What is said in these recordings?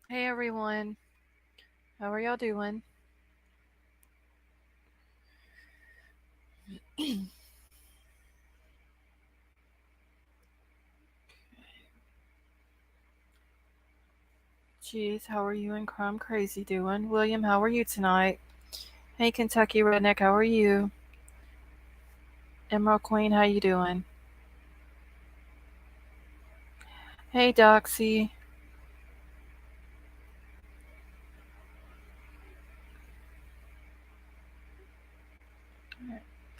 Hey everyone, how are y'all doing? Jeez, how are you and Crumb Crazy doing? William, how are you tonight? Hey Kentucky Redneck, how are you? Emerald Queen, how you doing? Hey Doxy,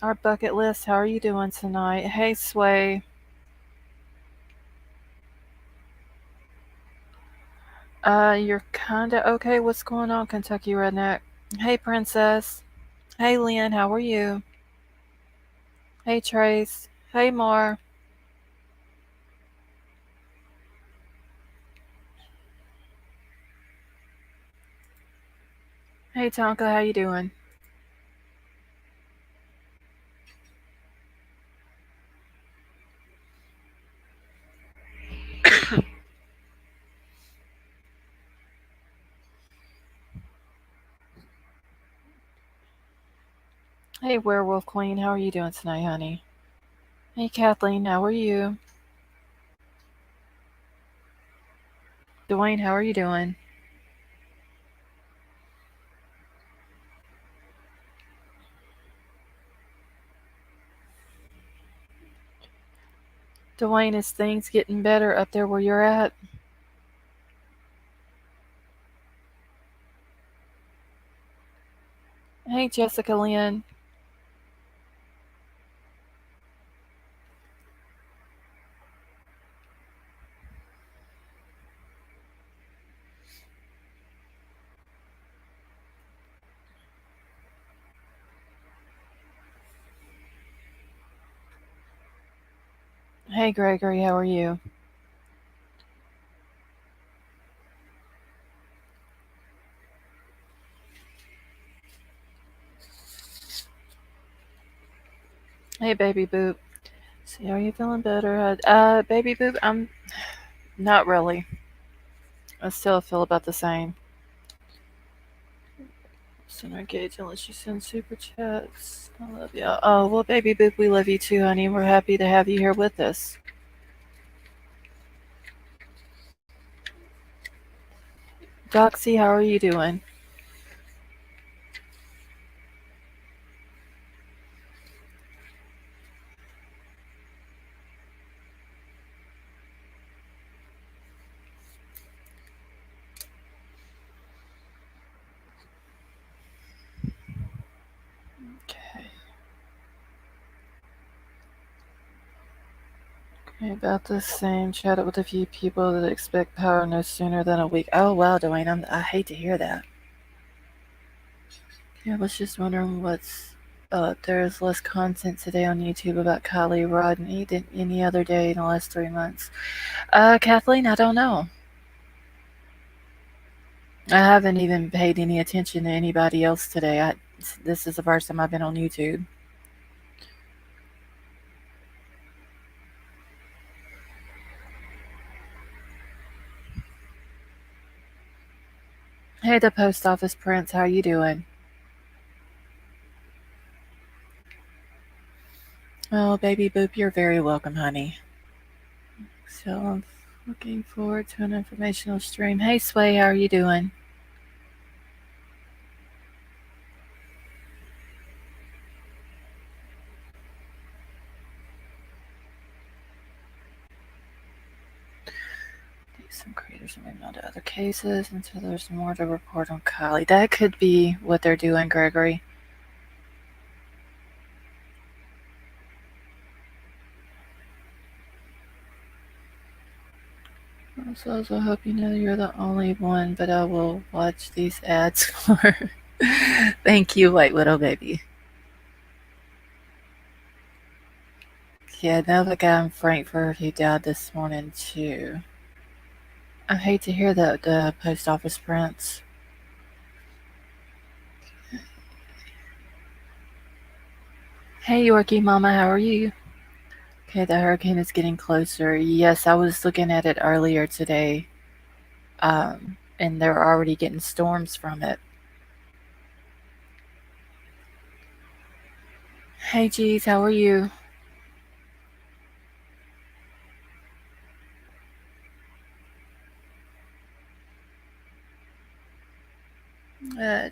our bucket list, how are you doing tonight? Hey Sway, you're kinda okay. What's going on, Kentucky Redneck? Hey Princess, hey Lynn, how are you? Hey Trace, hey Mar, hey Tonka, how you doing? Hey Werewolf Queen, how are you doing tonight, honey? Hey Kathleen, how are you? Dwayne, how are you doing? Dwayne, is things getting better up there where you're at? Hey Jessica Lynn. Hey Gregory, how are you? Hey Baby Boop. See, are you feeling better? Baby Boop, I'm not really. I still feel about the same. Sooner engage unless you send super chats. I love you. Oh, well, Baby Boop, we love you too, honey. We're happy to have you here with us. Doxy, how are you doing? Okay. About the same. Chatted with a few people that expect power no sooner than a week. Oh wow, Dwayne, I hate to hear that. Yeah, I was just wondering what's there's less content today on YouTube about Kiely Rodney than any other day in the last 3 months. Kathleen, I don't know. I haven't even paid any attention to anybody else today. This is the first time I've been on YouTube. Hey, the post office prince, how you doing? Oh, baby boop, you're very welcome, honey. So I'm looking forward to an informational stream. Hey, Sway, how are you doing? Some creators are moving on to other cases until there's more to report on Kylie. That could be what they're doing, Gregory. Also, I hope you know you're the only one, but I will watch these ads for. Thank you, White Widow Baby. Yeah, another guy in Frankfurt who died this morning, too. I hate to hear that, the post office prince. Hey, Yorkie Mama, how are you? Okay, the hurricane is getting closer. Yes, I was looking at it earlier today. and they're already getting storms from it. Hey, geez, how are you?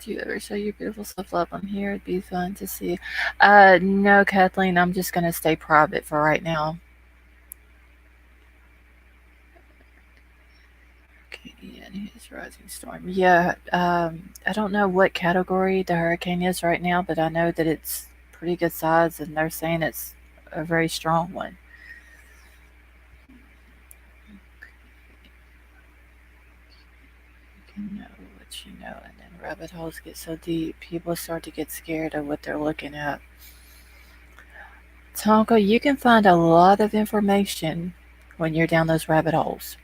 Do you ever show your beautiful self love on here? It'd be fun to see. No, Kathleen, I'm just gonna stay private for right now. Okay, and his rising storm. Yeah, I don't know what category the hurricane is right now, but I know that it's pretty good size, and they're saying it's a very strong one. You know what you know, and then rabbit holes get so deep, people start to get scared of what they're looking at. Tonka, you can find a lot of information when you're down those rabbit holes.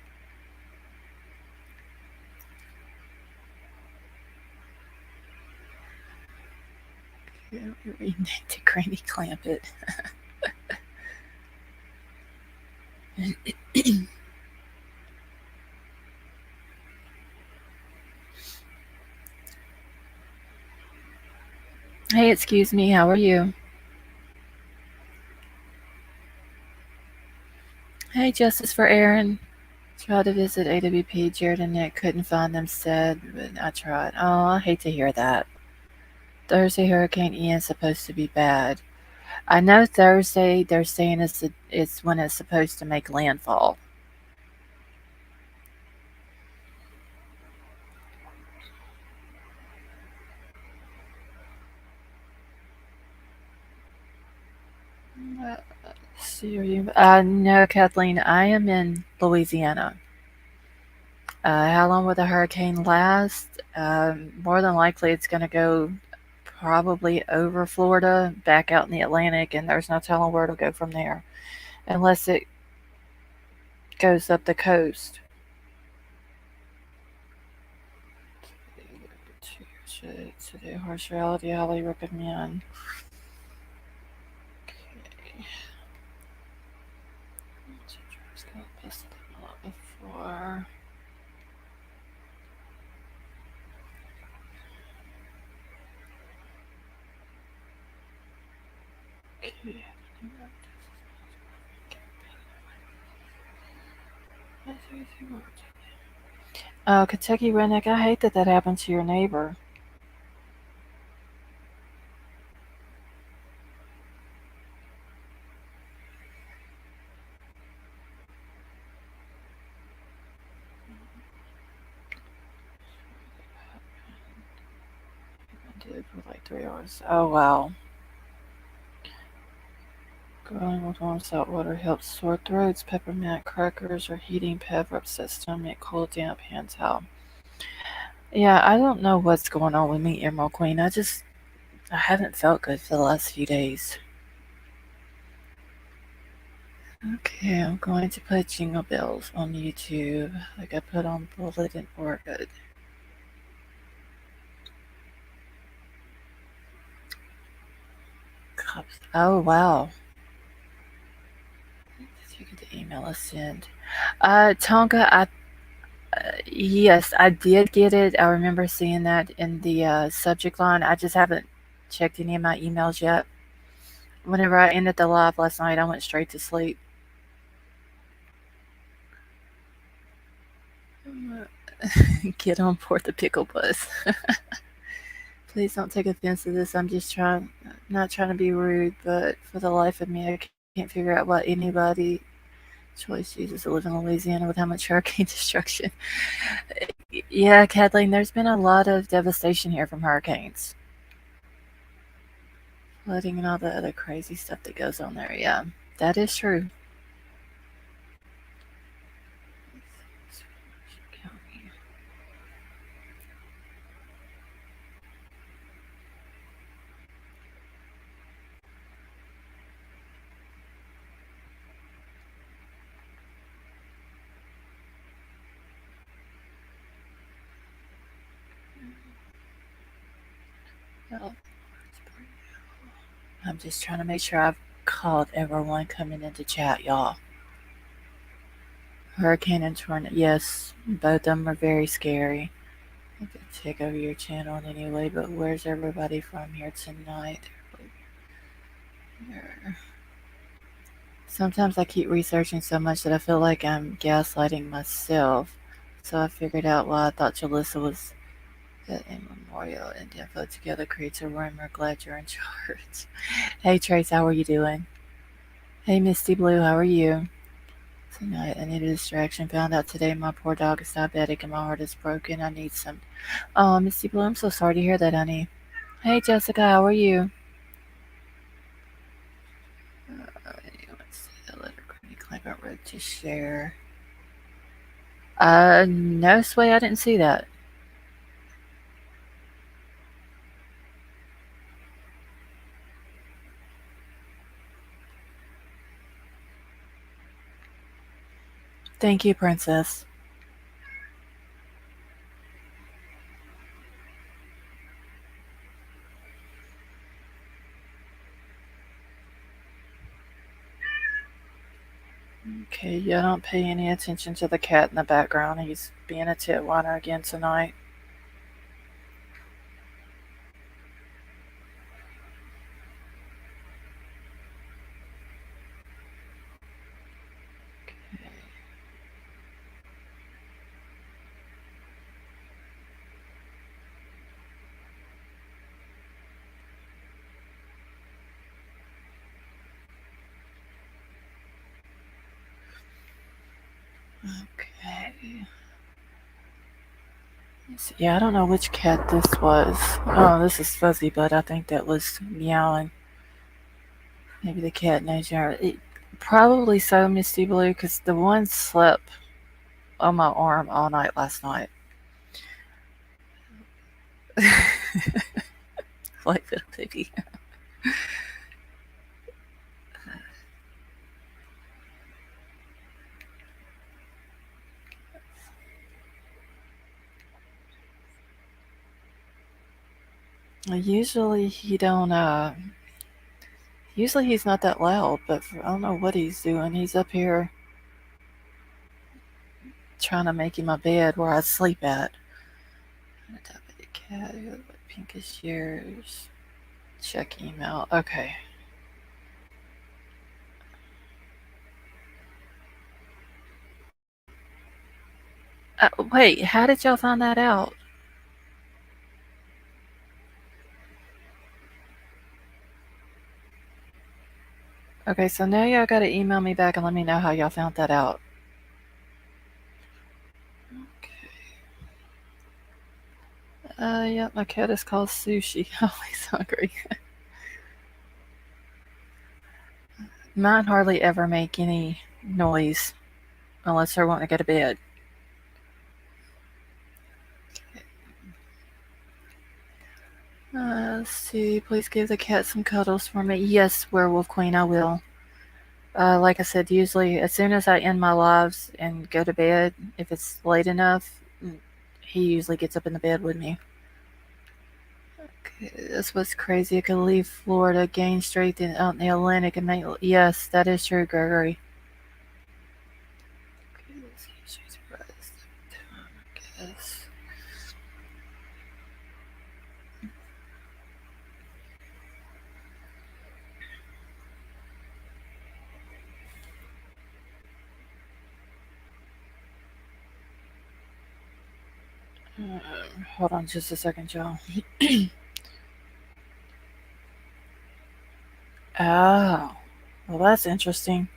Yeah, we renamed it Granny Clampett. Hey, excuse me, how are you? Hey, Justice for Aaron. Tried to visit AWP. Jared and Nick couldn't find them, said, but I tried. Oh, I hate to hear that. Thursday, Hurricane Ian's supposed to be bad. I know Thursday they're saying it's when it's supposed to make landfall. Uh, See, are you? No, Kathleen. I am in Louisiana. How long will the hurricane last? More than likely, it's going to go probably over Florida, back out in the Atlantic, and there's no telling where it'll go from there, unless it goes up the coast. Today, harsh reality, highly recommend. Okay. Before. Okay. Oh, Kentucky Redneck, I hate that that happened to your neighbor. I did for like 3 hours. Oh, wow. Gargling with warm salt water helps sore throats. Peppermint crackers or heating pep upset stomach. Cold damp hand towel. Yeah, I don't know what's going on with me, Emerald Queen. I haven't felt good for the last few days. Okay, I'm going to put Jingle Bells on YouTube, like I put on Bullet and Orchid. Cups. Oh, wow. You get the email I sent. Tonka, yes, I did get it. I remember seeing that in the subject line. I just haven't checked any of my emails yet. Whenever I ended the live last night, I went straight to sleep. Get on board the pickle bus. Please don't take offense to this. I'm just not trying to be rude, but for the life of me, I can't figure out why anybody choice chooses to live in Louisiana with how much hurricane destruction. Yeah, Kathleen, there's been a lot of devastation here from hurricanes. Flooding and all the other crazy stuff that goes on there. Yeah, that is true. Well, I'm just trying to make sure I've called everyone coming into chat, y'all. Hurricane and tornado. Yes, both of them are very scary. I could take over your channel in any way, but where's everybody from here tonight? Sometimes I keep researching so much that I feel like I'm gaslighting myself. So I figured out why I thought Jalissa was at a memorial and info together creates a rumor. Glad you're in charge. Hey Trace, how are you doing? Hey Misty Blue, how are you? Tonight I need a distraction. Found out today my poor dog is diabetic and my heart is broken. I need some. Oh, Misty Blue, I'm so sorry to hear that, honey. Hey Jessica, how are you? Let's see the letter. Click on road to share. No, Sway, I didn't see that. Thank you, Princess. Okay, yeah, don't pay any attention to the cat in the background. He's being a titwiner again tonight. Okay. Yeah, I don't know which cat this was. Oh, this is Fuzzy Butt. I think that was meowing. Maybe the cat knows you. Probably so, Misty Blue, because the one slept on my arm all night last night. Like little baby. Usually he don't. Usually he's not that loud, but I don't know what he's doing. He's up here trying to make him my bed where I sleep at. Cat, pinkish ears. Check email. Okay. Wait, how did y'all find that out? Okay, so now y'all gotta email me back and let me know how y'all found that out. Okay. Yep, my cat is called Sushi. Always hungry. Mine hardly ever make any noise unless they're wanting to go to bed. Let's see. Please give the cat some cuddles for me. Yes, Werewolf Queen, I will. Like I said, usually as soon as I end my lives and go to bed, if it's late enough, he usually gets up in the bed with me. Okay, this was crazy. I could leave Florida, gain strength out in the Atlantic, and make. Yes, that is true, Gregory. Okay, let's see. She's surprised. I guess. Hold on just a second, y'all. Oh, well, that's interesting.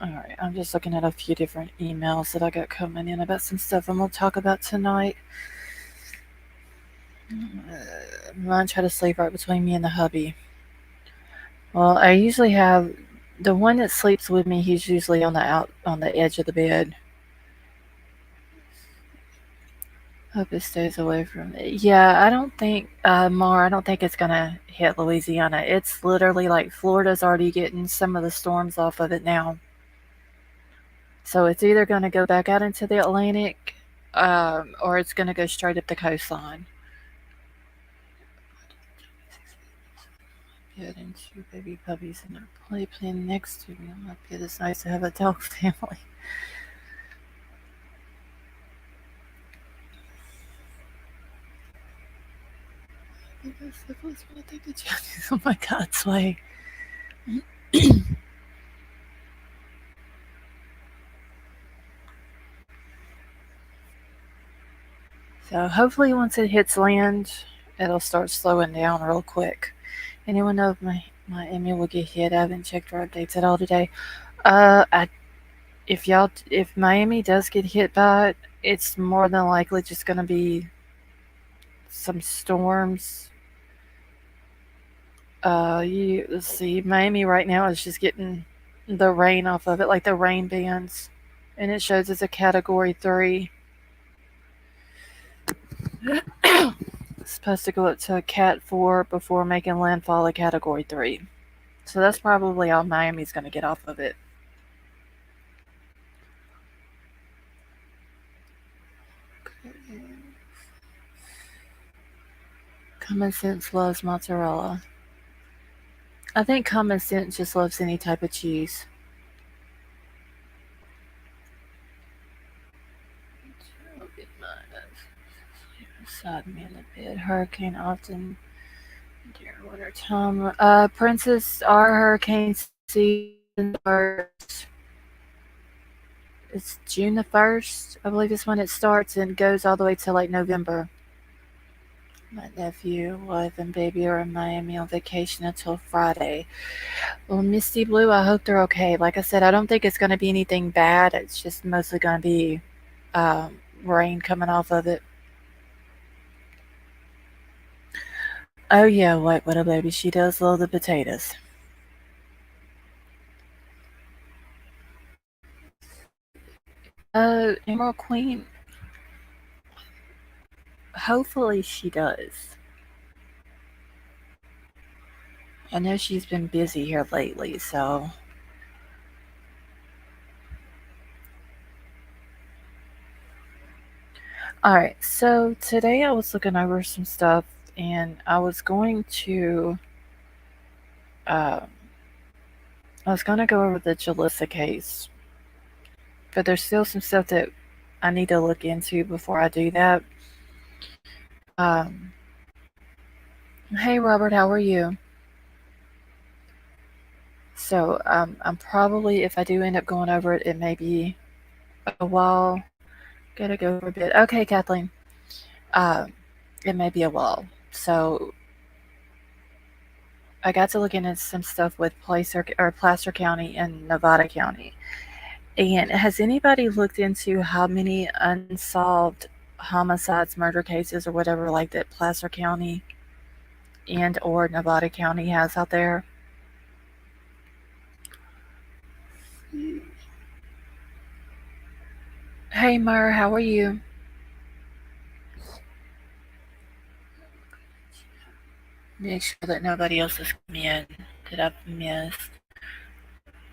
Alright, I'm just looking at a few different emails that I got coming in about some stuff I'm going to talk about tonight. Mine try to sleep right between me and the hubby. Well, I usually have the one that sleeps with me. He's usually on the edge of the bed. Hope it stays away from me. Yeah, I don't think Mar. I don't think it's gonna hit Louisiana. It's literally like Florida's already getting some of the storms off of it now. So it's either gonna go back out into the Atlantic or it's going to go straight up the coastline. Good, and two baby puppies in a playpen next to me. I'm like, it is nice to have a dog family. Because syphilis when I think the Chinese. Oh my God, Sway. So hopefully once it hits land, it'll start slowing down real quick. Anyone know if my Emmy will get hit? I haven't checked her updates at all today. I if Miami does get hit by it, it's more than likely just going to be some storms. Let's see. Miami right now is just getting the rain off of it, like the rain bands, and it shows it's a Category 3. It's supposed to go up to a Cat 4 before making landfall at Category 3. So that's probably all Miami's going to get off of it. Common Sense loves mozzarella. I think Common Sense just loves any type of cheese. Side me in the bed. Hurricane often during winter time. Princess, our hurricane season starts. It's June the 1st, I believe is when it starts, and goes all the way till like November. My nephew, wife, and baby are in Miami on vacation until Friday. Well, Misty Blue, I hope they're okay. Like I said, I don't think it's going to be anything bad. It's just mostly going to be rain coming off of it. Oh yeah, White Widow baby, she does love the potatoes. Emerald Queen, hopefully she does. I know she's been busy here lately, so. Alright, so today I was looking over some stuff and I was going to. Um, I was going to go over the Jalissa case, but there's still some stuff that I need to look into before I do that. Um, hey Robert, how are you? So I'm probably, if I do end up going over it, it may be a while. Gotta go for a bit. Okay, Kathleen. Um, it may be a while. So I got to look into some stuff with Placer County and Nevada County. And has anybody looked into how many unsolved homicides, murder cases, or whatever like that Placer County and or Nevada County has out there? Hey Myra, how are you? Make sure that nobody else is coming in that I've missed.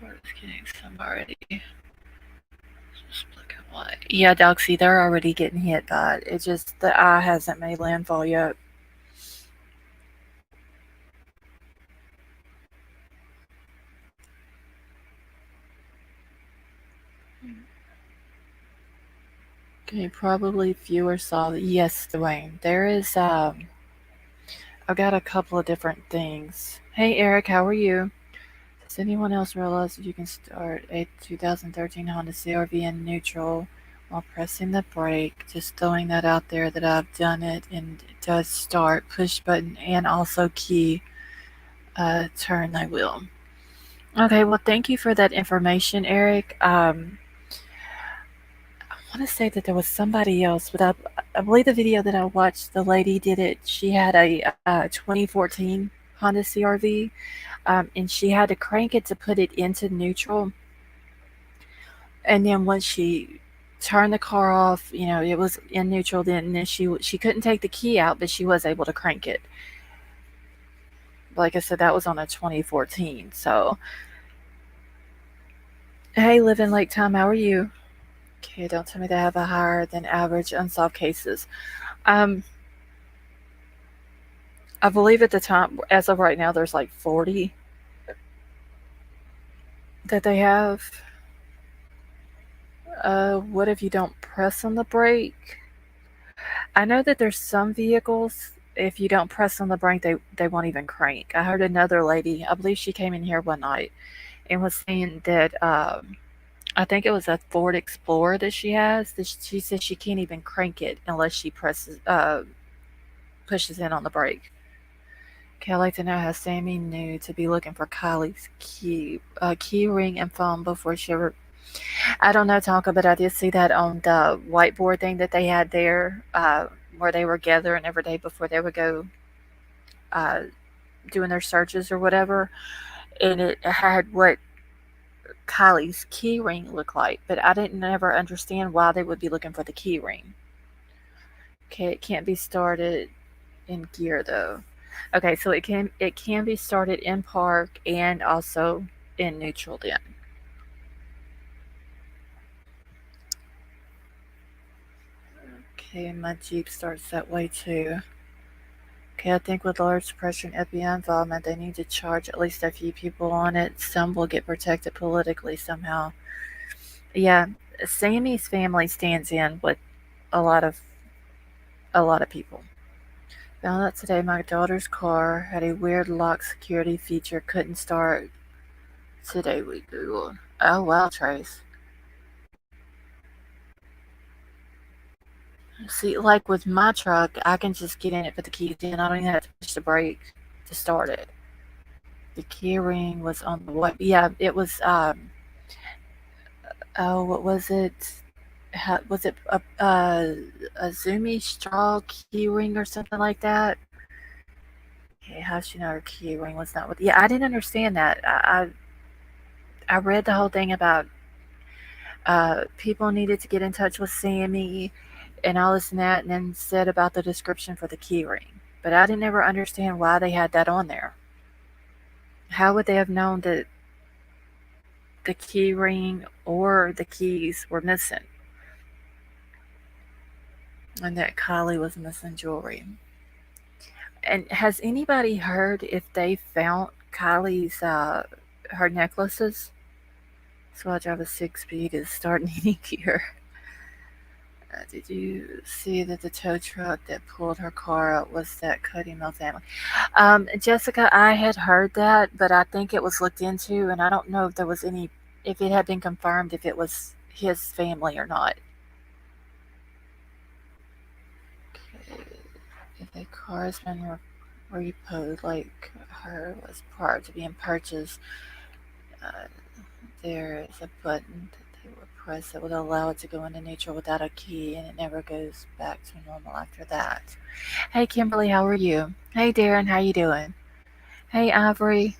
We're just getting some already. Just black and white. Yeah, Doxy, they're already getting hit by it. It just, the eye hasn't made landfall yet. Okay, probably fewer saw. Yes, Dwayne. There is, I've got a couple of different things. Hey, Eric, how are you? Does anyone else realize that you can start a 2013 Honda CR-V in neutral while pressing the brake? Just throwing that out there that I've done it and it does start. Push button and also key turn thy wheel. Okay, well, thank you for that information, Eric. I want to say that there was somebody else, but I believe the video that I watched, the lady did it. She had a 2014 Honda CR-V, and she had to crank it to put it into neutral. And then once she turned the car off, it was in neutral. Then she couldn't take the key out, but she was able to crank it. Like I said, that was on a 2014. So, hey, Live in Lake Time, how are you? Okay, don't tell me they have a higher than average unsolved cases. Um, I believe at the time, as of right now, there's like 40 that they have. What if you don't press on the brake? I know that there's some vehicles, if you don't press on the brake, they won't even crank. I heard another lady, I believe she came in here one night and was saying that I think it was a Ford Explorer that she has. That she said she can't even crank it unless she pushes in on the brake. Okay, I'd like to know how Sammy knew to be looking for Kylie's key ring and phone before she ever. I don't know, Tonka, but I did see that on the whiteboard thing that they had there, where they were gathering every day before they would go uh, doing their searches or whatever, and it had what Kylie's key ring looked like, but I didn't ever understand why they would be looking for the key ring. Okay, it can't be started in gear though. Okay, so it can be started in park and also in neutral then. Okay, my Jeep starts that way too. Okay, I think with large pressure and FBI involvement, they need to charge at least a few people on it. Some will get protected politically somehow. Yeah, Sammy's family stands in with a lot of a lot of people. Found out today my daughter's car had a weird lock security feature, couldn't start. Today we Googled. Oh wow, Trace. See, like with my truck, I can just get in it, put the keys in. I don't even have to push the brake to start it. The key ring was on the what? Yeah, it was. Oh, what was it? Was it a Zoomy straw key ring or something like that? Okay, how she know her key ring was not with? Yeah, I didn't understand that. I read the whole thing about people needed to get in touch with Sammy and all this and that, and then said about the description for the key ring. But I didn't ever understand why they had that on there. How would they have known that the key ring or the keys were missing and that Kylie was missing jewelry? And has anybody heard if they found Kylie's her necklaces? So I drive a 6 speed is starting any gear. Did you see that the tow truck that pulled her car out was that Cody Mill family? Jessica, I had heard that, but I think it was looked into, and I don't know if there was any, if it had been confirmed if it was his family or not. Okay. If a car has been repoed like her was prior to being purchased, uh, there is a button that they will press that would allow it to go into neutral without a key, and it never goes back to normal after that. Hey Kimberly, how are you? Hey Darren, how you doing? Hey Ivory.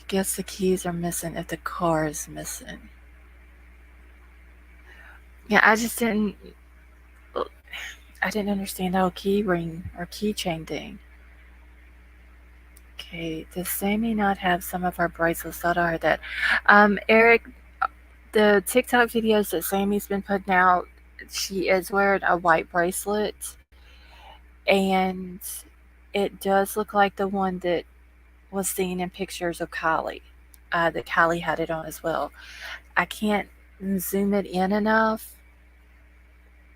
Guess the keys are missing if the car is missing. Yeah, I didn't understand the whole key ring or keychain thing. Okay, does Sammy not have some of her bracelets? Thought I heard that. Eric, the TikTok videos that Sammy's been putting out, she is wearing a white bracelet, and it does look like the one that was seen in pictures of Kylie. That Kylie had it on as well. I can't zoom it in enough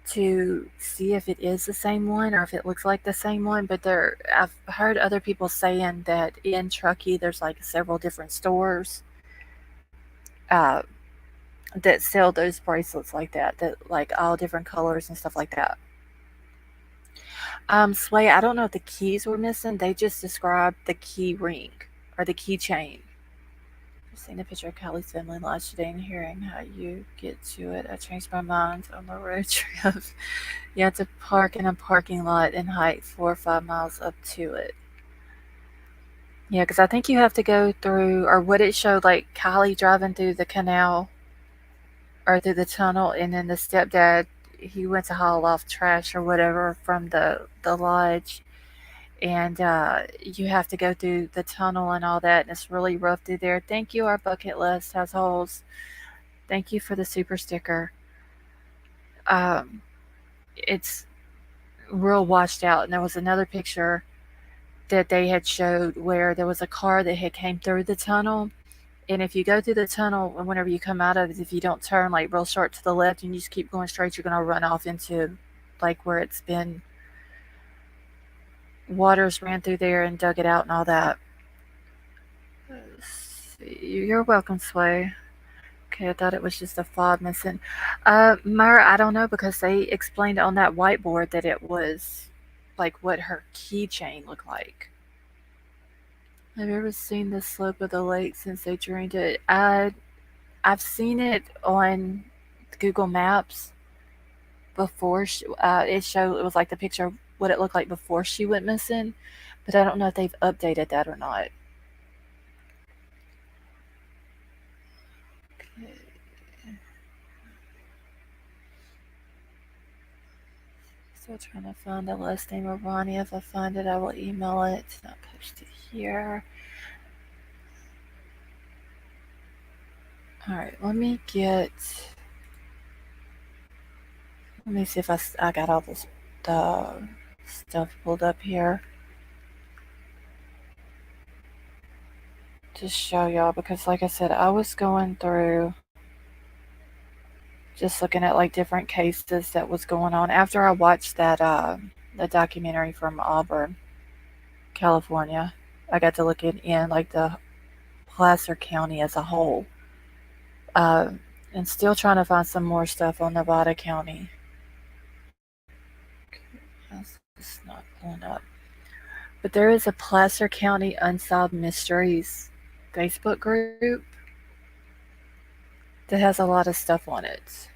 to see if it is the same one or if it looks like the same one, but I've heard other people saying that in Truckee there's like several different stores uh, that sell those bracelets like that like all different colors and stuff like that. Sway, I don't know if the keys were missing. They just described the key ring or the keychain. I've seen a picture of Kylie's family lodge today and hearing how you get to it. I changed my mind on the road trip. You have to park in a parking lot and hike 4 or 5 miles up to it. Yeah, because I think you have to go through, or what it showed, like Kylie driving through the canal or through the tunnel, and then the stepdad, he went to haul off trash or whatever from the lodge, and you have to go through the tunnel and all that, and it's really rough through there. Thank you, our bucket list has holes. Thank you for the super sticker. Um, it's real washed out. And there was another picture that they had showed where there was a car that had came through the tunnel. And if you go through the tunnel, and whenever you come out of it, if you don't turn like real sharp to the left and you just keep going straight, you're going to run off into like where it's been waters ran through there and dug it out and all that. You're welcome, Sway. Okay, I thought it was just a fob missing. Myra, I don't know because they explained on that whiteboard that it was like what her keychain looked like. Have you ever seen the slope of the lake since they drained it? I've seen it on Google Maps before it showed. It was like the picture of what it looked like before she went missing, but I don't know if they've updated that or not. Okay. Still trying to find the last name of Ronnie. If I find it, I will email it. It's not posted here. All right, let me get. Let me see if I got all this the stuff pulled up here to show y'all because, like I said, I was going through just looking at like different cases that was going on after I watched that the documentary from Auburn, California. I got to look in like the Placer County as a whole, uh, and still trying to find some more stuff on Nevada County. It's not pulling up, but there is a Placer County Unsolved Mysteries Facebook group that has a lot of stuff on it.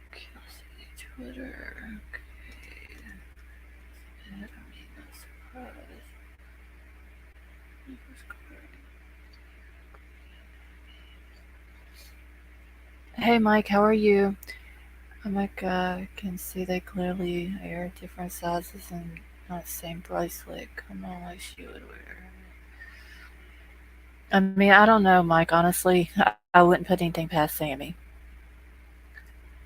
Okay, Twitter. Hey Mike, how are you? I'm like, can see they clearly are different sizes and not same bracelet. Come on, like she would wear. I mean, I don't know, Mike. Honestly, I wouldn't put anything past Sammy.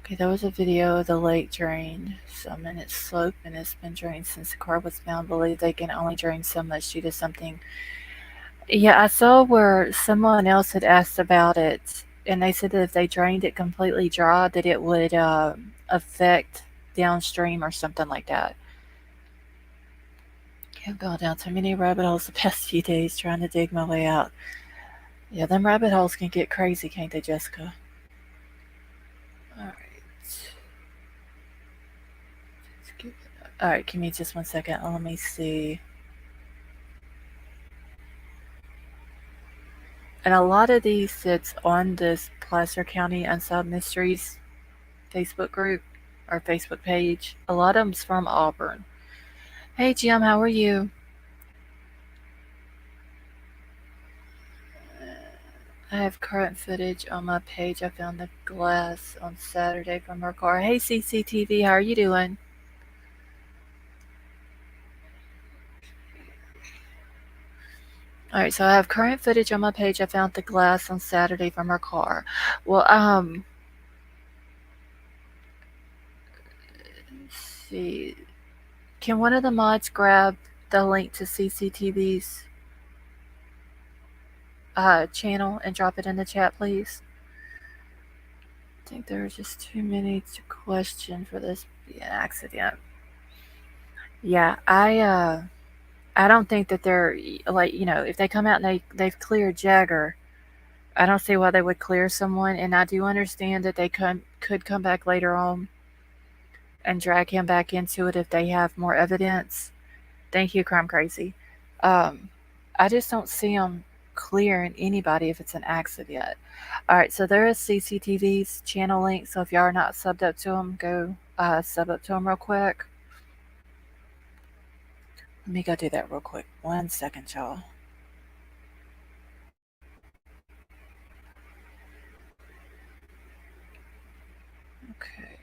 Okay, there was a video of the lake drained some in its slope and it's been drained since the car was found. Believe they can only drain so much due to something. Yeah, I saw where someone else had asked about it, and they said that if they drained it completely dry, that it would affect downstream or something like that. I've gone down so many rabbit holes the past few days trying to dig my way out. Yeah, them rabbit holes can get crazy, can't they, Jessica? Alright. Alright, give me just 1 second. Let me see. And a lot of these that's on this Placer County Unsolved Mysteries Facebook group or Facebook page, a lot of them's from Auburn. Hey Jim, how are you? I have current footage on my page. I found the glass on Saturday from her car. Hey CCTV, how are you doing? All right, so I have current footage on my page. I found the glass on Saturday from her car. Well, let's see. Can one of the mods grab the link to CCTV's channel and drop it in the chat, please? I think there are just too many to question for this to be an accident. Yeah, I don't think that they're like if they come out and they've cleared Jagger, I don't see why they would clear someone. And I do understand that they could come back later on and drag him back into it if they have more evidence. Thank you, Crime Crazy. Um, I just don't see them clearing anybody if it's an accident. All right, so there is CCTV's channel link. So if y'all are not subbed up to them, go sub up to them real quick. Let me go do that real quick. 1 second, y'all. Okay.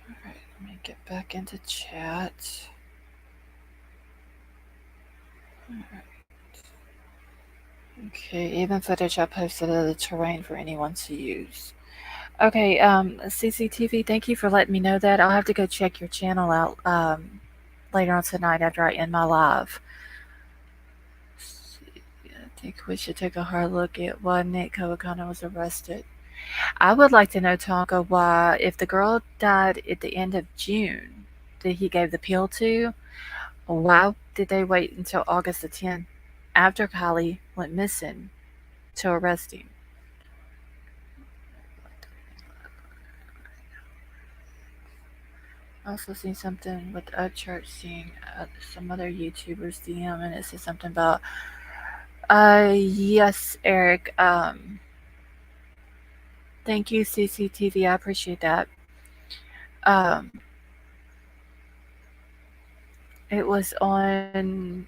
All right, let me get back into chat. All right. Okay, even footage I posted of the terrain for anyone to use. Okay, CCTV, thank you for letting me know that. I'll have to go check your channel out later on tonight after I end my live. I think we should take a hard look at why Nick Kawakana was arrested. I would like to know, Tonka, why, if the girl died at the end of June that he gave the pill to, why did they wait until August the 10th after Kylie went missing to arrest him? I also seen something with a church seeing some other YouTubers DM, and it said something about, yes, Eric, thank you, CCTV, I appreciate that. Um, it was on,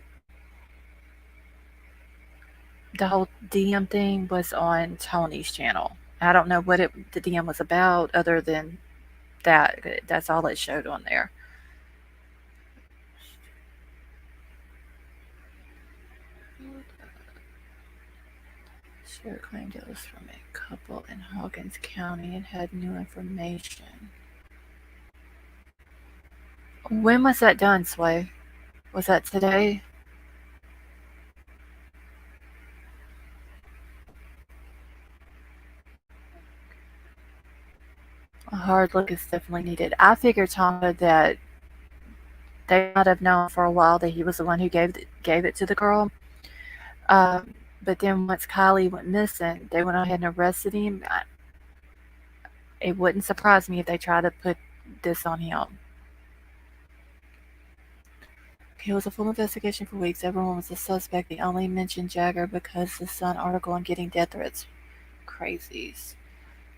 the whole DM thing was on Tony's channel. I don't know what the DM was about other than that. That's all it showed on there. Share claimed it was from a couple in Hawkins County and had new information. When was that done, Sway? Was that today? A hard look is definitely needed. I figured, Tonga, that they might have known for a while that he was the one who gave it to the girl. But then once Kylie went missing, they went ahead and arrested him. It wouldn't surprise me if they tried to put this on him. It was a full investigation for weeks. Everyone was a suspect. They only mentioned Jagger because the Sun article on getting death threats. Crazies.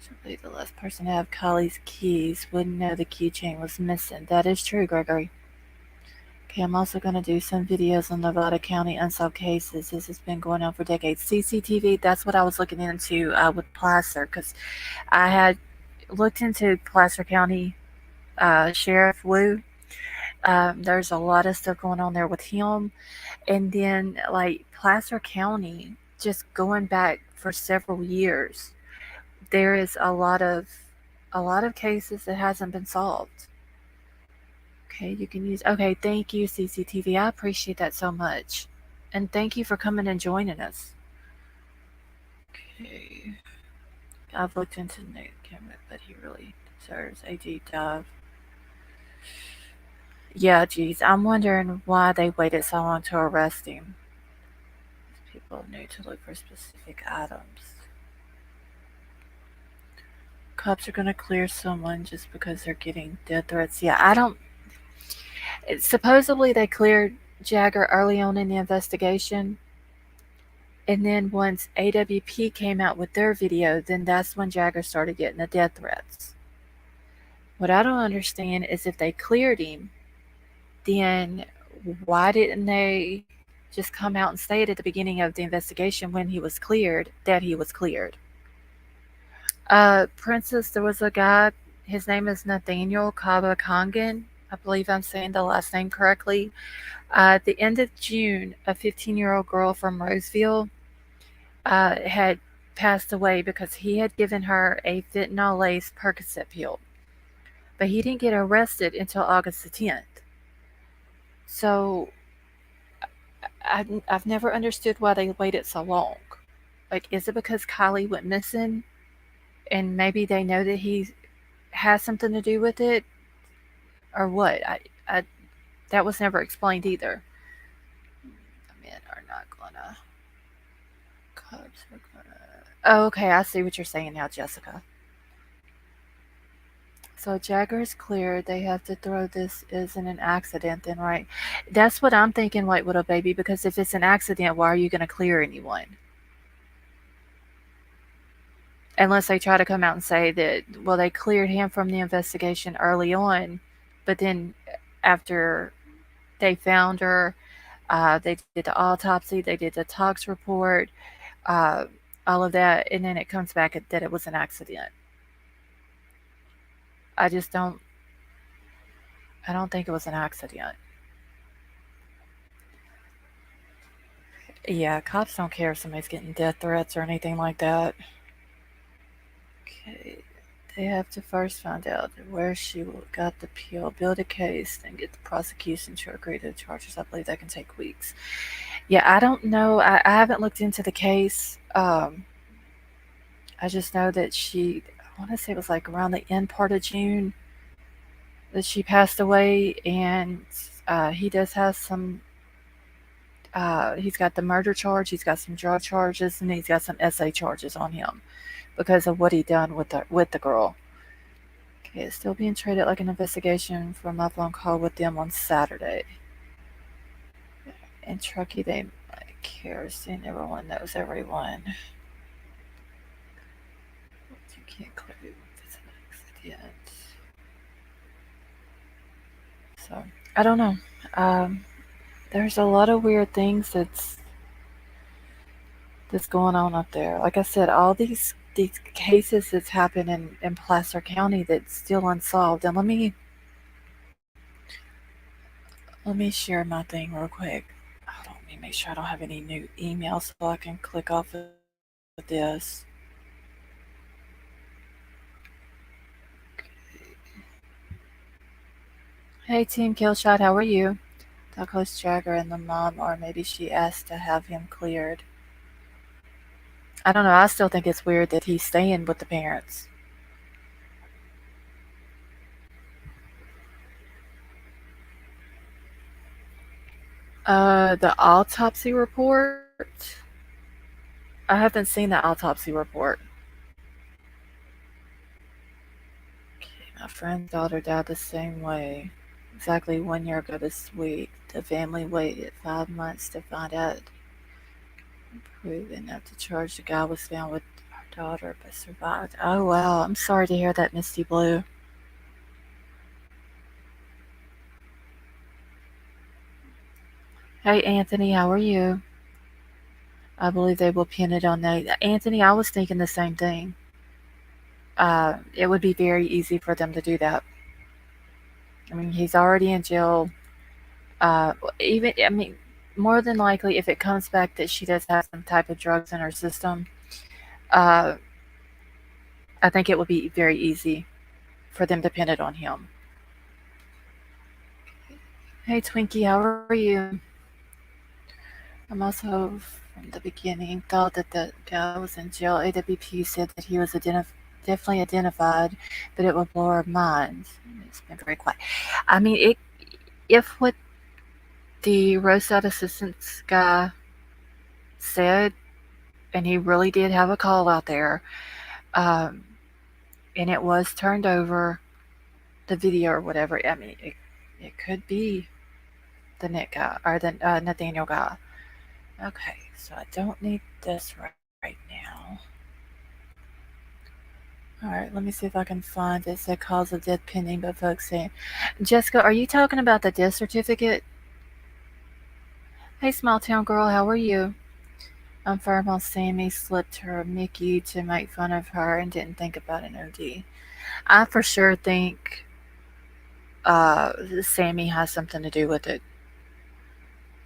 Simply the last person to have Kylie's keys wouldn't know the keychain was missing. That is true, Gregory. Okay, I'm also going to do some videos on Nevada County unsolved cases. This has been going on for decades. CCTV, that's what I was looking into with Placer, because I had looked into Placer County Sheriff Wu. There's a lot of stuff going on there with him. And then, like, Placer County, just going back for several years, there is a lot of cases that hasn't been solved. Okay, you can use. Okay, thank you, CCTV. I appreciate that so much, and thank you for coming and joining us. Okay, I've looked into Nick Kimmett, but he really deserves a deep dive. Yeah, geez, I'm wondering why they waited so long to arrest him. People need to look for specific items. Cops are gonna clear someone just because they're getting death threats. Yeah, I don't. Supposedly they cleared Jagger early on in the investigation, and then once AWP came out with their video, then that's when Jagger started getting the death threats. What I don't understand is if they cleared him, then why didn't they just come out and say it at the beginning of the investigation when he was cleared that he was cleared? Princess, there was a guy, his name is Nathaniel Kaba Kangan. I believe I'm saying the last name correctly. At the end of June, a 15-year-old girl from Roseville had passed away because he had given her a fentanyl-laced Percocet pill. But he didn't get arrested until August the 10th. So I've never understood why they waited so long. Like, is it because Kylie went missing and maybe they know that he has something to do with it? Or what? That was never explained either. The men are not gonna. Cops are gonna. Oh, okay, I see what you're saying now, Jessica. So Jagger is clear. They have to throw this isn't an accident, then, right? That's what I'm thinking, White Widow Baby, because if it's an accident, why are you going to clear anyone? Unless they try to come out and say that, well, they cleared him from the investigation early on, but then after they found her, they did the autopsy, they did the tox report, uh, all of that, and then it comes back that it was an accident. I just don't. I don't think it was an accident. Yeah, cops don't care if somebody's getting death threats or anything like that. Okay. They have to first find out where she got the appeal, build a case, then get the prosecution to agree to the charges. I believe that can take weeks. Yeah, I don't know. I haven't looked into the case. I just know that I want to say it was like around the end part of June that she passed away, and he does have some. He's got the murder charge, he's got some drug charges, and he's got some SA charges on him because of what he done with the girl. Okay, it's still being treated like an investigation for my phone call with them on Saturday. In Truckee, they kerosene. Everyone knows everyone. You can't clear if it's an accident. So I don't know. Um, there's a lot of weird things that's going on up there. Like I said, all these cases that's happened in Placer County that's still unsolved. And let me share my thing real quick. Hold on, let me make sure I don't have any new emails so I can click off of this. Hey Team Killshot, how are you? Douglas Jagger and the mom, or maybe she asked to have him cleared. I don't know, I still think it's weird that he's staying with the parents. The autopsy report? I haven't seen the autopsy report. Okay, my friend's daughter died the same way. Exactly 1 year ago this week. The family waited 5 months to find out. Proven not to charge. The guy was found with our daughter but survived. Oh wow, I'm sorry to hear that, Misty Blue. Hey Anthony, how are you? I believe they will pin it on Nate. Anthony, I was thinking the same thing. It would be very easy for them to do that. I mean, he's already in jail. Even, I mean, more than likely, if it comes back that she does have some type of drugs in her system, uh, I think it would be very easy for them to pin it on him. Hey Twinkie, how are you? I'm also from the beginning thought that the guy was in jail. AWP said that he was definitely identified, but it would blow our minds. It's been very quiet. I mean, if what the roadside assistance guy said, and he really did have a call out there, um, and it was turned over, the video or whatever. I mean, it could be the Nick guy or the Nathaniel guy. Okay, so I don't need this right now. All right, let me see if I can find it. Said cause of death pending, but folks saying, Jessica, are you talking about the death certificate? Hey, small town girl, how are you? I'm firm on Sammy slipped her Mickey to make fun of her and didn't think about an OD. I for sure think Sammy has something to do with it.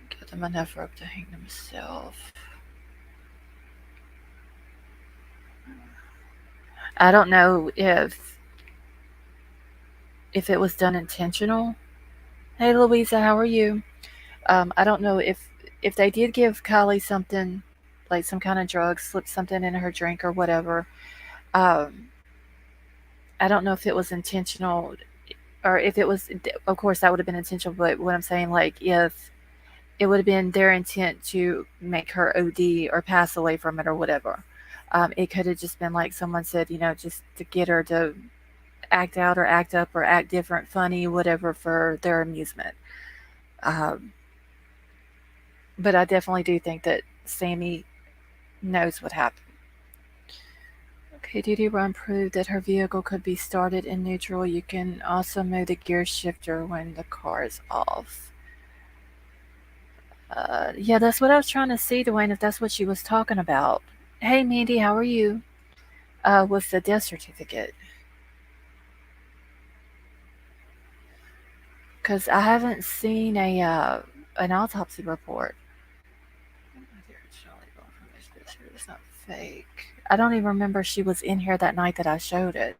Give them enough rope to hang themselves. I don't know if it was done intentional. Hey, Louisa, how are you? I don't know if they did give Kylie something like some kind of drug, slipped something in her drink or whatever. Um, I don't know if it was intentional or if it was. Of course, that would have been intentional. But what I'm saying, like, if it would have been their intent to make her OD or pass away from it or whatever, it could have just been like someone said, just to get her to act out or act up or act different, funny, whatever for their amusement. Um, but I definitely do think that Sammy knows what happened. Okay, Duty Run proved that her vehicle could be started in neutral. You can also move the gear shifter when the car is off. Yeah, that's what I was trying to see, Dwayne, if that's what she was talking about. Hey, Mandy, how are you? With the death certificate. Because I haven't seen an autopsy report. fake. I don't even remember she was in here that night that I showed it.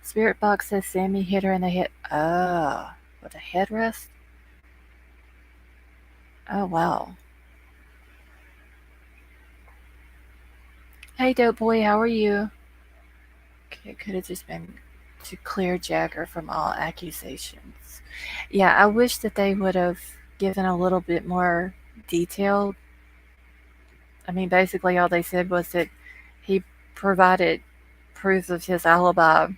Spirit box says Sammy hit her in the head. Oh, with a headrest? Oh, wow. Hey, dope boy, how are you? Okay, it could have just been to clear Jagger from all accusations. Yeah, I wish that they would have given a little bit more detail. I mean, basically, all they said was that he provided proof of his alibi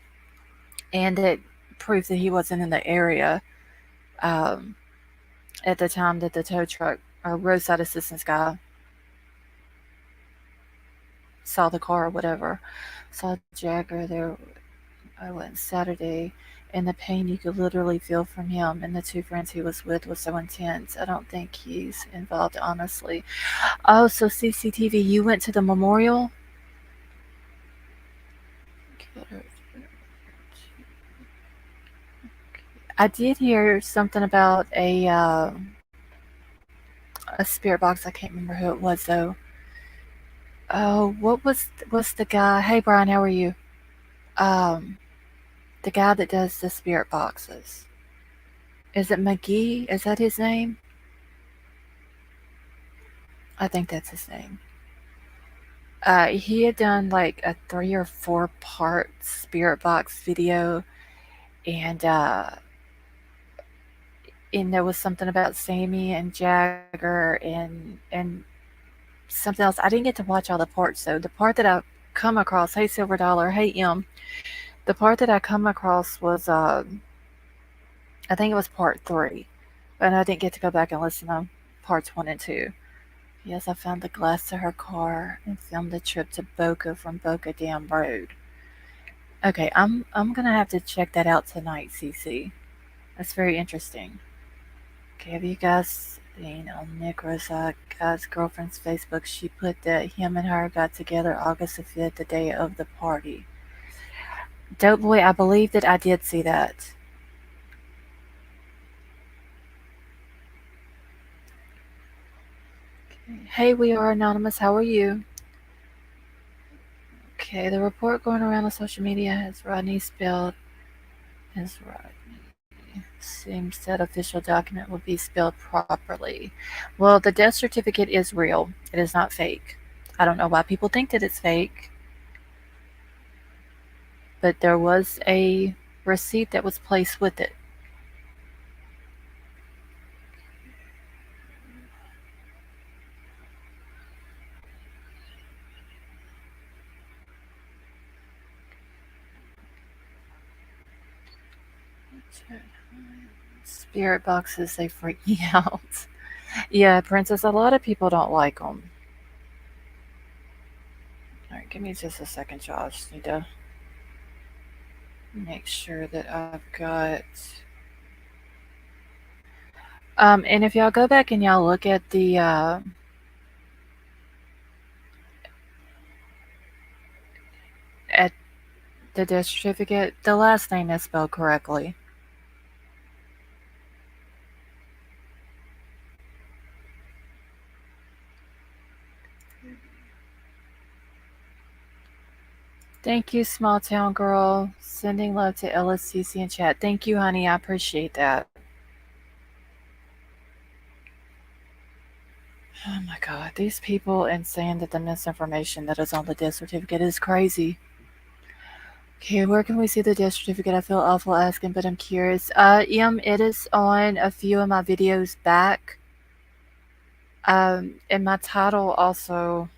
and that proof that he wasn't in the area um, at the time that the tow truck or roadside assistance guy saw the car or whatever. Saw Jagger there. I went Saturday, and the pain you could literally feel from him and the two friends he was with was so intense. I don't think he's involved, honestly. Oh, so CCTV, you went to the memorial? I did hear something about a spirit box. I can't remember who it was though. Oh, what's the guy? Hey Brian, how are you? Um, the guy that does the spirit boxes. Is it McGee? Is that his name? I think that's his name. He had done like a 3 or 4 part spirit box video, and and there was something about Sammy and Jagger and something else. I didn't get to watch all the parts though. The part that I come across, hey Silver Dollar, hey M, the part that I come across was I think it was part 3, and I didn't get to go back and listen to parts 1 and 2. Yes, I found the glass to her car and filmed the trip to Boca from Boca Dam Road. Okay, I'm gonna have to check that out tonight, CC. That's very interesting. Okay, have you guys seen on Nick Rosa's girlfriend's Facebook? She put that him and her got together August the 5th, the day of the party. Dope boy, I believe that I did see that. Hey, we are anonymous. How are you? Okay, the report going around on social media has Rodney spelled as Rodney. Seems that official document will be spelled properly. Well, the death certificate is real. It is not fake. I don't know why people think that it's fake, but there was a receipt that was placed with it. Spirit boxes, they freak me out. Yeah, Princess, a lot of people don't like them. Alright, give me just a second, y'all. I just need to make sure that I've got. And if y'all go back and y'all look at at the death certificate, the last name is spelled correctly. Thank you, small town girl. Sending love to LSCC in chat. Thank you, honey. I appreciate that. Oh my god, these people and saying that the misinformation that is on the death certificate is crazy. Okay, where can we see the death certificate? I feel awful asking, but I'm curious. It is on a few of my videos back. And my title also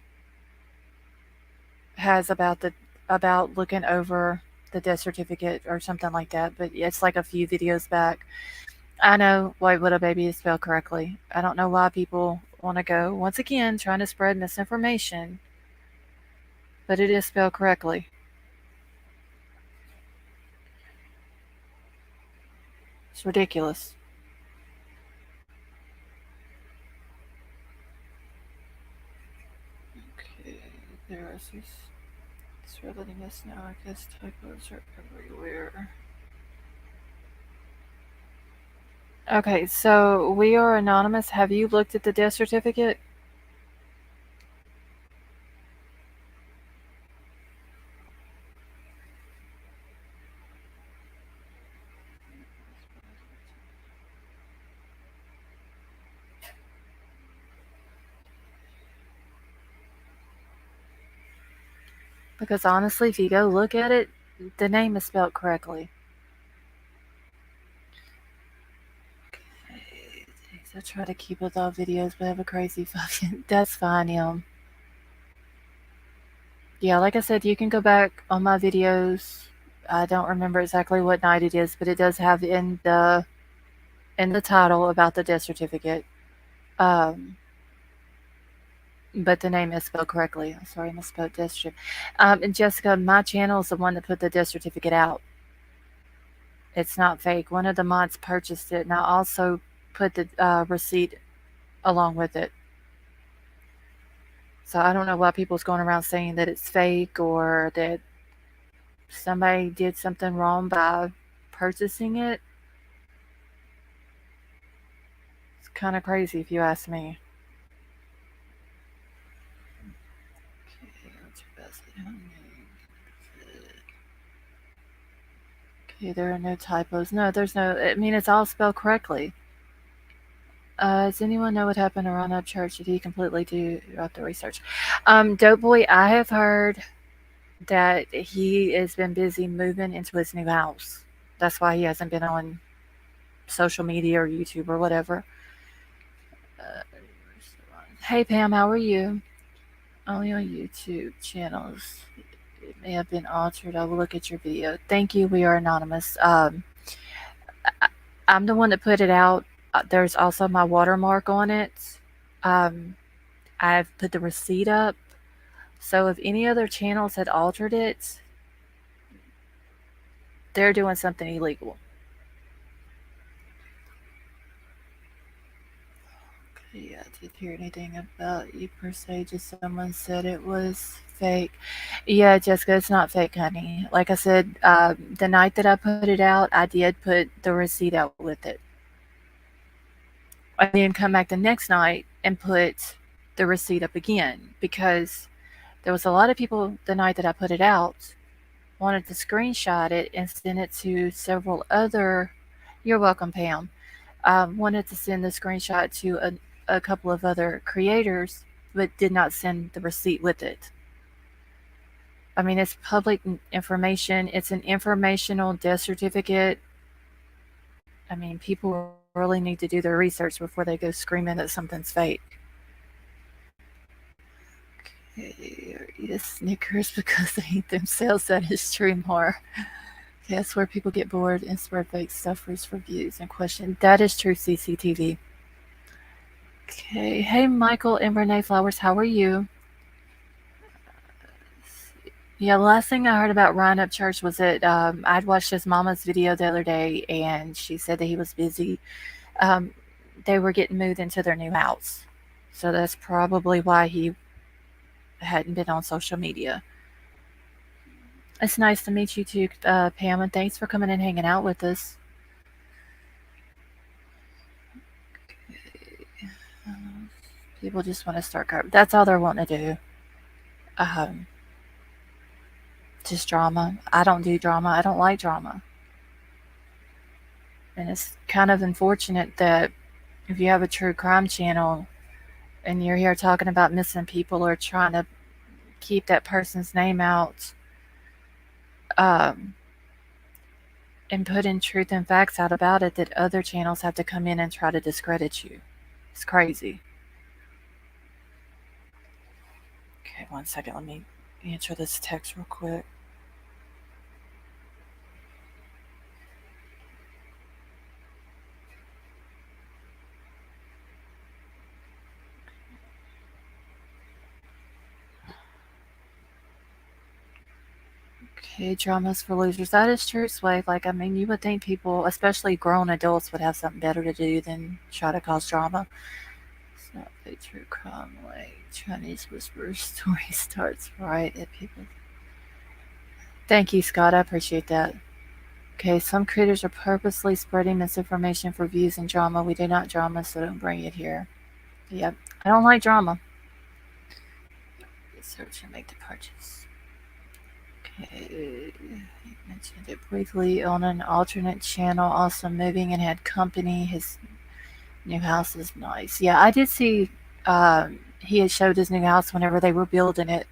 has about looking over the death certificate or something like that, but it's like a few videos back. I know White Widow Baby is spelled correctly. I don't know why people want to go, once again, trying to spread misinformation, but it is spelled correctly. It's ridiculous. Okay, there is this. It's letting us know. I guess typos are everywhere. Okay, so we are anonymous. Have you looked at the death certificate? Because honestly, if you go look at it, the name is spelled correctly. Okay, I try to keep with all videos, but I have a crazy fucking. That's fine, yeah, like I said, you can go back on my videos. I don't remember exactly what night it is, but it does have in the title about the death certificate. Um, but the name is spelled correctly. I'm sorry, I misspelled death certificate. And Jessica, my channel is the one that put the death certificate out. It's not fake. One of the mods purchased it, and I also put the receipt along with it. So I don't know why people's going around saying that it's fake or that somebody did something wrong by purchasing it. It's kind of crazy if you ask me. Okay, there are no typos. No, there's no. I mean, it's all spelled correctly. Does anyone know what happened around that church? Did he completely do up the research? Dope Boy, I have heard that he has been busy moving into his new house. That's why he hasn't been on social media or YouTube or whatever. Uh, hey Pam, how are you? Only on YouTube channels. It may have been altered. I will look at your video. Thank you. We are anonymous. I'm the one that put it out. There's also my watermark on it. I've put the receipt up. So if any other channels had altered it, they're doing something illegal. Okay, yeah, I didn't hear anything about you per se. Just someone said it was fake. Yeah, Jessica, it's not fake, honey. Like I said, the night that I put it out, I did put the receipt out with it. I then come back the next night and put the receipt up again because there was a lot of people the night that I put it out wanted to screenshot it and send it to several other. You're welcome, Pam. Wanted to send the screenshot to a couple of other creators, but did not send the receipt with it. I mean, it's public information. It's an informational death certificate. I mean, people really need to do their research before they go screaming that something's fake. Okay, or eat a Snickers because they eat themselves. That is true, more. Okay, that's where people get bored and spread fake stuff for views and question. That is true, CCTV. Okay, hey Michael and Renee Flowers, how are you? Yeah, the last thing I heard about Ryan Upchurch was that I'd watched his mama's video the other day, and she said that he was busy. Um, they were getting moved into their new house, so that's probably why he hadn't been on social media. It's nice to meet you too, Pam, and thanks for coming and hanging out with us. People just want to start garbage. That's all they're wanting to do. Um, just drama. I don't do drama. I don't like drama. And it's kind of unfortunate that if you have a true crime channel and you're here talking about missing people or trying to keep that person's name out, and putting truth and facts out about it, that other channels have to come in and try to discredit you. It's crazy. Okay, 1 second. Let me answer this text real quick. Okay, dramas for losers. That is true, Sway. Like, I mean, you would think people, especially grown adults, would have something better to do than try to cause drama. It's not a true crime. Like, Chinese whisperer story starts right at people. Thank you, Scott. I appreciate that. Okay, some creators are purposely spreading misinformation for views and drama. We do not drama, so don't bring it here. Yep, I don't like drama. Research and make the purchase. Okay, he mentioned it briefly on an alternate channel. Also moving and had company. His new house is nice. Yeah, I did see. He had showed his new house whenever they were building it.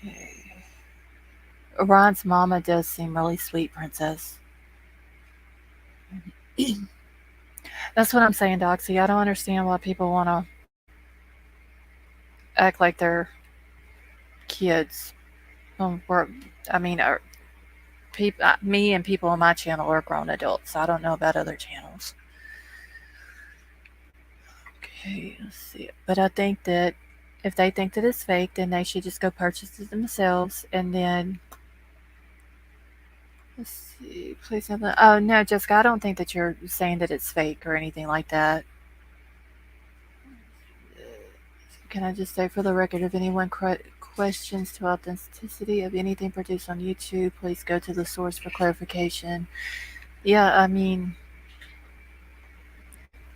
Okay. Ron's mama does seem really sweet, Princess. That's what I'm saying, Doxy. I don't understand why people want to act like they're kids. We're, I mean, me and people on my channel are grown adults. So I don't know about other channels. Okay, let's see. But I think that if they think that it's fake, then they should just go purchase it themselves. And then, let's see, please have the. Oh, no, Jessica, I don't think that you're saying that it's fake or anything like that. Can I just say for the record, if anyone questions to authenticity of anything produced on YouTube, please go to the source for clarification. Yeah, I mean,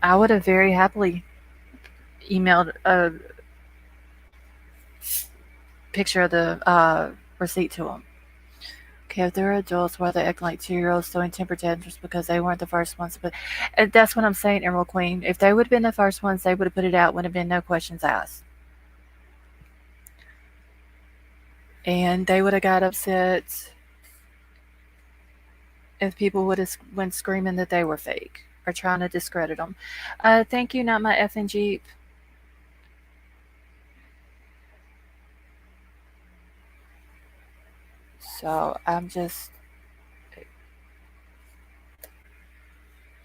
I would have very happily emailed a picture of the receipt to them. Okay, if they're adults, why they acting like 2-year-olds throwing temper tantrums because they weren't the first ones. But that's what I'm saying, Emerald Queen. If they would have been the first ones, they would have put it out. Would have been no questions asked, and they would have got upset if people would have went screaming that they were fake or trying to discredit them. Thank you, not my effing Jeep. So I'm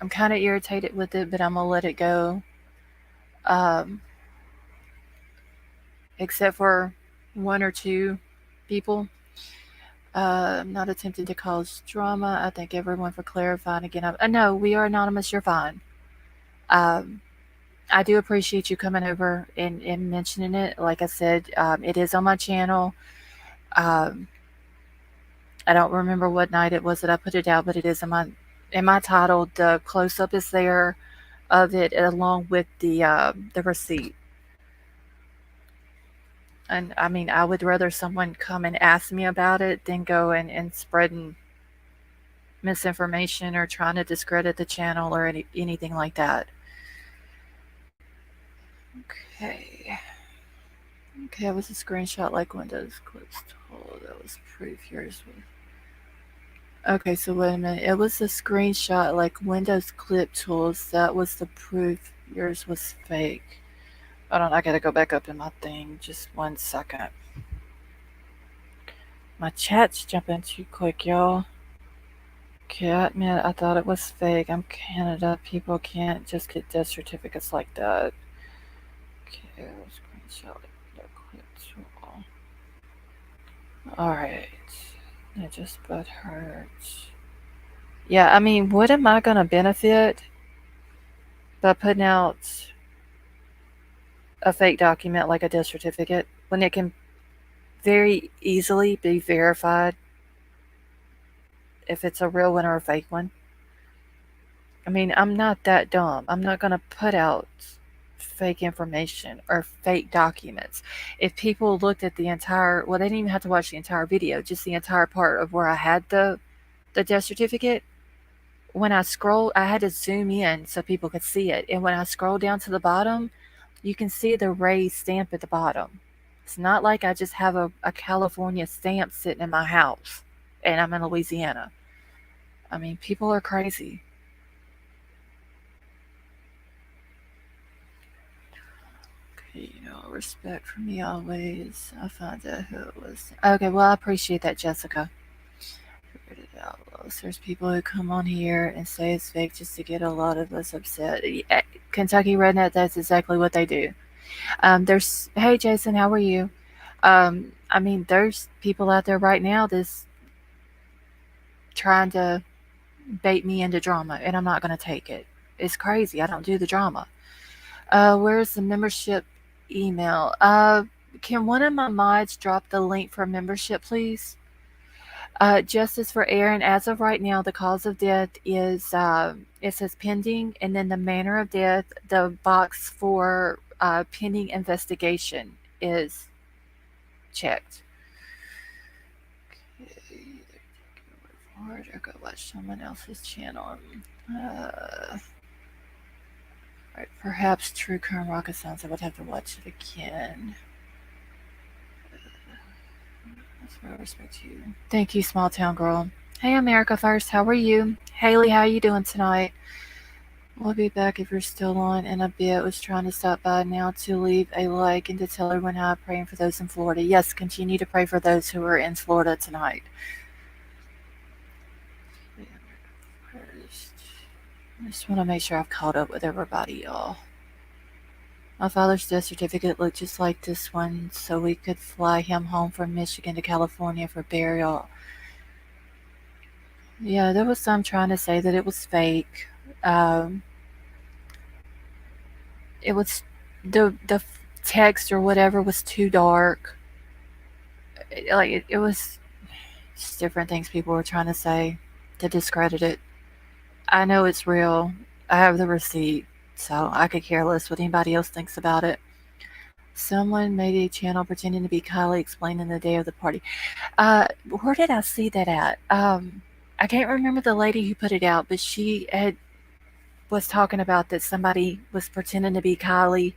kind of irritated with it, but I'm gonna let it go. Um, except for one or two people. I'm not attempting to cause drama. I thank everyone for clarifying again. No, we are anonymous. You're fine. Um, I do appreciate you coming over and mentioning it. Like I said, it is on my channel. Um, I don't remember what night it was that I put it out, but it is in my title. The close up is there of it along with the receipt. And I mean, I would rather someone come and ask me about it than go and spreading misinformation or trying to discredit the channel or anything like that. Okay. Okay, it was a screenshot like Windows clips told. That was proof yours was. Okay, so wait a minute. It was a screenshot like Windows clip tools. That was the proof yours was fake. Hold on, I gotta go back up in my thing. Just 1 second. My chat's jumping too quick, y'all. Okay, I admit I thought it was fake. I'm Canada. People can't just get death certificates like that. Okay, screenshot the clip tool. Alright. It just but hurts. Yeah, I mean, what am I gonna benefit by putting out a fake document like a death certificate when it can very easily be verified if it's a real one or a fake one? I mean, I'm not that dumb. I'm not gonna put out fake information or fake documents. If people looked at the entire, well, they didn't even have to watch the entire video, just the entire part of where I had the death certificate. When I scroll, I had to zoom in so people could see it. And when I scroll down to the bottom, you can see the raised stamp at the bottom. It's not like I just have a California stamp sitting in my house and I'm in Louisiana. I mean, people are crazy. Okay, respect for me always. I find out who it was. Okay, well, I appreciate that, Jessica. There's people who come on here and say it's fake just to get a lot of us upset. Kentucky Redneck, that's exactly what they do. Hey Jason, how are you? I mean, there's people out there right now that's trying to bait me into drama, and I'm not going to take it. It's crazy. I don't do the drama. Where's the membership email? Can one of my mods drop the link for membership, please? Justice for Aaron. As of right now, the cause of death is it says pending, and then the manner of death, the box for pending investigation is checked. Okay, or go watch someone else's channel. Right, perhaps True Crime Rocket Sounds. I would have to watch it again. I respect you. Thank you, small town girl. Hey, America First, how are you? Haley, how you doing tonight? We'll be back if you're still on in a bit. Was trying to stop by now to leave a like and to tell everyone how I'm praying for those in Florida. Yes, continue to pray for those who are in Florida tonight. First, I just want to make sure I've caught up with everybody, y'all. My father's death certificate looked just like this one, so we could fly him home from Michigan to California for burial. Yeah, there was some trying to say that it was fake. Um, it was the text or whatever was too dark. It was just different things people were trying to say to discredit it. I know it's real. I have the receipt, so I could care less what anybody else thinks about it. Someone made a channel pretending to be Kiely explaining the day of the party. Where did I see that at? I can't remember the lady who put it out, but she was talking about that somebody was pretending to be Kiely,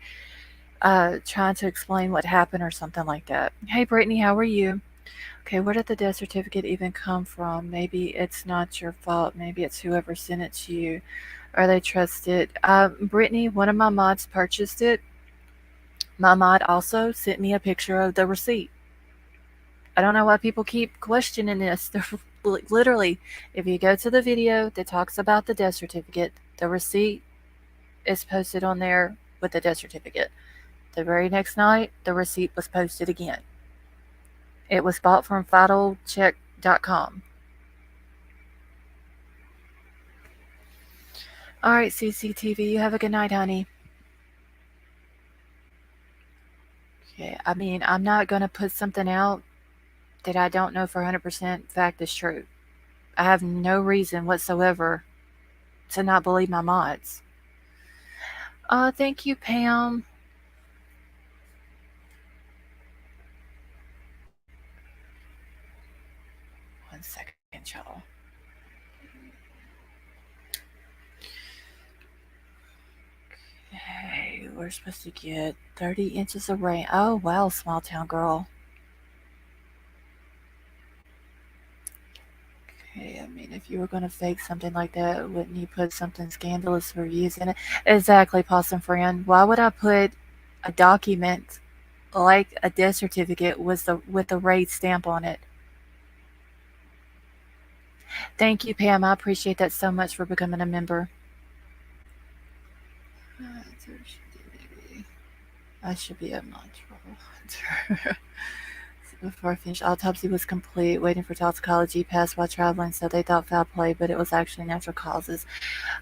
trying to explain what happened or something like that. Hey, Brittany, how are you? Okay, where did the death certificate even come from? Maybe it's not your fault. Maybe it's whoever sent it to you, or they trust it. Brittany, one of my mods purchased it. My mod also sent me a picture of the receipt. I don't know why people keep questioning this. Literally, if you go to the video that talks about the death certificate, the receipt is posted on there with the death certificate. The very next night, the receipt was posted again. It was bought from vitalcheck.com. All right, CCTV, you have a good night, honey. Okay, I mean, I'm not going to put something out that I don't know for 100% fact is true. I have no reason whatsoever to not believe my mods. Thank you, Pam. One second, y'all. Okay, we're supposed to get 30 inches of rain. Oh, wow, small town girl. Okay, I mean, if you were going to fake something like that, wouldn't you put something scandalous for using it? Exactly, Possum Friend. Why would I put a document like a death certificate with the raid stamp on it? Thank you, Pam. I appreciate that so much for becoming a member. I should be a trouble. Before I finished, autopsy was complete, waiting for toxicology, passed while traveling, so they thought foul play, but it was actually natural causes.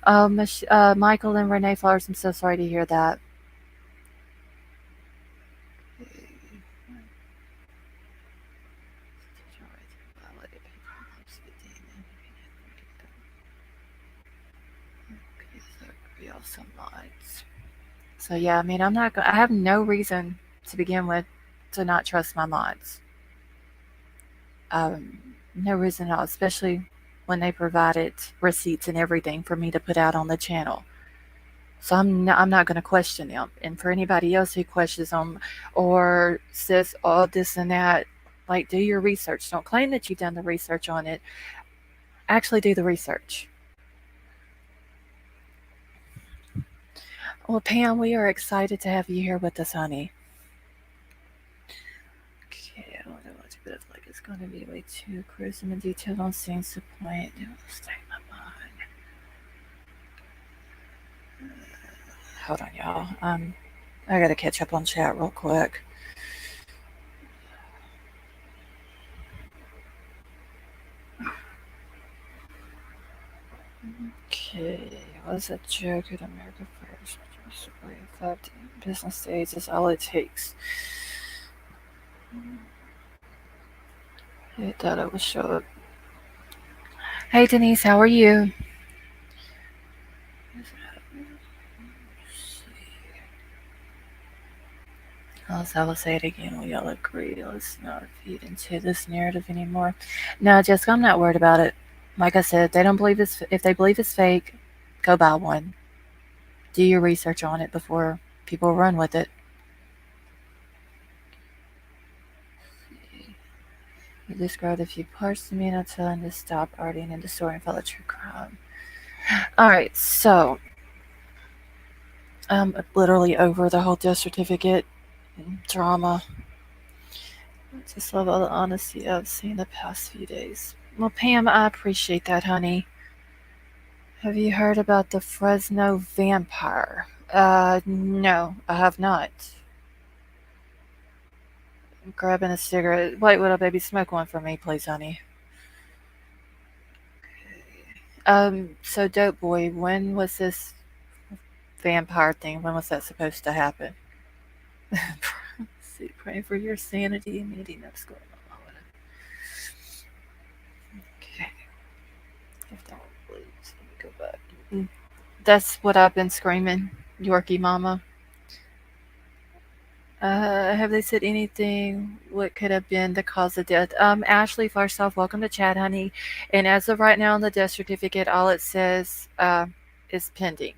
Michael and Renee Flowers, I'm so sorry to hear that. So yeah, I mean, I have no reason to begin with to not trust my mods. No reason at all, especially when they provided receipts and everything for me to put out on the channel. So I'm not going to question them. And for anybody else who questions them or says, oh, this and that, like, do your research. Don't claim that you've done the research on it. Actually do the research. Well, Pam, we are excited to have you here with us, honey. Okay, I don't know what to put it like. It's going to be way too gruesome and detailed on scenes to point. Stay in my mind. Hold on, y'all. I gotta catch up on chat real quick. Okay, was a joke at America First. Basically, 5 business days is all it takes. I thought it would show up. Hey Denise, how are you? I will say it again. We all agree. Let's not feed into this narrative anymore. No, Jessica, I'm not worried about it. Like I said, they don't believe if they believe it's fake, go buy one. Do your research on it before people run with it. He described a few parts to me and I told him to stop arting in the story and follow true crime. Alright, so I'm literally over the whole death certificate drama. I just love all the honesty I've seen the past few days. Well, Pam, I appreciate that, honey. Have you heard about the Fresno vampire? No, I have not. I'm grabbing a cigarette. Wait, little baby, smoke one for me, please, honey. So Dope Boy, when was this vampire thing? When was that supposed to happen? See, praying for your sanity and meeting what's going on. Okay. If that bleeds, let me go back. That's what I've been screaming, Yorkie Mama. Have they said anything? What could have been the cause of death? Ashley, first off, welcome to chat, honey. And as of right now on the death certificate, all it says is pending.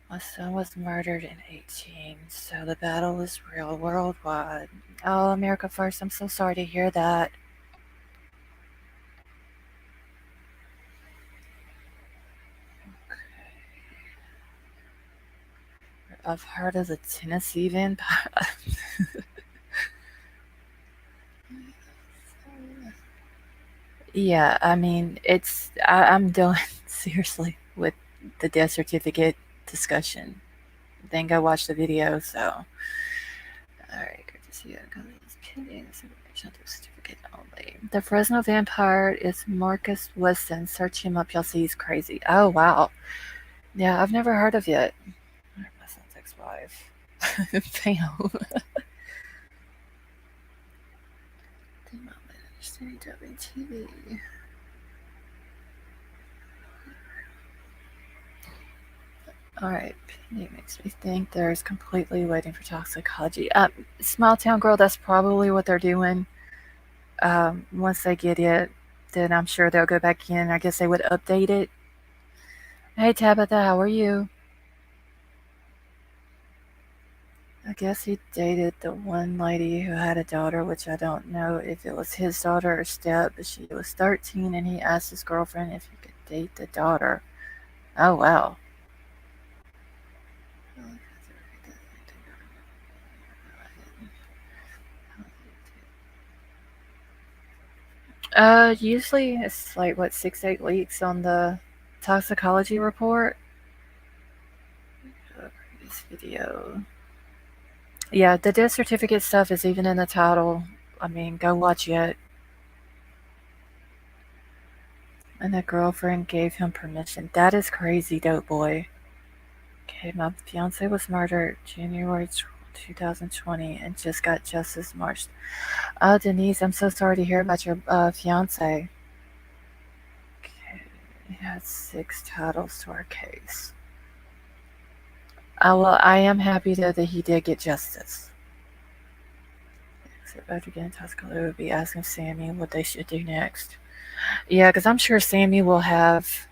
My son was murdered in 18, so the battle is real worldwide. Oh, America First, I'm so sorry to hear that. I've heard of the Tennessee vampire. Yeah, I mean, I'm done seriously with the death certificate discussion. Then go watch the video. So, alright, good to see you. It's pending this information through certificate only. The Fresno vampire is Marcus Weston. Search him up, y'all see he's crazy. Oh wow, yeah, I've never heard of it. My son's ex-wife. Bam. TV. Alright, it makes me think there's completely waiting for toxicology. Small Town Girl, that's probably what they're doing. Once they get it, then I'm sure they'll go back in. I guess they would update it. Hey Tabitha, how are you? I guess he dated the one lady who had a daughter, which I don't know if it was his daughter or step, but she was 13 and he asked his girlfriend if he could date the daughter. Oh wow. Usually it's like what 6-8 weeks on the toxicology report. This video. Yeah, the death certificate stuff is even in the title. I mean, go watch it. And the girlfriend gave him permission. That is crazy, Dope Boy. Okay, my fiance was murdered January 2020 and just got justice March. Oh, Denise, I'm so sorry to hear about your fiance. Okay, he had 6 titles to our case. Well, I am happy though that he did get justice. Except after getting toxicology, would be asking Sammy what they should do next. Yeah, because I'm sure Sammy will have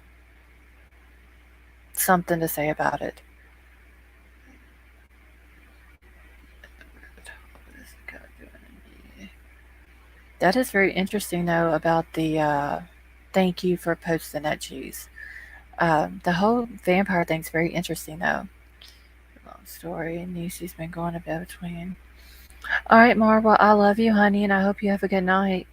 something to say about it. That is very interesting, though, about the thank you for posting that, cheese. The whole vampire thing's very interesting, though. Long story. Niecy's been going to bed between. All right, Marvel, I love you, honey, and I hope you have a good night.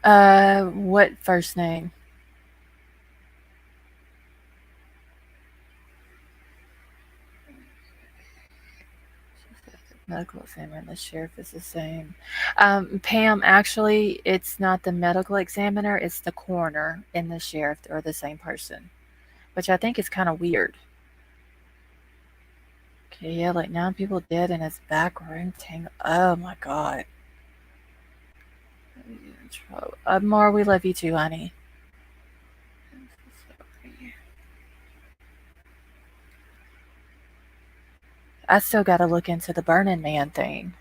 What first name? Medical examiner and the sheriff is the same. Pam, actually, it's not the medical examiner, it's the coroner and the sheriff are the same person, which I think is kind of weird. Okay, yeah, like 9 people dead in his back room. Oh my god. Mar, we love you too, honey. I still gotta look into the Burning Man thing.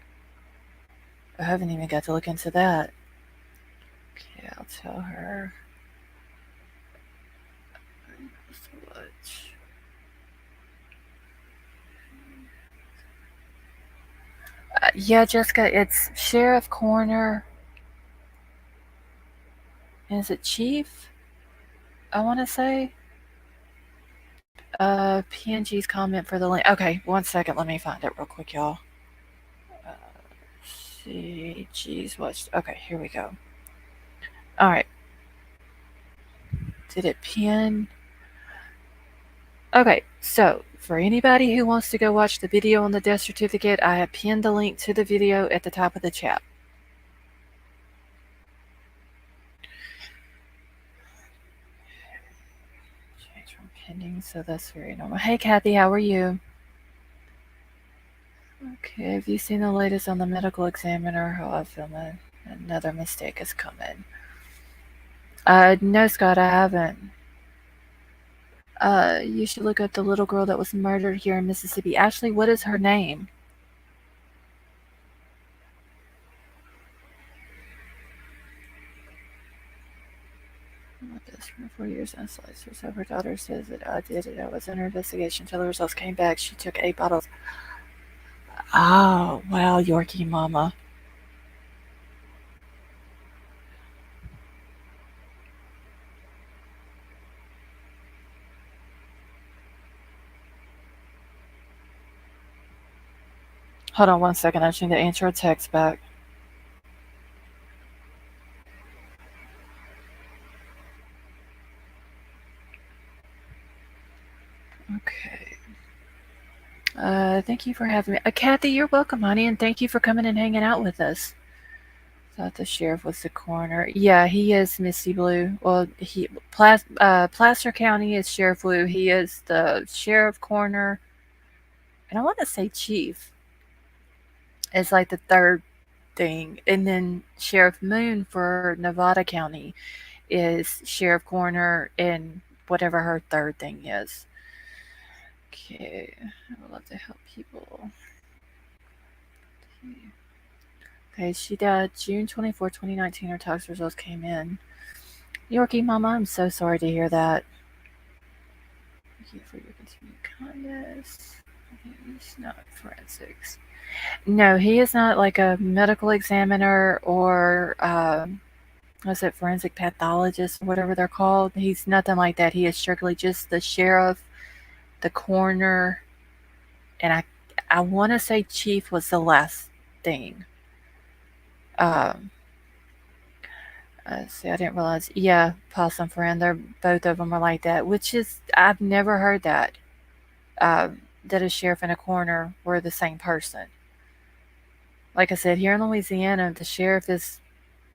I haven't even got to look into that. Okay, I'll tell her. Yeah, Jessica, it's Sheriff Coroner. Is it Chief? I want to say. PNG's comment for the link. Okay, 1 second. Let me find it real quick, y'all. Uh, see, geez, what's. Okay, here we go. Alright. Did it pin? Okay, so for anybody who wants to go watch the video on the death certificate, I have pinned the link to the video at the top of the chat. Change from pending, so that's very normal. Hey, Kathy, how are you? Okay, have you seen the latest on the medical examiner? How I feel another mistake is coming. No, Scott, I haven't. You should look up the little girl that was murdered here in Mississippi. Ashley, what is her name? This for 4 years and sliced herself. Her daughter says that I did it. I was in her investigation until the results came back. She took 8 bottles. Oh, wow, Yorkie mama. Hold on 1 second. I just need to answer a text back. Okay. Thank you for having me. Kathy, you're welcome, honey, and thank you for coming and hanging out with us. Thought the sheriff was the coroner. Yeah, he is Misty Blue. Well, Placer County is Sheriff Blue. He is the sheriff coroner, and I want to say chief is like the third thing, and then Sheriff Moon for Nevada County is sheriff coroner and whatever her third thing is. Okay, I would love to help people. Okay, she died June 24, 2019. Her tox results came in. Yorkie Mama, I'm so sorry to hear that. Thank you for your continued kindness. He's not forensics. No, he is not like a medical examiner or was it forensic pathologist or whatever they're called. He's nothing like that. He is strictly just the sheriff, the coroner, and I want to say chief was the last thing. See, I didn't realize. Yeah, possum friend. They're both of them are like that, which is I've never heard that. That a sheriff and a coroner were the same person. Like I said, here in Louisiana, the sheriff is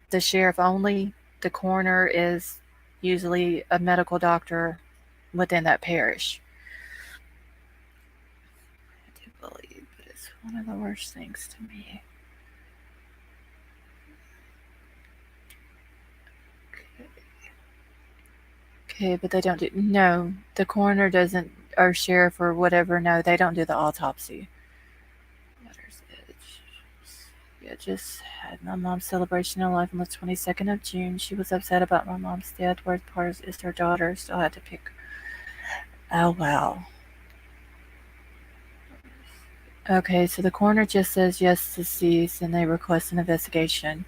the sheriff only. The coroner is usually a medical doctor within that parish. I do believe, but it's one of the worst things to me. Okay, but they don't do. No, the coroner doesn't, or sheriff or whatever. No, they don't do the autopsy. Water's Edge. Yeah, just had my mom's celebration of life on the 22nd of June. She was upset about my mom's death. Worst part is her daughter still had to pick. Oh, wow. Okay, so the coroner just says yes, deceased, and they request an investigation.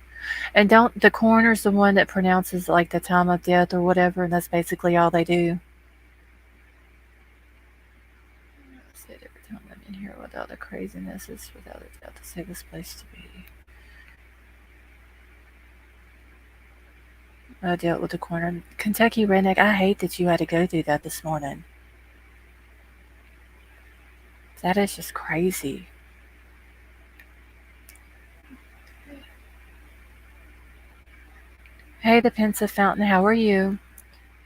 And don't the coroner's the one that pronounces like the time of death or whatever, and that's basically all they do. I say it every time I'm in here without the craziness is without a doubt the safest place to be. I dealt with the coroner. Kentucky Redneck, I hate that you had to go through that this morning. That is just crazy. Hey, the Pensive Fountain, how are you?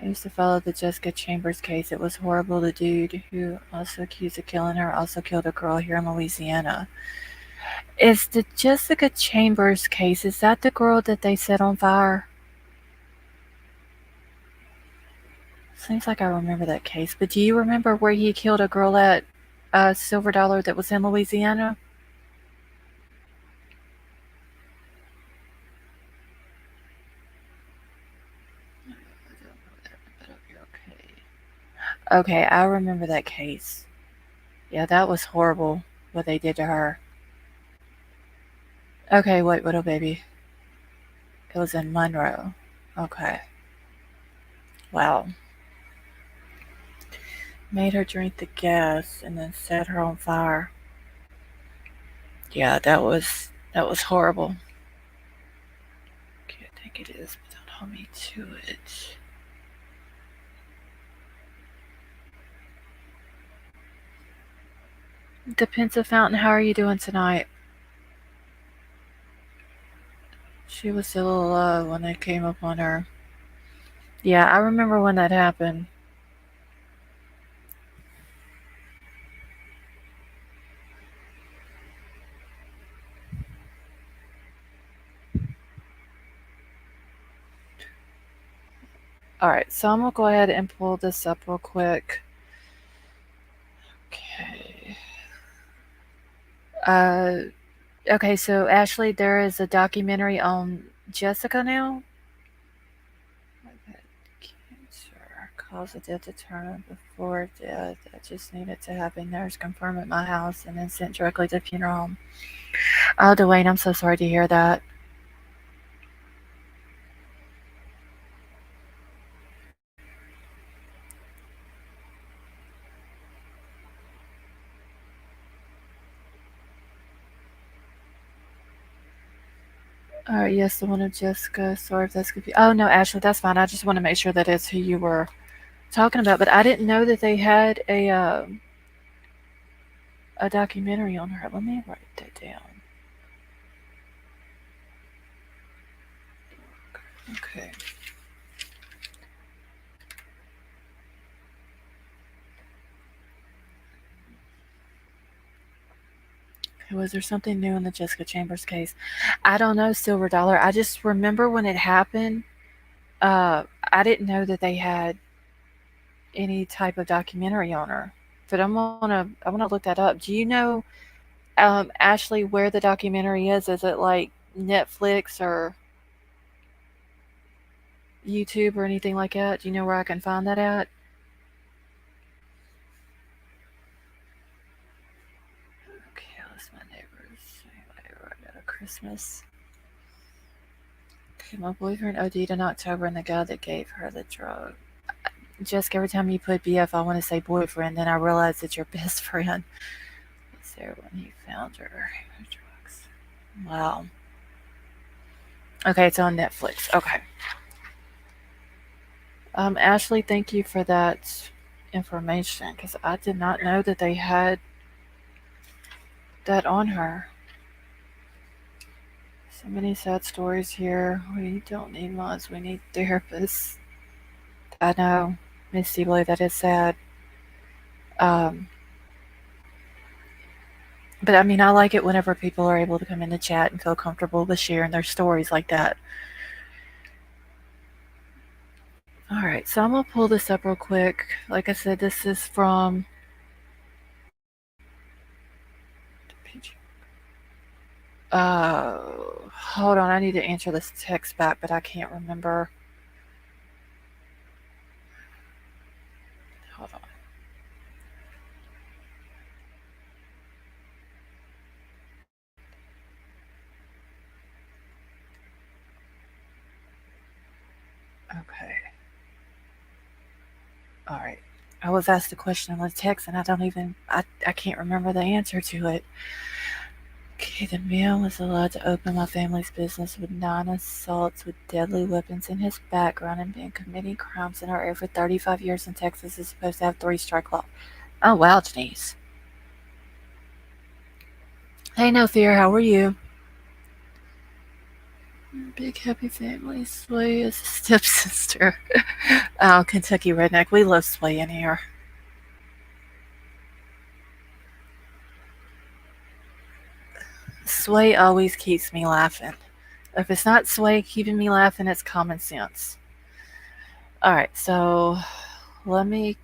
I used to follow the Jessica Chambers case. It was horrible. The dude who also accused of killing her also killed a girl here in Louisiana. Is the Jessica Chambers case, is that the girl that they set on fire? Seems like I remember that case, but do you remember where he killed a girl at Silver Dollar that was in Louisiana? Okay, I remember that case. Yeah, that was horrible what they did to her. Okay, wait, little baby. It was in Monroe. Okay. Wow. Made her drink the gas and then set her on fire. Yeah, that was horrible. Okay, I think it is, but don't hold me to it. Depends of Fountain, how are you doing tonight? She was still a little low when they came up on her. Yeah, I remember when that happened. Alright, so I'm gonna go ahead and pull this up real quick. Okay. Uh, okay, so Ashley, there is a documentary on Jessica now. Cancer cause of death determined before death. I just needed to have a nurse confirm at my house and then sent directly to the funeral home. Oh, Dwayne, I'm so sorry to hear that. Alright, yes, the one of Jessica. Sorry if that's confusing. Oh, no, Ashley, that's fine. I just want to make sure that it's who you were talking about. But I didn't know that they had a documentary on her. Let me write that down. Okay. Was there something new in the Jessica Chambers case? I don't know, Silver Dollar. I just remember when it happened. I didn't know that they had any type of documentary on her. But I wanna look that up. Do you know, Ashley, where the documentary is? Is it like Netflix or YouTube or anything like that? Do you know where I can find that at? Okay, that's my neighbors. Anyway, right out of Christmas. Okay, my boyfriend OD'd in October, and the guy that gave her the drug. Jessica, every time you put BF, I want to say boyfriend, then I realize it's your best friend. Was there when he found her? Drugs. Wow. Okay, it's on Netflix. Okay. Ashley, thank you for that information because I did not know that they had that on her. So many sad stories here. We don't need moms, we need therapists. I know, Miss Seabley, that is sad. Um, but I mean, I like it whenever people are able to come in the chat and feel comfortable with sharing their stories like that. All right, so I'm gonna pull this up real quick. Like I said, this is from. Hold on, I need to answer this text back, but I can't remember. Hold on. Okay. All right. I was asked a question on the text, and I can't remember the answer to it. Okay, the male was allowed to open my family's business with 9 assaults with deadly weapons in his background and been committing crimes in our area for 35 years in Texas is supposed to have 3-strike law. Oh, wow, Denise. Hey, No Fear, how are you? Big happy family. Sway is a stepsister. Oh, Kentucky redneck. We love Sway in here. Sway always keeps me laughing. If it's not Sway keeping me laughing, it's common sense. Alright, so let me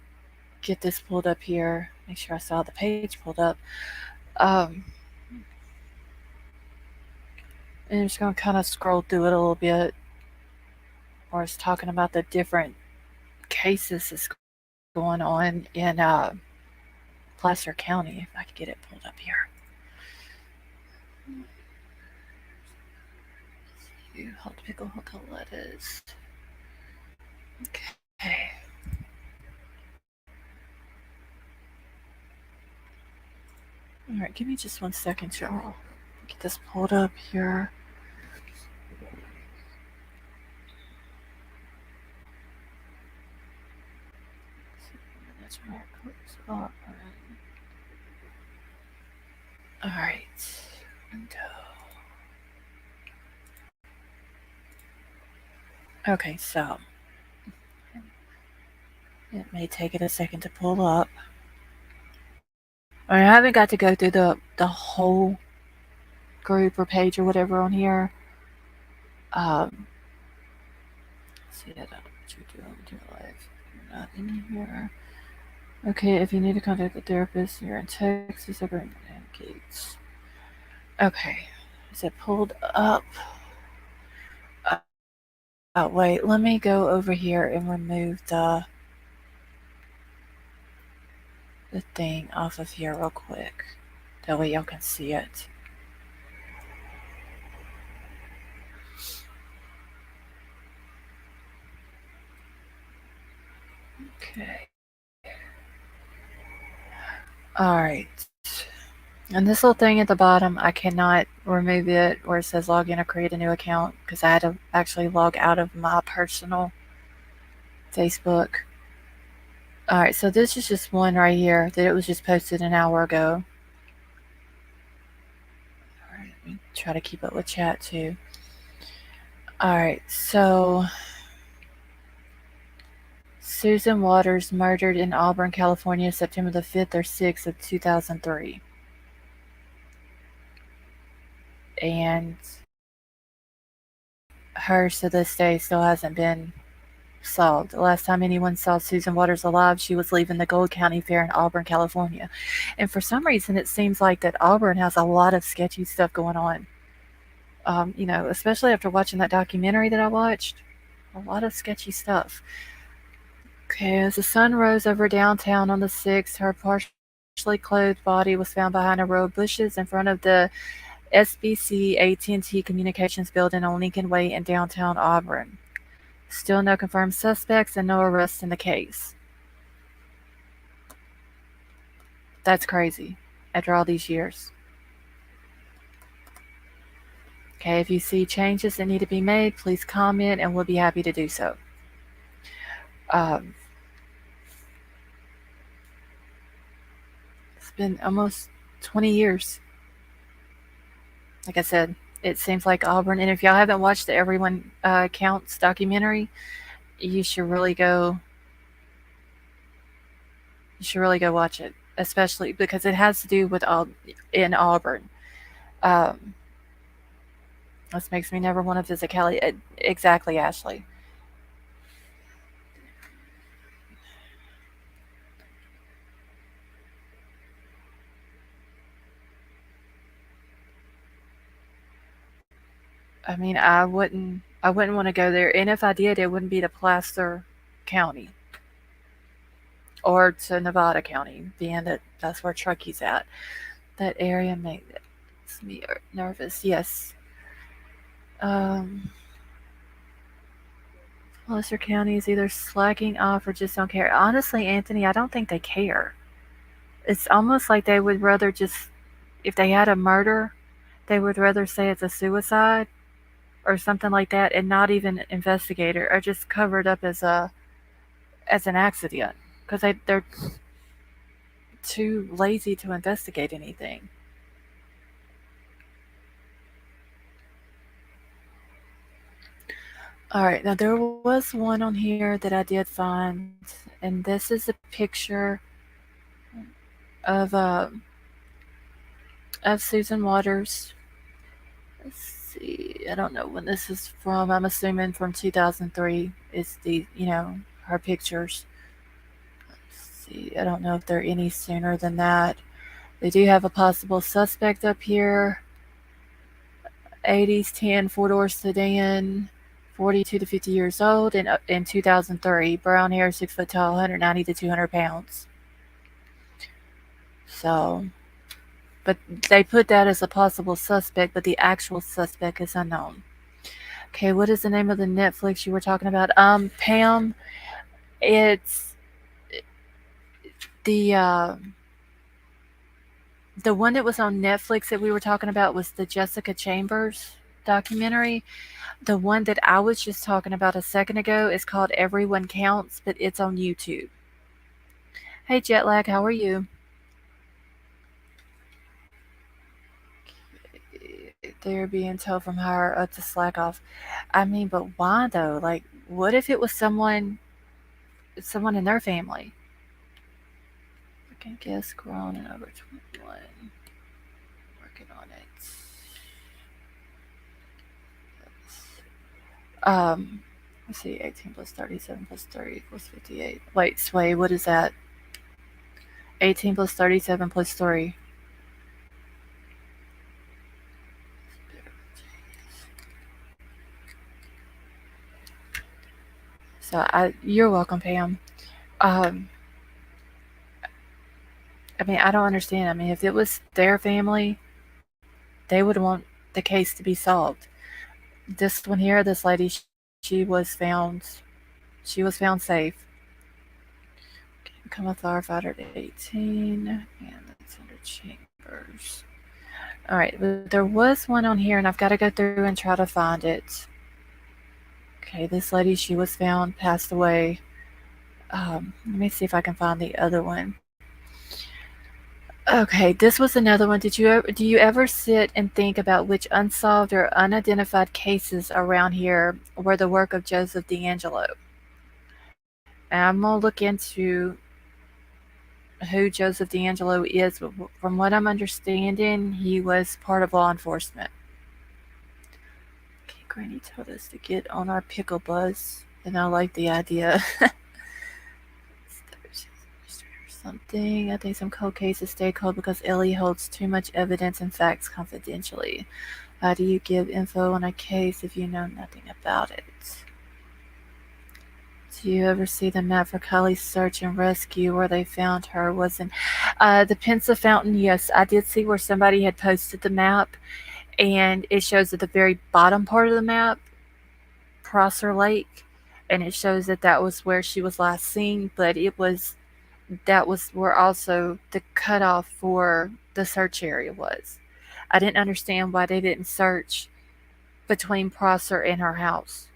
get this pulled up here. Make sure I saw the page pulled up. And I'm just going to kind of scroll through it a little bit. Or it's talking about the different cases that's going on in Placer County. If I could get it pulled up here. hot pickle, hot lettuce. Okay. All right, give me just 1 second, y'all. Get this pulled up here. That's where it clicks up. All right. Window. Okay, so it may take it a second to pull up. I haven't got to go through the whole group or page or whatever on here. See, I don't know what you're doing with your life. You're not in here. Okay, if you need to contact a therapist, you're in Texas, agreement indicates. Okay, is it pulled up? Oh, wait, let me go over here and remove the thing off of here real quick. That way y'all can see it. Okay. Alright. And this little thing at the bottom, I cannot remove it where it says log in or create a new account because I had to actually log out of my personal Facebook. Alright, so this is just one right here that it was just posted an hour ago. Alright, let me try to keep up with chat too. Alright, so Susan Waters murdered in Auburn, California, September the 5th or 6th of 2003. And hers to this day still hasn't been solved. The last time anyone saw Susan Waters alive, she was leaving the Gold County Fair in Auburn, California. And for some reason, it seems like that Auburn has a lot of sketchy stuff going on. Especially after watching that documentary that I watched, a lot of sketchy stuff. Okay, as the sun rose over downtown on the 6th, her partially clothed body was found behind a row of bushes in front of the SBC AT&T Communications building on Lincoln Way in downtown Auburn. Still no confirmed suspects and no arrests in the case. That's crazy after all these years. Okay, if you see changes that need to be made, please comment and we'll be happy to do so. It's been almost 20 years. Like I said, it seems like Auburn. And if y'all haven't watched the Everyone Counts documentary, you should really go watch it, especially because it has to do with in Auburn. This makes me never want to visit Kiely. Exactly, Ashley. I mean, I wouldn't want to go there, and if I did, it wouldn't be to Placer County or to Nevada County, being that that's where Truckey's at. That area makes me nervous. Yes. Placer County is either slacking off or just don't care. Honestly, Anthony, I don't think they care. It's almost like they would rather just, if they had a murder, they would rather say it's a suicide or something like that and not even investigate it or just cover it up as an accident because they're too lazy to investigate anything. Alright, now there was one on here that I did find, and this is a picture of Susan Waters. Let's see, I don't know when this is from. I'm assuming from 2003 is her pictures. Let's see, I don't know if they're any sooner than that. They do have a possible suspect up here. 80s tan four-door sedan, 42 to 50 years old, in 2003. Brown hair, 6 foot tall, 190 to 200 pounds. So, but they put that as a possible suspect, but the actual suspect is unknown. Okay, what is the name of the Netflix you were talking about? Pam, it's the uh, the one that was on Netflix that we were talking about was the Jessica Chambers documentary. The one that I was just talking about a second ago is called Everyone Counts, but it's on YouTube. Hey Jetlag, how are you? They're being told from higher up to slack off. I mean, but why though? Like, what if it was someone in their family? I can guess grown and over 21. Working on it. Um, let's see, 18 plus 37 plus 30 equals 58. Wait, Sway, what is that? 18 plus 37 plus 3. You're welcome, Pam. Um, I mean, I don't understand. I mean, if it was their family, they would want the case to be solved. This one here, this lady, she was found, she was found safe. Become a firefighter at 18, and that's under Chambers. All right, there was one on here, and I've got to go through and try to find it. Okay, this lady, she was found, passed away. Let me see if I can find the other one. Okay, this was another one. Do you ever sit and think about which unsolved or unidentified cases around here were the work of Joseph D'Angelo? And I'm gonna look into who Joseph D'Angelo is. From what I'm understanding, he was part of law enforcement. Okay, Granny told us to get on our pickle buzz, and I like the idea. Something. I think some cold cases stay cold because Ellie holds too much evidence and facts confidentially. How do you give info on a case if you know nothing about it? Do you ever see the map for Kiely's search and rescue where they found her? Wasn't the Pensa Fountain? Yes, I did see where somebody had posted the map, and it shows at the very bottom part of the map, Prosser Lake, and it shows that that was where she was last seen. But that was where also the cutoff for the search area was. I didn't understand why they didn't search between Prosser and her house.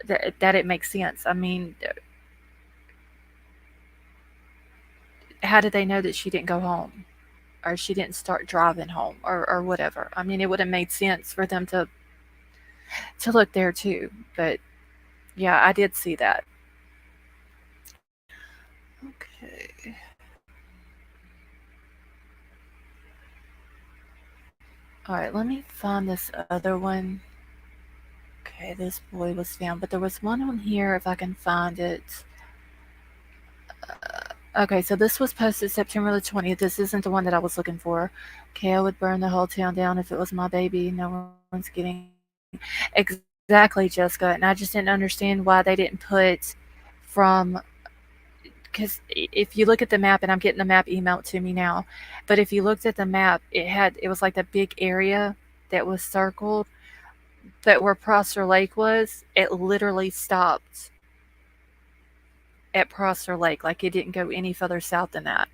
That it makes sense. I mean, how did they know that she didn't go home or she didn't start driving home or whatever? I mean, it would have made sense for them to look there too. But yeah, I did see that. Okay. All right, let me find this other one. Okay, this boy was found, but there was one on here if I can find it. Okay, so this was posted September the 20th. This isn't the one that I was looking for. Okay, I would burn the whole town down if it was my baby. No one's getting exactly, Jessica. And I just didn't understand why they didn't put from, because if you look at the map, and I'm getting the map emailed to me now, but if you looked at the map, it was like the big area that was circled, but where Prosser Lake was, it literally stopped at Prosser Lake. Like it didn't go any further south than that.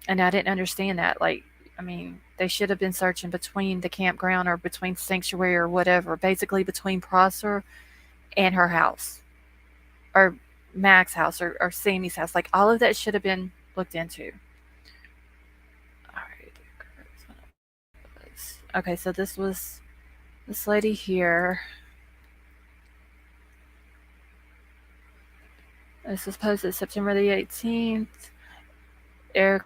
And I didn't understand that. Like, I mean, they should have been searching between the campground or between Sanctuary or whatever, basically between Prosser and her house, or Mac's house, or Sammy's house. Like, all of that should have been looked into. All right. Okay, so this was this lady here. This was posted September the 18th. Erica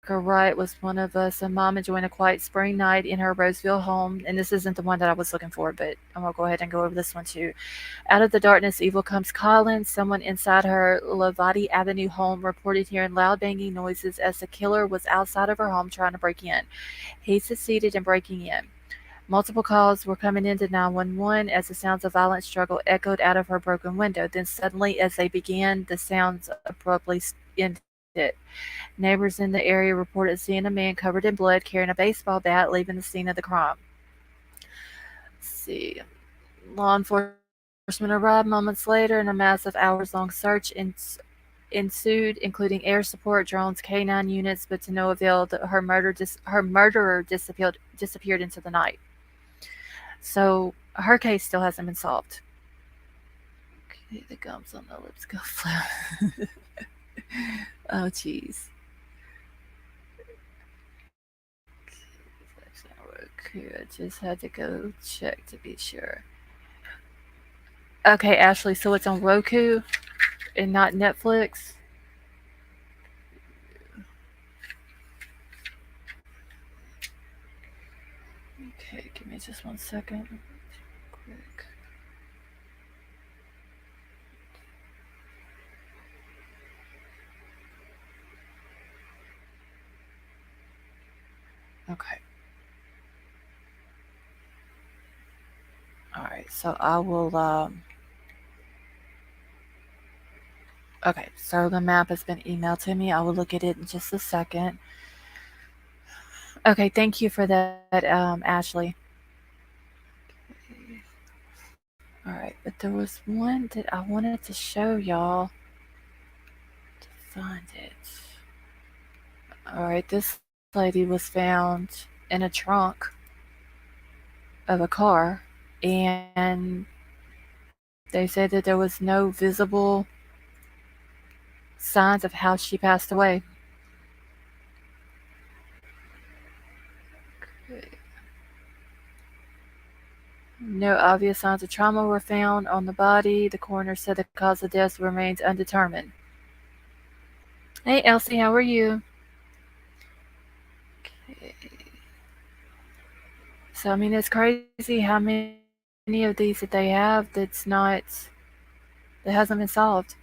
Wright was one of us. A mom enjoying a quiet spring night in her Roseville home. And this isn't the one that I was looking for, but I'm going to go ahead and go over this one too. Out of the darkness, evil comes calling. Someone inside her Lavati Avenue home reported hearing loud banging noises as the killer was outside of her home trying to break in. He succeeded in breaking in. Multiple calls were coming into 911 as the sounds of violent struggle echoed out of her broken window. Then suddenly, as they began, the sounds abruptly ended. Neighbors in the area reported seeing a man covered in blood carrying a baseball bat leaving the scene of the crime. see. Law enforcement arrived moments later, and a massive hours-long search ensued, including air support drones, canine units, but to no avail. Her murderer disappeared into the night. So her case still hasn't been solved. Okay, the gums on the lips go flat. Oh, jeez. Okay, I just had to go check to be sure. Okay, Ashley, so it's on Roku and not Netflix? Okay, give me just 1 second. Quick. Okay. All right. So I will. Okay. So the map has been emailed to me. I will look at it in just a second. Okay. Thank you for that, Ashley. All right. But there was one that I wanted to show y'all to find it. All right. This lady was found in a trunk of a car, and they said that there was no visible signs of how she passed away. No obvious signs of trauma were found on the body. The coroner said the cause of death remains undetermined. Hey, Elsie, how are you? Okay. So, I mean, it's crazy how many of these that they have that hasn't been solved.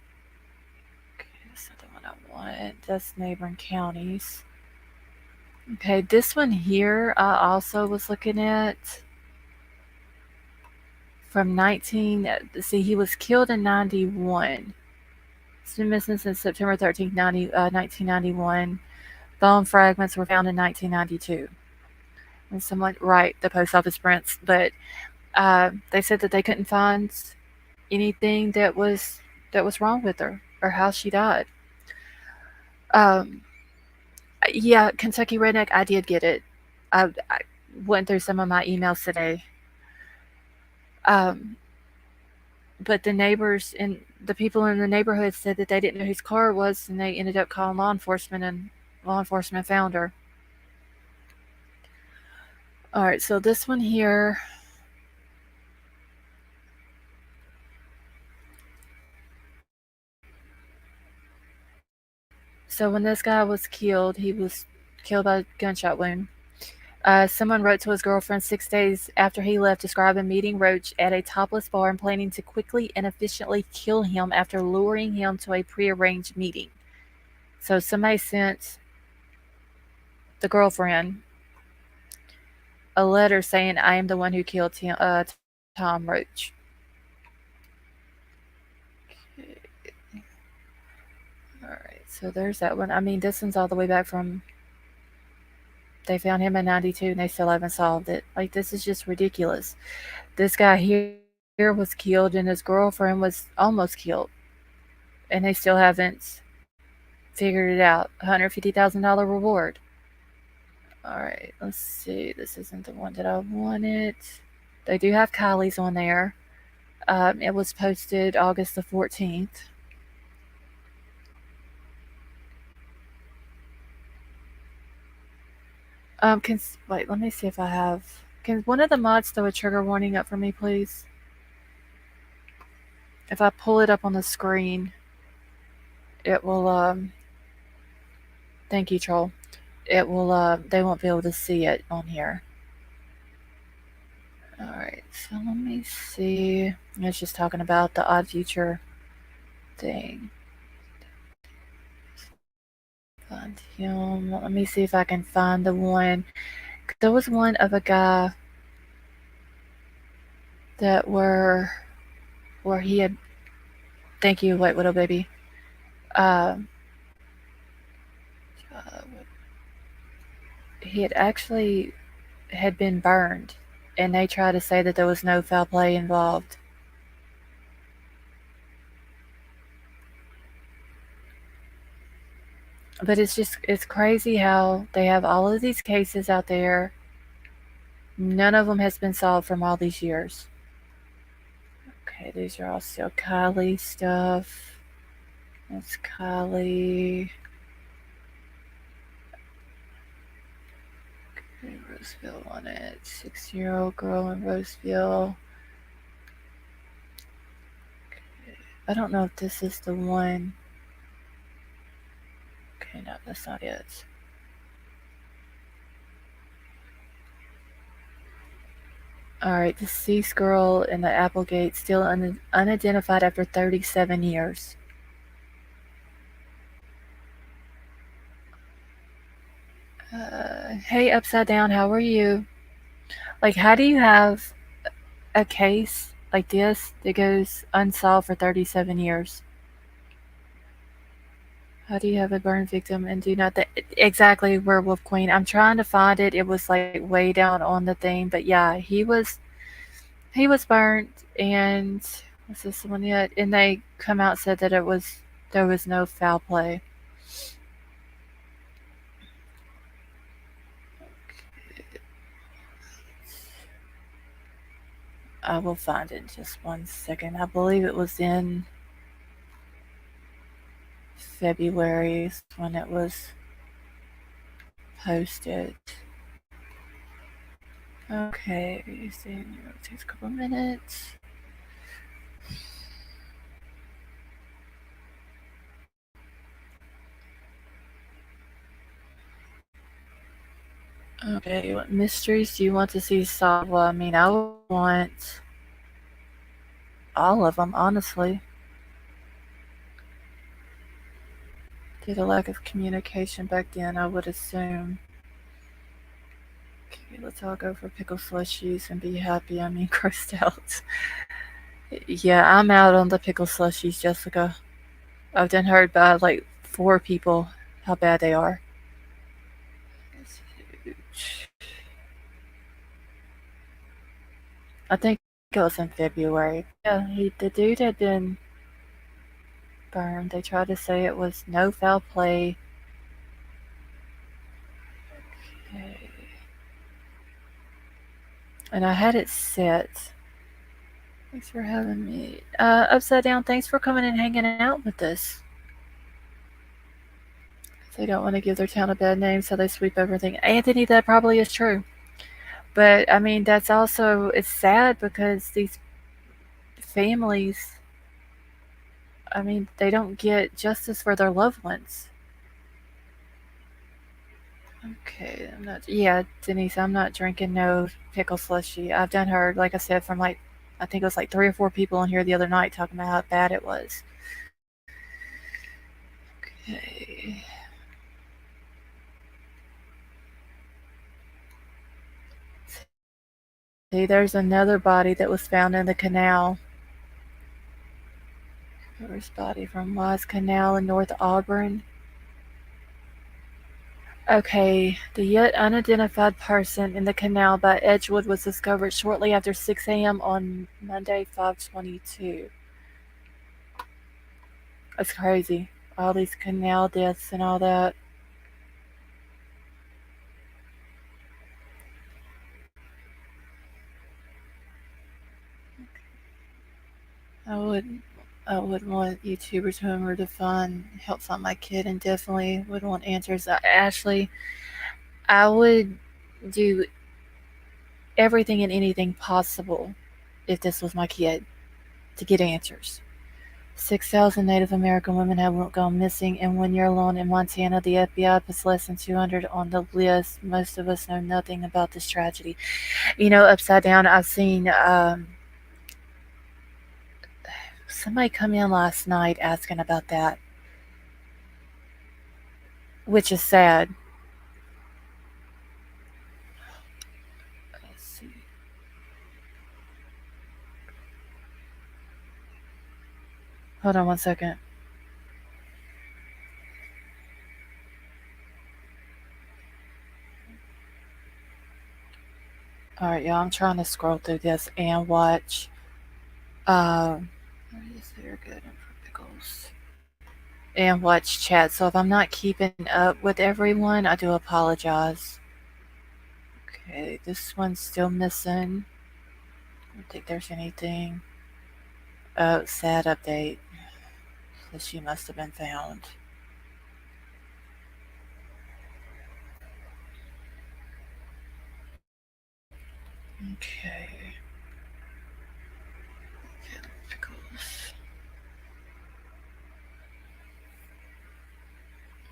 Okay, that's not the one I want. That's neighboring counties. Okay, this one here I also was looking at from 19. See, he was killed in 91. He's been missing since September 13th, 1991. Bone fragments were found in 1992. And someone, right, the post office prints, but they said that they couldn't find anything that was wrong with her or how she died. Um, yeah, Kentucky Redneck, I did get it. I went through some of my emails today. Um, but the neighbors and the people in the neighborhood said that they didn't know whose car it was, and they ended up calling law enforcement, and law enforcement found her. All right, so this one here. So when this guy was killed, he was killed by a gunshot wound. Someone wrote to his girlfriend 6 days after he left, describing meeting Roach at a topless bar and planning to quickly and efficiently kill him after luring him to a prearranged meeting. So somebody sent the girlfriend a letter saying, "I am the one who killed Tom Roach." All right, so there's that one. I mean, this one's all the way back from they found him in 92 and they still haven't solved it. Like, this is just ridiculous. This guy here was killed and his girlfriend was almost killed, and they still haven't figured it out. $150,000 reward. All right, let's see. This isn't the one that I wanted. They do have Kiely's on there. It was posted August the 14th. Wait, let me see if I have. Can one of the mods throw a trigger warning up for me, please? If I pull it up on the screen, it will. Thank you, troll. It will. They won't be able to see it on here. All right, so let me see. It's just talking about the Odd Future thing. Find him. Let me see if I can find the one. There was one of a guy that where he had. Thank you, White Widow Baby. Um, he had actually had been burned and they try to say that there was no foul play involved. But it's crazy how they have all of these cases out there. None of them has been solved from all these years. Okay, these are all still Kiely stuff. That's Kiely. Okay, Roseville on it. 6-year-old girl in Roseville. Okay. I don't know if this is the one. Okay, no, that's not it. Alright, deceased girl in the Applegate still unidentified after 37 years. Hey, Upside Down, how are you? Like, how do you have a case like this that goes unsolved for 37 years? How do you have a burn victim and do nothing? Exactly, Werewolf Queen. I'm trying to find it. It was like way down on the thing, but yeah, he was burnt, and was this the one yet? And they come out and said that there was no foul play. I will find it in just 1 second. I believe it was in February when it was posted. Okay, it takes a couple minutes. Okay, what mysteries do you want to see solved? Well, I mean, I would want all of them, honestly. Due to lack of communication back then, I would assume. Okay, let's all go for pickle slushies and be happy. I mean, grossed out. Yeah, I'm out on the pickle slushies, Jessica. I've done heard by like 4 people how bad they are. I think it was in February. Yeah, the dude had been burned. They tried to say it was no foul play. Okay. And I had it set. Thanks for having me. Upside Down, thanks for coming and hanging out with us. They don't want to give their town a bad name, so they sweep everything. Anthony, that probably is true. But, I mean, that's also, it's sad because these families, I mean, they don't get justice for their loved ones. Okay, Denise, I'm not drinking no pickle slushy. I've done heard, like I said, from like, I think it was like 3 or 4 people in here the other night talking about how bad it was. Okay. See, there's another body that was found in the canal. First body from Wise Canal in North Auburn. Okay, the yet unidentified person in the canal by Edgewood was discovered shortly after 6 a.m. on Monday, 5/22. That's crazy. All these canal deaths and all that. I wouldn't want YouTubers who are to help find my kid, and definitely wouldn't want answers. Ashley, I would do everything and anything possible if this was my kid to get answers. 6,000 Native American women have gone missing in 1 year alone in Montana. The FBI puts less than 200 on the list. Most of us know nothing about this tragedy. You know, Upside Down, I've seen somebody come in last night asking about that, which is sad. Let's see. Hold on 1 second. All right, y'all. I'm trying to scroll through this and watch. Um, is there good for pickles? And watch chat. So if I'm not keeping up with everyone, I do apologize. Okay, this one's still missing. I don't think there's anything. Oh, sad update. So she must have been found. Okay. Pickles.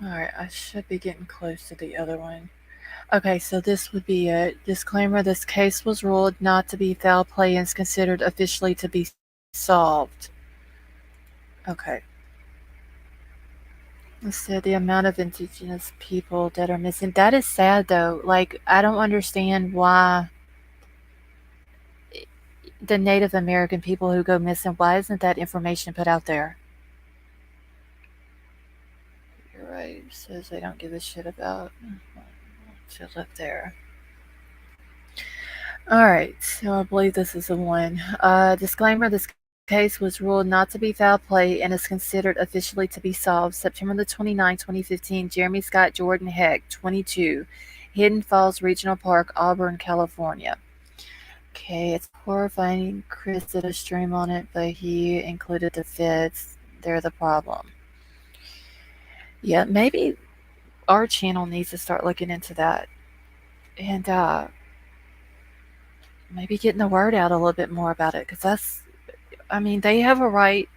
Alright, I should be getting close to the other one. Okay, so this would be a disclaimer. This case was ruled not to be foul play and is considered officially to be solved. Okay. It said the amount of indigenous people that are missing. That is sad though. Like, I don't understand why the Native American people who go missing, why isn't that information put out there? You're right. It says they don't give a shit about to live there. Alright, so I believe this is the one. Disclaimer, this case was ruled not to be foul play and is considered officially to be solved. September the 29th, 2015, Jeremy Scott Jordan Heck, 22, Hidden Falls Regional Park, Auburn, California. Okay, it's horrifying. Chris did a stream on it, but he included the feds. They're the problem. Yeah, maybe our channel needs to start looking into that. And maybe getting the word out a little bit more about it, because they have a right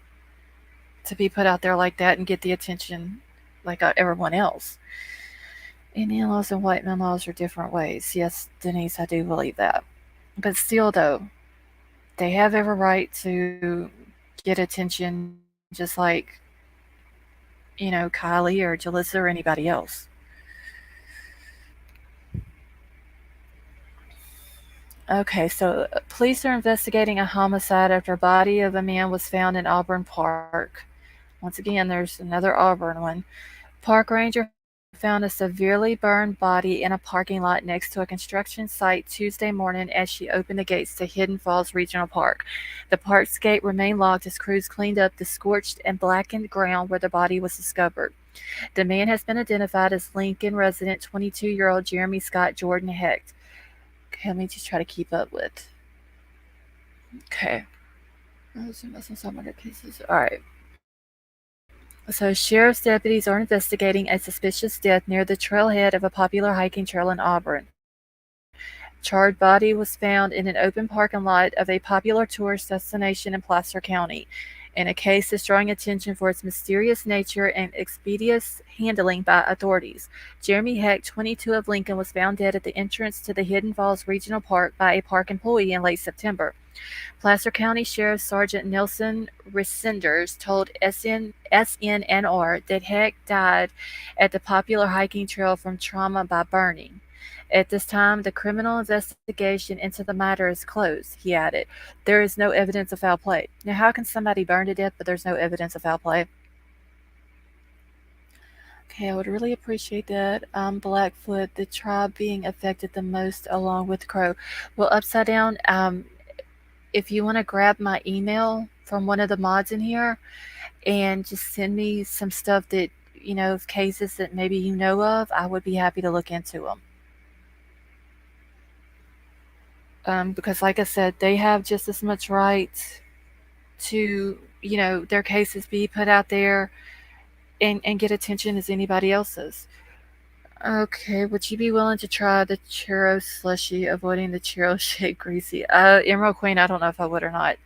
to be put out there like that and get the attention like everyone else. Indian laws and white man laws are different ways. Yes, Denise, I do believe that. But still, though, they have every right to get attention just like, Kiely or Jalissa or anybody else. Okay, so police are investigating a homicide after a body of a man was found in Auburn Park. Once again, there's another Auburn one. Park ranger found a severely burned body in a parking lot next to a construction site Tuesday morning as she opened the gates to Hidden Falls Regional Park. The park's gate remained locked as crews cleaned up the scorched and blackened ground where the body was discovered. The man has been identified as Lincoln resident 22-year-old Jeremy Scott Jordan Hecht. Okay, let me just try to keep up with. Okay. All right. So, sheriff's deputies are investigating a suspicious death near the trailhead of a popular hiking trail in Auburn. Charred body was found in an open parking lot of a popular tourist destination in Placer County. In a case that's drawing attention for its mysterious nature and expeditious handling by authorities. Jeremy Heck, 22 of Lincoln, was found dead at the entrance to the Hidden Falls Regional Park by a park employee in late September. Placer County Sheriff Sergeant Nelson Resenders told SNNR that Heck died at the popular hiking trail from trauma by burning. At this time, the criminal investigation into the matter is closed, he added. There is no evidence of foul play. Now, how can somebody burn to death, but there's no evidence of foul play? Okay, I would really appreciate that. Blackfoot, the tribe being affected the most along with Crow. Well, Upside Down, if you want to grab my email from one of the mods in here and just send me some stuff that, cases that maybe you know of, I would be happy to look into them. Because, like I said, they have just as much right to, their cases be put out there and get attention as anybody else's. Okay, would you be willing to try the churro slushy, avoiding the churro shake greasy? Emerald Queen, I don't know if I would or not.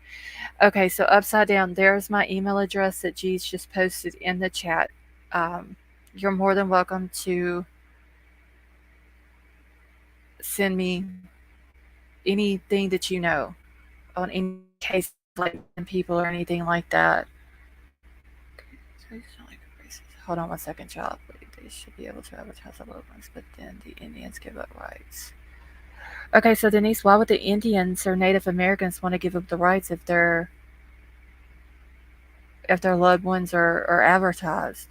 Okay, so Upside Down, there's my email address that G's just posted in the chat. You're more than welcome to send me anything that you know on any case like people or anything like that. Hold on one second, child. They should be able to advertise the logos, but then the Indians give up rights. Okay, so Denise, why would the Indians or Native Americans want to give up the rights if their loved ones are advertised?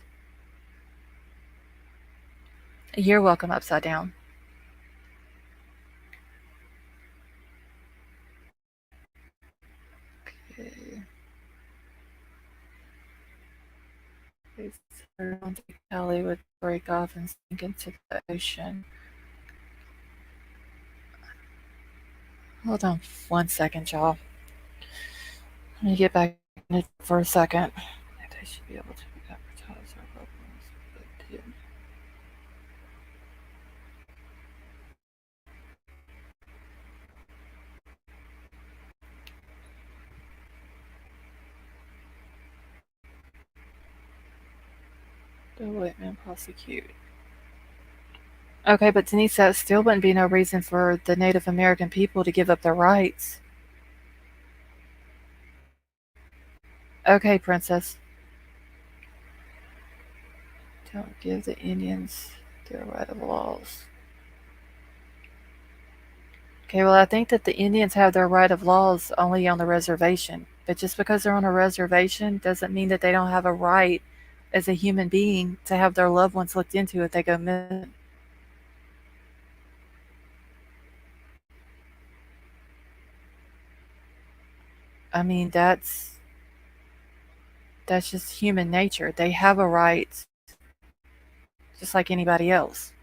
You're welcome, Upside Down. Okay. They started on to Kiely would break off and sink into the ocean. Hold on 1 second, y'all. Let me get back in it for a second. They should be able to advertise our logos. The white man prosecute. Okay, but Denise, that still wouldn't be no reason for the Native American people to give up their rights. Okay, princess. Don't give the Indians their right of laws. Okay, well, I think that the Indians have their right of laws only on the reservation. But just because they're on a reservation doesn't mean that they don't have a right as a human being to have their loved ones looked into if they go missing. I mean, that's just human nature. They have a right just like anybody else.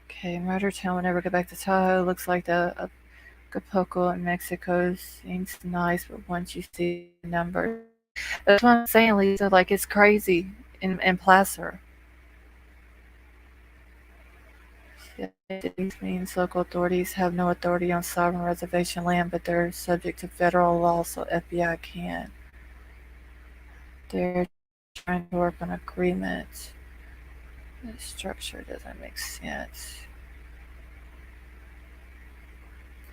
Okay, Murder Town will never go back to Tahoe. Looks like the Acapulco in Mexico seems nice, but once you see the numbers, that's what I'm saying, Lisa. Like it's crazy in Placer. This means local authorities have no authority on sovereign reservation land, but they're subject to federal law, so FBI can. They're trying to work on agreement. The structure doesn't make sense.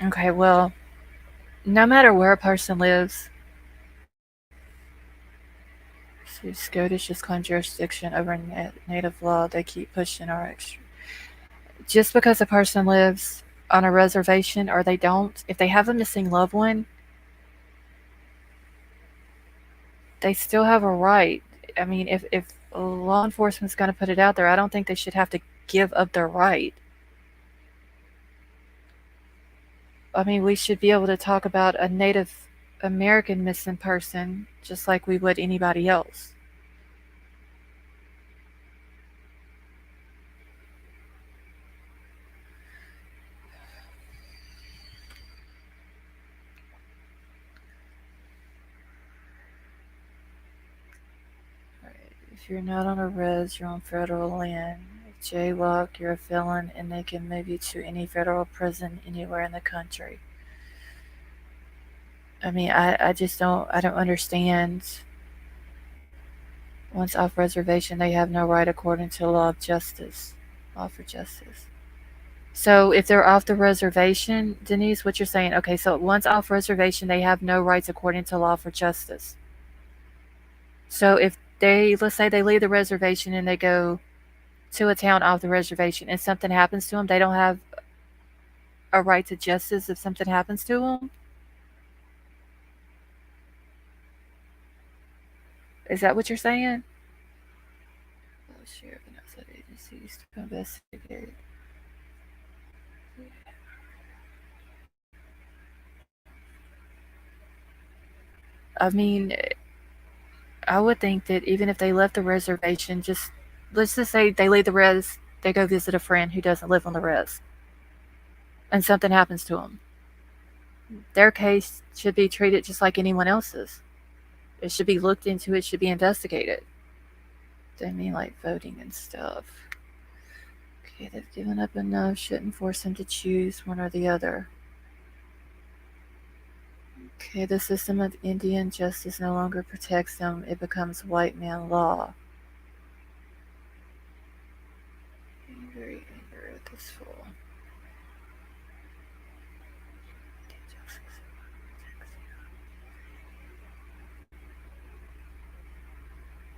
Okay, well, no matter where a person lives, so SCOTUS just claimed jurisdiction over native law. They keep pushing our extra. Just because a person lives on a reservation or they don't, if they have a missing loved one, they still have a right. I mean, if law enforcement's going to put it out there, I don't think they should have to give up their right. I mean, we should be able to talk about a Native American missing person just like we would anybody else. If you're not on a res, you're on federal land. If jaywalk, you're a felon, and they can move you to any federal prison anywhere in the country. I mean, I don't understand. Once off reservation, they have no right according to law of justice. Law for justice. So if they're off the reservation, Denise, what you're saying, okay, so once off reservation, they have no rights according to law for justice. So if let's say they leave the reservation and they go to a town off the reservation and something happens to them, they don't have a right to justice if something happens to them? Is that what you're saying? Oh, sheriff and outside agencies to investigate. I mean, I would think that even if they left the reservation, just let's just say they leave the res, they go visit a friend who doesn't live on the res, and something happens to them. Their case should be treated just like anyone else's. It should be looked into, it should be investigated. They mean like voting and stuff. Okay, they've given up enough, shouldn't force them to choose one or the other. Okay, the system of Indian justice no longer protects them, it becomes white man law. I'm very angry at this fool.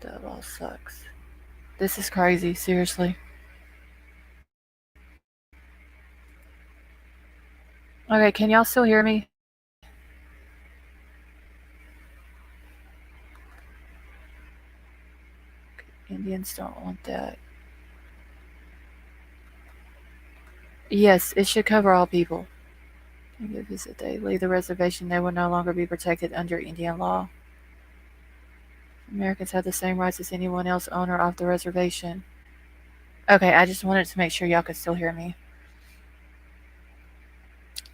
That all sucks. This is crazy, seriously. Okay, can y'all still hear me? Indians don't want that. Yes, it should cover all people. If they leave the reservation, they will no longer be protected under Indian law. Americans have the same rights as anyone else on or off the reservation. Okay, I just wanted to make sure y'all could still hear me.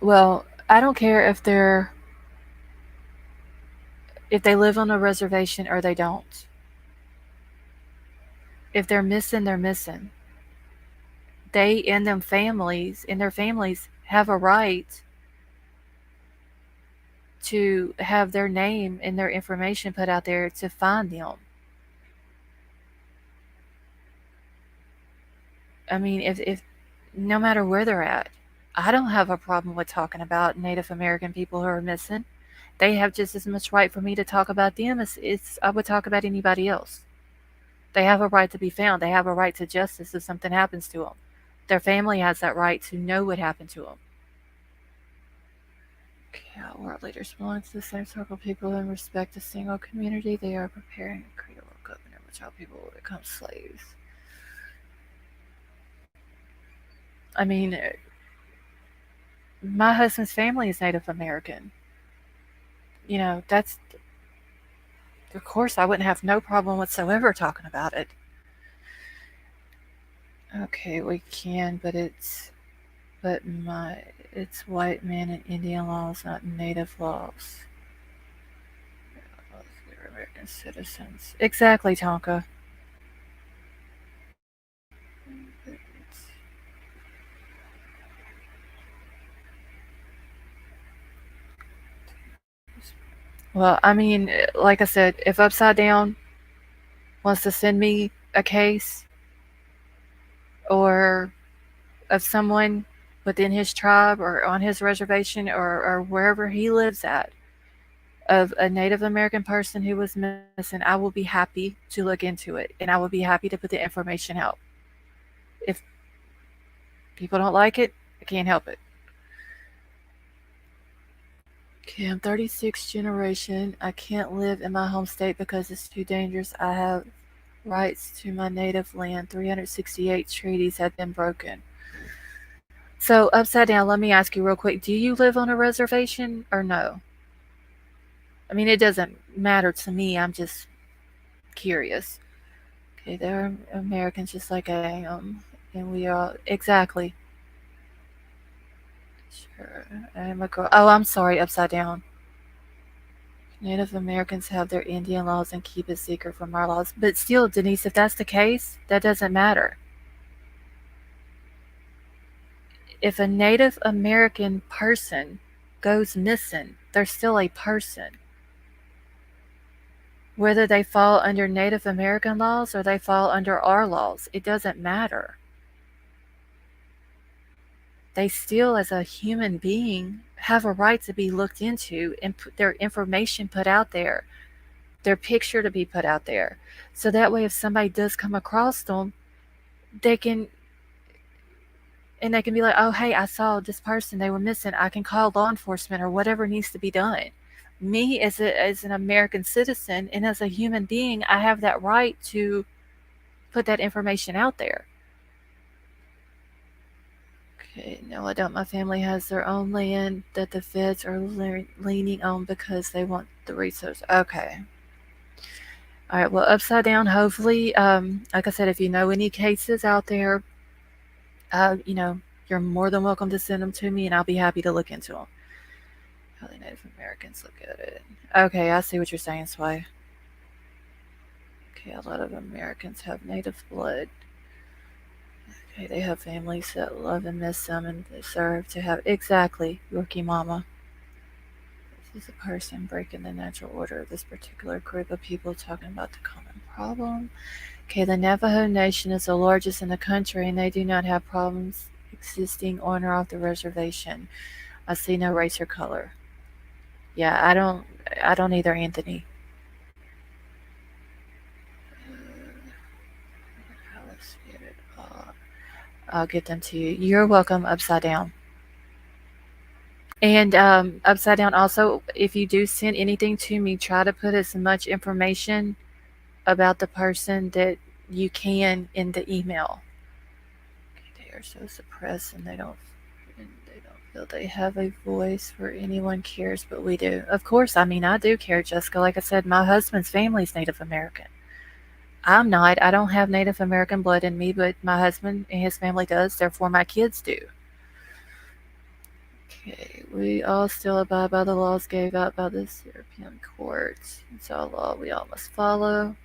Well, I don't care if they live on a reservation or they don't. If they're missing, they're missing. They and their families have a right to have their name and their information put out there to find them. I mean, if no matter where they're at, I don't have a problem with talking about Native American people who are missing. They have just as much right for me to talk about them as I would talk about anybody else. They have a right to be found. They have a right to justice if something happens to them. Their family has that right to know what happened to them. Okay, world leaders belong to the same circle of people and respect a single community. They are preparing to create a world government in which all people will become slaves. I mean, my husband's family is Native American. You know, that's, of course, I wouldn't have no problem whatsoever talking about it. Okay, we can, but it's white men and Indian laws, not Native laws. They're American citizens. Exactly, Tonka. Well, I mean, like I said, if Upside Down wants to send me a case or of someone within his tribe or on his reservation or wherever he lives at of a Native American person who was missing, I will be happy to look into it and I will be happy to put the information out. If people don't like it, I can't help it. Okay, I'm 36th generation. I can't live in my home state because it's too dangerous. I have rights to my native land. 368 treaties have been broken. So, Upside Down, let me ask you real quick. Do you live on a reservation or no? I mean, it doesn't matter to me. I'm just curious. Okay, they're Americans just like I am. And we are. Exactly. Sure. I'm a girl. Oh, I'm sorry, Upside Down. Native Americans have their Indian laws and keep it secret from our laws. But still, Denise, if that's the case, that doesn't matter. If a Native American person goes missing, they're still a person. Whether they fall under Native American laws or they fall under our laws, it doesn't matter. They still, as a human being, have a right to be looked into and put their information put out there, their picture to be put out there. So that way, if somebody does come across them, they can be like, oh, hey, I saw this person, they were missing. I can call law enforcement or whatever needs to be done. Me, as an American citizen and as a human being, I have that right to put that information out there. Okay, no, I don't. My family has their own land that the feds are leaning on because they want the resource. Okay. All right. Well, Upside Down, hopefully, like I said, if you know any cases out there, you're more than welcome to send them to me and I'll be happy to look into them. How the Native Americans look at it. Okay, I see what you're saying, Sway. Okay, a lot of Americans have Native blood. Okay, they have families that love and miss them and deserve to have. Exactly, Rookie Mama. This is a person breaking the natural order of this particular group of people, talking about the common problem. Okay, the Navajo Nation is the largest in the country and they do not have problems existing on or off the reservation. I see no race or color. Yeah, I don't either, Anthony. I'll get them to you. You're welcome, Upside Down. And Upside Down, also, if you do send anything to me, try to put as much information about the person that you can in the email. Okay, they are so suppressed and they don't Will they have a voice where anyone cares but we do? Of course, I mean, I do care, Jessica. Like I said, my husband's family's Native American. I'm not. I don't have Native American blood in me, but my husband and his family does, therefore, my kids do. Okay, we all still abide by the laws gave out by this European court. It's a law we all must follow.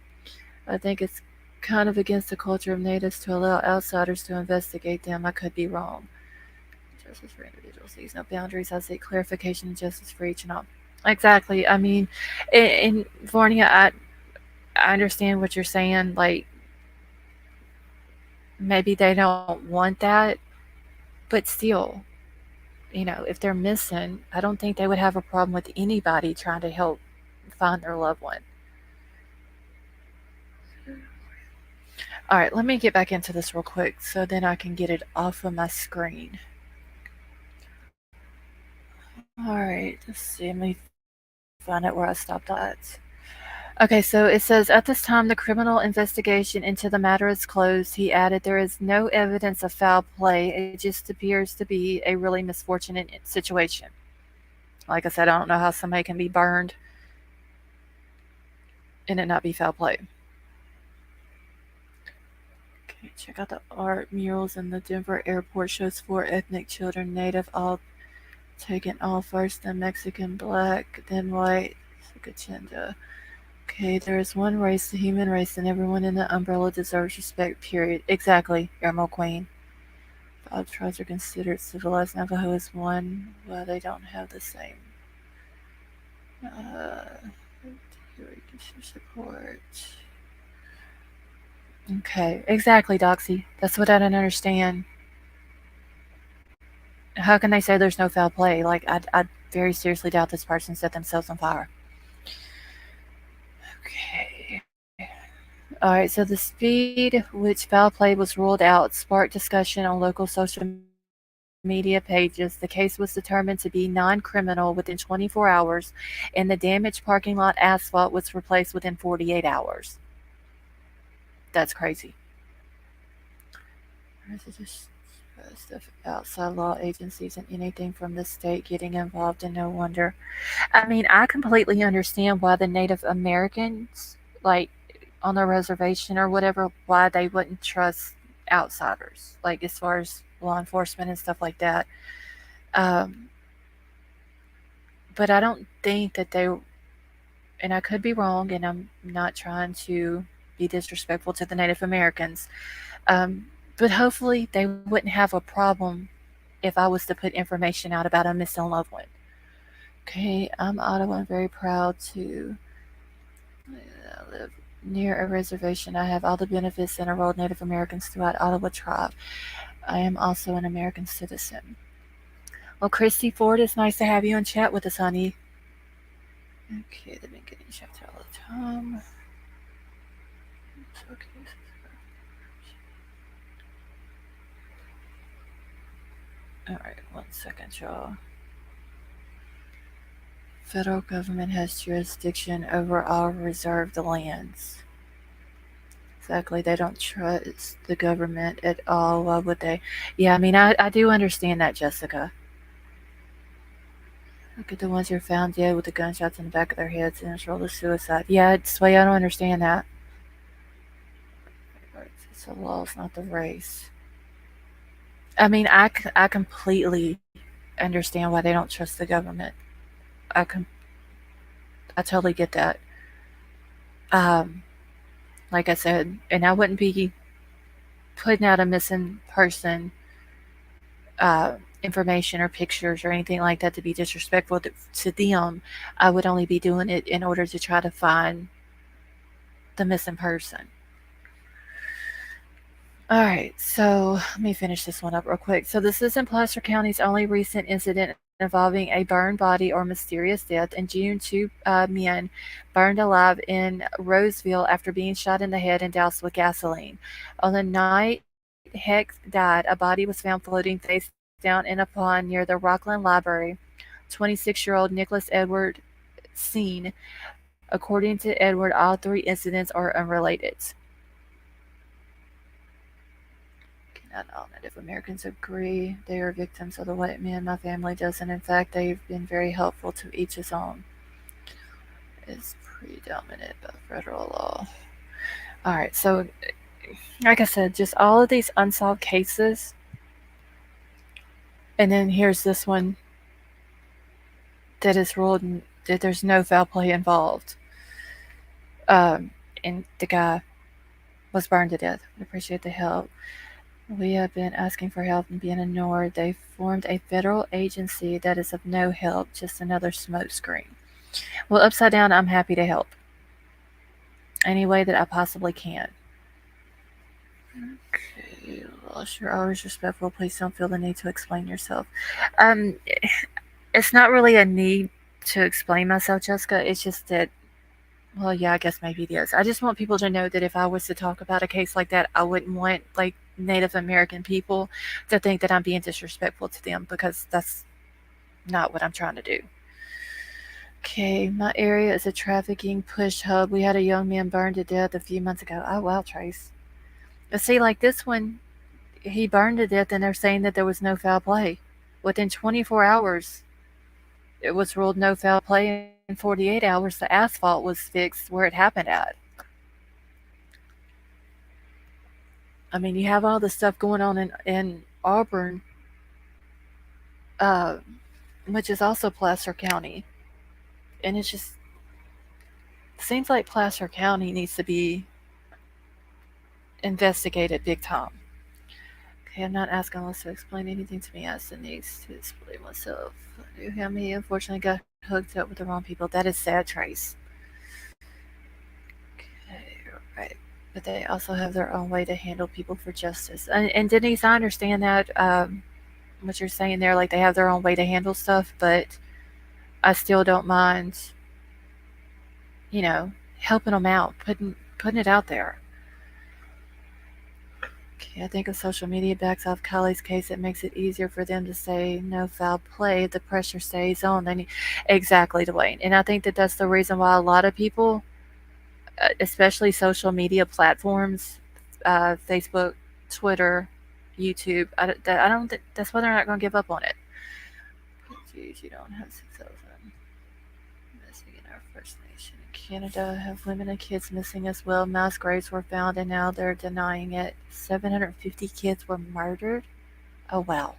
I think it's kind of against the culture of natives to allow outsiders to investigate them. I could be wrong. Justice for individuals sees no boundaries. I seek clarification and justice for each and all. Exactly. I mean, in Varnia, I understand what you're saying. Like, maybe they don't want that, but still, if they're missing, I don't think they would have a problem with anybody trying to help find their loved one. All right, let me get back into this real quick so then I can get it off of my screen. All right, let's see. Let me find out where I stopped at. Okay, so it says, at this time, the criminal investigation into the matter is closed. He added, there is no evidence of foul play. It just appears to be a really misfortunate situation. Like I said, I don't know how somebody can be burned and it not be foul play. Okay, check out the art murals in the Denver airport. Shows 4 ethnic children, native, all taken all first, then Mexican, black, then white. Agenda. Okay, there is one race, the human race, and everyone in the umbrella deserves respect, period. Exactly, Emerald Queen. 5 tribes are considered civilized. Navajo is one. Well, they don't have the same. Support. Okay, exactly, Doxy. That's what I don't understand. How can they say there's no foul play? Like, I very seriously doubt this person set themselves on fire. Okay. Alright, so the speed which foul play was ruled out sparked discussion on local social media pages. The case was determined to be non-criminal within 24 hours, and the damaged parking lot asphalt was replaced within 48 hours. That's crazy. Stuff outside law agencies and anything from the state getting involved, and no wonder. I mean, I completely understand why the Native Americans, like on the reservation or whatever, why they wouldn't trust outsiders, like as far as law enforcement and stuff like that. Um, but I don't think that they, and I could be wrong, and I'm not trying to be disrespectful to the Native Americans, but hopefully they wouldn't have a problem if I was to put information out about a missing loved one. Okay, I'm Ottawa. I'm very proud to live near a reservation. I have all the benefits and enrolled Native Americans throughout Ottawa tribe. I am also an American citizen. Well, Christy Ford, it's nice to have you on chat with us, honey. Okay, they've been getting checked out all the time. Alright, 1 second, y'all. Federal government has jurisdiction over all reserved lands. Exactly, they don't trust the government at all. Why would they? Yeah, I mean, I do understand that, Jessica. Look at the ones who are found dead with the gunshots in the back of their heads and it's rolled a suicide. Yeah, it's why I don't understand that. It's the laws, not the race. I mean, I completely understand why they don't trust the government. I totally get that. Like I said, and I wouldn't be putting out a missing person information or pictures or anything like that to be disrespectful to them. I would only be doing it in order to try to find the missing person. All right, so let me finish this one up real quick. So this is in Placer County's only recent incident involving a burned body or mysterious death. In June, 2 men burned alive in Roseville after being shot in the head and doused with gasoline. On the night Heck died, a body was found floating face down in a pond near the Rockland Library. 26-year-old Nicholas Edward seen. According to Edward, all 3 incidents are unrelated. Not all Native Americans agree they are victims of the white man. My family doesn't. In fact, they've been very helpful to each his own. Is predominant by federal law. All right, so like I said, just all of these unsolved cases, and then here's this one that is ruled that there's no foul play involved. And the guy was burned to death. I appreciate the help. We have been asking for help and being ignored. They formed a federal agency that is of no help, just another smokescreen. Well, upside down, I'm happy to help any way that I possibly can. Okay, lost you're always respectful. Please don't feel the need to explain yourself. Um, it's not really a need to explain myself, Jessica. It's just that, well, yeah, I guess maybe it is. I just want people to know that if I was to talk about a case like that, I wouldn't want like Native American people to think that I'm being disrespectful to them because that's not what I'm trying to do. Okay, my area is a trafficking push hub. We had a young man burned to death a few months ago. Oh, wow, Trace. But see, like this one, he burned to death and they're saying that there was no foul play. Within 24 hours, it was ruled no foul play. In 48 hours, the asphalt was fixed where it happened at. I mean, you have all this stuff going on in Auburn, uh, which is also Placer County. And it's just seems like Placer County needs to be investigated big time. Okay, I'm not asking Alice to explain anything to me as it needs to explain myself. I knew him. He unfortunately got hooked up with the wrong people. That is sad, Trace. Okay, right. But they also have their own way to handle people for justice. And Denise, I understand that what you're saying there. Like they have their own way to handle stuff, but I still don't mind, you know, helping them out, putting it out there. Okay, I think if social media backs off Kiely's case, it makes it easier for them to say no foul play. The pressure stays on. Exactly, Dwayne. And I think that that's the reason why a lot of people, especially social media platforms, Facebook, Twitter, YouTube, I don't think that's why they're not going to give up on it. Geez, you don't have 6,000 missing in our First Nation. In Canada, have women and kids missing as well. Mass graves were found and now they're denying it. 750 kids were murdered. Oh, wow.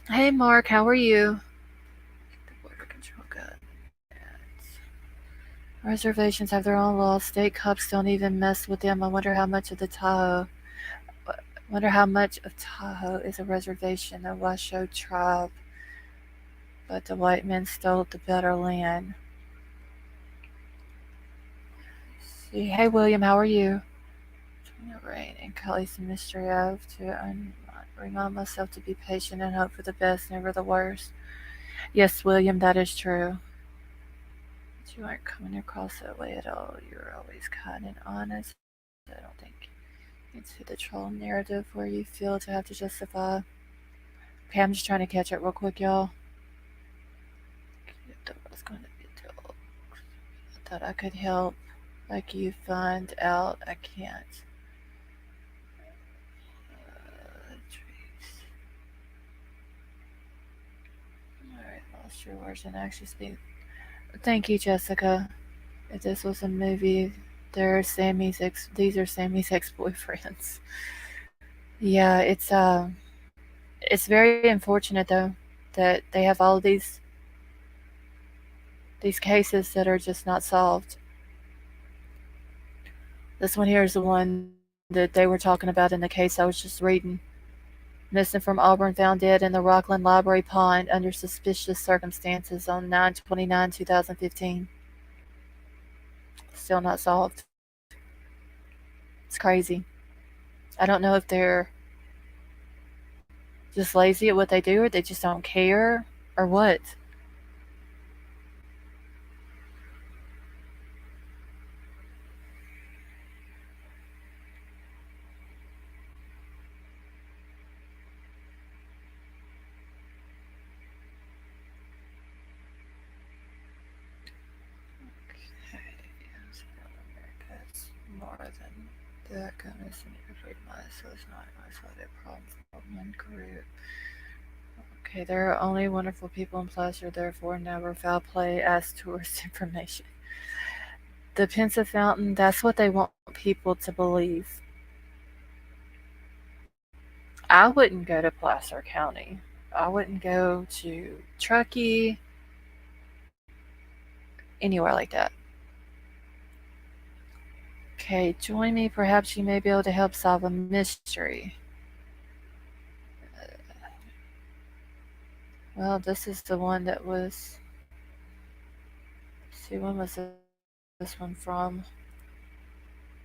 Hey, Mark, how are you? The Border Control got reservations have their own laws. State cops don't even mess with them. I wonder how much of Tahoe is a reservation. The Washoe tribe, but the white men stole the better land. See, hey, William, how are you? Rain and Kelly's mystery. I have to remind myself to be patient and hope for the best, never the worst. Yes, William, that is true. But you aren't coming across that way at all. You're always kind and honest. I don't think it's the troll narrative where you feel to have to justify. Okay, I'm just trying to catch up real quick, y'all. I was going to be told. I thought I could help. Like you find out I can't. Alright, lost your words and actually speak. Thank you, Jessica. If this was a movie, these are Sammy's ex-boyfriends. Yeah, it's very unfortunate though that they have all of these cases that are just not solved. This one here is the one that they were talking about in the case I was just reading. Missing from Auburn, found dead in the Rockland Library pond under suspicious circumstances on 9/29/2015. Still not solved. It's crazy. I don't know if they're just lazy at what they do or they just don't care or what. Okay, America, it's more than that kind of So it's not isolated problem for one group. Okay, there are only wonderful people in Placer, therefore never foul play as tourist information. The pensive fountain, that's what they want people to believe. I wouldn't go to Placer County. I wouldn't go to Truckee, anywhere like that. Okay, join me. Perhaps you may be able to help solve a mystery. Well, this is the one that was. See, when was this one from?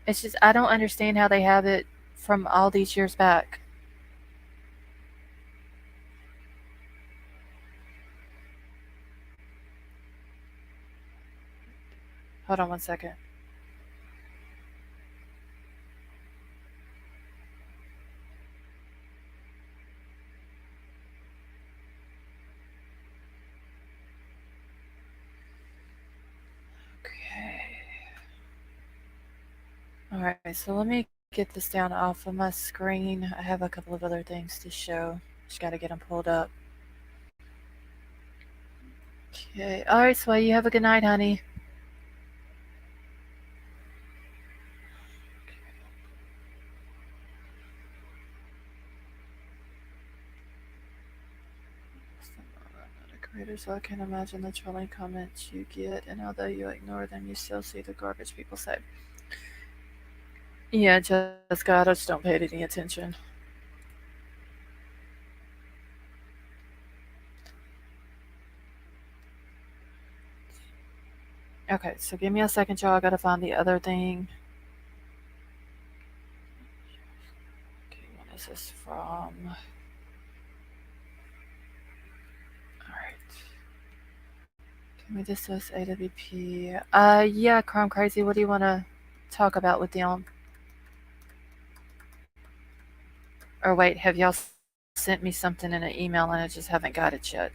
It's just, I don't understand how they have it from all these years back. Hold on one second. Okay. Alright, so let me get this down off of my screen. I have a couple of other things to show. Just gotta get them pulled up. Okay. Alright, Sway, you have a good night, honey. So I can imagine the trolling comments you get, and although you ignore them, you still see the garbage people say. Yeah, Jessica, I just don't pay it any attention. Okay, so give me a second, y'all. I gotta find the other thing. Okay, when is this from? Alright. Give me this as AWP. Yeah, Chrome Crazy, what do you want to talk about with them? Or wait, have y'all sent me something in an email and I just haven't got it yet?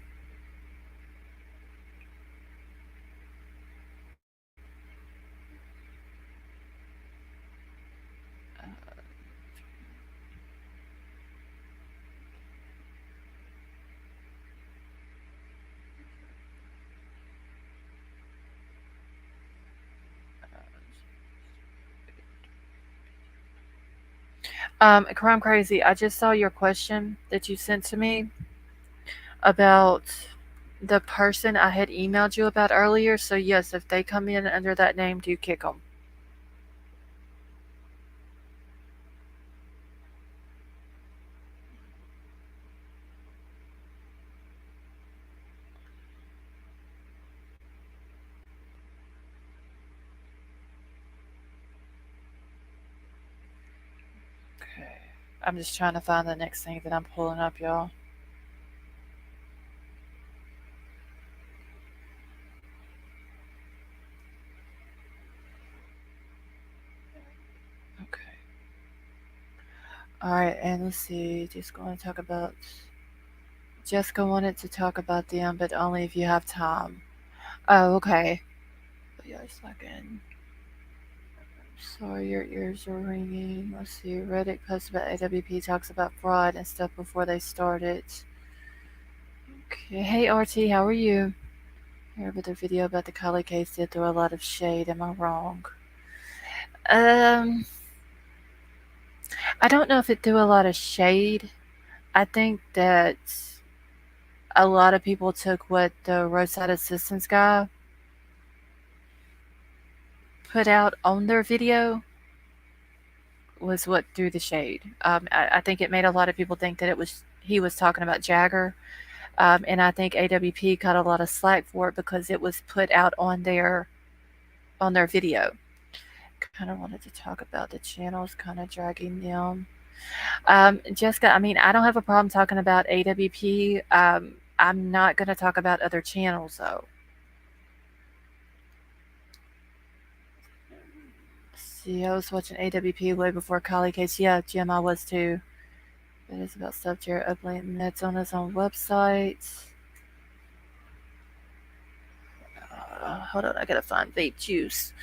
Crime Crazy, I just saw your question that you sent to me about the person I had emailed you about earlier. So, yes, if they come in under that name, do kick them. Okay. I'm just trying to find the next thing that I'm pulling up, y'all. Okay. Alright, and let's see. Just going to talk about. Jessica wanted to talk about them, but only if you have time. Oh, okay. Yeah, a second. Sorry, your ears are ringing. Let's see. Reddit post about AWP talks about fraud and stuff before they started. Okay. Hey, RT, how are you? Here with a video about the Kiely case did throw a lot of shade. Am I wrong? Um, I don't know if it threw a lot of shade. I think that a lot of people took what the roadside assistance guy put out on their video was what threw the shade. I think it made a lot of people think that he was talking about Jagger, and I think AWP got a lot of slack for it because it was put out on their video. Kind of wanted to talk about the channels, kind of dragging them. Jessica, I mean, I don't have a problem talking about AWP. I'm not going to talk about other channels though. See, I was watching AWP way before Kiely case. Yeah, Jim, I was too. It is about subtier uploading that's on his own website. Hold on, I gotta find vape juice.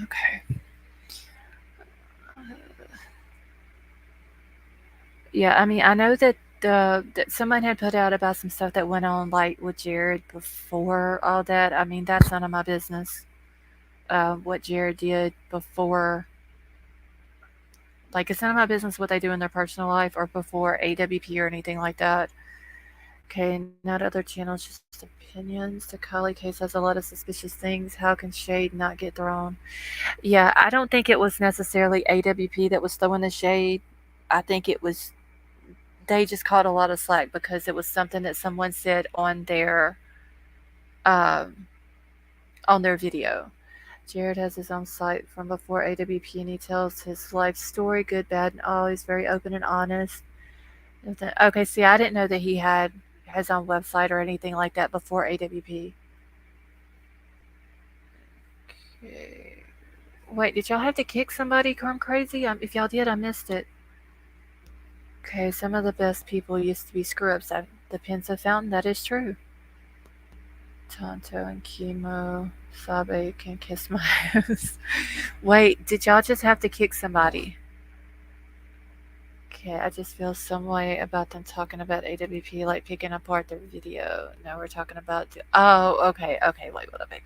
Okay. Yeah, I mean, I know that that someone had put out about some stuff that went on like with Jared before all that. I mean, that's none of my business. What Jared did before, like, it's none of my business what they do in their personal life or before AWP or anything like that. Okay, not other channels, just opinions. The Kiely case has a lot of suspicious things. How can shade not get thrown? Yeah, I don't think it was necessarily AWP that was throwing the shade. I think it was they just caught a lot of slack because it was something that someone said um, on their video. Jared has his own site from before AWP and he tells his life story, good, bad, and all. He's very open and honest. Okay, see, I didn't know that he had his own website or anything like that before AWP. Okay. Wait, did y'all have to kick somebody, Crumb Crazy? If y'all did, I missed it. Okay, some of the best people used to be screw-ups at the Pensa Fountain. That is true. Tonto and Chemo. Sabe can kiss my ass. Wait, did y'all just have to kick somebody? Okay, I just feel some way about them talking about AWP, like picking apart their video. Now we're talking about. Oh, okay, wait, what up, baby?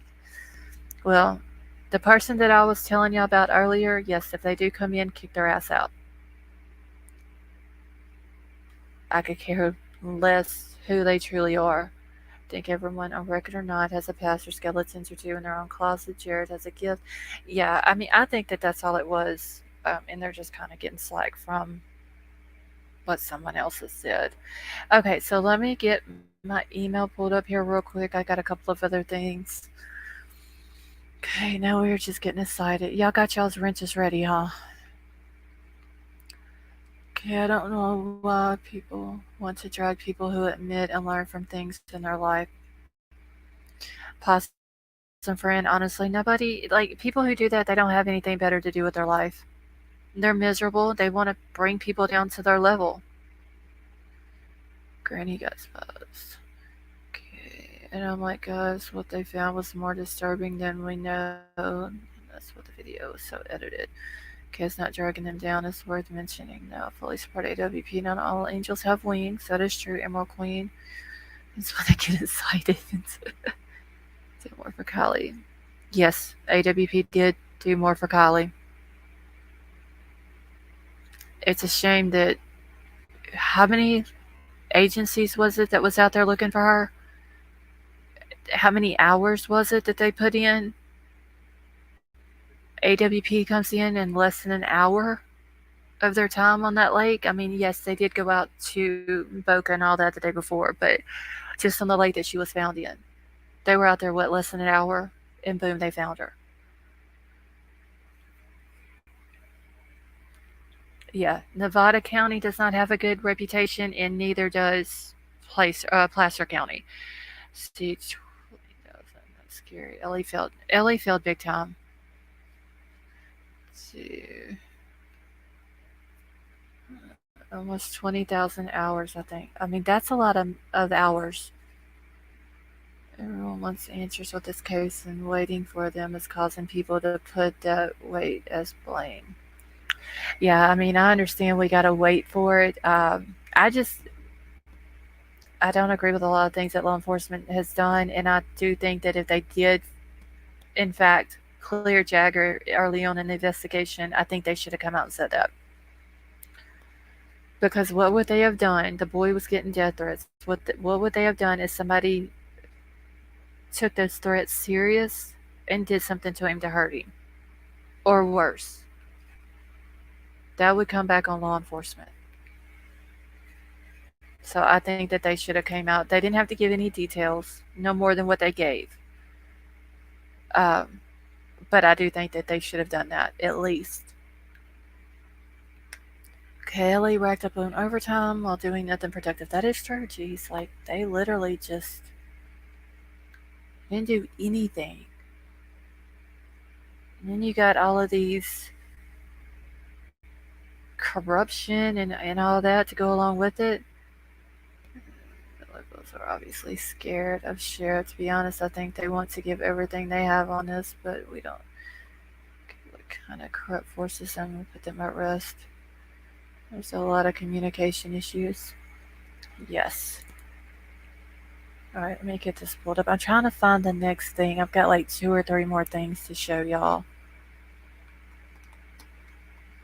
Well, the person that I was telling y'all about earlier, yes, if they do come in, kick their ass out. I could care less who they truly are. Think everyone, on record or not, has a past or skeletons or two in their own closet. Jared has a gift. Yeah, I mean, I think that that's all it was. And they're just kind of getting slack from what someone else has said. Okay, so let me get my email pulled up here real quick. I got a couple of other things. Okay, now we're just getting excited. Y'all got y'all's wrenches ready, huh? Okay, I don't know why people want to drag people who admit and learn from things in their life. Possum friend, honestly, nobody, like, people who do that, they don't have anything better to do with their life. They're miserable. They want to bring people down to their level. Granny got spots. Okay, and I'm like, guys, what they found was more disturbing than we know. That's what the video was so edited. Okay, it's not dragging them down. It's worth mentioning. No, fully support AWP. Not all angels have wings. That is true. Emerald Queen. That's why they get excited. Did more for Kiely. Yes, AWP did do more for Kiely. It's a shame that how many agencies was it that was out there looking for her? How many hours was it that they put in? AWP comes in less than an hour of their time on that lake. I mean, yes, they did go out to Boca and all that the day before, but just on the lake that she was found in. They were out there, what, less than an hour? And boom, they found her. Yeah, Nevada County does not have a good reputation, and neither does Placer County. See, 20,000. That's scary. Ellie failed big time. Let's see, almost 20,000 hours, I think. I mean, that's a lot of hours. Everyone wants answers with this case, and waiting for them is causing people to put that weight as blame. Yeah, I mean, I understand we got to wait for it. I don't agree with a lot of things that law enforcement has done, and I do think that if they did, in fact, clear Jagger early on in the investigation, I think they should have come out and said that. Because what would they have done? The boy was getting death threats. What would they have done if somebody took those threats serious and did something to him to hurt him? Or worse. That would come back on law enforcement. So I think that they should have came out. They didn't have to give any details, no more than what they gave. Um, but I do think that they should have done that, at least. Kiely racked up on overtime while doing nothing productive. That is true, geez. Like, they literally just didn't do anything. And then you got all of these corruption and all that to go along with it. The locals are obviously scared of Sheriff. To be honest, I think they want to give everything they have on this, but we don't. What kind of corrupt forces? I'm going to put them at rest. There's a lot of communication issues. Yes. All right, let me get this pulled up. I'm trying to find the next thing. I've got like 2 or 3 more things to show y'all.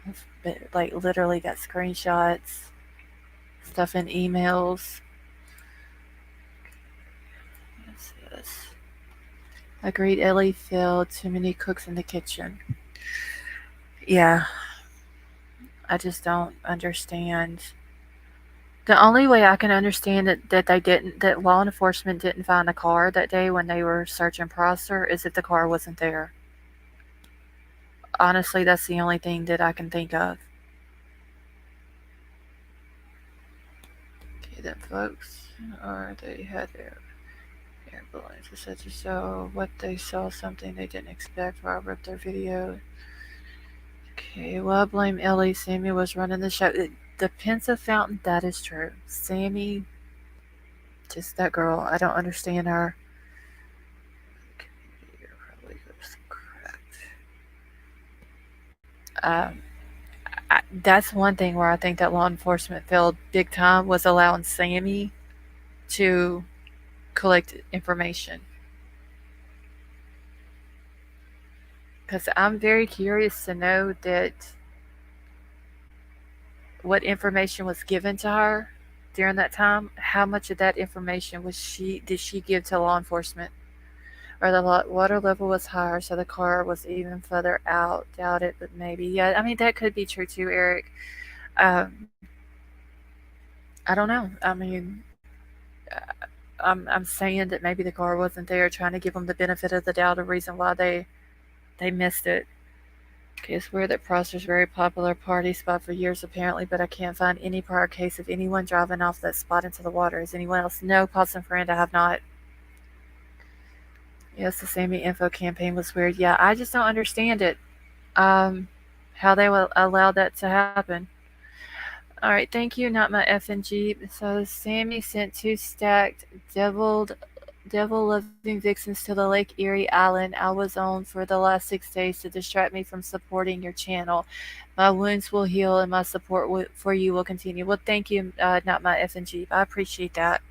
I've like literally got screenshots, stuff in emails. What's this? Agreed, Ellie filled too many cooks in the kitchen. Yeah, I just don't understand. The only way I can understand that law enforcement didn't find the car that day when they were searching Prosser is if the car wasn't there. Honestly, that's the only thing that I can think of. Okay, then, folks, or they had air balloons, etc. So what they saw something they didn't expect. Rob ripped their video. Okay, well, I blame Ellie. Sammy was running the show. The Pensa fountain, that is true. Sammy, just that girl. I don't understand her. Probably correct. That's one thing where I think that law enforcement failed big time was allowing Sammy to collect information. Because I'm very curious to know that what information was given to her during that time. How much of that information did she give to law enforcement? Or the water level was higher, so the car was even further out. Doubt it, but maybe. Yeah, I mean that could be true too, Eric. Um, I don't know. I mean, I'm saying that maybe the car wasn't there, trying to give them the benefit of the doubt, a reason why they missed it. Okay, it's weird that Prosser's a very popular party spot for years apparently, but I can't find any prior case of anyone driving off that spot into the water. Is anyone else? No, Pops and Friend, I have not. Yes, the Sammy Info campaign was weird. Yeah, I just don't understand it. Um, how they will allow that to happen. All right, thank you, not my FNG. So Sammy sent 2 stacked devil loving vixens to the Lake Erie Island I was on for the last 6 days to distract me from supporting your channel. My wounds will heal and my support for you will continue. Well, thank you, not my FNG. I appreciate that.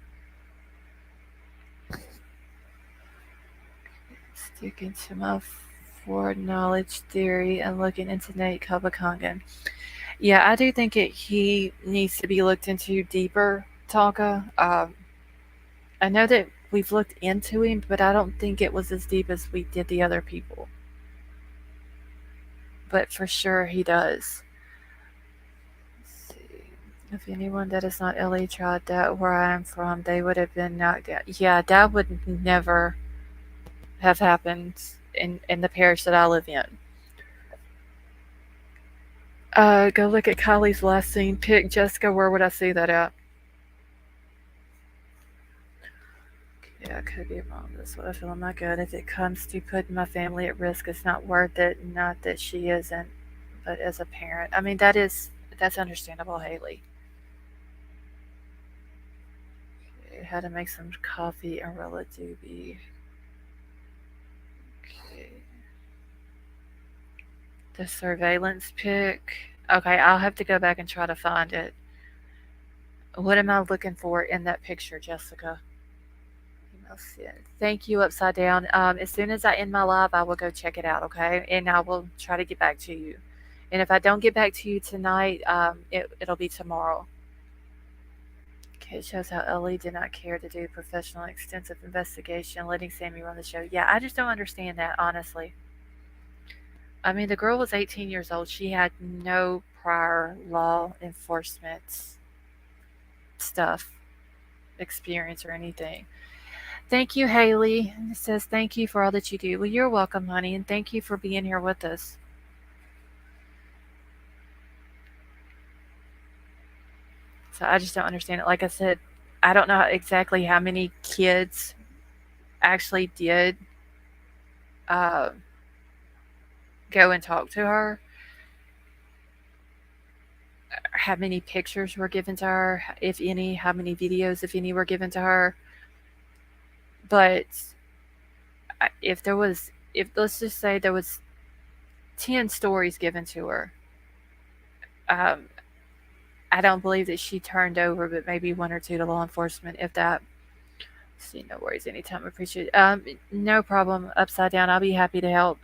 Sticking to my foreknowledge theory and looking into Nate Kabakangan. Yeah, I do think he needs to be looked into deeper, Tonka. I know that we've looked into him, but I don't think it was as deep as we did the other people. But for sure he does. Let's see. If anyone that is not LA tried that where I am from, they would have been knocked out. Yeah, that would never have happened in the parish that I live in. Go look at Kiely's last scene pic. Jessica, where would I see that at? Yeah, I could be wrong. That's what I feel in my gut. If it comes to putting my family at risk, it's not worth it. Not that she isn't, but as a parent, I mean that's understandable, Haley. Okay, how to make some coffee and roll a doobie. Okay, the surveillance pic. Okay, I'll have to go back and try to find it. What am I looking for in that picture, Jessica? Thank you, Upside Down. As soon as I end my live, I will go check it out, okay? And I will try to get back to you. And if I don't get back to you tonight, it'll be tomorrow. Okay, it shows how Ellie did not care to do professional, extensive investigation, letting Sammy run the show. Yeah, I just don't understand that, honestly. I mean, the girl was 18 years old. She had no prior law enforcement stuff, experience, or anything. Thank you, Haley. It says, thank you for all that you do. Well, you're welcome, honey, and thank you for being here with us. So I just don't understand it. Like I said, I don't know exactly how many kids actually did uh, go and talk to her, how many pictures were given to her, if any, how many videos, if any, were given to her. But if let's just say there was 10 stories given to her, um, I don't believe that she turned over, but maybe one or two to law enforcement, if that. See, no worries, anytime. Appreciate it. No problem. Upside down. I'll be happy to help.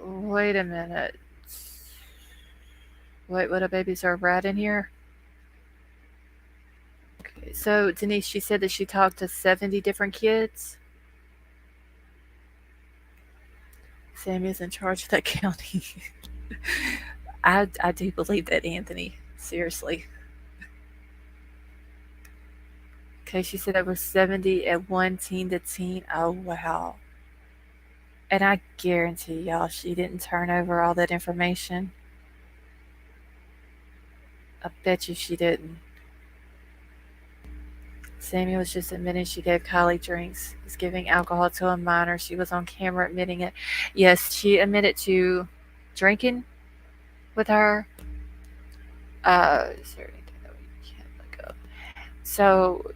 Wait a minute. Wait, would a baby serve rat in here? Okay, so Denise, she said that she talked to 70 different kids. Sammy's in charge of that county. I do believe that, Anthony. Seriously. Okay, she said over 70 at one teen to teen. Oh, wow. And I guarantee y'all she didn't turn over all that information. I bet you she didn't. Sammy was just admitting she gave Kiely drinks. Was giving alcohol to a minor. She was on camera admitting it. Yes, she admitted to drinking with her. Is there anything that we can't look up? So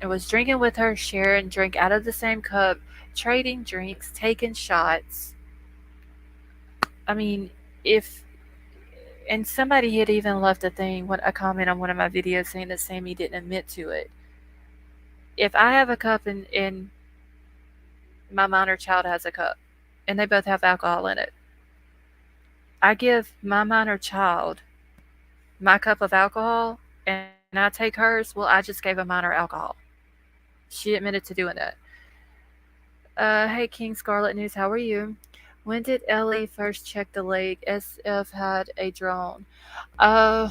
it was drinking with her, sharing drink out of the same cup, trading drinks, taking shots. I mean, if and somebody had even left a comment on one of my videos saying that Sammy didn't admit to it. If I have a cup and my minor child has a cup, and they both have alcohol in it, I give my minor child my cup of alcohol and I take hers, well, I just gave a minor alcohol. She admitted to doing that. Hey, King Scarlet News, how are you? When did Ellie first check the lake? SF had a drone. Uh,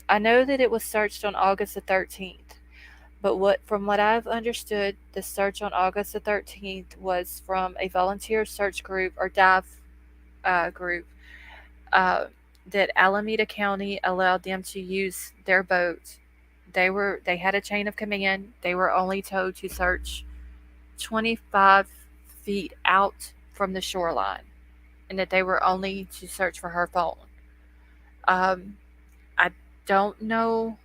I know that it was searched on August the 13th, but from what I've understood, the search on August the 13th was from a volunteer search group or dive group uh, that Alameda County allowed them to use their boat. They had a chain of command. They were only told to search 25 feet out from the shoreline, and that they were only to search for her phone. Um, I don't know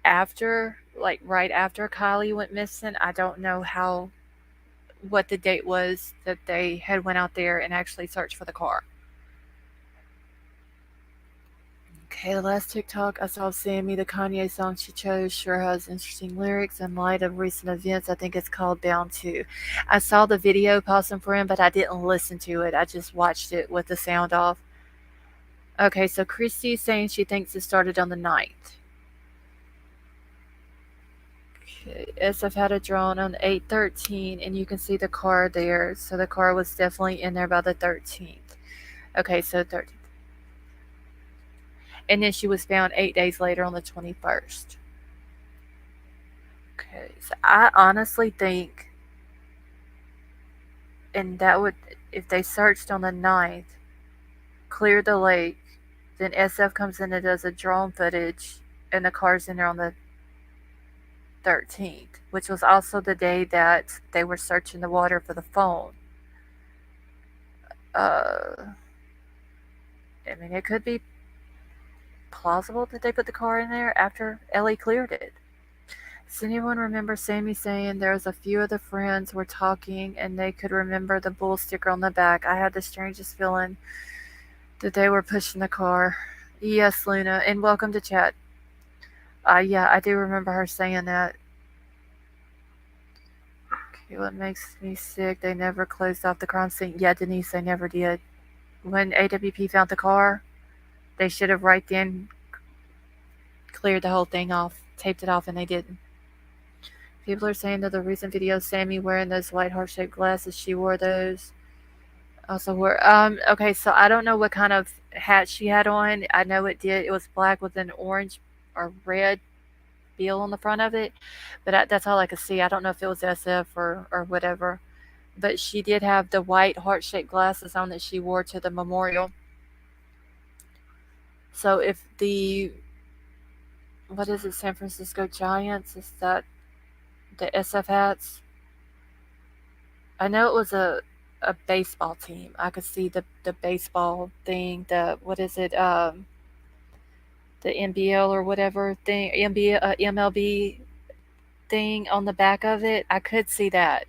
after, like right after Kiely went missing. I don't know what the date was that they had went out there and actually searched for the car. Okay, the last TikTok I saw of Sammy, the Kanye song she chose sure has interesting lyrics in light of recent events. I think it's called Bound 2. I saw the video pausing for him, but I didn't listen to it. I just watched it with the sound off. Okay, so Christy's saying she thinks it started on the 9th. Okay, SF had a drone on 8/13, and you can see the car there. So the car was definitely in there by the 13th. Okay, so 13th. And then she was found 8 days later on the 21st. Okay, so I honestly think, and that would, if they searched on the 9th, cleared the lake, then SF comes in and does a drone footage, and the car's in there on the 13th, which was also the day that they were searching the water for the phone. I mean, it could be plausible that they put the car in there after Ellie cleared it. Does anyone remember Sammy saying there was a few of the friends were talking and they could remember the bull sticker on the back? I had the strangest feeling that they were pushing the car. Yes, Luna, and welcome to chat. Yeah, I do remember her saying that. Okay, what makes me sick? They never closed off the crime scene. Yeah, Denise, they never did. When AWP found the car, they should have right then cleared the whole thing off, taped it off, and they didn't. People are saying that the recent video, Sammy wearing those white heart-shaped glasses, she wore those. Also wore. Okay, so I don't know what kind of hat she had on. I know it was black with an orange or red bill on the front of it, but that's all I could see. I don't know if it was SF or whatever. But she did have the white heart-shaped glasses on that she wore to the memorial. So if what is it, San Francisco Giants, is that the SF hats? I know it was a baseball team. I could see the baseball thing, what is it, the NBL or whatever thing, MLB thing on the back of it. I could see that.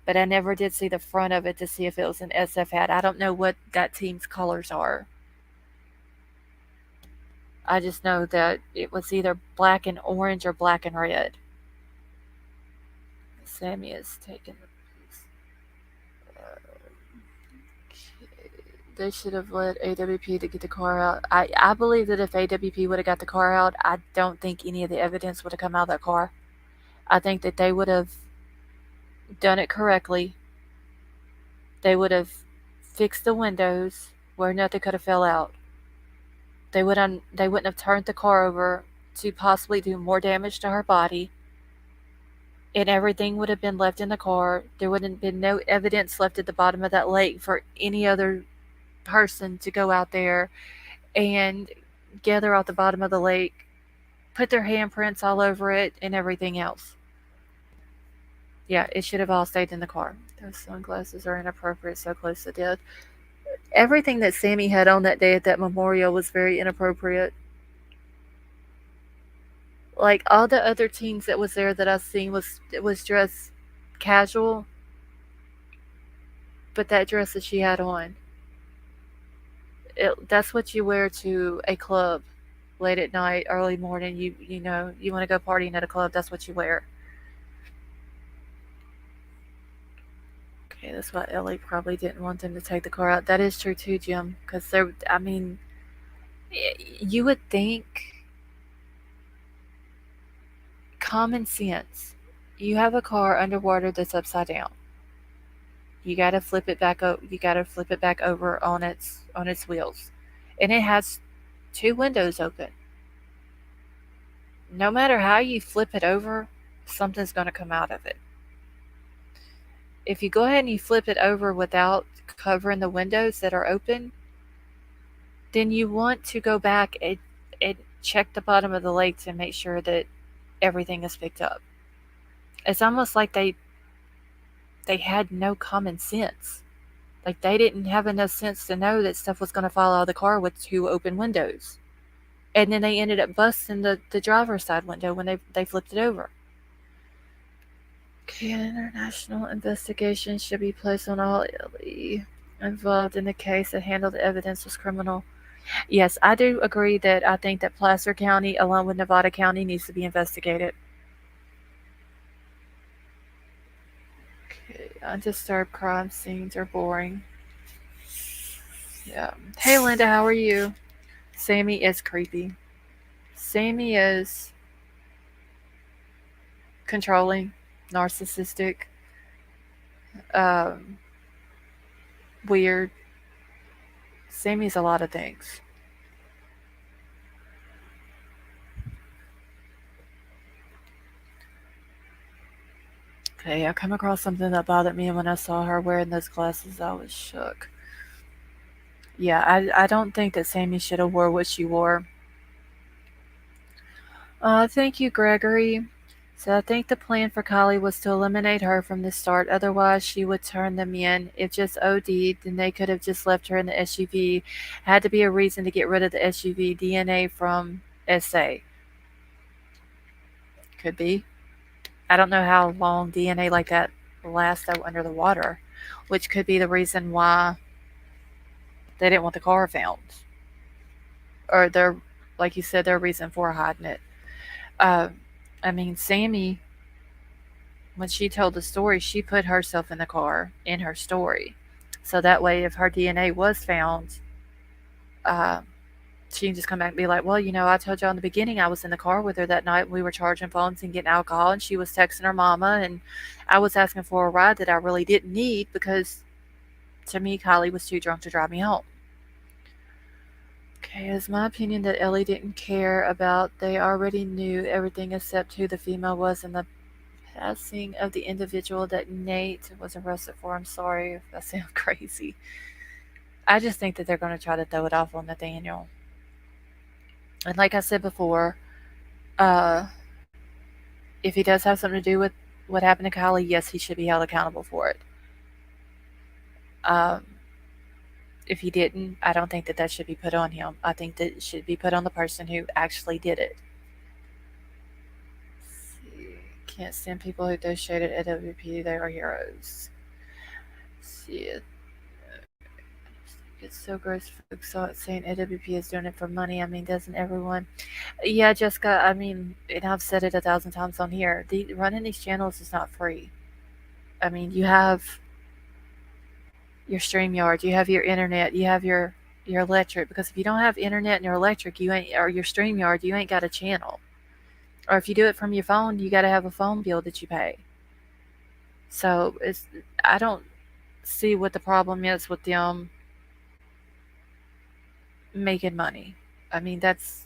but I never did see the front of it to see if it was an SF hat. I don't know what that team's colors are. I just know that it was either black and orange or black and red. Sammy is taking the piece. They should have let AWP to get the car out. I believe that if AWP would have got the car out, I don't think any of the evidence would have come out of that car. I think that they would have done it correctly. They would have fixed the windows where nothing could have fell out. They wouldn't have turned the car over to possibly do more damage to her body, and everything would have been left in the car. There would have been no evidence left at the bottom of that lake for any other person to go out there and gather off the bottom of the lake, put their handprints all over it, and everything else. Yeah, it should have all stayed in the car. Those sunglasses are inappropriate, so close to death. Everything that Sammy had on that day at that memorial was very inappropriate. Like all the other teens that was there that I seen was dressed casual, but that dress that she had on, that's what you wear to a club late at night, early morning. You know you want to go partying at a club. That's what you wear. Okay, that's why Ellie probably didn't want them to take the car out. That is true too, Jim. Because I mean, you would think common sense. You have a car underwater that's upside down. You got to flip it back up. You got to flip it back over on its wheels, and it has two windows open. No matter how you flip it over, something's going to come out of it. If you go ahead and you flip it over without covering the windows that are open, then you want to go back and check the bottom of the lake to make sure that everything is picked up. It's almost like they had no common sense. Like they didn't have enough sense to know that stuff was going to fall out of the car with two open windows. And then they ended up busting the driver's side window when they flipped it over. Okay, an international investigation should be placed on all involved in the case that handled the evidence was criminal. Yes, I do agree that I think that Placer County, along with Nevada County, needs to be investigated. Okay, undisturbed crime scenes are boring. Yeah. Hey, Linda, how are you? Sammy is creepy. Sammy is controlling, narcissistic, um, weird. Sammy's a lot of things. Okay, I come across something that bothered me, and when I saw her wearing those glasses, I was shook. Yeah, I don't think that Sammy should have wore what she wore. Thank you, Gregory. So I think the plan for Kiely was to eliminate her from the start. Otherwise, she would turn them in. If just OD'd, then they could have just left her in the SUV. Had to be a reason to get rid of the SUV DNA from SA. Could be. I don't know how long DNA like that lasts though under the water, which could be the reason why they didn't want the car found, or their, like you said, their reason for hiding it. Uh, I mean, Sammy, when she told the story, she put herself in the car in her story, so that way, if her DNA was found, uh, she can just come back and be like, well, you know, I told you in the beginning I was in the car with her that night. We were charging phones and getting alcohol, and she was texting her mama, and I was asking for a ride that I really didn't need because to me, Kiely was too drunk to drive me home. Okay, it's my opinion that Ellie didn't care about. They already knew everything except who the female was and the passing of the individual that Nate was arrested for. I'm sorry if I sound crazy. I just think that they're going to try to throw it off on Nathaniel. And like I said before, uh, if he does have something to do with what happened to Kiely, yes, he should be held accountable for it. Um, if he didn't, I don't think that that should be put on him. I think that it should be put on the person who actually did it. Can't stand people who throw shade at AWP. They are heroes. See it. It's so gross. Folks saw it saying AWP is doing it for money. I mean, doesn't everyone? Yeah, Jessica. I mean, and I've said it 1,000 times on here. Running these channels is not free. I mean, you have your StreamYard, you have your internet, you have your electric. Because if you don't have internet and your electric, you ain't or your StreamYard, you ain't got a channel. Or if you do it from your phone, you got to have a phone bill that you pay. So I don't see what the problem is with them making money. I mean, that's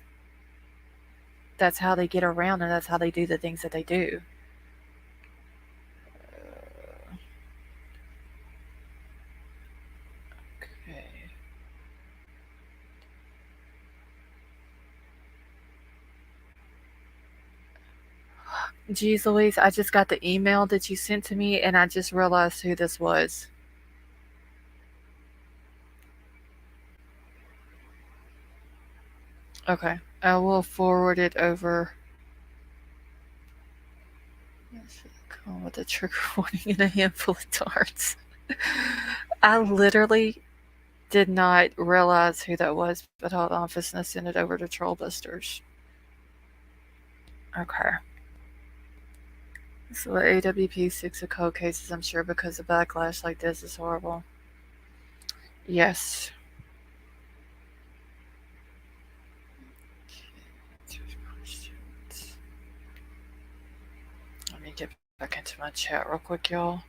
how they get around, and that's how they do the things that they do. Okay. Geez Louise, I just got the email that you sent to me, and I just realized who this was. Okay, I will forward it over. Come with a trigger warning and a handful of darts. I literally did not realize who that was, but hold on, I'm just gonna send it over to Trollbusters. Okay. So AWP 6 of cold cases, I'm sure, because a backlash like this is horrible. Yes. Let me get back into my chat real quick, y'all.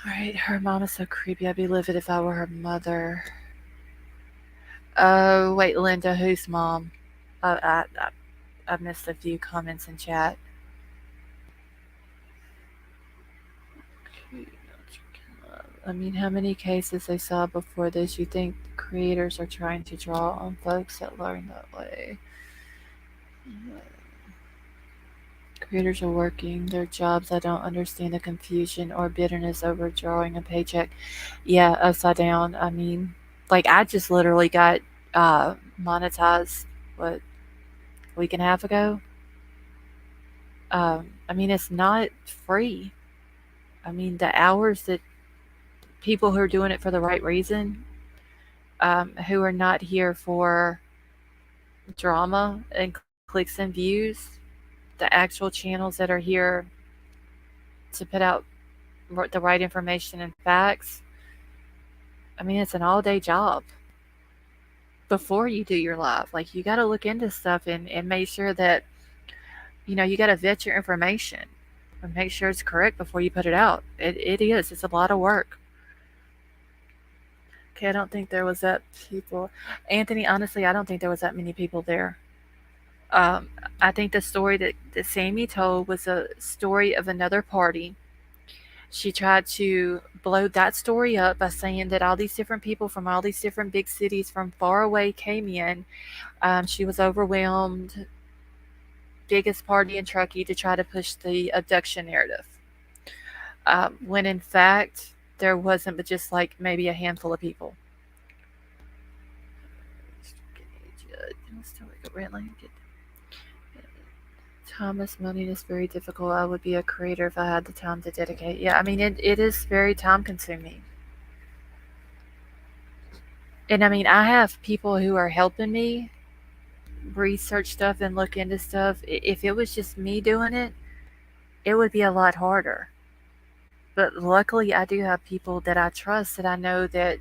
Alright, her mom is so creepy. I'd be livid if I were her mother. Oh, wait, Linda, whose mom? I missed a few comments in chat. I mean, how many cases they saw before this? You think creators are trying to draw on folks that learn that way? Creators are working their jobs. I don't understand the confusion or bitterness over drawing a paycheck. Yeah, upside down. I mean, like I just literally got monetized what, a week and a half ago. I mean, it's not free. I mean, the hours that people who are doing it for the right reason, who are not here for drama and clicks and views, the actual channels that are here to put out the right information and facts. I mean, it's an all day job before you do your live. Like, you got to look into stuff and make sure that, you got to vet your information and make sure it's correct before you put it out. It is. It's a lot of work. Okay, I don't think there was that people. Anthony, honestly, I don't think there was that many people there. I think the story that Sammy told was a story of another party. She tried to blow that story up by saying that all these different people from all these different big cities from far away came in. She was overwhelmed. Biggest party in Truckee to try to push the abduction narrative. When in fact, there wasn't but just like maybe a handful of people. Thomas, money is very difficult. I would be a creator if I had the time to dedicate. Yeah, I mean, it is very time consuming. And I mean, I have people who are helping me research stuff and look into stuff. If it was just me doing it, it would be a lot harder. But luckily, I do have people that I trust that I know that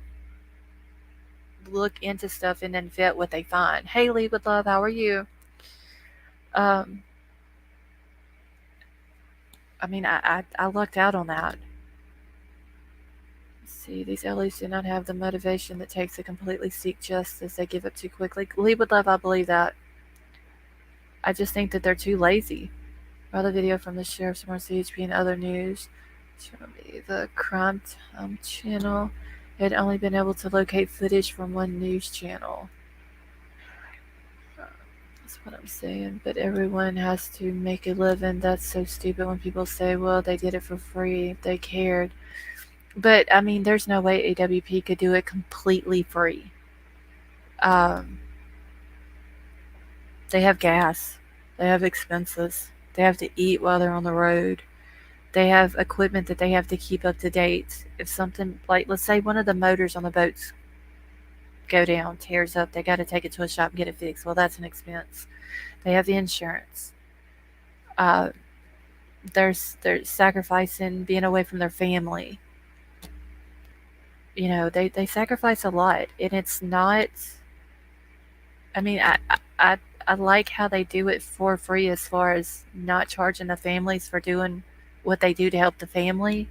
look into stuff and then vet what they find. Haley with love, how are you? I mean, I lucked out on that. Let's see, these LAs do not have the motivation that takes to completely seek justice. They give up too quickly. Lead with love, I believe that. I just think that they're too lazy. Another video from the sheriff's from CHP and other news. Show me the crime time channel. It had only been able to locate footage from one news channel. That's what I'm saying. But everyone has to make a living. That's so stupid when people say, well, they did it for free. They cared. But, I mean, there's no way AWP could do it completely free. They have gas. They have expenses. They have to eat while they're on the road. They have equipment that they have to keep up to date. If something, like, let's say one of the motors on the boats go down, tears up, they got to take it to a shop and get it fixed. Well, that's an expense. They have the insurance. Uh, they're sacrificing being away from their family. They sacrifice a lot, and it's not. I mean, I I like how they do it for free as far as not charging the families for doing what they do to help the family.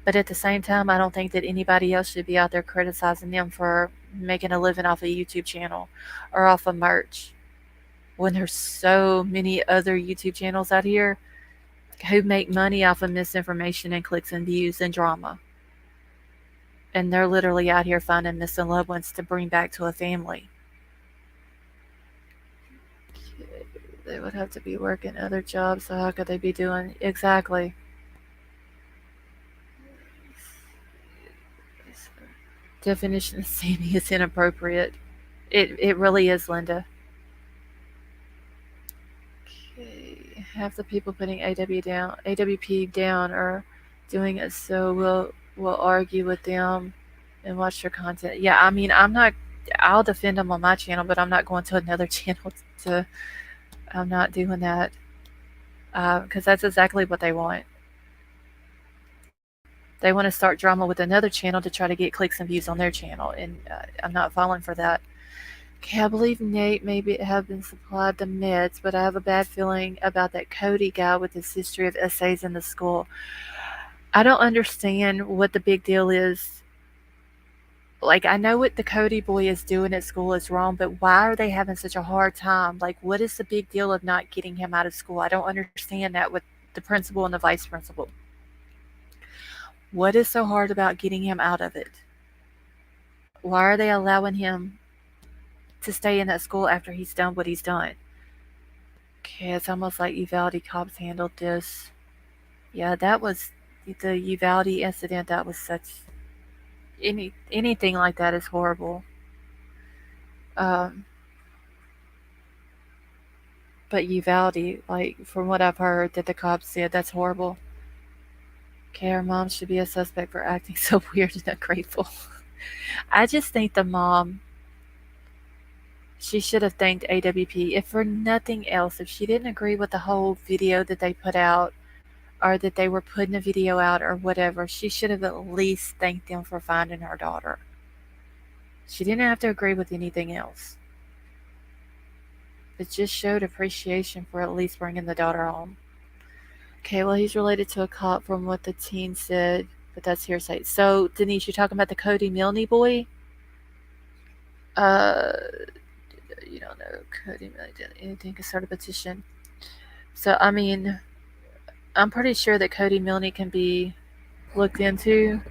But at the same time, I don't think that anybody else should be out there criticizing them for making a living off a YouTube channel or off of merch when there's so many other YouTube channels out here who make money off of misinformation and clicks and views and drama. And they're literally out here finding missing loved ones to bring back to a family. They would have to be working other jobs, so how could they be doing exactly? Definition of Sammy is inappropriate. It really is, Linda. Okay. Half the people putting AWP down are doing it, so we'll argue with them and watch their content. Yeah, I mean, I'll defend them on my channel, but I'm not going to another channel to. I'm not doing that because that's exactly what they want. They want to start drama with another channel to try to get clicks and views on their channel, and I'm not falling for that. Okay, I believe Nate maybe have been supplied the meds, but I have a bad feeling about that Cody guy with his history of essays in the school. I don't understand what the big deal is. Like, I know what the Cody boy is doing at school is wrong, but why are they having such a hard time? Like, what is the big deal of not getting him out of school? I don't understand that with the principal and the vice principal. What is so hard about getting him out of it? Why are they allowing him to stay in that school after he's done what he's done? Okay, it's almost like Uvalde cops handled this. Yeah, that was the Uvalde incident. That was such anything like that is horrible. Um, but Uvalde, like from what I've heard that the cops said, that's horrible. Okay, our mom should be a suspect for acting so weird and ungrateful. I just think the mom, she should have thanked AWP, if for nothing else, if she didn't agree with the whole video that they put out, or that they were putting a video out or whatever, she should have at least thanked them for finding her daughter. She didn't have to agree with anything else. It just showed appreciation for at least bringing the daughter home. Okay, well, he's related to a cop from what the teen said, but that's hearsay. So, Denise, you're talking about the Cody Milne boy? You don't know. Cody Milne did anything to start a petition. So, I mean, I'm pretty sure that Cody Milne can be looked into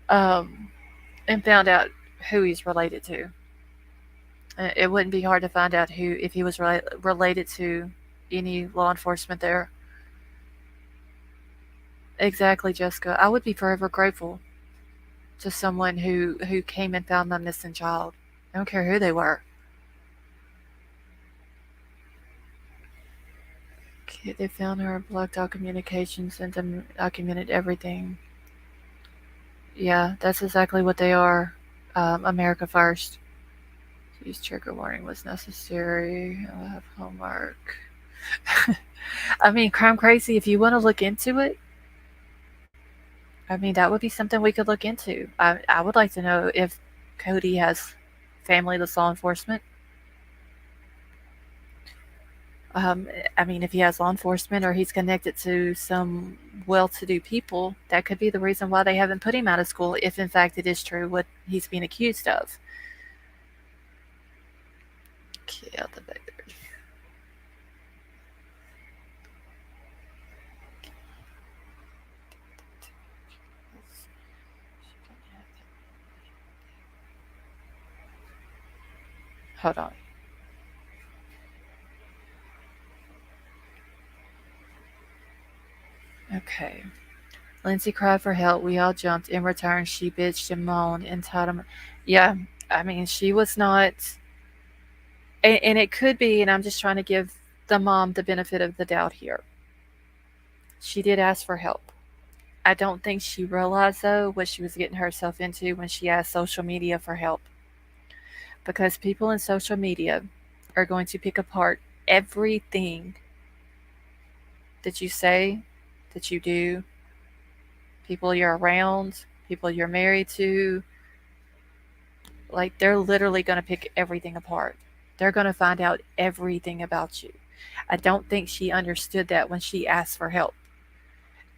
and found out who he's related to. It wouldn't be hard to find out who, if he was related to any law enforcement there. Exactly, Jessica. I would be forever grateful to someone who came and found my missing child. I don't care who they were. Okay, they found her, blocked all communications, and documented everything. Yeah, that's exactly what they are. America first. Use trigger warning was necessary. I'll have homework. I mean, Crime Crazy, if you want to look into it, I mean, that would be something we could look into. I would like to know if Cody has family that's law enforcement. I mean, if he has law enforcement or he's connected to some well-to-do people, that could be the reason why they haven't put him out of school, if in fact it is true what he's being accused of. Okay, out the back there. Hold on. Okay. Lindsay cried for help. We all jumped. In return, she bitched and moaned. Entitlement. Yeah, I mean, she was not. And it could be, and I'm just trying to give the mom the benefit of the doubt here. She did ask for help. I don't think she realized, though, what she was getting herself into when she asked social media for help. Because people in social media are going to pick apart everything that you say, that you do, people you're around, people you're married to. Like, they're literally going to pick everything apart. They're going to find out everything about you. I don't think she understood that when she asked for help.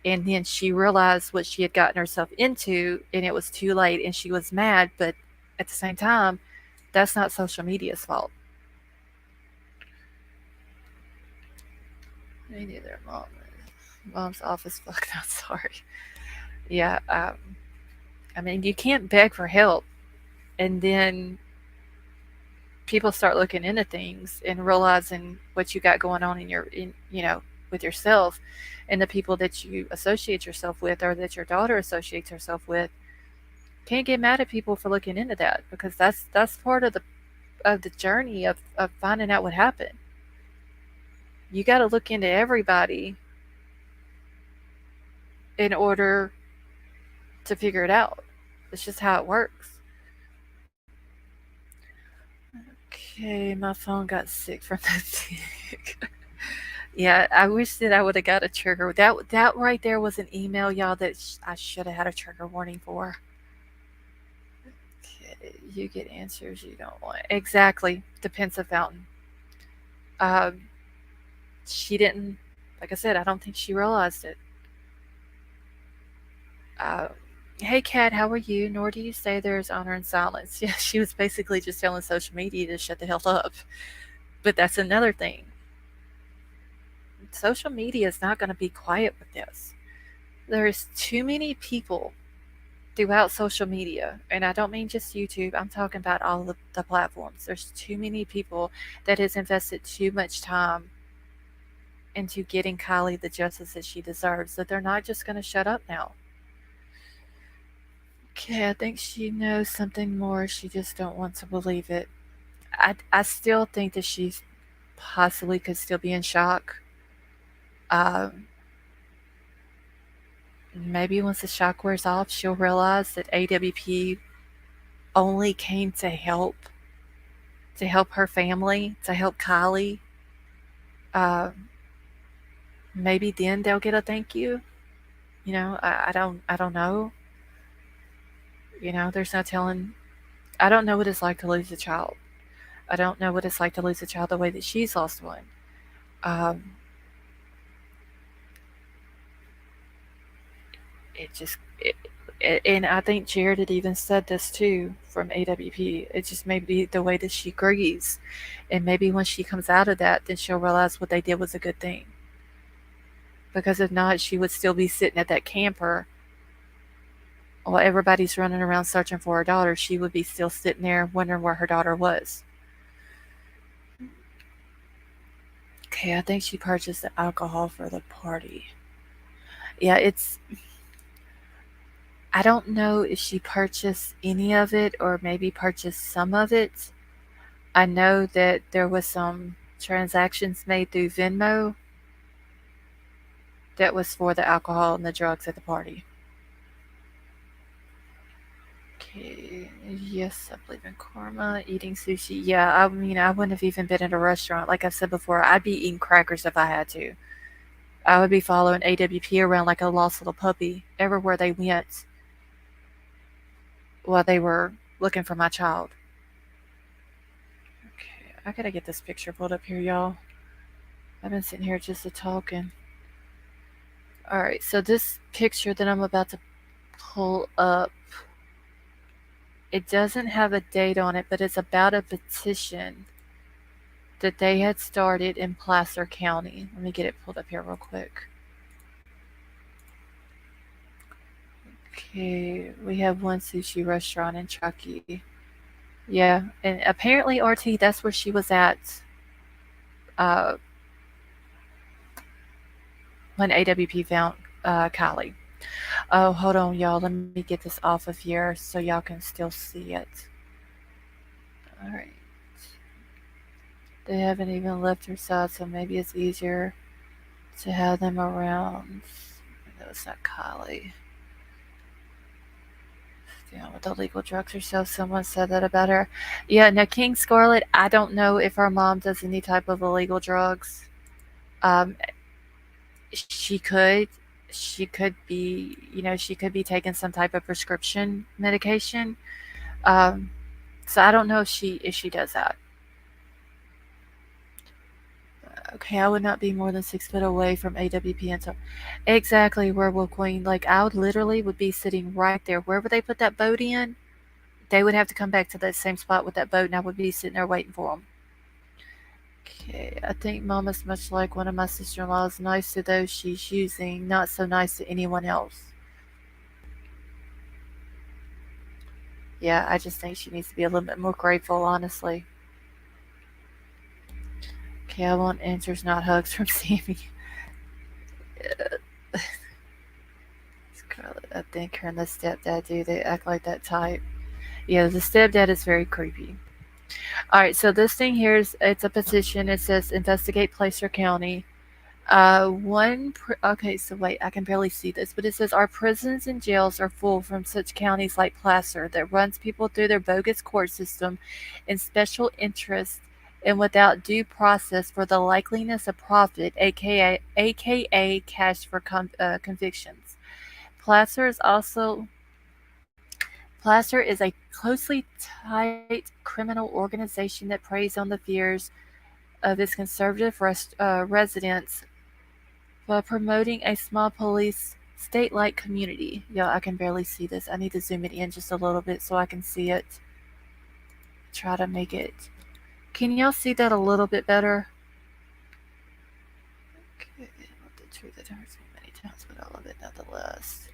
And then she realized what she had gotten herself into, and it was too late, and she was mad. But at the same time, that's not social media's fault. Me neither, Mom. Mom's office fucked out. Sorry. Yeah. I mean, you can't beg for help, and then people start looking into things and realizing what you got going on with yourself, and the people that you associate yourself with, or that your daughter associates herself with. Can't get mad at people for looking into that, because that's part of the journey of finding out what happened. You got to look into everybody in order to figure it out. It's just how it works. Okay, my phone got sick from that tick. Yeah, I wish that I would have got a trigger. That right there was an email, y'all, that I should have had a trigger warning for. Okay, you get answers you don't want. Exactly, the pensive fountain. Um, she didn't, like I said, I don't think she realized it. Uh, hey, Kat, how are you? Nor do you say there's honor in silence. Yeah, she was basically just telling social media to shut the hell up. But that's another thing. Social media is not going to be quiet with this. There's too many people throughout social media, and I don't mean just YouTube, I'm talking about all of the platforms. There's too many people that has invested too much time into getting Kiely the justice that she deserves, that they're not just going to shut up now. Okay, I think she knows something more. She just don't want to believe it. I still think that she possibly could still be in shock. Um, Maybe once the shock wears off, she'll realize that AWP only came to help her family, to help Kiely. Um, Maybe then they'll get a thank you. I don't know. There's no telling. I don't know what it's like to lose a child. I don't know what it's like to lose a child the way that she's lost one. Um, it just, and I think Jared had even said this too from AWP. It just may be the way that she grieves, and maybe when she comes out of that, then she'll realize what they did was a good thing. Because if not, she would still be sitting at that camper while everybody's running around searching for her daughter. She would be still sitting there wondering where her daughter was. Okay, I think she purchased the alcohol for the party. Yeah, I don't know if she purchased any of it or maybe purchased some of it. I know that there was some transactions made through Venmo that was for the alcohol and the drugs at the party. Okay, yes, I believe in karma. Eating sushi. Yeah, I mean, I wouldn't have even been at a restaurant. Like I've said before, I'd be eating crackers if I had to. I would be following AWP around like a lost little puppy everywhere they went while they were looking for my child. Okay, I gotta get this picture pulled up here, y'all. I've been sitting here just a talking. Alright, so this picture that I'm about to pull up, it doesn't have a date on it, but it's about a petition that they had started in Placer County. Let me get it pulled up here real quick. Okay, we have one sushi restaurant in Truckee. Yeah, and apparently, RT, that's where she was at uh, when AWP found Kiely. Oh, hold on, y'all. Let me get this off of here so y'all can still see it. All right. They haven't even left her side, so maybe it's easier to have them around. No, it's not Kiely. Dealing with illegal drugs herself. Someone said that about her. Yeah, no, King Scarlet, I don't know if her mom does any type of illegal drugs. Um, she could. She could be, she could be taking some type of prescription medication. Um, so I don't know if she does that. Okay, I would not be more than 6 foot away from AWP until exactly Werewolf Queen. Like I would literally would be sitting right there. Wherever they put that boat in, they would have to come back to that same spot with that boat, and I would be sitting there waiting for them. Okay, I think Mama's much like one of my sister-in-laws, nice to those she's using, not so nice to anyone else. Yeah, I just think she needs to be a little bit more grateful, honestly. Okay, I want answers, not hugs from Sammy. Scarlett, I think her and the stepdad do. They act like that type. Yeah, the stepdad is very creepy. All right, so this thing here it's a petition. It says investigate Placer County. Okay, so wait, I can barely see this, but it says our prisons and jails are full from such counties like Placer that runs people through their bogus court system in special interest and without due process for the likeliness of profit, aka cash for convictions. Placer is also Placer is a closely tight criminal organization that preys on the fears of its conservative residents while promoting a small police state-like community. Yeah, I can barely see this. I need to zoom it in just a little bit so I can see it. Try to make it. Can y'all see that a little bit better? Okay, the truth that hurts me many times, but I love it nonetheless.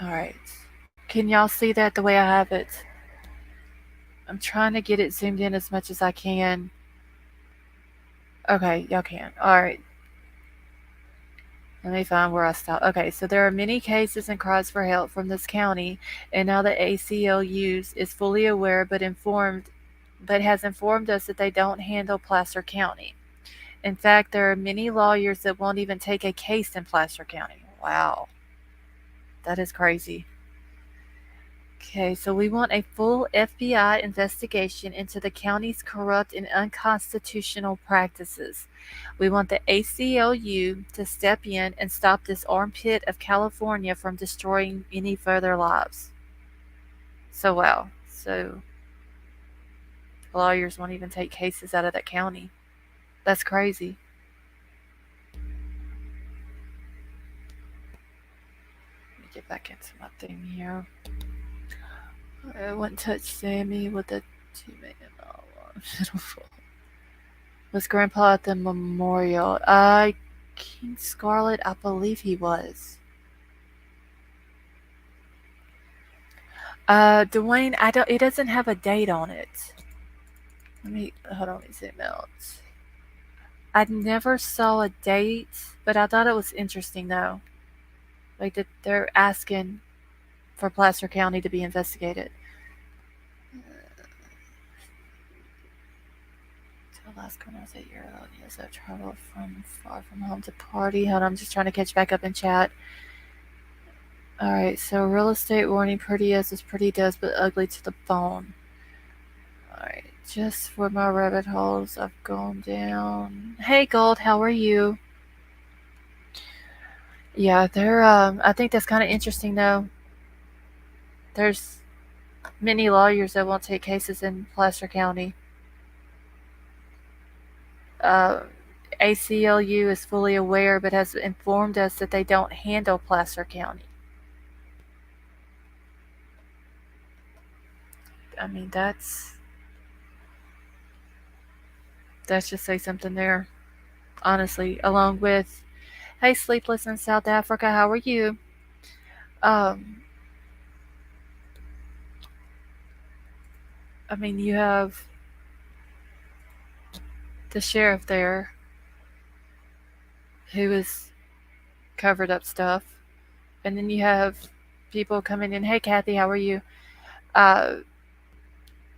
Alright. Can y'all see that the way I have it? I'm trying to get it zoomed in as much as I can. Okay, y'all can. Alright. Let me find where I stopped. Okay, so there are many cases and cries for help from this county, and now the ACLU is fully aware but has informed us that they don't handle Placer County. In fact, there are many lawyers that won't even take a case in Placer County. Wow, that is crazy. Okay, so we want a full FBI investigation into the county's corrupt and unconstitutional practices. We want the ACLU to step in and stop this armpit of California from destroying any further lives. So, wow. So, lawyers won't even take cases out of that county. That's crazy. Let me get back into my thing here. I wouldn't touch Sammy with a 2 million dollar. Was Grandpa at the memorial? King Scarlet, I believe he was. Dwayne, it doesn't have a date on it. Hold on, let me zoom out. I never saw a date, but I thought it was interesting though. Like that they're asking for Placer County to be investigated. Last when I was 8 years old, yes, I traveled from far from home to party. Hold on, I'm just trying to catch back up in chat. Alright, so real estate warning, pretty as is pretty does, but ugly to the bone. Alright, just for my rabbit holes I've gone down. Hey Gold, how are you? Yeah, I think that's kind of interesting though. There's many lawyers that won't take cases in Placer County. ACLU is fully aware but has informed us that they don't handle Placer County. I mean, that's just say something there. Honestly, along with, hey, Sleepless in South Africa, how are you? I mean, you have the sheriff there who is covered up stuff, and then you have people coming in. Hey, Kathy, how are you? Uh,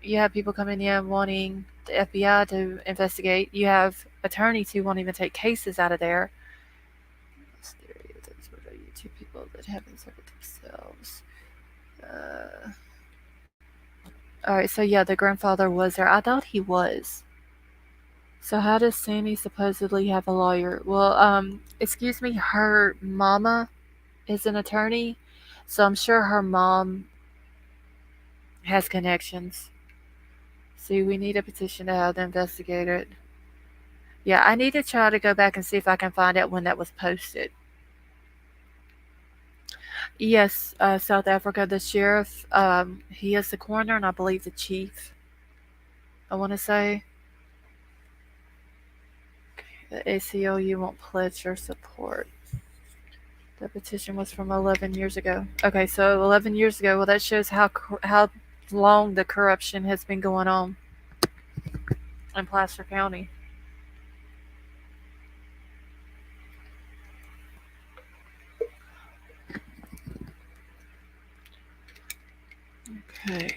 You have people coming in wanting the FBI to investigate. You have attorneys who won't even take cases out of there. Stereotypes. What are you? Two people that have inserted themselves. Uh, all right, so yeah, the grandfather was there. I thought he was. So how does Sammy supposedly have a lawyer? Well, excuse me, her mama is an attorney, so I'm sure her mom has connections. See, we need a petition to have them investigate it. Yeah, I need to try to go back and see if I can find out when that was posted. Yes, South Africa, the sheriff, he is the coroner, and I believe the chief, I want to say. The ACLU won't pledge your support. The petition was from 11 years ago. Okay, so 11 years ago. Well, that shows how long the corruption has been going on in Placer County. Okay.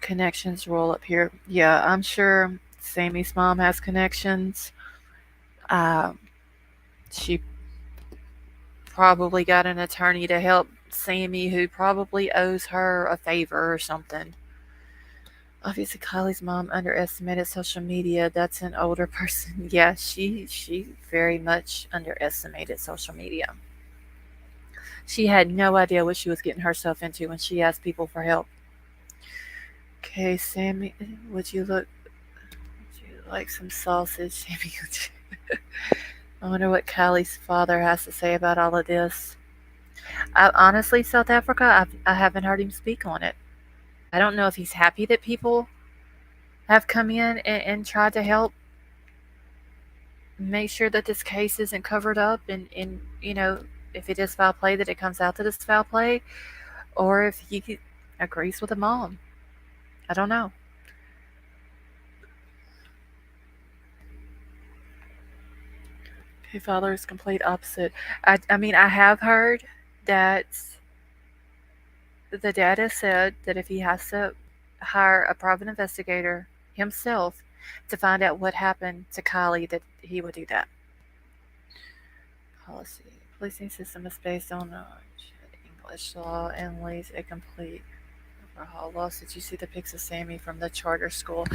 Connections roll up here. Yeah, I'm sure Sammy's mom has connections. Um, she probably got an attorney to help Sammy who probably owes her a favor or something. Obviously, Kylie's mom underestimated social media. That's an older person. Yeah, she very much underestimated social media. She had no idea what she was getting herself into when she asked people for help. Okay, Sammy, would you like some sausage, Sammy? I wonder what Kylie's father has to say about all of this. Honestly, South Africa, I haven't heard him speak on it. I don't know if he's happy that people have come in and tried to help make sure that this case isn't covered up and if it is foul play, that it comes out that it's foul play, or if he agrees with the mom. I don't know. Okay, father is complete opposite. I mean, I have heard that the dad has said that if he has to hire a private investigator himself to find out what happened to Kylie, that he would do that. Policy. Policing system is based on English law and lays a complete overhaul. Lost. Did you see the pics of Sammy from the charter school?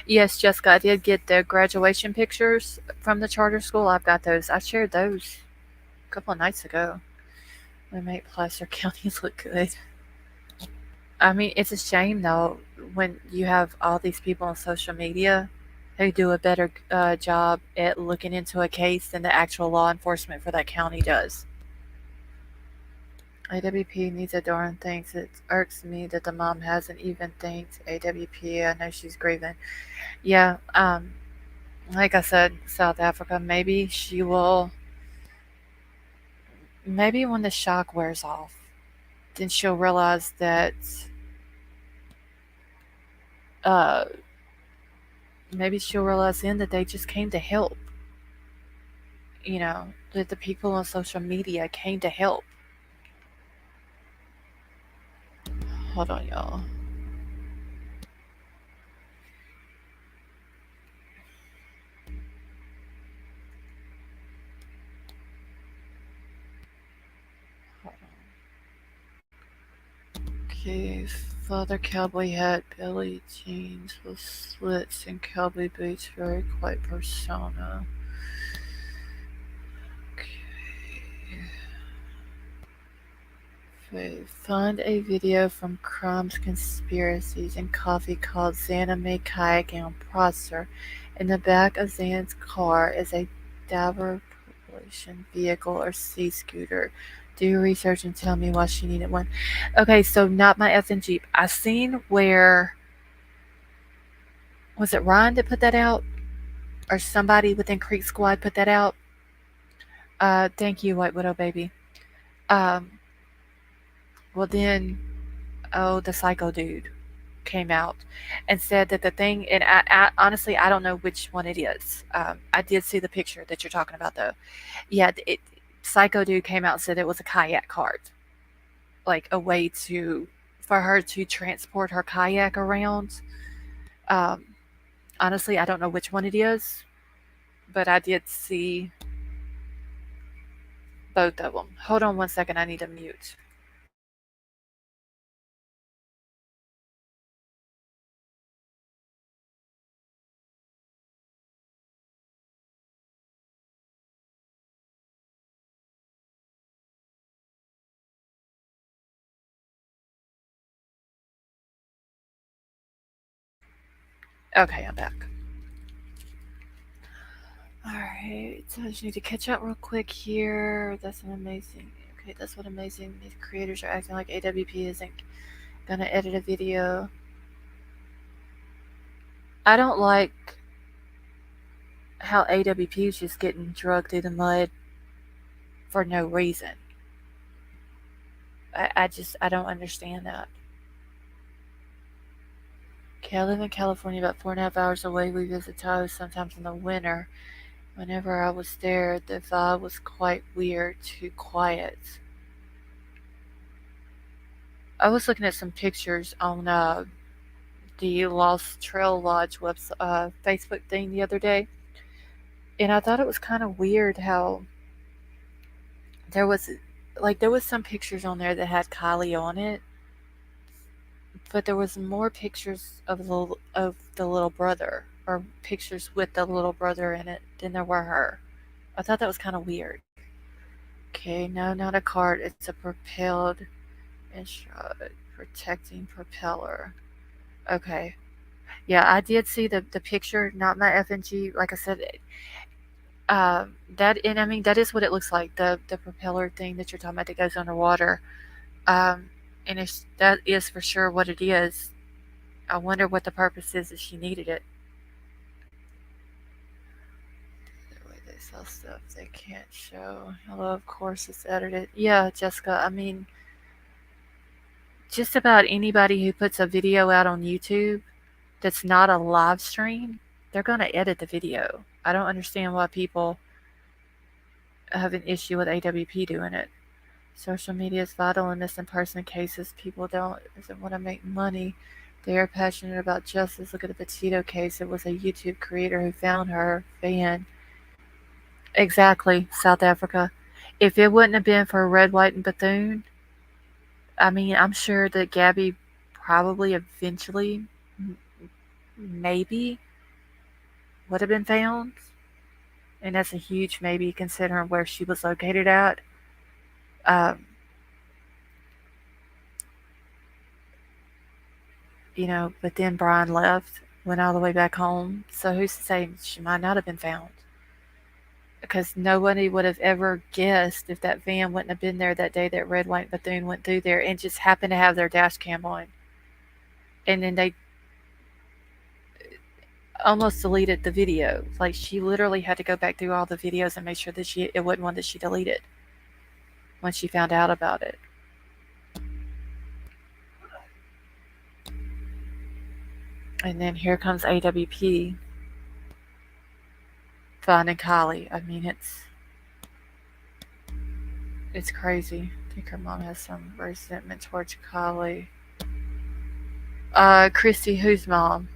Yes, Jessica, I did get the graduation pictures from the charter school. I've got those. I shared those a couple of nights ago. They make Placer County look good. I mean, it's a shame though when you have all these people on social media who do a better job at looking into a case than the actual law enforcement for that county does. AWP needs a darn thanks. It irks me that the mom hasn't even thanked AWP. I know she's grieving. Yeah, like I said, South Africa, maybe she will, maybe when the shock wears off, then she'll realize that, uh, maybe she'll realize then that they just came to help. That the people on social media came to help. Hold on, y'all. Hold on. Okay, Father Cowboy hat, Billy jeans with slits and cowboy boots, very quiet persona. Okay. Find a video from Crimes, Conspiracies, and Coffee called Xana May Kayaking on Prosser. In the back of Xan's car is a Dover propulsion vehicle or sea scooter. Do your research and tell me why she needed one. Okay, so not my effing Jeep. I seen where, was it Ryan that put that out? Or somebody within Creek Squad put that out? Thank you, White Widow Baby. Um, well then, oh, the psycho dude came out and said that the thing, and I honestly, I don't know which one it is. I did see the picture that you're talking about though. Yeah, psycho dude came out and said it was a kayak cart, like a way to for her to transport her kayak around. Um, Honestly, I don't know which one it is, but I did see both of them. Hold on one second, I need to mute. Okay, I'm back. Alright, so I just need to catch up real quick here. That's an amazing. Okay, that's what amazing. These creators are acting like AWP isn't gonna edit a video. I don't like how AWP is just getting drugged through the mud for no reason. I don't understand that. Okay, I live in California, about 4.5 hours away. We visit Tahoe sometimes in the winter. Whenever I was there, the vibe was quite weird, too quiet. I was looking at some pictures on the Lost Trail Lodge Facebook thing the other day, and I thought it was kind of weird how there was there was some pictures on there that had Kiely on it, but there was more pictures of the little brother, or pictures with the little brother in it, than there were her. I thought that was kind of weird. Okay, no, not a cart. It's a propelled instrument protecting propeller. Okay. Yeah, I did see the picture, not my FNG. Like I said, that, and I mean that is what it looks like. The propeller thing that you're talking about that goes underwater. Um, and if that is for sure what it is, I wonder what the purpose is if she needed it. The way they sell stuff, they can't show. Hello, of course it's edited. Yeah, Jessica. I mean, just about anybody who puts a video out on YouTube that's not a live stream, they're going to edit the video. I don't understand why people have an issue with AWP doing it. Social media is vital in this in-person cases. People doesn't want to make money. They are passionate about justice. Look at the Petito case. It was a YouTube creator who found her fan. Exactly, South Africa. If it wouldn't have been for Red, White, and Bethune, I mean, I'm sure that Gabby probably eventually, maybe, would have been found. And that's a huge maybe considering where she was located at. Um, but then Brian left, went all the way back home. So who's to say she might not have been found? Because nobody would have ever guessed if that van wouldn't have been there that day that Red, White, Bethune went through there and just happened to have their dash cam on. And then they almost deleted the video. Like she literally had to go back through all the videos and make sure that it wasn't one that she deleted when she found out about it. And then here comes AWP finding Kiely. I mean, it's crazy. I think her mom has some resentment towards Kiely. Christy, whose mom?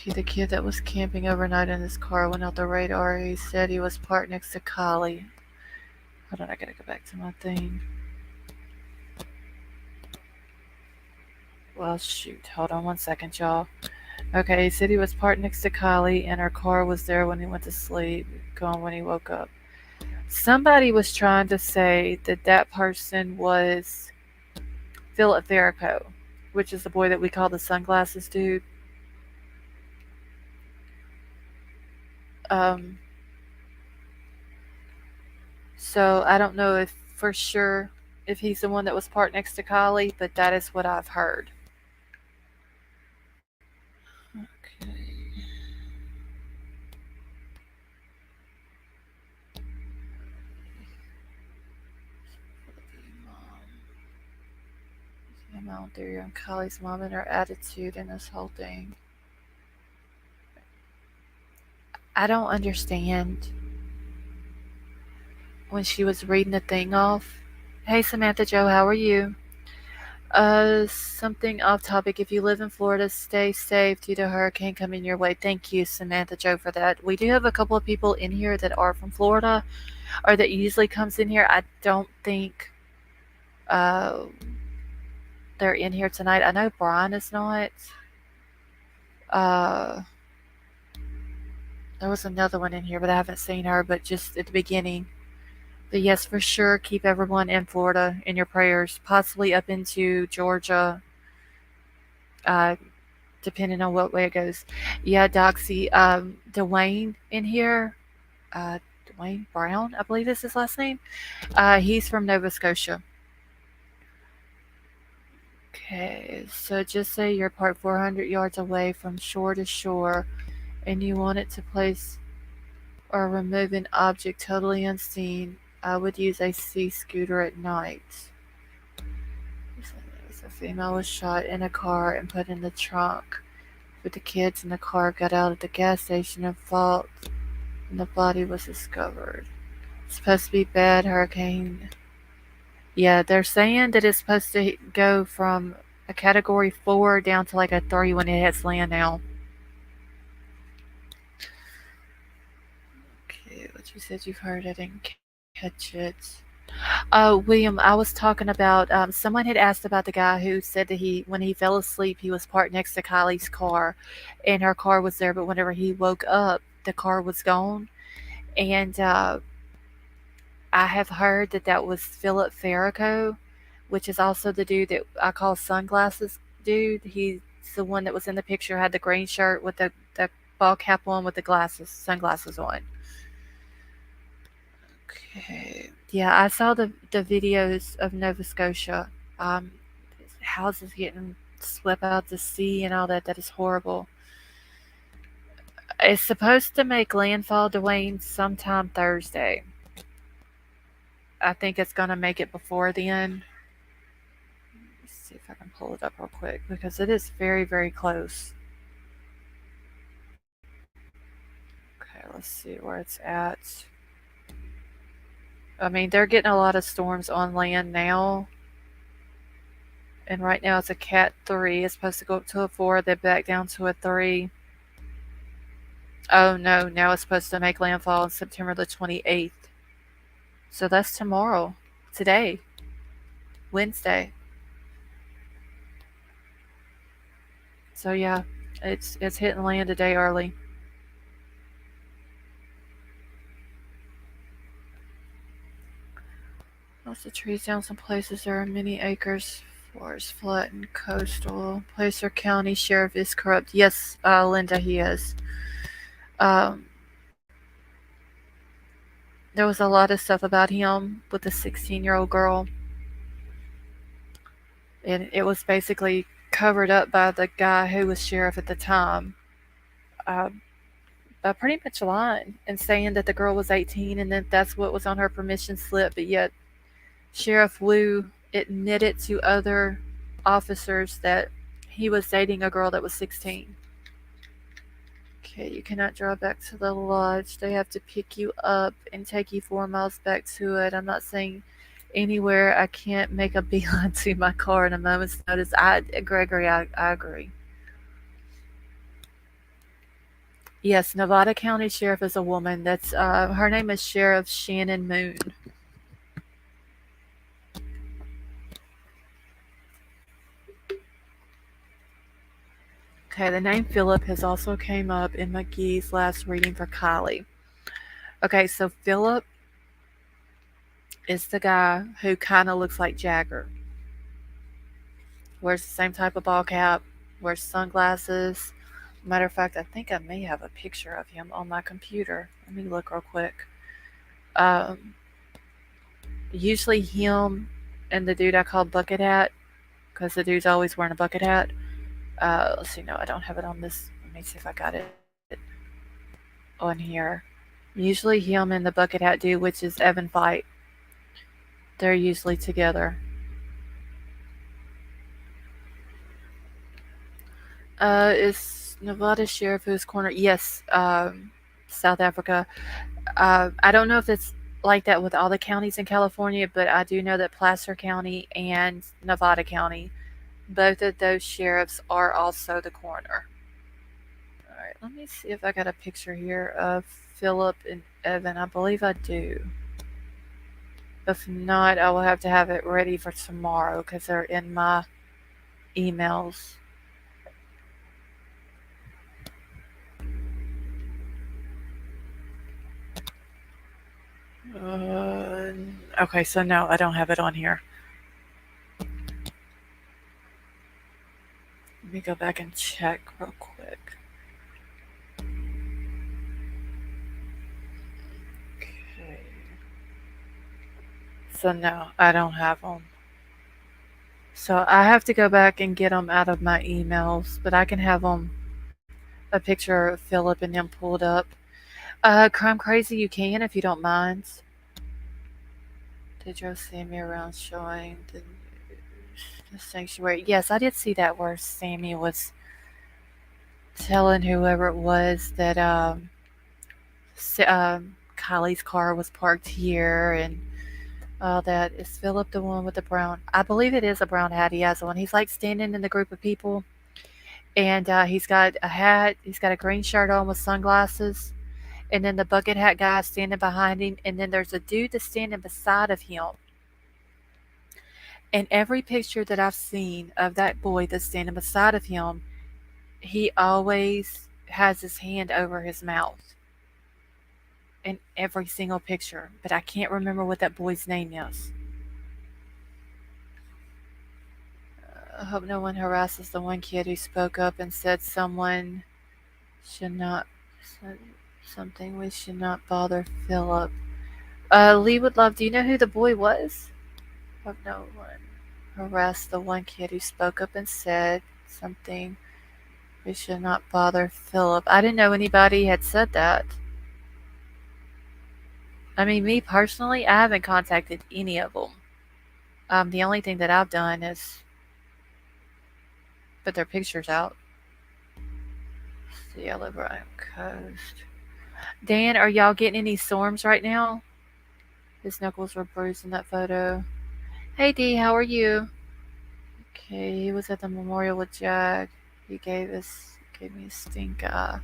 The kid that was camping overnight in his car went out the radar. He said he was parked next to Kiely. Hold on, I gotta go back to my thing. Well, shoot. Hold on one second, y'all. Okay, he said he was parked next to Kiely and her car was there when he went to sleep, gone when he woke up. Somebody was trying to say that that person was Philip Verico, which is the boy that we call the sunglasses dude. Um, so I don't know if for sure if he's the one that was parked next to Kiely, but that is what I've heard. Okay. Mom theory on Kiely's mom and her attitude and this whole thing. I don't understand when she was reading the thing off. Hey Samantha Joe, how are you? Something off topic. If you live in Florida, stay safe due to hurricane coming your way. Thank you, Samantha Joe, for that. We do have a couple of people in here that are from Florida, or that usually comes in here. I don't think uh, they're in here tonight. I know Brian is not. Uh, there was another one in here, but I haven't seen her. But just at the beginning. But yes, for sure, keep everyone in Florida in your prayers, possibly up into Georgia, uh, depending on what way it goes. Yeah, Doxy, Dwayne in here, uh, Dwayne Brown, I believe is his last name. He's from Nova Scotia. Okay, so just say you're part 400 yards away from shore to shore and you want it to place or remove an object totally unseen. I would use a sea scooter at night. A female was shot in a car and put in the trunk. But the kids in the car got out at the gas station and fought, and the body was discovered. It's supposed to be bad hurricane. Yeah, they're saying that it's supposed to go from a category 4 down to like a 3 when it hits land now. Okay, what you said you've heard, I didn't catch it. William, I was talking about someone had asked about the guy who said that when he fell asleep, he was parked next to Kylie's car, and her car was there. But whenever he woke up, the car was gone. And I have heard that that was Philip Farraco, which is also the dude that I call sunglasses dude. He's the one that was in the picture, had the green shirt with the ball cap on with the sunglasses on. Okay. Yeah, I saw the videos of Nova Scotia. Um, houses getting swept out to sea and all that. That is horrible. It's supposed to make landfall, Dwayne, sometime Thursday. I think it's going to make it before then. Let's see if I can pull it up real quick because it is very, very close. Okay, let's see where it's at. I mean, they're getting a lot of storms on land now. And right now it's a Cat 3. It's supposed to go up to a 4, then back down to a 3. Oh no, now it's supposed to make landfall on September the 28th. So that's tomorrow. Today. Wednesday. So yeah, it's hitting land a day early. Lots of trees down some places. There are many acres. Forest flat and coastal. Placer County Sheriff is corrupt. Yes, Linda, he is. Um, there was a lot of stuff about him with the 16-year-old girl. And it was basically covered up by the guy who was sheriff at the time. By pretty much lying and saying that the girl was 18 and that that's what was on her permission slip, but yet Sheriff Wu admitted to other officers that he was dating a girl that was 16. Okay, you cannot drive back to the lodge. They have to pick you up and take you 4 miles back to it. I'm not saying anywhere. I can't make a beeline to my car in a moment's notice. Gregory, I agree. Yes, Nevada County Sheriff is a woman. That's her name is Sheriff Shannon Moon. Okay, the name Philip has also came up in McGee's last reading for Kiely. Okay, so Philip is the guy who kind of looks like Jagger. Wears the same type of ball cap, wears sunglasses. Matter of fact, I think I may have a picture of him on my computer. Let me look real quick. Usually him and the dude I call Bucket Hat, because the dude's always wearing a bucket hat. Let's see, no, I don't have it on this. Let me see if I got it on here. Usually him and the bucket hat dude, which is Evan Fight. They're usually together. Is Nevada Sheriff who's corner? Yes. South Africa. I don't know if it's like that with all the counties in California, but I do know that Placer County and Nevada County, both of those sheriffs are also the coroner. All right, let me see if I got a picture here of Philip and Evan. I believe I do. If not, I will have to have it ready for tomorrow because they're in my emails. Okay, so no, I don't have it on here. Let me go back and check real quick. Okay. So no, I don't have them. So I have to go back and get them out of my emails, but I can have them a picture of Philip and them pulled up. Crime Crazy, you can if you don't mind. Did you see me around showing the sanctuary? Yes, I did see that where Sammy was telling whoever it was that Kylie's car was parked here and all that. Is Philip the one with the brown? I believe it is a brown hat he has on. He's like standing in the group of people, and he's got a hat. He's got a green shirt on with sunglasses, and then the bucket hat guy standing behind him, and then there's a dude that's standing beside of him. And every picture that I've seen of that boy that's standing beside of him, he always has his hand over his mouth in every single picture, but I can't remember what that boy's name is. I hope no one harasses the one kid who spoke up and said someone should not said something we should not bother Philip. Lee would love. Do you know who the boy was? Hope no one harassed the one kid who spoke up and said something we should not bother Philip. I didn't know anybody had said that. I mean, me personally, I haven't contacted any of them. The only thing that I've done is put their pictures out. See, I live right on coast. Dan, are y'all getting any storms right now? His knuckles were bruised in that photo. Hey D, how are you? Okay, he was at the memorial with Jack. He gave me a stink eye.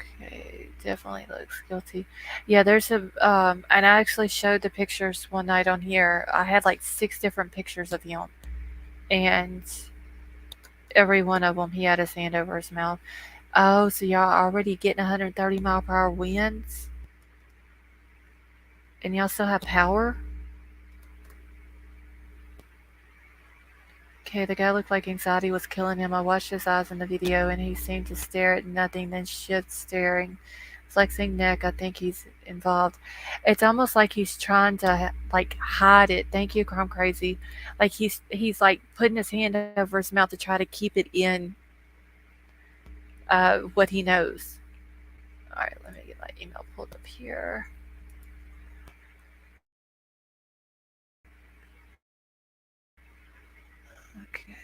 Okay, definitely looks guilty. Yeah, there's and I actually showed the pictures one night on here. I had like 6 different pictures of him, and every one of them he had his hand over his mouth. Oh, so y'all already getting 130-mile-per-hour winds, and y'all still have power? Okay, the guy looked like anxiety was killing him. I watched his eyes in the video and he seemed to stare at nothing, then shift staring, flexing neck. I think he's involved. It's almost like he's trying to like hide it. Thank you, Crime Crazy. Like he's like putting his hand over his mouth to try to keep it in what he knows. All right, let me get my email pulled up here. Okay.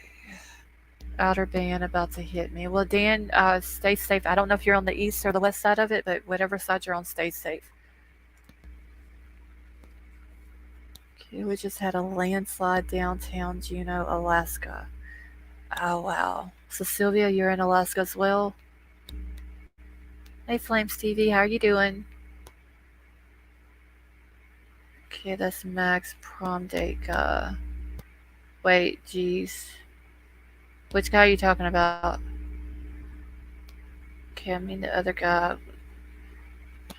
Outer band about to hit me. Well, Dan, stay safe. I don't know if you're on the east or the west side of it, but whatever side you're on, stay safe. Okay, we just had a landslide downtown Juneau, Alaska. Oh, wow. So, Sylvia, you're in Alaska as well? Hey, Flames TV, how are you doing? Okay, that's Mac's prom date guy. Wait, geez. Which guy are you talking about? Okay, I mean the other guy.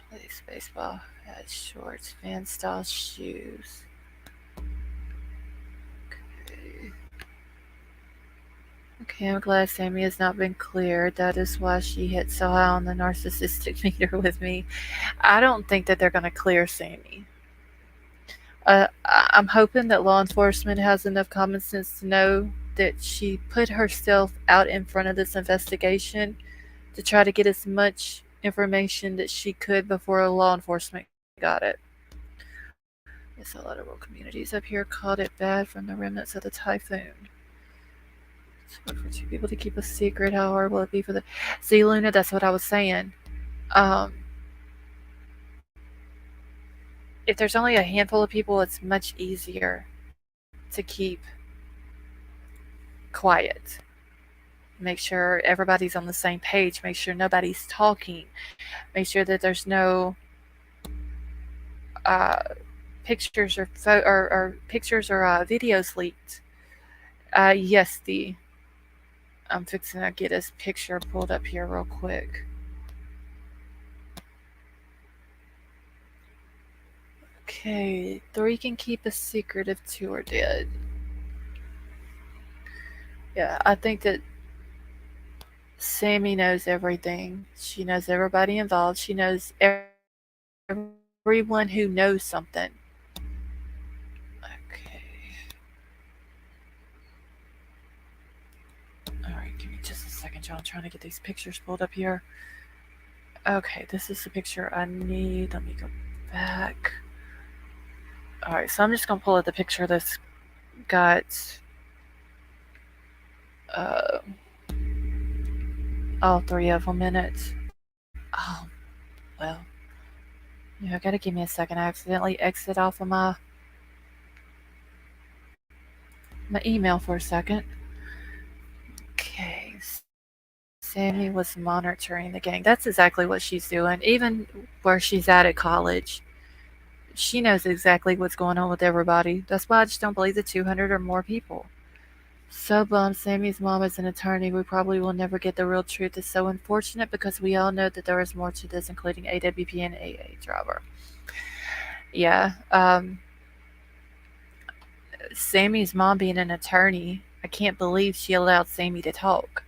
Plays baseball, hat, shorts, fan style shoes. Okay, I'm glad Sammy has not been cleared. That is why she hit so high on the narcissistic meter with me. I don't think that they're going to clear Sammy. I'm hoping that law enforcement has enough common sense to know that she put herself out in front of this investigation to try to get as much information that she could before law enforcement got it. Yes, a lot of rural communities up here caught it bad from the remnants of the typhoon. So for two people to keep a secret, how hard will it be for the? See, Luna, that's what I was saying. Um, if there's only a handful of people, it's much easier to keep quiet. Make sure everybody's on the same page. Make sure nobody's talking. Make sure that there's no uh, pictures or pictures or videos leaked. Yes, the I'm fixing to get his picture pulled up here real quick. Okay, 3 can keep a secret if 2 are dead. Yeah, I think that Sammy knows everything. She knows everybody involved. She knows everyone who knows something. Okay. Alright, give me just a second, y'all. I'm trying to get these pictures pulled up here. Okay, this is the picture I need. Let me go back. Alright, so I'm just going to pull up the picture that's got uh, all 3 of them in it. Oh, well. Yeah, gotta give me a second. I accidentally exit off of my email for a second. Okay, Sammy was monitoring the gang. That's exactly what she's doing. Even where she's at college, she knows exactly what's going on with everybody. That's why I just don't believe the 200 or more people. So bummed. Sammy's mom is an attorney. We probably will never get the real truth. It's so unfortunate because we all know that there is more to this, including AWP and AA driver. Yeah. Sammy's mom being an attorney, I can't believe she allowed Sammy to talk.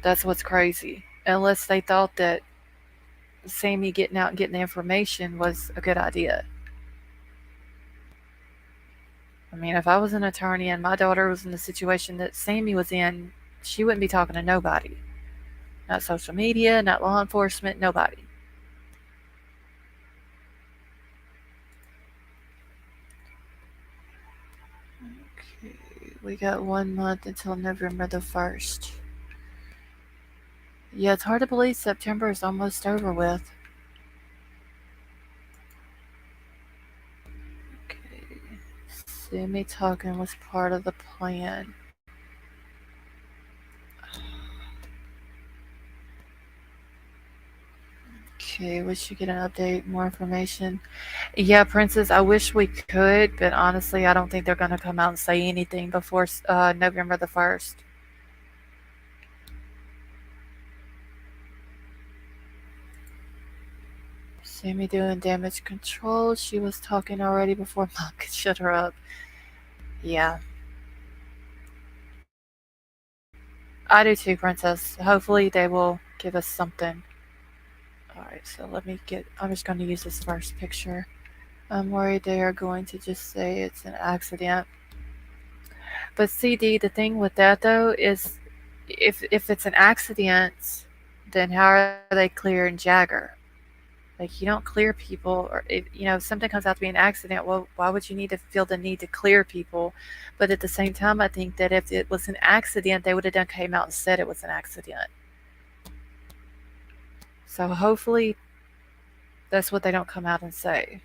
That's what's crazy. Unless they thought that Sammy getting out and getting the information was a good idea. I mean, if I was an attorney and my daughter was in the situation that Sammy was in, she wouldn't be talking to nobody. Not social media, not law enforcement, nobody. Okay, we got 1 month until November the 1st. Yeah, it's hard to believe September is almost over with. Okay. Sammy talking was part of the plan. Okay, we should get an update, more information. Yeah, Princess, I wish we could, but honestly, I don't think they're going to come out and say anything before November the 1st. Sammy doing damage control. She was talking already before Mom could shut her up. Yeah. I do too, Princess. Hopefully they will give us something. Alright, so I'm just going to use this first picture. I'm worried they are going to just say it's an accident. But CD, the thing with that though is if it's an accident, then how are they clearing Jagger? Like you don't clear people, or if something comes out to be an accident, well, why would you need to feel the need to clear people? But at the same time, I think that if it was an accident, they would have came out and said it was an accident. So hopefully that's what they don't come out and say.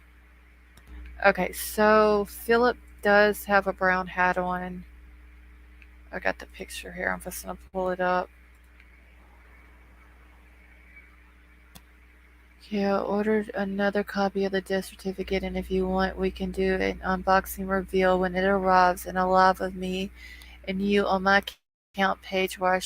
Okay, so Philip does have a brown hat on. I got the picture here. I'm just gonna pull it up. Yeah, ordered another copy of the death certificate, and if you want, we can do an unboxing reveal when it arrives and a live of me and you on my account page where I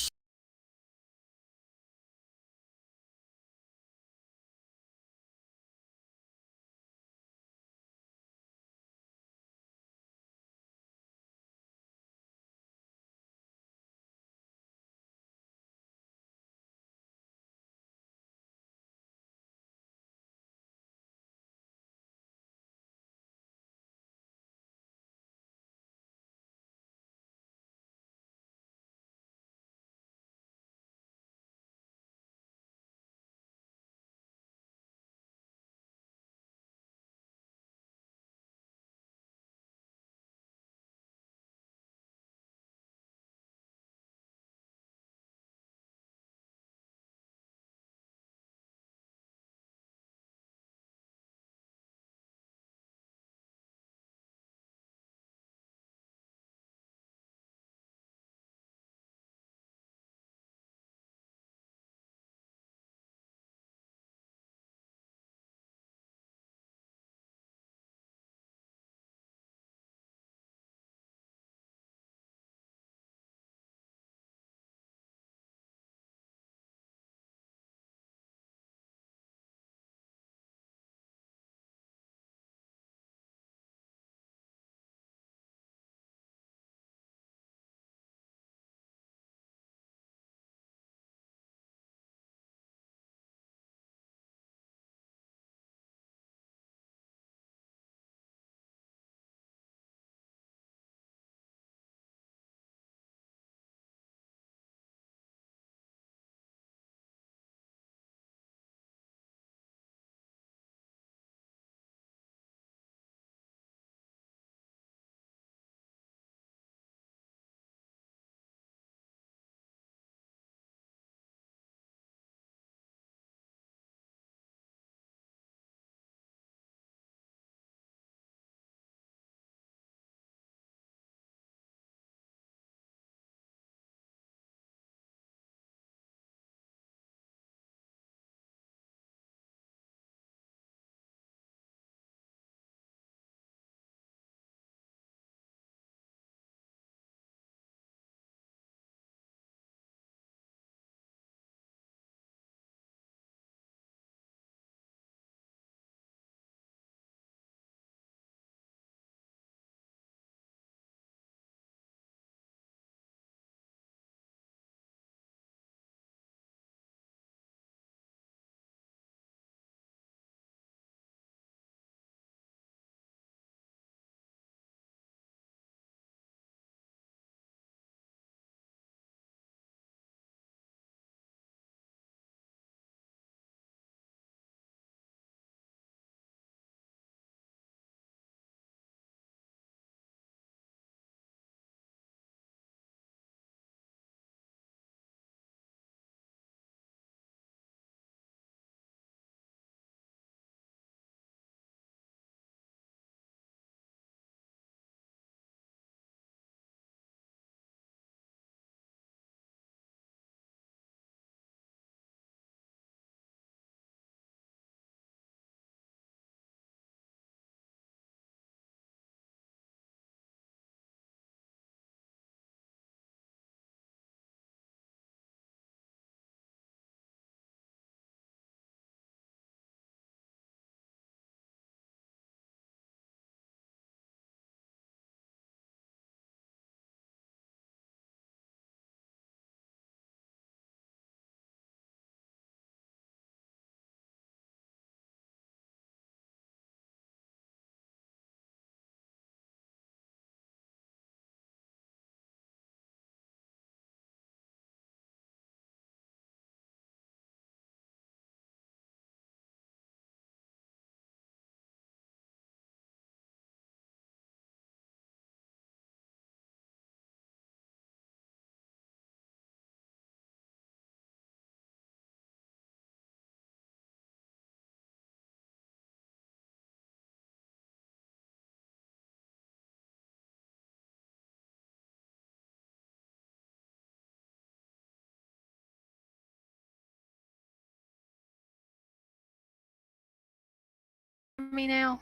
me now?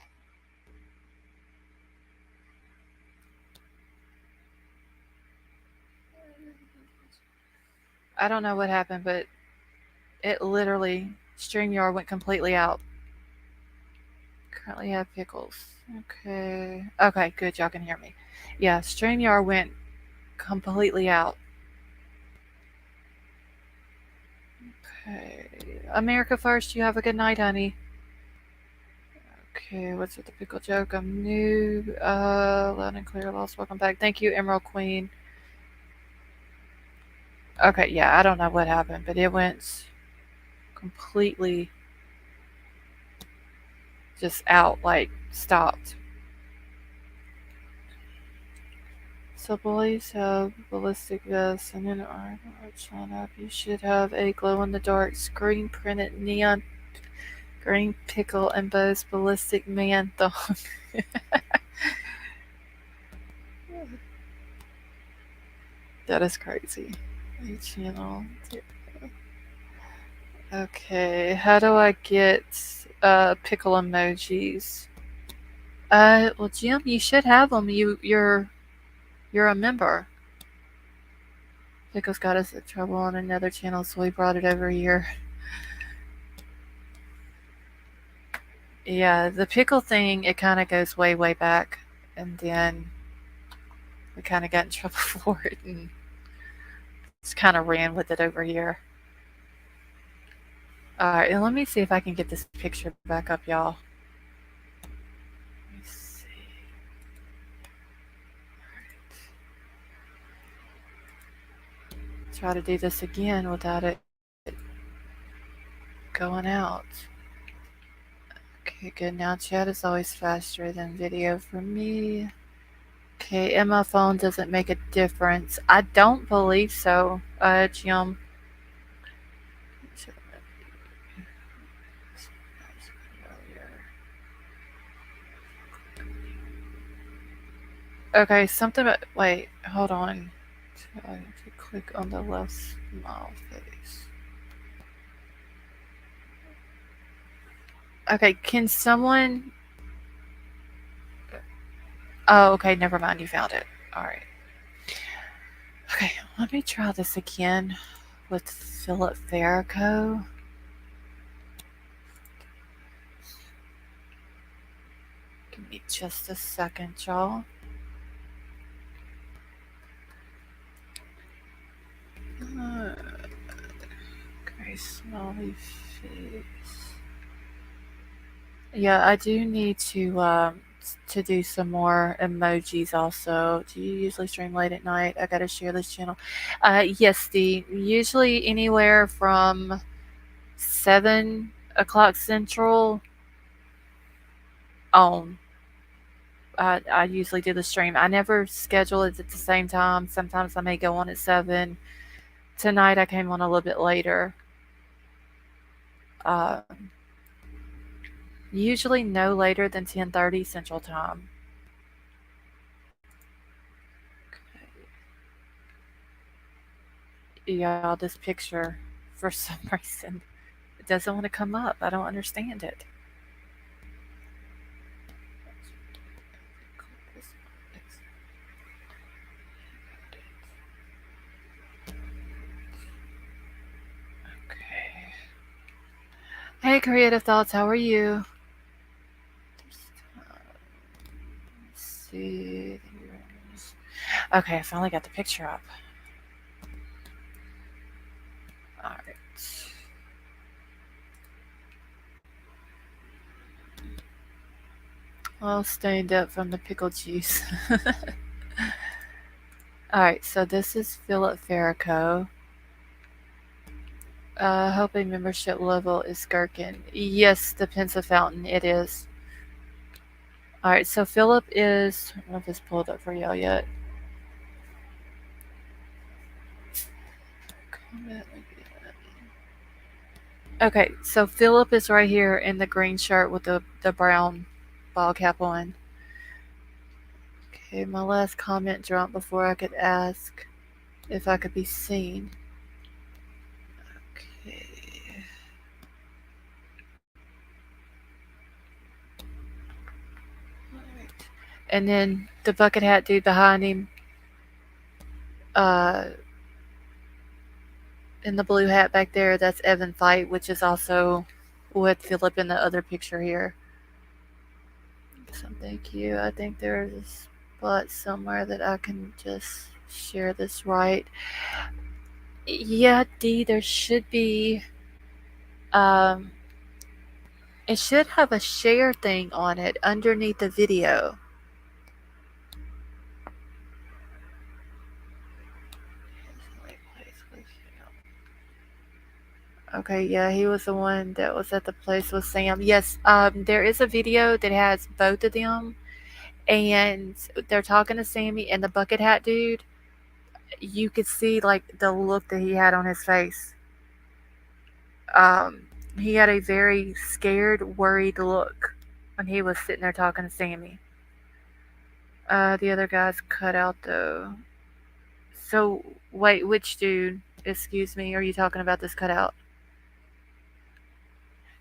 I don't know what happened, but it literally, StreamYard went completely out. Currently have pickles. Okay. Okay, good. Y'all can hear me. Yeah, StreamYard went completely out. Okay. America First, you have a good night, honey. Okay, what's with the pickle joke? I'm new. Loud and clear, lost. Welcome back. Thank you, Emerald Queen. Okay, yeah, I don't know what happened, but it went completely just out, like stopped. So boys have ballistic vests and an arm shine up. You should have a glow in the dark screen printed neon green pickle and Bo's ballistic man thong. That is crazy. A channel. Okay, how do I get pickle emojis? Well, Jim, you should have them. You're a member. Pickles got us in trouble on another channel, so we brought it over here. Yeah, the pickle thing, it kind of goes way, way back, and then we kind of got in trouble for it, and just kind of ran with it over here. All right, and let me see if I can get this picture back up, y'all. Let me see. Try to do this again without it going out. Okay, good. Now chat is always faster than video for me. Okay, and my phone doesn't make a difference. I don't believe so, Jim. Okay, something about. Wait, hold on. I have to click on the left smile face. Okay, can someone. Oh, okay, never mind. You found it. Alright. Okay, let me try this again with Philip Farraco. Give me just a second, y'all. Okay, smiley face. Yeah, I do need to do some more emojis also. Do you usually stream late at night? I gotta share this channel. Yes, Steve. Usually anywhere from 7 o'clock Central on. I usually do the stream. I never schedule it at the same time. Sometimes I may go on at 7. Tonight I came on a little bit later. Um, Usually no later than 10:30 Central Time. Yeah, this picture, for some reason, it doesn't want to come up. I don't understand it. Okay. Hey, Creative Thoughts, how are you? Let's see. Okay, I finally got the picture up. Alright. All stained up from the pickle juice. Alright, so this is Philip Farraco. Hoping membership level is Gherkin. Yes, the Pensa Fountain, it is. Alright, so Philip is. I don't know if it's pulled up for y'all yet. Okay, so Philip is right here in the green shirt with the brown ball cap on. Okay, my last comment dropped before I could ask if I could be seen. Okay. And then the bucket hat dude behind him, uh, in the blue hat back there, that's Evan Fight, which is also with Philip in the other picture here. So thank you. I think there's a spot somewhere that I can just share this right. Yeah, D, there should be. Um, it should have a share thing on it underneath the video. Okay, yeah, he was the one that was at the place with Sam. Yes, there is a video that has both of them, and they're talking to Sammy and the bucket hat dude. You could see like the look that he had on his face. Um, he had a very scared, worried look when he was sitting there talking to Sammy. The other guy's cut out though. So wait, which dude? Excuse me, are you talking about this cutout?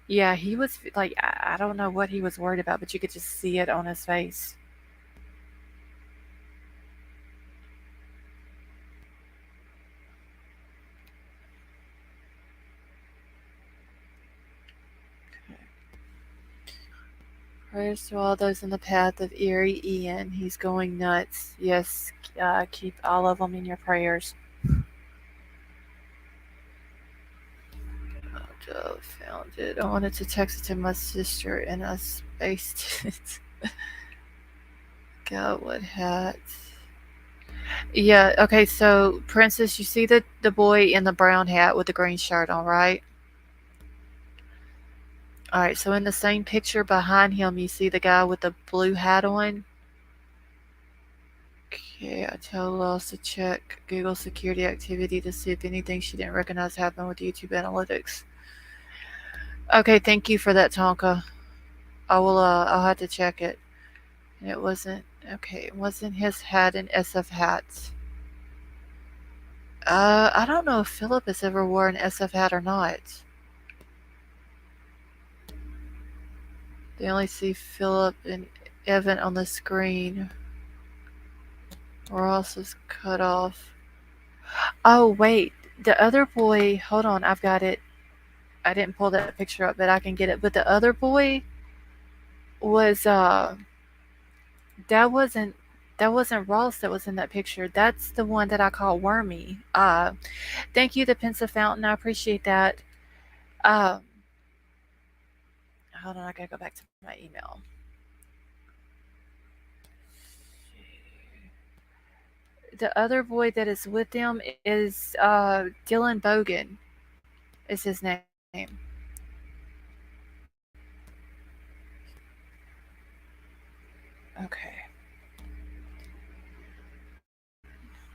Yeah, he was like, I don't know what he was worried about, but you could just see it on his face. Prayers to all those in the path of Eerie Ian. He's going nuts. Yes, keep all of them in your prayers. Oh, Joe found it. I wanted to text it to my sister and I spaced it. God, what hat? Yeah, okay, so Princess, you see the boy in the brown hat with the green shirt on, right? Alright, so in the same picture behind him, you see the guy with the blue hat on? Okay, I tell Lost to check Google security activity to see if anything she didn't recognize happened with YouTube analytics. Okay, thank you for that, Tonka. I'll have to check it. It wasn't, okay, it wasn't his hat and SF hats. I don't know if Philip has ever worn an SF hat or not. They only see Philip and Evan on the screen. Ross is cut off. Oh, wait. The other boy, hold on, I've got it. I didn't pull that picture up, but I can get it. But the other boy was, that wasn't that wasn't Ross that was in that picture. That's the one that I call Wormy. Thank you, the Pensive Fountain. I appreciate that. Um, hold on, I gotta go back to my email. The other boy that is with them is Dylan Bogan, is his name. Okay.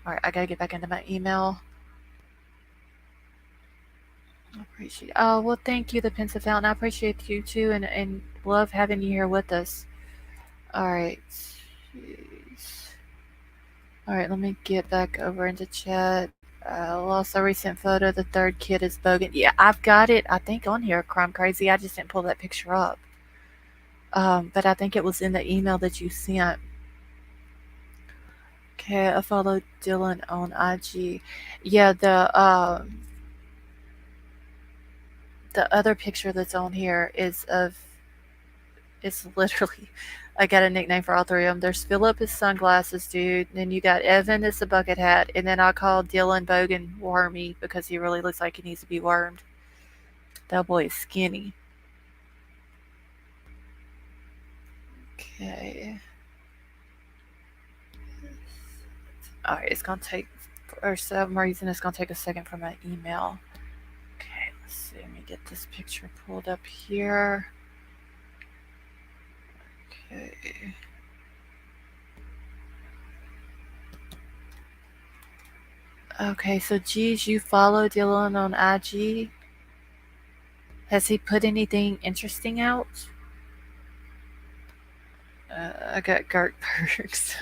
All right, I gotta get back into my email. I appreciate. Oh well, thank you, the Pensive Fountain. I appreciate you too, and love having you here with us. All right. Jeez. All right, let me get back over into chat. Lost a recent photo. The third kid is Bogan. Yeah, I've got it. I think on here, Crime Crazy. I just didn't pull that picture up. But I think it was in the email that you sent. Okay, I followed Dylan on IG. Yeah, the other picture that's on here is of, it's literally, I got a nickname for all three of them. There's Philip, his sunglasses dude, and then you got Evan, it's a bucket hat, and then I called Dylan Bogan Wormy because he really looks like he needs to be wormed. That boy is skinny. Okay. Alright, it's gonna take, for some reason, it's gonna take a second for my email. Okay, let's see, let me get this picture pulled up here. Okay. Okay, so geez, you follow Dylan on IG? Has he put anything interesting out? I got Gart Perks.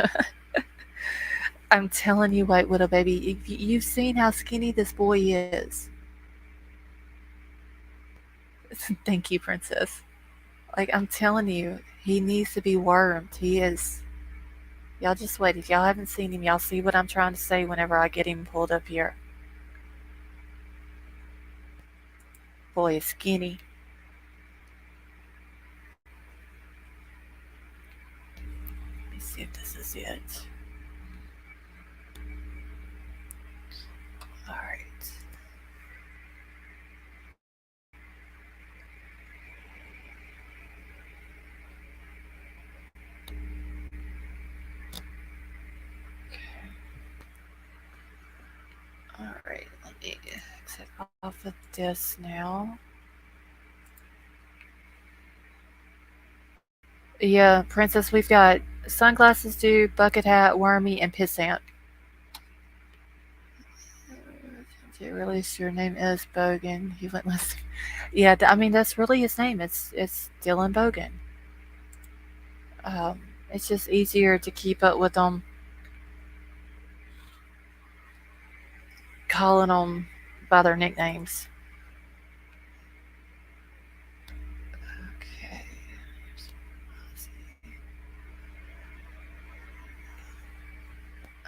I'm telling you, White Widow baby, you've seen how skinny this boy is. Thank you, Princess. Like, I'm telling you, he needs to be wormed. He is. Y'all just wait. If y'all haven't seen him, y'all see what I'm trying to say whenever I get him pulled up here. Boy is skinny. Let me see if this is it. Alright. Alright, let me exit off of this now. Yeah, Princess, we've got Sunglasses Dude, Bucket Hat, Wormy, and Pissant. Release your name is Bogan. He went listening. Yeah, I mean that's really his name. It's Dylan Bogan. It's just easier to keep up with them, calling them by their nicknames. Okay.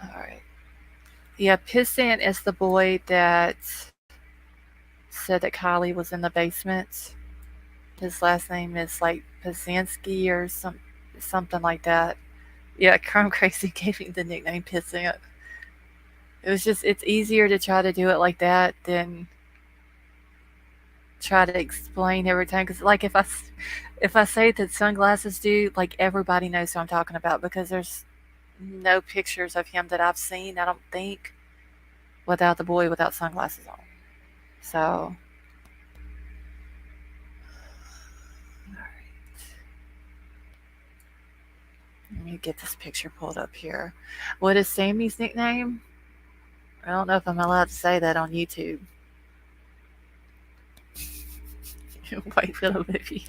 All right. Yeah, Pissant is the boy that said that Kiely was in the basement. His last name is like Pizanski or something like that. Yeah, Chrome Crazy gave him the nickname Pissant. It's easier to try to do it like that than try to explain every time. Because like if I say that Sunglasses Dude, like everybody knows who I'm talking about because there's no pictures of him that I've seen. I don't think without the boy without sunglasses on. So. Let me get this picture pulled up here. What is Sammy's nickname? I don't know if I'm allowed to say that on YouTube. White little baby.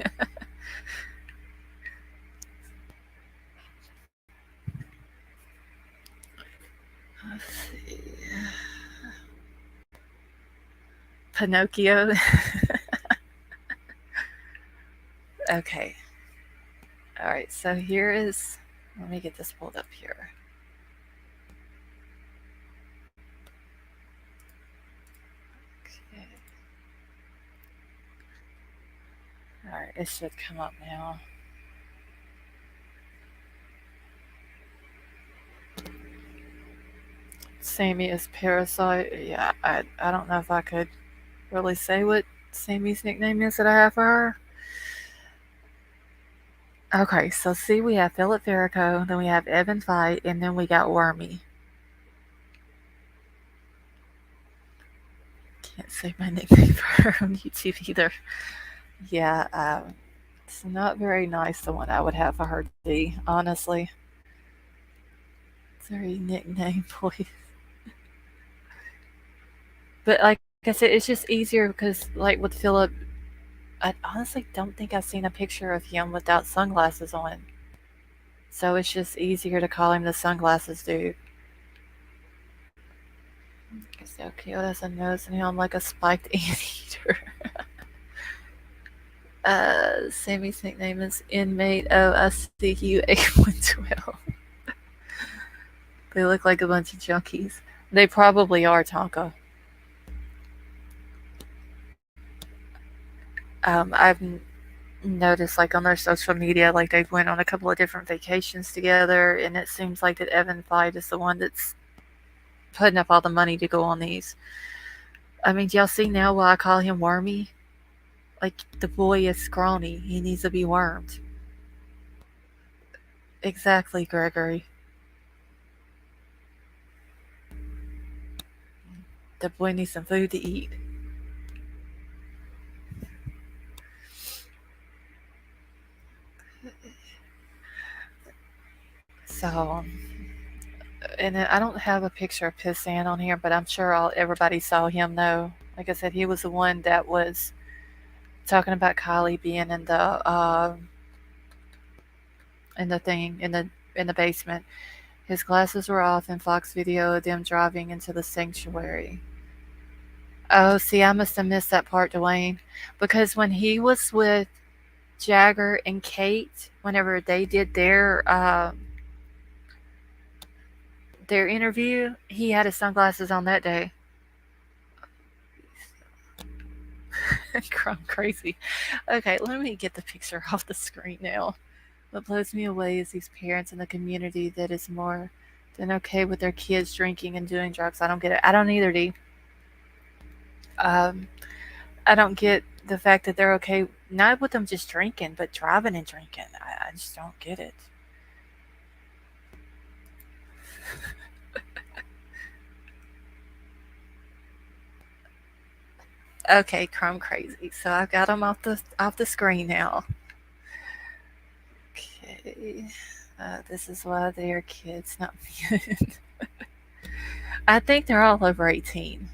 Let's see. Pinocchio. Okay. All right. So here is. Let me get this pulled up here. Okay. All right. It should come up now. Sammy is Parasite. Yeah, I don't know if I could really say what Sammy's nickname is that I have for her. Okay, so see, we have Philip Verico, then we have Evan Fight, and then we got Wormy. Can't say my nickname for her on YouTube either. Yeah, it's not very nice, the one I would have for her to be, honestly. It's very nickname voice. But like I said, it's just easier because, like with Philip, I honestly don't think I've seen a picture of him without sunglasses on. So it's just easier to call him the Sunglasses Dude. He's so cute as a nose and him like a spiked anteater. Sammy's nickname is Inmate OSCU 8112. They look like a bunch of junkies. They probably are, Tonka. I've noticed, like on their social media, like they've went on a couple of different vacations together, and it seems like that Evan Fight is the one that's putting up all the money to go on these. I mean, do y'all see now why I call him Wormy? Like the boy is scrawny. He needs to be wormed. Exactly, Gregory. The boy needs some food to eat. So, and I don't have a picture of Pissant on here, but I'm sure everybody saw him though. Like I said, he was the one that was talking about Kiely being in the thing in the basement. His glasses were off in Fox video of them driving into the sanctuary. Oh, see, I must have missed that part, Dwayne, because when he was with Jagger and Kate, whenever they did their their interview, he had his sunglasses on that day. I'm crazy. Okay, let me get the picture off the screen now. What blows me away is these parents in the community that is more than okay with their kids drinking and doing drugs. I don't get it. I don't either, D. Um, I don't get the fact that they're okay not with them just drinking, but driving and drinking. I just don't get it. Okay, Chrome crazy. So I've got them off the screen now. Okay, this is why they are kids, not me. I think they're all over 18,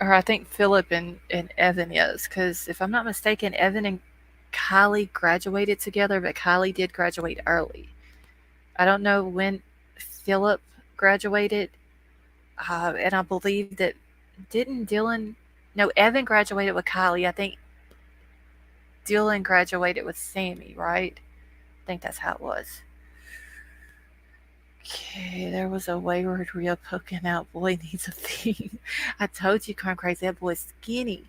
or I think Philip and Evan is, because if I'm not mistaken, Evan and Kylie graduated together, but Kylie did graduate early. I don't know when Philip graduated, and I believe that didn't Dylan? No, Evan graduated with Kylie. I think Dylan graduated with Sammy, right? I think that's how it was. Okay, there was a wayward real poking out boy needs a thing. I told you, Corn Crazy, that boy's skinny.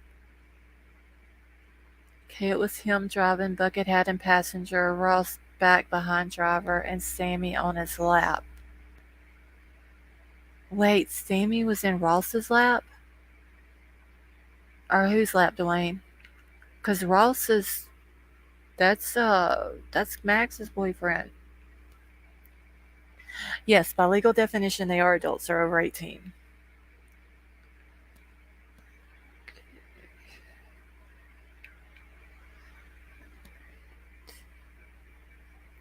Okay, it was him driving, bucket hat and passenger, Ross back behind driver, and Sammy on his lap. Wait, Sammy was in Ross's lap? Or whose lap, Dwayne? Because Ross is that's Max's boyfriend. Yes, by legal definition, they are adults. They're over 18.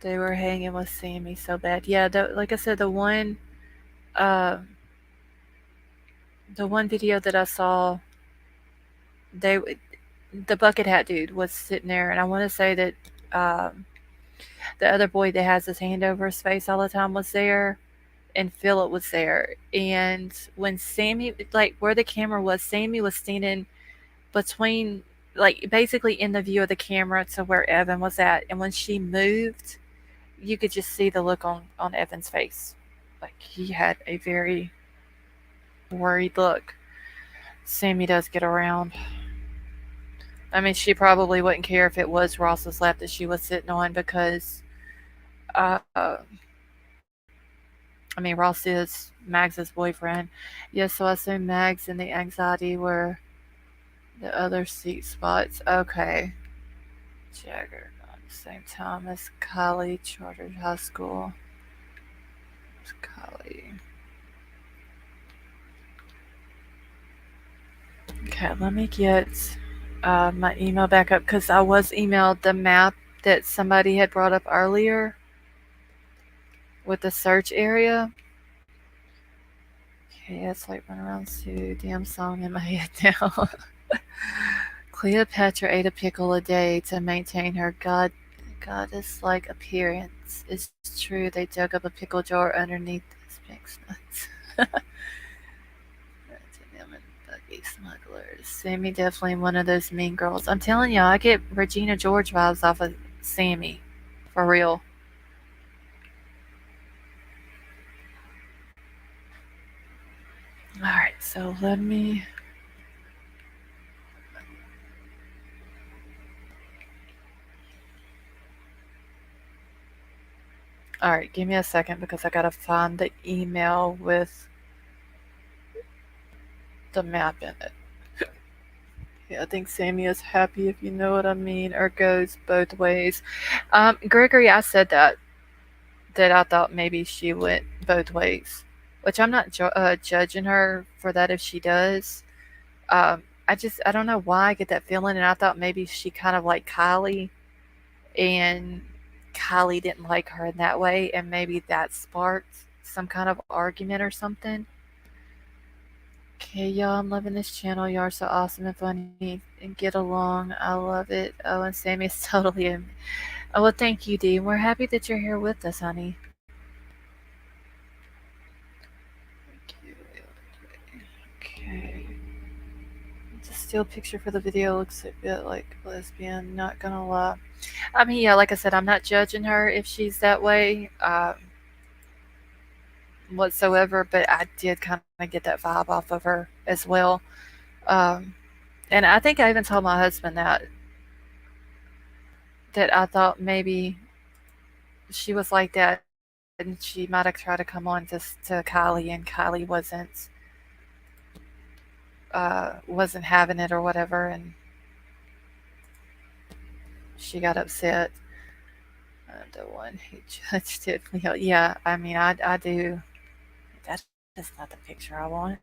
They were hanging with Sammy so bad. Yeah, like I said, uh, the one video that I saw, they the bucket hat dude was sitting there, and I want to say that the other boy that has his hand over his face all the time was there, and Philip was there. And when Sammy, like where the camera was, Sammy was standing between, like basically in the view of the camera to where Evan was at. And when she moved, you could just see the look on Evan's face. Like he had a very worried look. Sammy does get around. I mean, she probably wouldn't care if it was Ross's lap that she was sitting on because, uh, I mean, Ross is Mags's boyfriend. Yeah, so I assume Mags and the anxiety were the other seat spots. Okay. Jagger at the same time as Kiely Chartered High School. It's Kiely. Okay, let me get my email back up because I was emailed the map that somebody had brought up earlier with the search area. Okay, it's like run around to damn song in my head now. Cleopatra ate a pickle a day to maintain her goddess-like appearance. It's true they dug up a pickle jar underneath the Sphinx nuts. Buggy smugglers. Sammy definitely one of those mean girls. I'm telling you, I get Regina George vibes off of Sammy. For real. Alright, so let me. Alright, give me a second because I gotta find the email with the map in it. Yeah, I think Sammy is happy if you know what I mean, or goes both ways. Gregory, I said that I thought maybe she went both ways, which I'm not judging her for that if she does. I don't know why I get that feeling, and I thought maybe she kind of like Kylie, and Kylie didn't like her in that way, and maybe that sparked some kind of argument or something. Okay, y'all, I'm loving this channel. Y'all are so awesome and funny and get along. I love it. Oh, and Sammy is totally in. Oh, well, thank you, Dee. We're happy that you're here with us, honey. Okay. Still picture for the video looks a bit like lesbian, not gonna lie. I mean, yeah, like I said, I'm not judging her if she's that way whatsoever, but I did kind of get that vibe off of her as well. Um, and I think I even told my husband that I thought maybe she was like that and she might have tried to come on to Kylie and Kylie wasn't having it or whatever, and she got upset. The one who judged it. Yeah, I mean, I do. That is not the picture I want.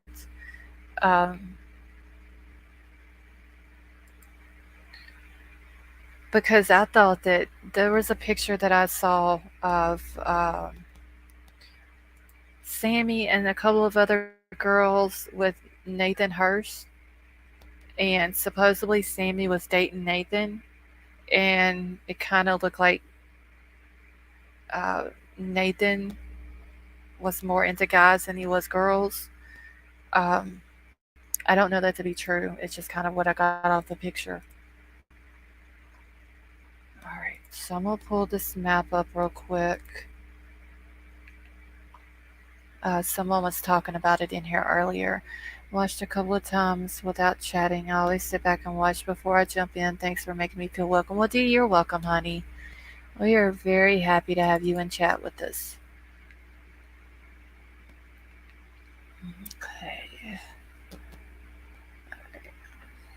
Um, because I thought that there was a picture that I saw of Sammy and a couple of other girls with Nathan Hurst, and supposedly Sammy was dating Nathan, and it kind of looked like uh, Nathan was more into guys than he was girls. Um, I don't know that to be true. It's just kind of what I got off the picture. All right, so I'm gonna pull this map up real quick. Someone was talking about it in here earlier. Watched a couple of times without chatting. I always sit back and watch before I jump in. Thanks for making me feel welcome. Well, Dee, you're welcome, honey. We are very happy to have you in chat with us. Okay.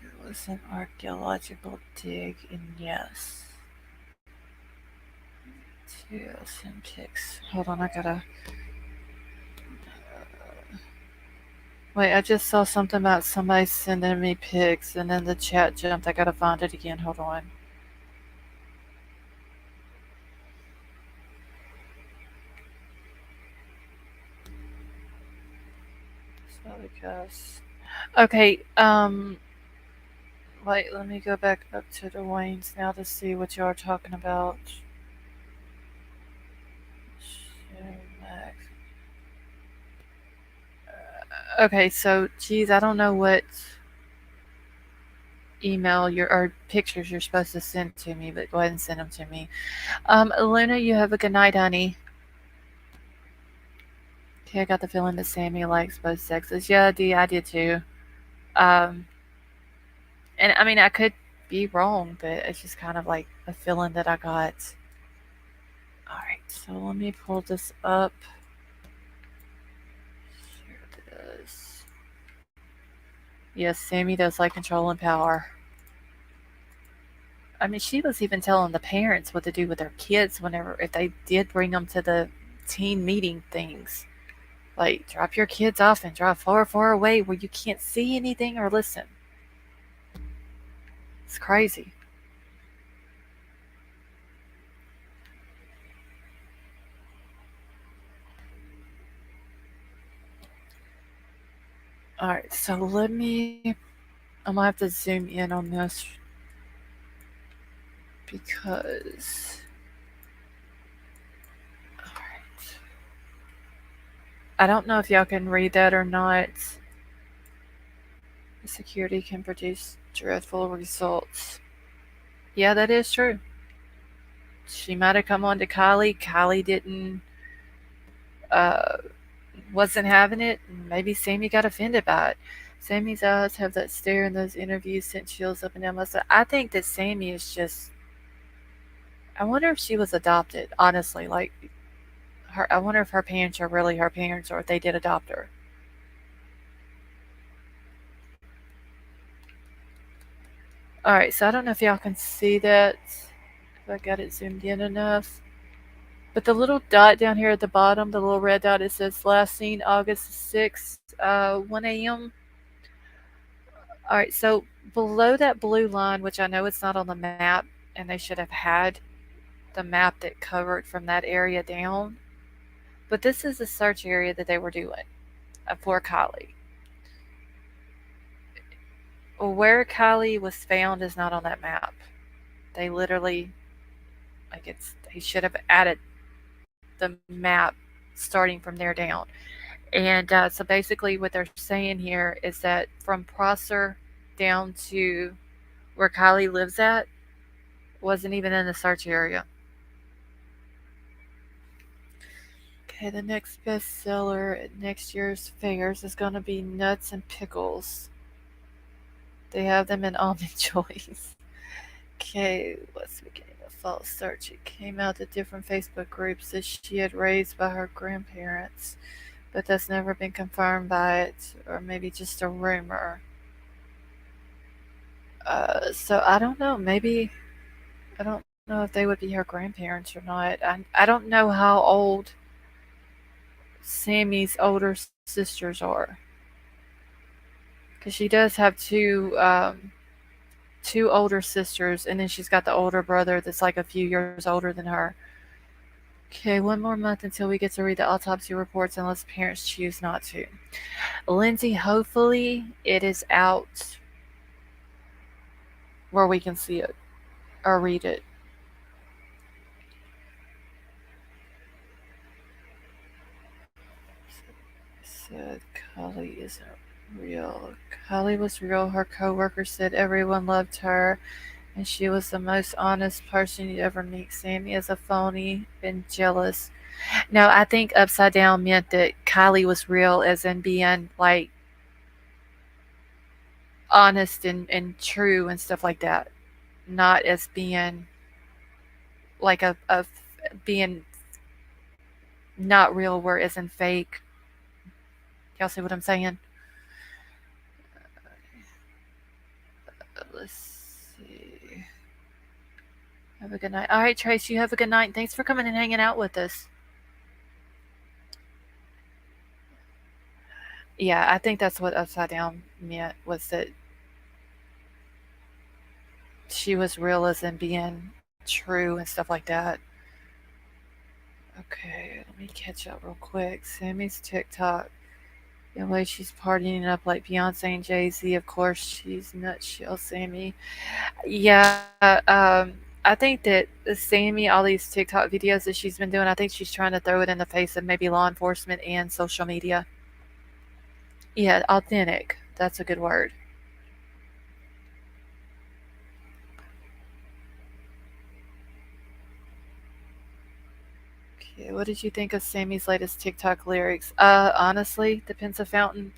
It was an archaeological dig, and yes. Two pics. Hold on, I gotta. Wait, I just saw something about somebody sending me pics, and then the chat jumped. I gotta find it again. Hold on. So because. Okay, wait, let me go back up to the Waynes now to see what you are talking about. Okay, so, geez, I don't know what email or pictures you're supposed to send to me, but go ahead and send them to me. Luna, you have a good night, honey. Okay, I got the feeling that Sammy likes both sexes. Yeah, Dee, I did too. Um, and I mean, I could be wrong, but it's just kind of like a feeling that I got. Alright, so let me pull this up. Here it is. Yes, Sammy does like control and power. I mean, she was even telling the parents what to do with their kids whenever, if they did bring them to the teen meeting things. Like, drop your kids off and drive far, far away where you can't see anything or listen. It's crazy. Alright, so I'm gonna have to zoom in on this because. Alright. I don't know if y'all can read that or not. Security can produce dreadful results. Yeah, that is true. She might have come on to Kiely. Kiely didn't, uh, wasn't having it. Maybe Sammy got offended by it. Sammy's eyes have that stare in those interviews sent chills up and down my spine. I think that Sammy is just. I wonder if she was adopted, honestly. Like, I wonder if her parents are really her parents or if they did adopt her. Alright, so I don't know if y'all can see that. If I got it zoomed in enough. But the little dot down here at the bottom, the little red dot, it says last seen August 6th, 1 a.m. Alright, so below that blue line, which I know it's not on the map, and they should have had the map that covered from that area down, but this is the search area that they were doing for Kiely. Where Kiely was found is not on that map. They literally, they should have added the map starting from there down. And so basically, what they're saying here is that from Prosser down to where Kylie lives at. Wasn't even in the search area. Okay, the next bestseller at next year's fairs is going to be Nuts and Pickles. They have them in almond joys. Okay, what's the beginning of false search? It came out to different Facebook groups that she had raised by her grandparents, but that's never been confirmed by it, or maybe just a rumor. So I don't know. Maybe I don't know if they would be her grandparents or not. I don't know how old Sammy's older sisters are, because she does have two older sisters, and then she's got the older brother that's like a few years older than her. Okay, one more month until we get to read the autopsy reports, unless parents choose not to. Lindsay, hopefully it is out where we can see it or read it. Said Kylie isn't real. Kylie was real. Her coworker said everyone loved her, and she was the most honest person you'd ever meet. Sammy is a phony and jealous. No, I think upside down meant that Kylie was real, as in being like honest and true and stuff like that, not as being like a being not real, where as in fake. Y'all see what I'm saying? Let's see. Have a good night. All right, Trace, you have a good night. Thanks for coming and hanging out with us. Yeah, I think that's what upside down meant, was that she was real, as in being true and stuff like that. Okay, let me catch up real quick. Sammy's TikTok. The way she's partying up like Beyonce and Jay-Z. Of course, she's nutshell Sammy. Yeah, I think that Sammy, all these TikTok videos that she's been doing, I think she's trying to throw it in the face of maybe law enforcement and social media. Yeah, authentic. That's a good word. Okay, what did you think of Sammy's latest TikTok lyrics? Honestly, depends on fountain.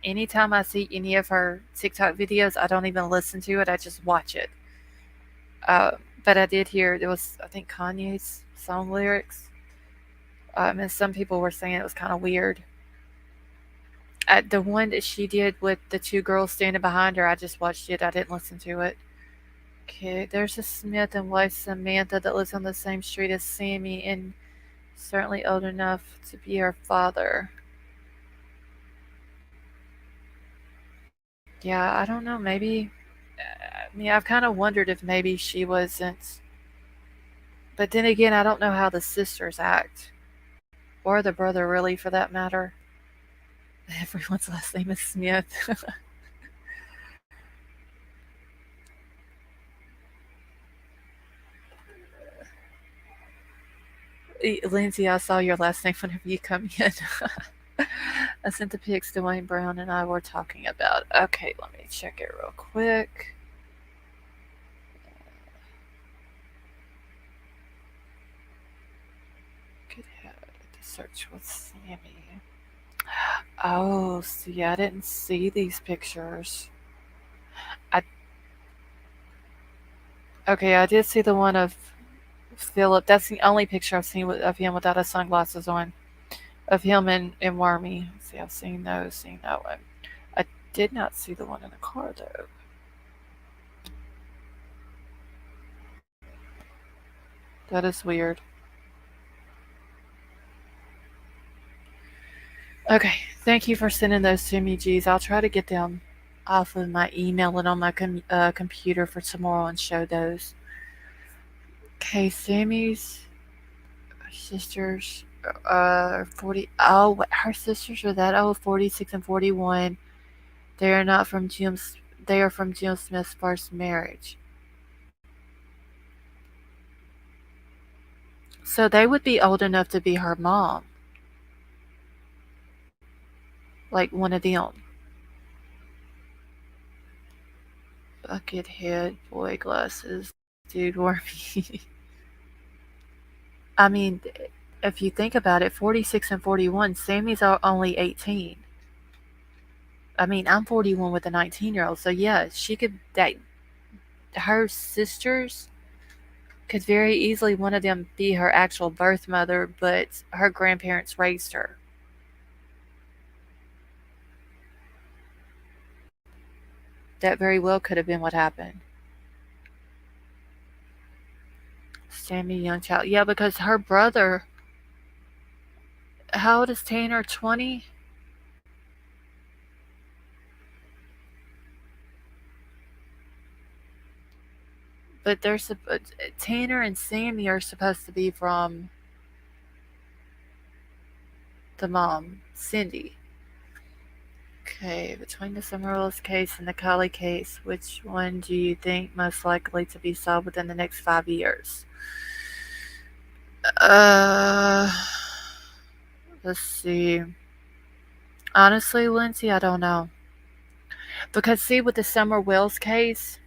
Anytime I see any of her TikTok videos, I don't even listen to it. I just watch it. But I did hear there was, I think, Kanye's song lyrics. And some people were saying it was kind of weird. The one that she did with the two girls standing behind her, I just watched it. I didn't listen to it. Okay, there's a Smith and wife Samantha that lives on the same street as Sammy, and certainly old enough to be her father. Yeah, I don't know. Maybe. I mean, I've kind of wondered if maybe she wasn't. But then again, I don't know how the sisters act, or the brother, really, for that matter. Everyone's last name is Smith. Lindsay, I saw your last name whenever you come in. I sent the pics Dwayne Brown and I were talking about. Okay, let me check it real quick. Could have the search with Sammy. Oh, see, I didn't see these pictures. I Okay, I did see the one of Philip. That's the only picture I've seen of him without his sunglasses on. Of him and Wormy. See, I've seen those, seen that one. I did not see the one in the car though. That is weird. Okay, thank you for sending those to me, G's. I'll try to get them off of my email and on my computer for tomorrow and show those. Okay, Sammy's sisters 40. Oh, her sisters are that old, 46 and 41. They are not from Jim's. They are from Jim Smith's first marriage. So they would be old enough to be her mom, like one of them. Buckethead, boy glasses, dude, Wormy. I mean, if you think about it, 46 and 41, Sammy's only 18. I mean, I'm 41 with a 19-year-old, so yeah, she could, that, her sisters could very easily one of them be her actual birth mother, but her grandparents raised her. That very well could have been what happened. Sammy young child. Yeah, because her brother, how old is Tanner? 20? But Tanner and Sammy are supposed to be from the mom, Cindy. Okay, between the Summerless case and the Kiely case, which one do you think most likely to be solved within the next 5 years? Uh, let's see. Honestly, Lindsay, I don't know. Because, see, with the Summer Wells case,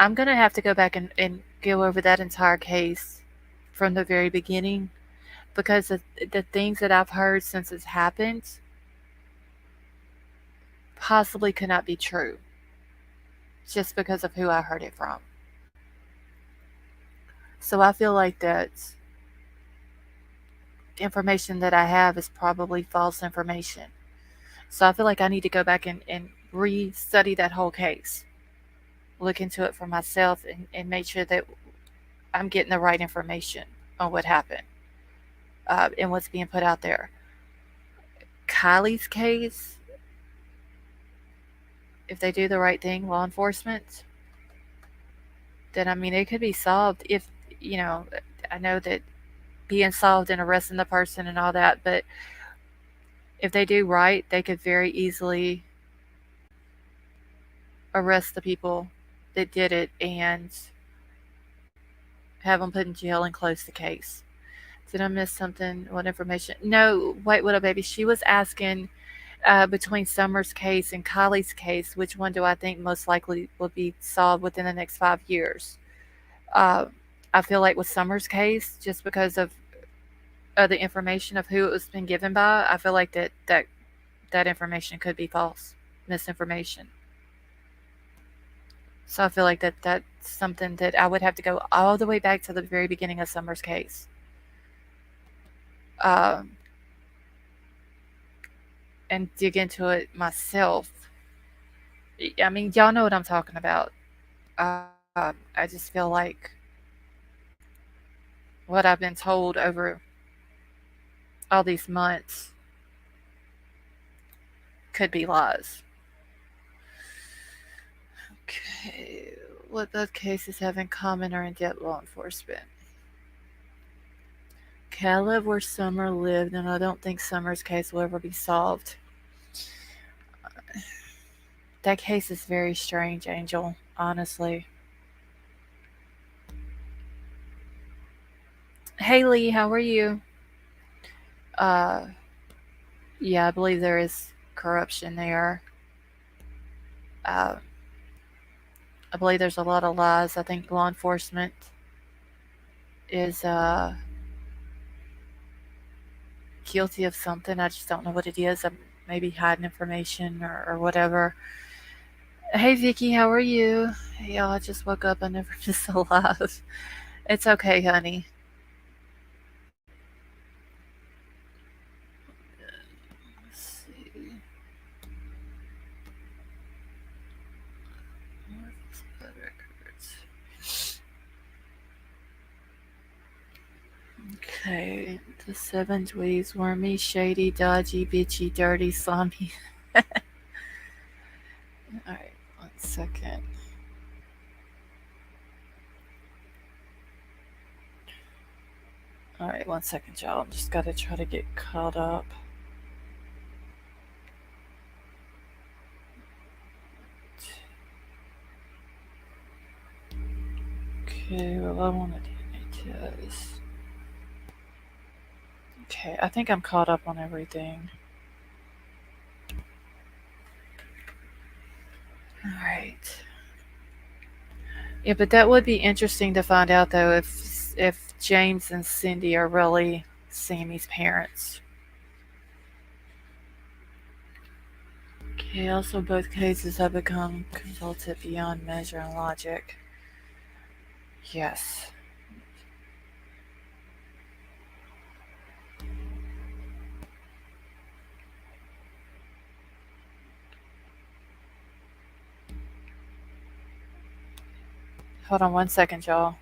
I'm going to have to go back and go over that entire case from the very beginning because the things that I've heard since it's happened possibly could not be true just because of who I heard it from. So I feel like that information that I have is probably false information. So I feel like I need to go back and re-study that whole case, look into it for myself, and make sure that I'm getting the right information on what happened and what's being put out there. Kylie's case, if they do the right thing, law enforcement, then I mean, it could be solved if, you know, I know that being solved and arresting the person and all that, but if they do right, they could very easily arrest the people that did it and have them put in jail and close the case. Did I miss something? What information? No, wait, what a baby. She was asking between Summer's case and Kylie's case, which one do I think most likely will be solved within the next 5 years? Uh, I feel like with Summer's case, just because of the information of who it was been given by, I feel like that information could be false, misinformation. So I feel like that's something that I would have to go all the way back to the very beginning of Summer's case. Um, and dig into it myself. I mean, y'all know what I'm talking about. I just feel like what I've been told over all these months could be lies. Okay, what both cases have in common are in depth law enforcement. Okay, I live where Summer lived, and I don't think Summer's case will ever be solved. That case is very strange, Angel, honestly. Hey Lee, how are you? Uh, yeah, I believe there is corruption there. Uh, I believe there's a lot of lies. I think law enforcement is guilty of something. I just don't know what it is. Maybe hiding information or whatever. Hey Vicky, how are you? Hey y'all, I just woke up. I never missed a live. It's okay, honey. Let's see. Okay, the seven dweebs, wormy, shady, dodgy, bitchy, dirty, slimy. Alright, 1 second. Alright, 1 second, y'all. I'm just gotta try to get caught up. Okay, well, I want to DNA test. Okay, I think I'm caught up on everything. Alright. Yeah, but that would be interesting to find out though if James and Cindy are really Sammy's parents. Okay, also both cases have become convoluted beyond measure and logic. Yes. Hold on 1 second, y'all.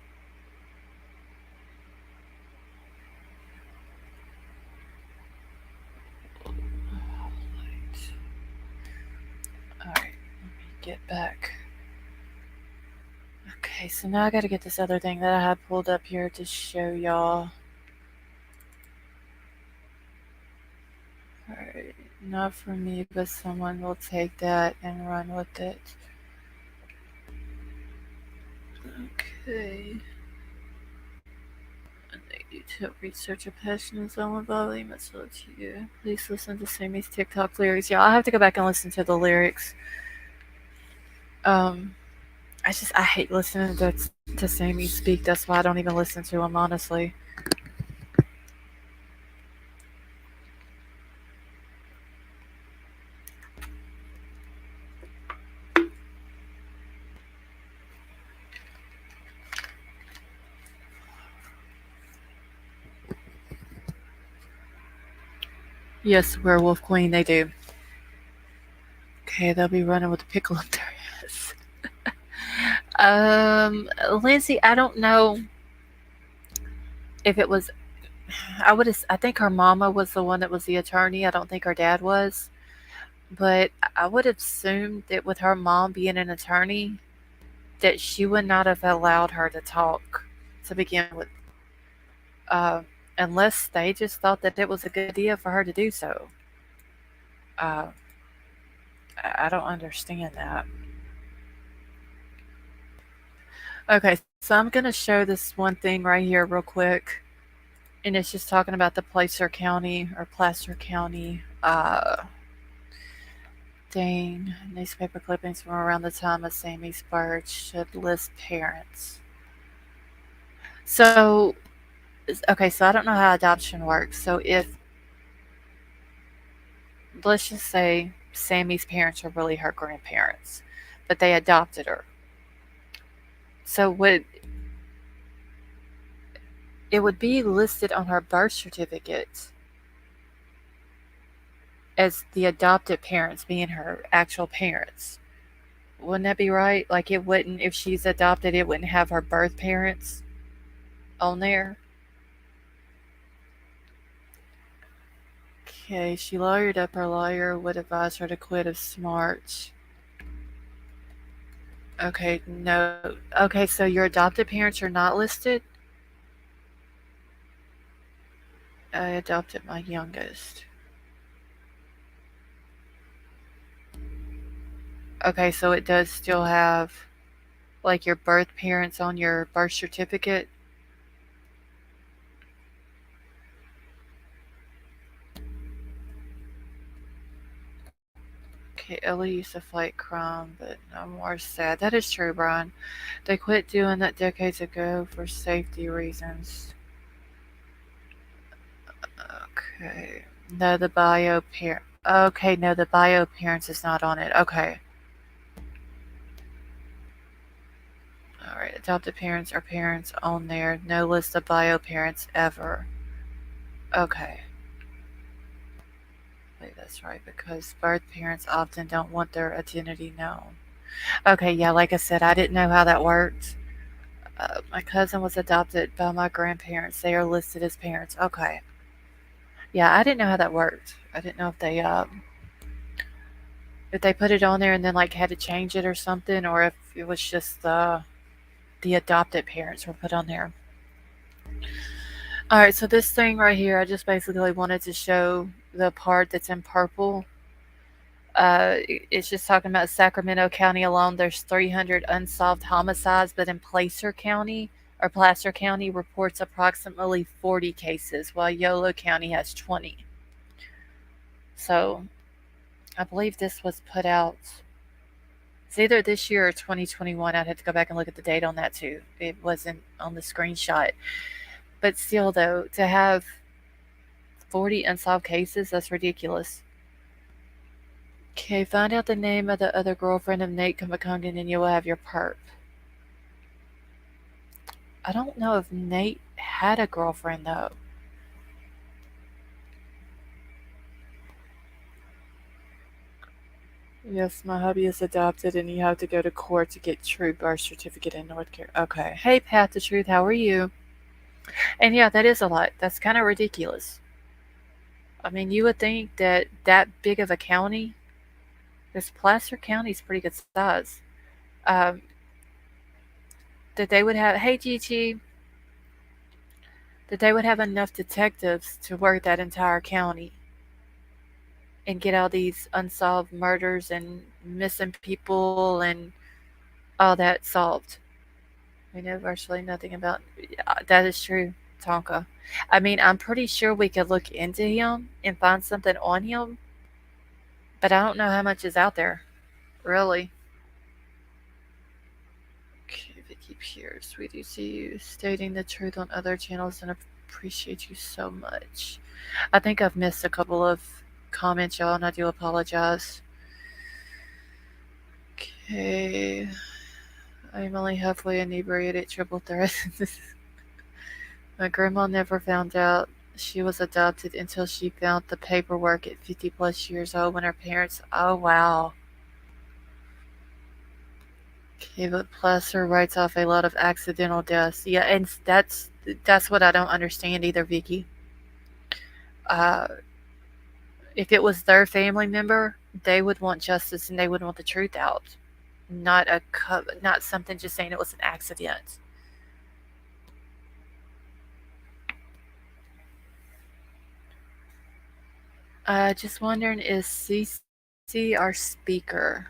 Alright, let me get back. Okay, so now I gotta get this other thing that I had pulled up here to show y'all. Alright, not for me, but someone will take that and run with it. Okay. YouTube research a passion is all involving much to you. Please listen to Sammy's TikTok lyrics. Yeah, I'll have to go back and listen to the lyrics. I hate listening to Sammy speak. That's why I don't even listen to him, honestly. Yes, Werewolf Queen, they do. Okay, they'll be running with a pickle up their ass. Lindsay, I don't know if it was. I think her mama was the one that was the attorney. I don't think her dad was. But I would have assumed that with her mom being an attorney, that she would not have allowed her to talk to begin with, uh, unless they just thought that it was a good idea for her to do so. Uh, I don't understand that. Okay, so I'm going to show this one thing right here real quick. And it's just talking about the Placer County thing. Newspaper clippings from around the time of Sammy's birth should list parents. So, okay, so I don't know how adoption works. So if, let's just say Sammy's parents are really her grandparents, but they adopted her. So it would be listed on her birth certificate as the adopted parents being her actual parents. Wouldn't that be right? Like it wouldn't, if she's adopted, it wouldn't have her birth parents on there. Okay, she lawyered up. Her lawyer would advise her to quit if smart. Okay, no. Okay, so your adopted parents are not listed? I adopted my youngest. Okay, so it does still have like your birth parents on your birth certificate? Okay, Ellie used to fight crime, but no more sad. That is true, Brian. They quit doing that decades ago for safety reasons. Okay. No, the bio parent. Okay, no, the bio parents is not on it. Okay. Alright, adopted parents are parents on there. No list of bio parents ever. Okay. Wait, that's right, because birth parents often don't want their identity known. Okay, yeah, like I said, I didn't know how that worked. My cousin was adopted by my grandparents. They are listed as parents. Okay. Yeah, I didn't know how that worked. I didn't know if they put it on there and then like had to change it or something, or if it was just the adopted parents were put on there. All right, so this thing right here, I just basically wanted to show the part that's in purple. It's just talking about Sacramento County alone. There's 300 unsolved homicides, but in Placer County reports approximately 40 cases, while Yolo County has 20. So I believe this was put out It's either this year or 2021. I'd have to go back and look at the date on that too. It wasn't on the screenshot. But still, though, to have 40 unsolved cases, that's ridiculous. Okay, find out the name of the other girlfriend of Nate Kamakungan and you will have your perp. I don't know if Nate had a girlfriend though. Yes, my hubby is adopted and you have to go to court to get true birth certificate in North Carolina. Okay. Hey, Pat the Truth, how are you? And yeah, that is a lot. That's kind of ridiculous. I mean, you would think that that big of a county, this Placer County is pretty good size, um, that they would have, hey, Gigi, that they would have enough detectives to work that entire county and get all these unsolved murders and missing people and all that solved. We know virtually nothing about that is true, Tonka. I mean, I'm pretty sure we could look into him and find something on him, but I don't know how much is out there, really. Okay, Vicky Pierce, we do see you stating the truth on other channels and appreciate you so much. I think I've missed a couple of comments, y'all, and I do apologize. Okay. I'm only halfway inebriated, triple threat. My grandma never found out she was adopted until she found the paperwork at 50 plus years old when her parents. Oh, wow. Okay, but Placer writes off a lot of accidental deaths. Yeah, and that's what I don't understand either, Vicky. Uh, if it was their family member, they would want justice and they would want the truth out, not something just saying it was an accident. Just wondering, is CC our speaker?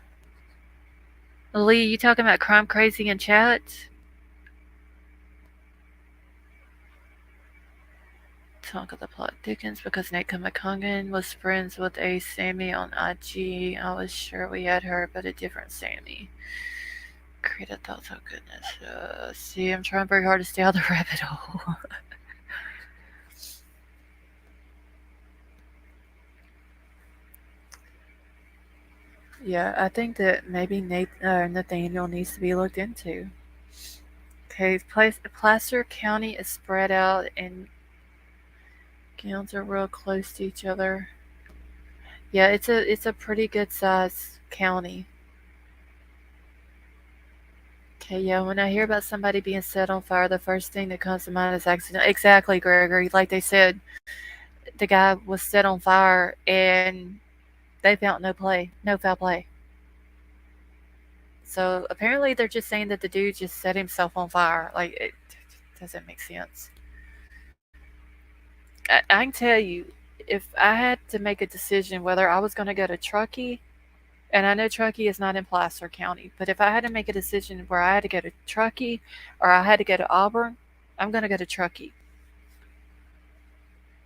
Lee, you talking about crime crazy in chat? Talk of the plot thickens because Nate Kamakungan was friends with a Sammy on IG. I was sure we had her, but a different Sammy. Created thoughts, oh goodness. See, I'm trying very hard to stay out of the rabbit hole. Yeah, I think that maybe Nathaniel needs to be looked into. Okay, Placer County is spread out and counties are real close to each other. Yeah, it's a pretty good size county. Okay, yeah, when I hear about somebody being set on fire, the first thing that comes to mind is accident. Exactly, Gregory. Like they said, the guy was set on fire and they found no foul play. So apparently they're just saying that the dude just set himself on fire. Like, it doesn't make sense. I can tell you, if I had to make a decision whether I was going to go to Truckee, and I know Truckee is not in Placer County, but if I had to make a decision where I had to go to Truckee or I had to go to Auburn, I'm going to go to Truckee.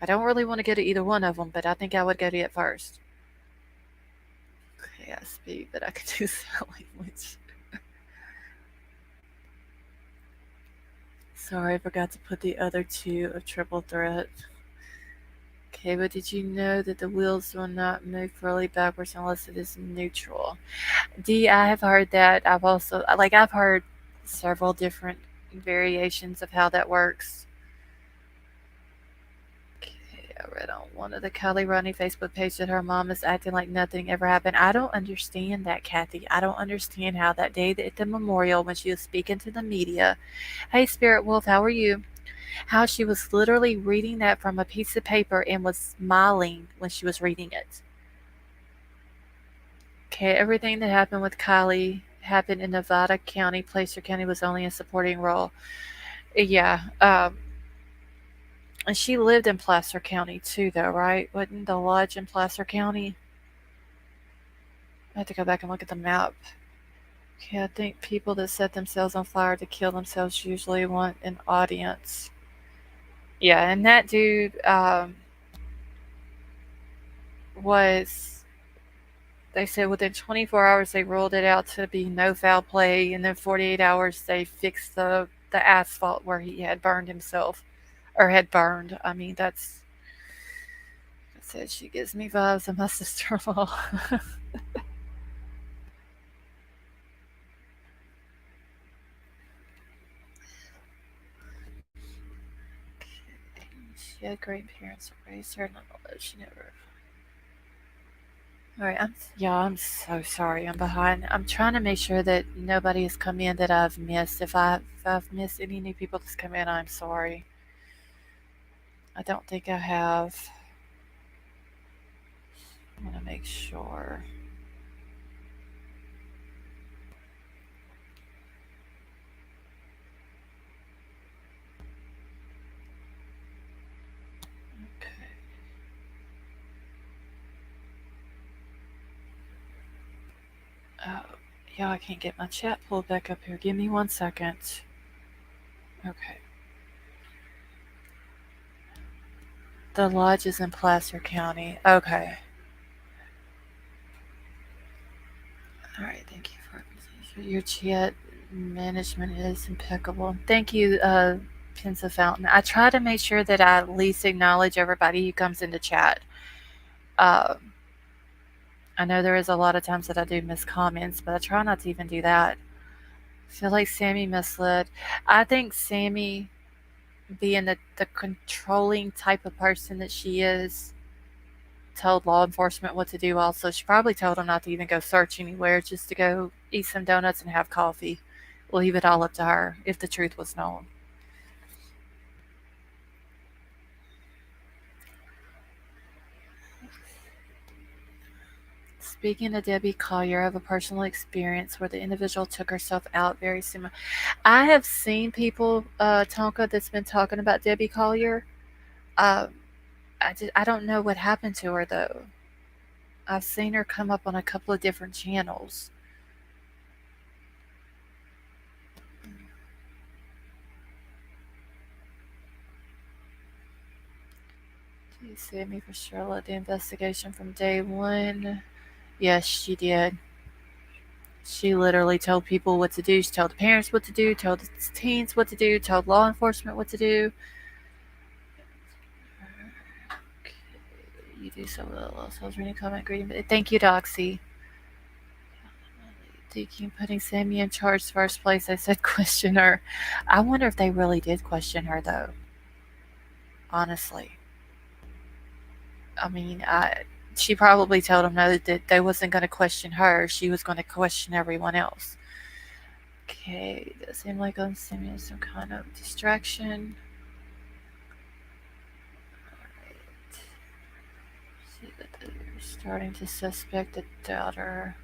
I don't really want to go to either one of them, but I think I would go to it first. Okay, I speak, but I could do sign language. Sorry, I forgot to put the other two of triple threat. Okay, but did you know that the wheels will not move fully backwards unless it is neutral? D, I have heard that. I've heard several different variations of how that works. Okay, I read on one of the kielyrodni Facebook page that her mom is acting like nothing ever happened. I don't understand that, Kathy. I don't understand how that day at the memorial when she was speaking to the media, hey, Spirit Wolf, how are you? How she was literally reading that from a piece of paper and was smiling when she was reading it. Okay, everything that happened with Kiely happened in Nevada County. Placer County was only a supporting role. Yeah, and she lived in Placer County too, though, right? Wasn't the lodge in Placer County? I have to go back and look at the map. Okay, I think people that set themselves on fire to kill themselves usually want an audience. Yeah, and that dude was They said within 24 hours they ruled it out to be no foul play, and then 48 hours they fixed the asphalt where he had burned himself, or had burned. I mean, I said she gives me vibes of my sister-in-law. She had great parents who raised her, although she never. All right, I'm so sorry. I'm behind. I'm trying to make sure that nobody has come in that I've missed. If I've missed any new people that's come in, I'm sorry. I don't think I have. I want to make sure. Okay. Oh, yeah, I can't get my chat pulled back up here. Give me 1 second. Okay. The lodge is in Placer County. Okay. All right. Thank you for your chat management is impeccable. Thank you, Pins of Fountain. I try to make sure that I at least acknowledge everybody who comes into chat. Um, I know there is a lot of times that I do miss comments, but I try not to even do that. I feel like Sammy misled. I think Sammy, being the controlling type of person that she is, told law enforcement what to do also. She probably told them not to even go search anywhere, just to go eat some donuts and have coffee. Leave it all up to her if the truth was known. Speaking of Debbie Collier, I have a personal experience where the individual took herself out very soon. I have seen people, Tonka, that's been talking about Debbie Collier. Um, I don't know what happened to her though. I've seen her come up on a couple of different channels. Did you see me for sure? Let the investigation from day one. Yes, she did. She literally told people what to do. She told the parents what to do, told the teens what to do, told law enforcement what to do. Okay. You do so well. So I was reading comment greeting. Thank you, Doxy. Thinking putting Sammy in charge first place. I said question her. I wonder if they really did question her though. Honestly, I mean, she probably told them no, that they wasn't going to question her. She was going to question everyone else. Okay, does seem like I'm seeing some kind of distraction. Alright. See that they're starting to suspect the daughter.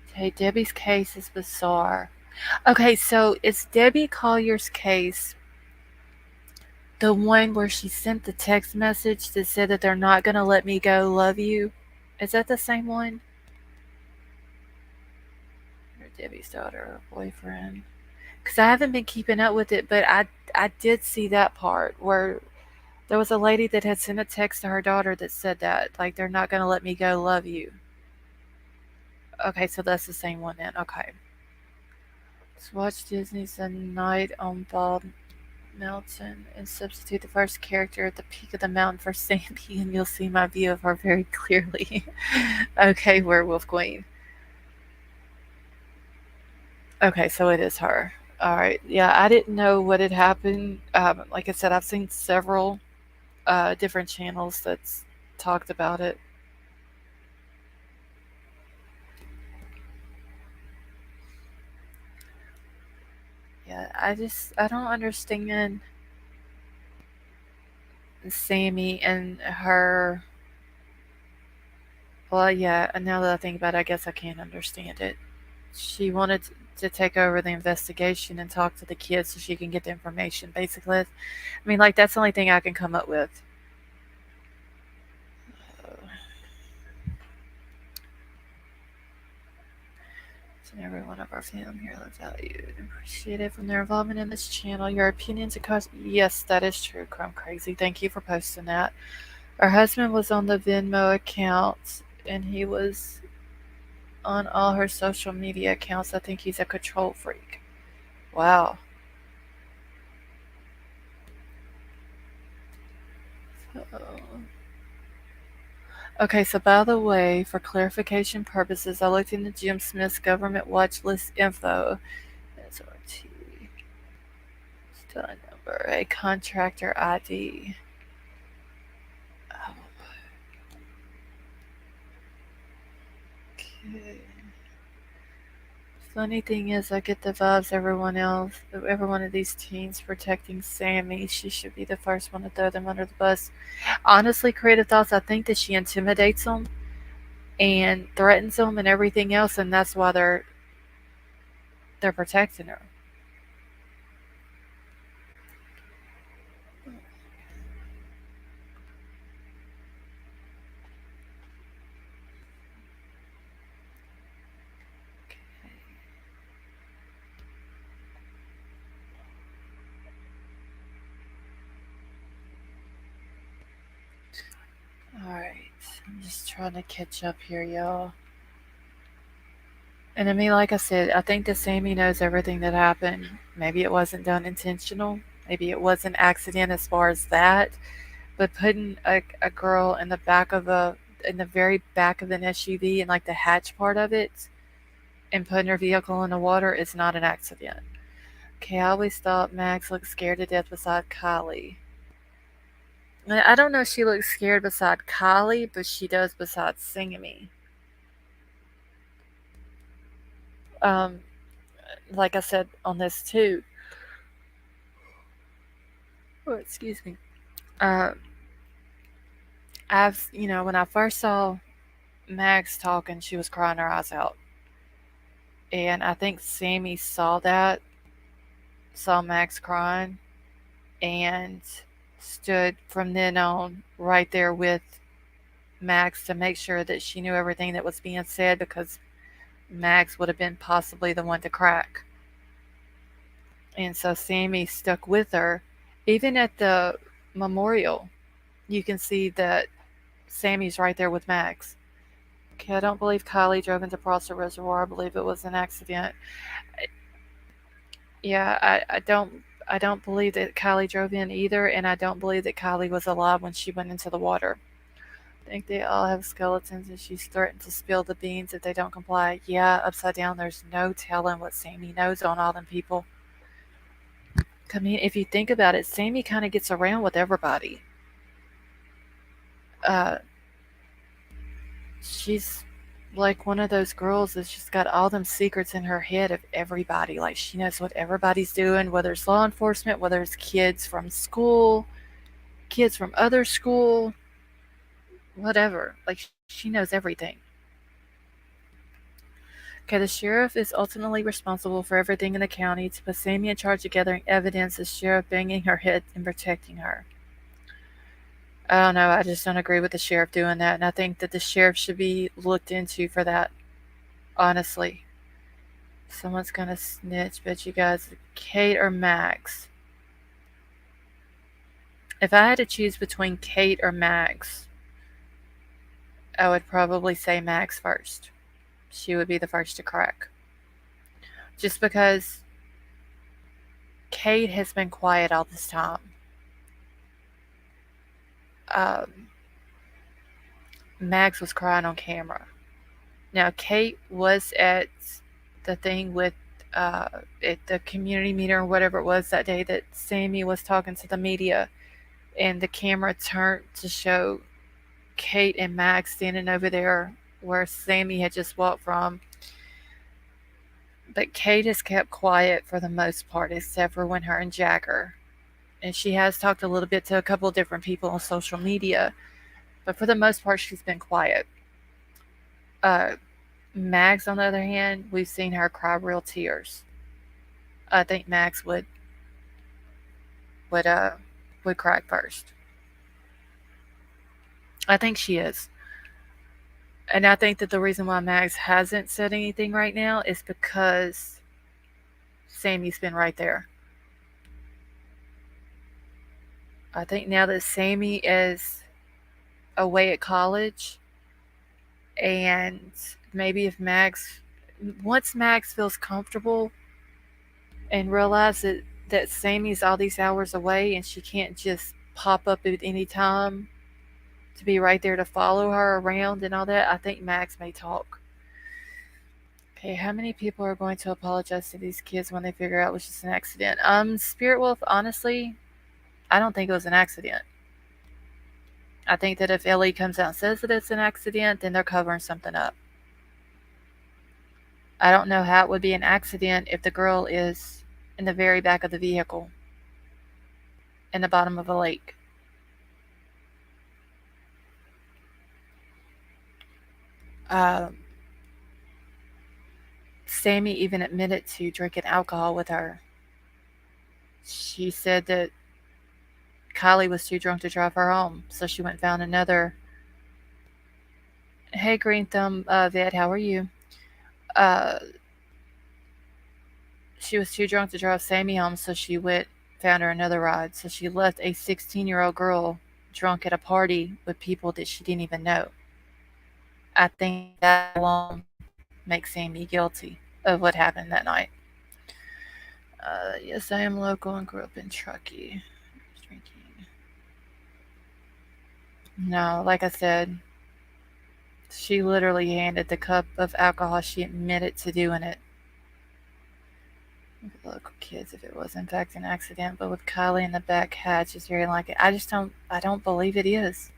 Okay, Debbie's case is bizarre. Okay, so is Debbie Collier's case the one where she sent the text message that said that they're not gonna let me go, love you? Is that the same one? Or Debbie's daughter or boyfriend? Because I haven't been keeping up with it, but I did see that part where there was a lady that had sent a text to her daughter that said that, like, they're not gonna let me go, love you. Okay, so that's the same one then. Okay. Let's watch Disney's A Night on Bald Mountain and substitute the first character at the peak of the mountain for Sandy, and you'll see my view of her very clearly. Okay, Werewolf Queen. Okay, so it is her. All right. Yeah, I didn't know what had happened. Like I said, I've seen several different channels that's talked about it. Yeah, I don't understand Sammy and her. Well, yeah, and now that I think about it, I guess I can't understand it. She wanted to take over the investigation and talk to the kids so she can get the information, basically. I mean, like, that's the only thing I can come up with. And every one of our family here loves valued and appreciated from their involvement in this channel. Your opinions across. Yes, that is true, Crumb Crazy. Thank you for posting that. Her husband was on the Venmo account and he was on all her social media accounts. I think he's a control freak. Wow. Okay, so by the way, for clarification purposes, I looked into Jim Smith's government watch list info. SRT, phone number, a contractor ID. Oh, okay. Funny thing is, I get the vibes every one of these teens protecting Sammy. She should be the first one to throw them under the bus. Honestly, creative thoughts. I think that she intimidates them and threatens them and everything else, and that's why they're protecting her. Alright, I'm just trying to catch up here, y'all. And I mean, like I said, I think that Sammy knows everything that happened. Maybe it wasn't done intentional. Maybe it was an accident as far as that. But putting a girl in the in the very back of an SUV in like the hatch part of it and putting her vehicle in the water is not an accident. Okay, I always thought Max looked scared to death beside Kiely. I don't know if she looks scared beside Kiely, but she does beside Singamy. Um, like I said on this too. Oh, excuse me. Uh, when I first saw Max talking, she was crying her eyes out. And I think Sammy saw Max crying, and stood from then on right there with Max to make sure that she knew everything that was being said, because Max would have been possibly the one to crack. And so Sammy stuck with her. Even at the memorial, you can see that Sammy's right there with Max. Okay, I don't believe Kiely drove into Prosser Reservoir. I believe it was an accident. Yeah, I don't believe that Kiely drove in either, and I don't believe that Kiely was alive when she went into the water. I think they all have skeletons, and she's threatened to spill the beans if they don't comply. Yeah, upside down, there's no telling what Sammy knows on all them people. I mean, if you think about it, Sammy kind of gets around with everybody. Uh, she's like one of those girls that's just got all them secrets in her head of everybody. Like, she knows what everybody's doing, whether it's law enforcement, whether it's kids from school, kids from other school, whatever. Like, she knows everything. Okay, the sheriff is ultimately responsible for everything in the county. To put Sammy in charge of gathering evidence, the sheriff banging her head and protecting her. I don't know. I just don't agree with the sheriff doing that, and I think that the sheriff should be looked into for that. Honestly, someone's gonna snitch. Bet you guys, Kate or Max. If I had to choose between Kate or Max, I would probably say Max first. She would be the first to crack, just because Kate has been quiet all this time. Um, Max was crying on camera. Now, Kate was at the thing with at the community meeting or whatever it was that day that Sammy was talking to the media, and the camera turned to show Kate and Max standing over there where Sammy had just walked from. But Kate has kept quiet for the most part, except for when her and Jagger. And she has talked a little bit to a couple of different people on social media, but for the most part, she's been quiet. Uh, Max, on the other hand, we've seen her cry real tears. I think Max would uh would crack first. I think she is. And I think that the reason why Max hasn't said anything right now is because Sammy's been right there. I think now that Sammy is away at college, And maybe if once Max feels comfortable and realizes that Sammy's all these hours away and she can't just pop up at any time to be right there to follow her around and all that, I think Max may talk. Okay, how many people are going to apologize to these kids when they figure out it was just an accident? Spirit Wolf, honestly, I don't think it was an accident. I think that if Ellie comes out and says that it's an accident, then they're covering something up. I don't know how it would be an accident if the girl is in the very back of the vehicle in the bottom of a lake. Um, Sammy even admitted to drinking alcohol with her. She said that Kiely was too drunk to drive her home, so she went and found another. Hey, Green Thumb Vet, how are you? Uh, she was too drunk to drive Sammy home, so she went found her another ride. So she left a 16-year-old girl drunk at a party with people that she didn't even know. I think that alone makes Sammy guilty of what happened that night. Yes, I am local and grew up in Truckee. Drinking. No, like I said, she literally handed the cup of alcohol. She admitted to doing it. With the local kids, if it was in fact an accident, but with Kiely in the back hatch, it's very likely. I don't believe it is.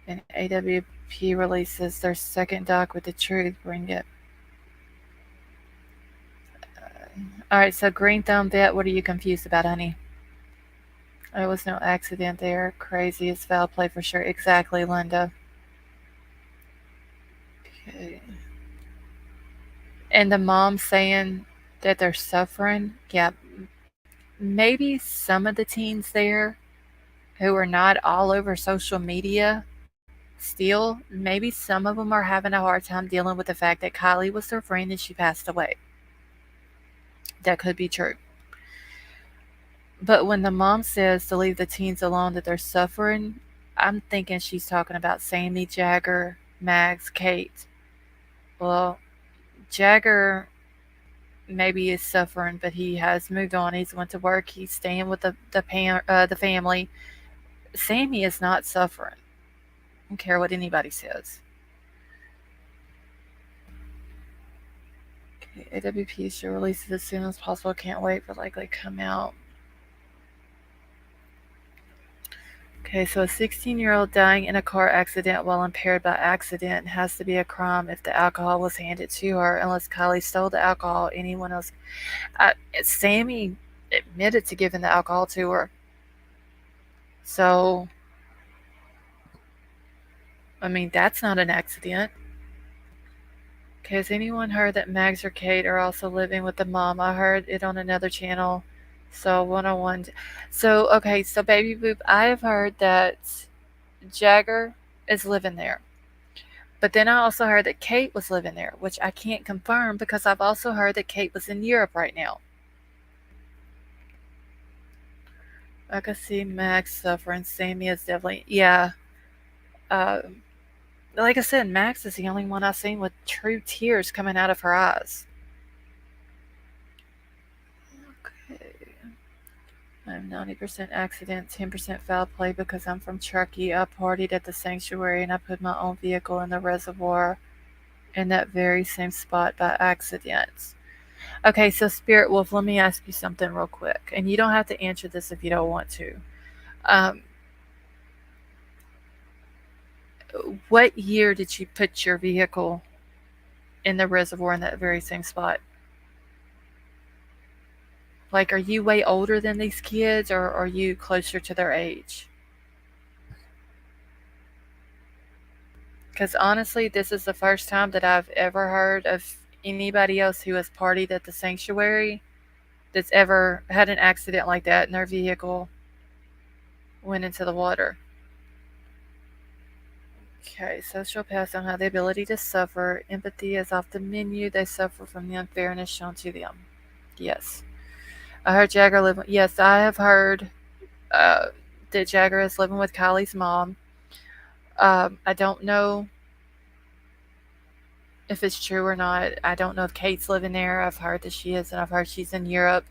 And AWP releases their second doc with the truth. Bring it. All right, so Green Thumb Vet, what are you confused about, honey? There was no accident there. Crazy. It's foul play for sure. Exactly, Linda. Okay. And the mom saying that they're suffering. Yeah, maybe some of the teens there who are not all over social media still, maybe some of them are having a hard time dealing with the fact that Kiely was their friend and she passed away. That could be true. But when the mom says to leave the teens alone, that they're suffering, I'm thinking she's talking about Sammy, Jagger, Mags, Kate. Well, Jagger maybe is suffering, but he has moved on. He's went to work. He's staying with the family. Sammy is not suffering. I don't care what anybody says. Okay, AWP should release it as soon as possible. Can't wait for likely come out. Okay, so a 16-year-old dying in a car accident while impaired by accident has to be a crime if the alcohol was handed to her, unless Kiely stole the alcohol. Anyone else? Sammy admitted to giving the alcohol to her. So, I mean, that's not an accident. Okay, has anyone heard that Mags or Kate are also living with the mom? I heard it on another channel. So, 101. So, okay, so Baby Boop, I have heard that Jagger is living there. But then I also heard that Kate was living there, which I can't confirm because I've also heard that Kate was in Europe right now. I can see Max suffering. Sammy is definitely, yeah. Uh, like I said, Max is the only one I've seen with true tears coming out of her eyes. Okay. I'm 90% accident, 10% foul play because I'm from Truckee. I partied at the sanctuary and I put my own vehicle in the reservoir in that very same spot by accident. Okay, so Spirit Wolf, let me ask you something real quick. And you don't have to answer this if you don't want to. Um, what year did you put your vehicle in the reservoir in that very same spot? Like, are you way older than these kids or are you closer to their age? Because honestly, this is the first time that I've ever heard of anybody else who has partied at the sanctuary that's ever had an accident like that and their vehicle went into the water. Okay, sociopaths don't have the ability to suffer. Empathy is off the menu. They suffer from the unfairness shown to them. Yes. I heard Jagger live. Yes, I have heard that Jagger is living with Kylie's mom. I don't know if it's true or not. I don't know if Kate's living there. I've heard that she is, and I've heard she's in Europe.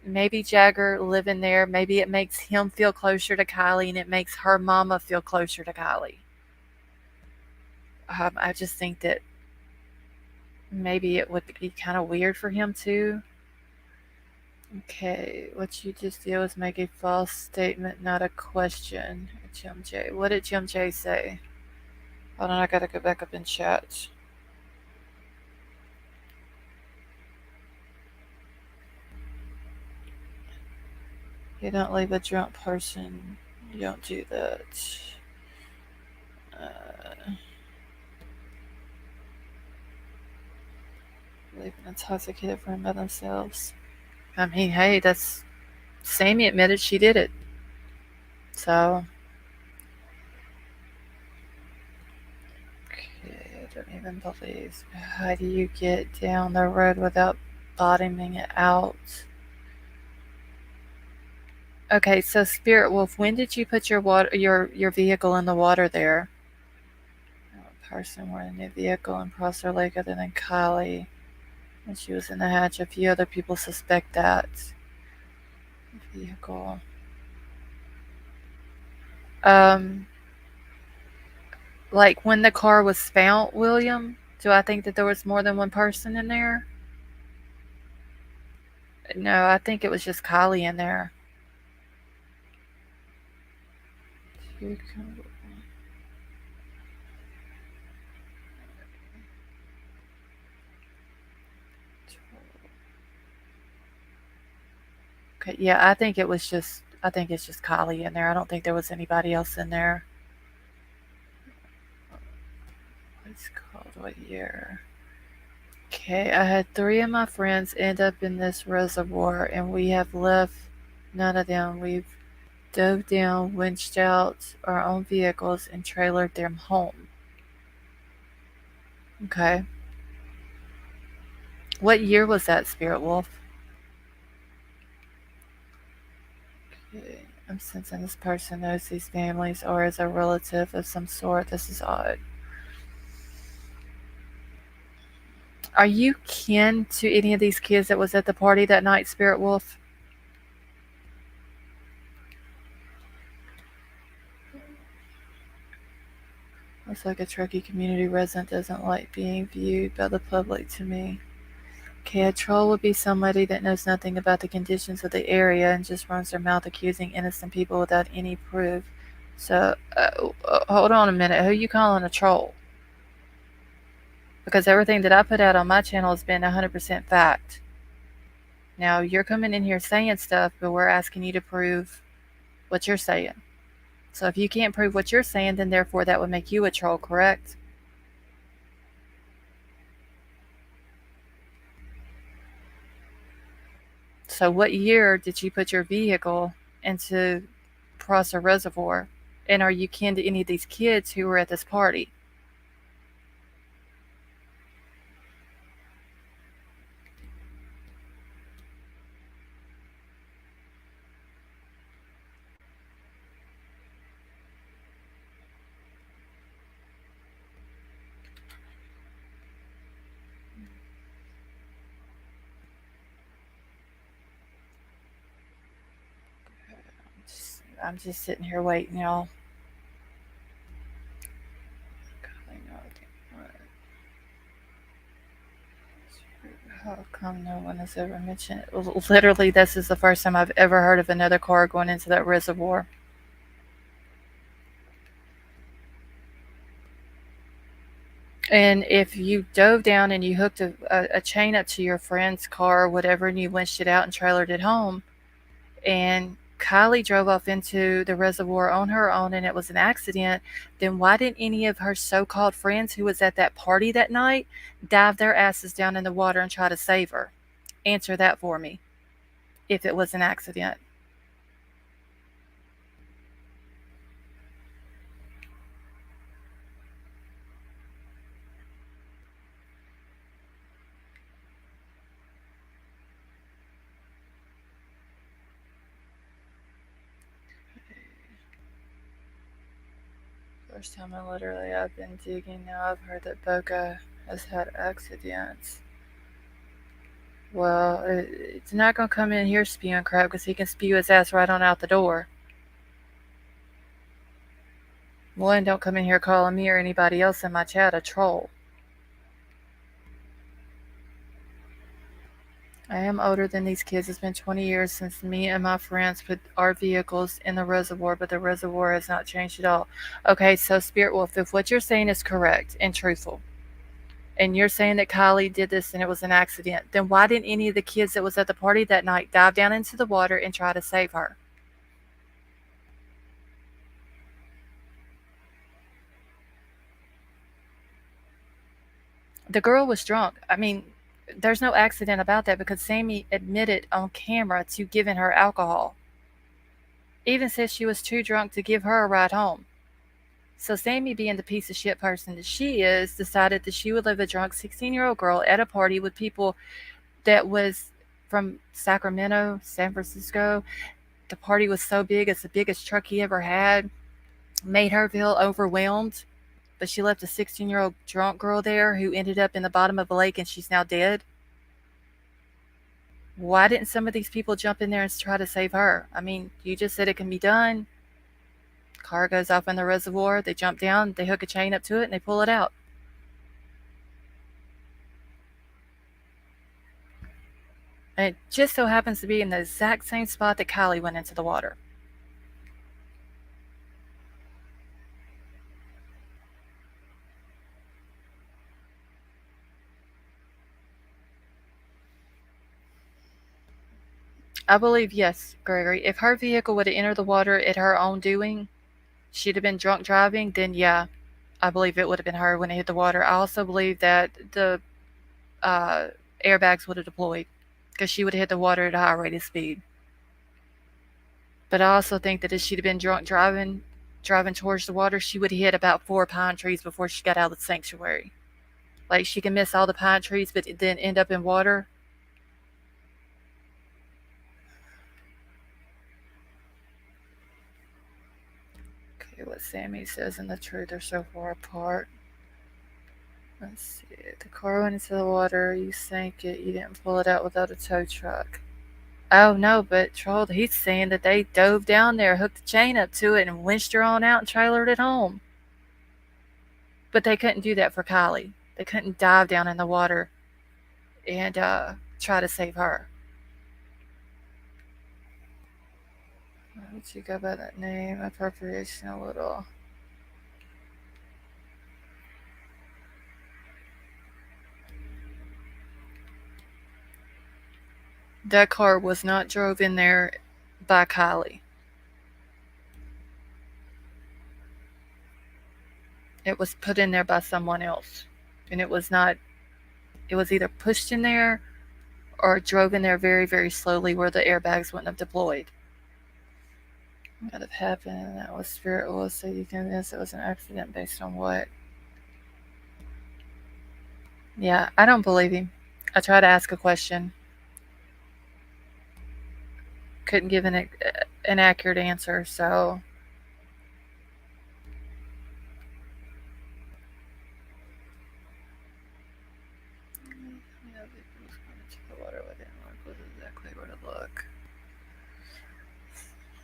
Maybe Jagger living there, maybe it makes him feel closer to Kiely and it makes her mama feel closer to Kiely. I just think that maybe it would be kind of weird for him too. Okay, what you just did was make a false statement, not a question. Jim J. What did Jim J say? Hold on, I gotta go back up in chat. You don't leave a drunk person. You don't do that. Leave an intoxicated friend by themselves. I mean, hey, that's Sammy admitted she did it. So, okay, I don't even believe. How do you get down the road without bottoming it out? Okay, so Spirit Wolf, when did you put your vehicle in the water there? A person were in a vehicle in Prosser Lake other than Kiely. When she was in the hatch, a few other people suspect that vehicle. Um, like when the car was found, William, do I think that there was more than one person in there? No, I think it was just Kiely in there. Okay, yeah, I think it's just Kiely in there. I don't think there was anybody else in there. What's called what year? Okay, I had 3 of my friends end up in this reservoir, and we have left none of them. We've dove down, winched out our own vehicles, and trailered them home. Okay. What year was that, Spirit Wolf? Okay. I'm sensing this person knows these families or is a relative of some sort. This is odd. Are you kin to any of these kids that was at the party that night, Spirit Wolf? Looks like a Truckee community resident doesn't like being viewed by the public to me. Okay, a troll would be somebody that knows nothing about the conditions of the area and just runs their mouth accusing innocent people without any proof. So, hold on a minute. Who you calling a troll? Because everything that I put out on my channel has been 100% fact. Now, you're coming in here saying stuff, but we're asking you to prove what you're saying. So if you can't prove what you're saying, then therefore that would make you a troll, correct? So what year did you put your vehicle into Prosser Reservoir? And are you kin to any of these kids who were at this party? I'm just sitting here waiting, y'all. How come no one has ever mentioned it? Literally, this is the first time I've ever heard of another car going into that reservoir. And if you dove down and you hooked a chain up to your friend's car or whatever, and you winched it out and trailered it home, and Kiely drove off into the reservoir on her own and it was an accident, then why didn't any of her so-called friends who was at that party that night dive their asses down in the water and try to save her? Answer that for me, if it was an accident. First time in literally I've been digging. Now I've heard that Boca has had accidents. Well, it's not gonna come in here spewing crap because he can spew his ass right on out the door. One, don't come in here calling me or anybody else in my chat a troll. I am older than these kids. It's been 20 years since me and my friends put our vehicles in the reservoir, but the reservoir has not changed at all. Okay, so Spirit Wolf, if what you're saying is correct and truthful, and you're saying that Kiely did this and it was an accident, then why didn't any of the kids that was at the party that night dive down into the water and try to save her? The girl was drunk. I mean, there's no accident about that because Sammy admitted on camera to giving her alcohol. Even said she was too drunk to give her a ride home. So Sammy, being the piece of shit person that she is, decided that she would leave a drunk 16-year-old girl at a party with people that was from Sacramento, San Francisco. The party was so big, it's the biggest truck he ever had. Made her feel overwhelmed. But she left a 16-year-old drunk girl there who ended up in the bottom of a lake and she's now dead. Why didn't some of these people jump in there and try to save her? I mean, you just said it can be done. Car goes off in the reservoir, they jump down, they hook a chain up to it, and they pull it out. And it just so happens to be in the exact same spot that Kiely went into the water. I believe, yes, Gregory. If her vehicle would have entered the water at her own doing, she'd have been drunk driving, then yeah, I believe it would have been her when it hit the water. I also believe that the uh, airbags would have deployed because she would have hit the water at a high rate of speed. But I also think that if she'd have been drunk driving towards the water, she would have hit about 4 pine trees before she got out of the sanctuary. Like she can miss all the pine trees, but then end up in water. Okay, what Sammy says and the truth are so far apart. Let's see. The car went into the water. You sank it. You didn't pull it out without a tow truck. Oh no, but Troll, he's saying that they dove down there, hooked the chain up to it, and winched her on out and trailered it home. But they couldn't do that for Kiely. They couldn't dive down in the water and try to save her. Why would you go by that name? Appropriation a little. That car was not drove in there by Kiely. It was put in there by someone else. And it was not, it was either pushed in there or drove in there very, very slowly where the airbags wouldn't have deployed. What have happened, and that was Spirit Wolf, so you convinced it was an accident based on what? Yeah, I don't believe him. I tried to ask a question. Couldn't give an accurate answer, so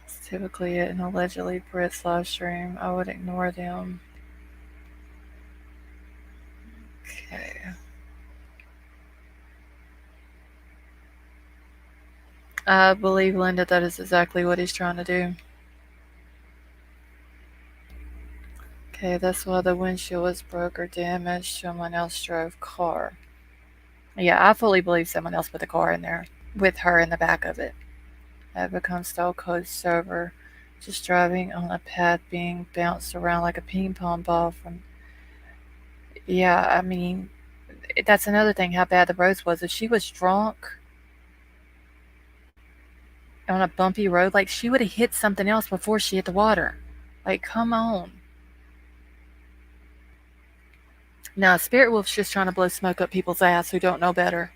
it's typically an allegedly Brit's live stream. I would ignore them. Okay. I believe, Linda, that is exactly what he's trying to do. Okay, that's why the windshield was broke or damaged. Someone else drove car. Yeah, I fully believe someone else put the car in there with her in the back of it. I've become so cold sober, just driving on a path being bounced around like a ping pong ball from. Yeah, I mean, that's another thing how bad the roads was. If she was drunk on a bumpy road, like she would have hit something else before she hit the water. Like, come on. No, Spirit Wolf's just trying to blow smoke up people's ass who don't know better.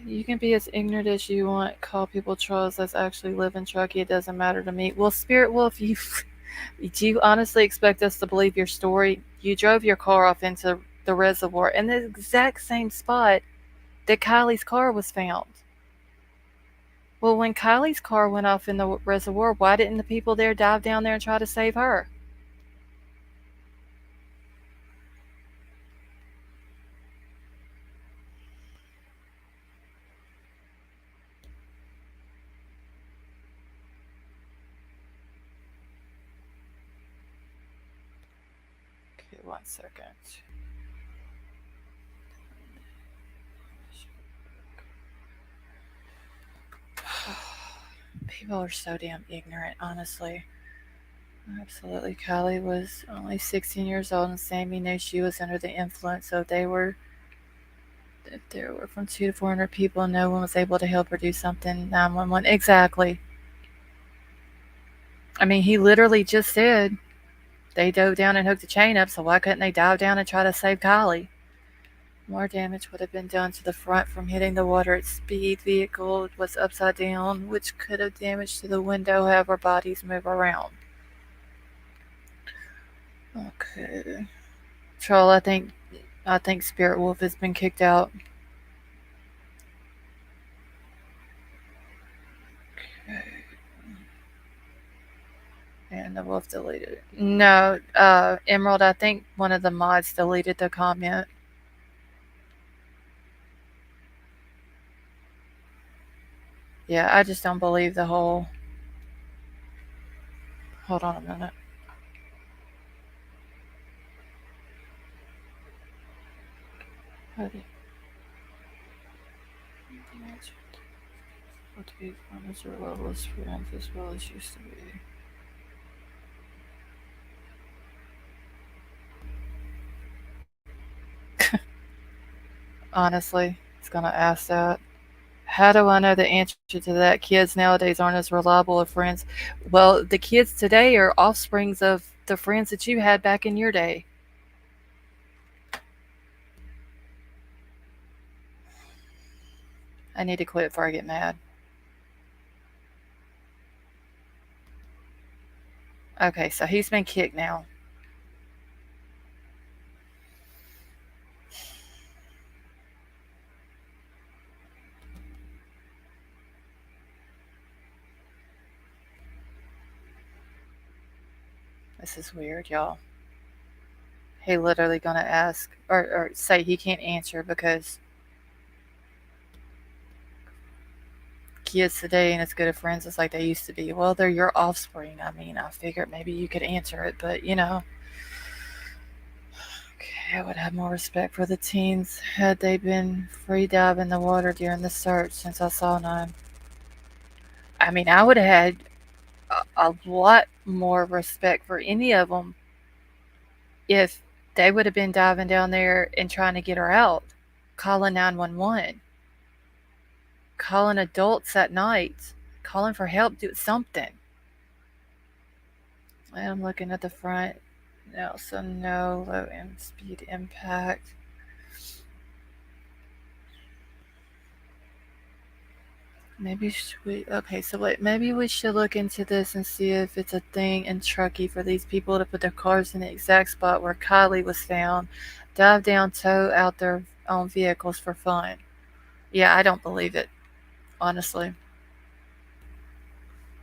You can be as ignorant as you want, call people trolls. That's actually live in Truckee. It doesn't matter to me. Well, Spirit Wolf, Do you honestly expect us to believe your story? You drove your car off into the reservoir in the exact same spot that Kylie's car was found. Well, when Kylie's car went off in the reservoir, why didn't the people there dive down there and try to save her? Okay, 1 second. People are so damn ignorant, honestly. Absolutely. Kylie was only 16 years old, and Sammy knew she was under the influence, so if there were from 2 to 400 people and no one was able to help her do something, 911. Exactly. I mean, he literally just said they dove down and hooked the chain up, so why couldn't they dive down and try to save Kylie? More damage would have been done to the front from hitting the water at speed. Vehicle was upside down, which could have damaged to the window, however bodies move around. Okay. Troll, I think Spirit Wolf has been kicked out. Okay. And the wolf deleted it. No, Emerald, I think one of the mods deleted the comment. Yeah, I just don't believe the whole. Hold on a minute. What to be friends or loveless friends as well as used to be. Honestly, it's gonna ask that. How do I know the answer to that? Kids nowadays aren't as reliable as friends. Well, the kids today are offsprings of the friends that you had back in your day. I need to quit before I get mad. Okay, so he's been kicked now. This is weird, y'all. He literally gonna ask or say he can't answer because kids today ain't as good of friends as like they used to be. Well, they're your offspring. I mean, I figured maybe you could answer it, but you know. Okay, I would have more respect for the teens had they been free dive in the water during the search since I saw none. I mean, I would have had a lot more respect for any of them if they would have been diving down there and trying to get her out, calling 911, calling adults at night, calling for help, do something. I'm looking at the front now, so no low end speed impact. Maybe should we? Okay, so wait. Maybe we should look into this and see if it's a thing in Truckee for these people to put their cars in the exact spot where Kylie was found, dive down, tow out their own vehicles for fun. Yeah, I don't believe it, honestly.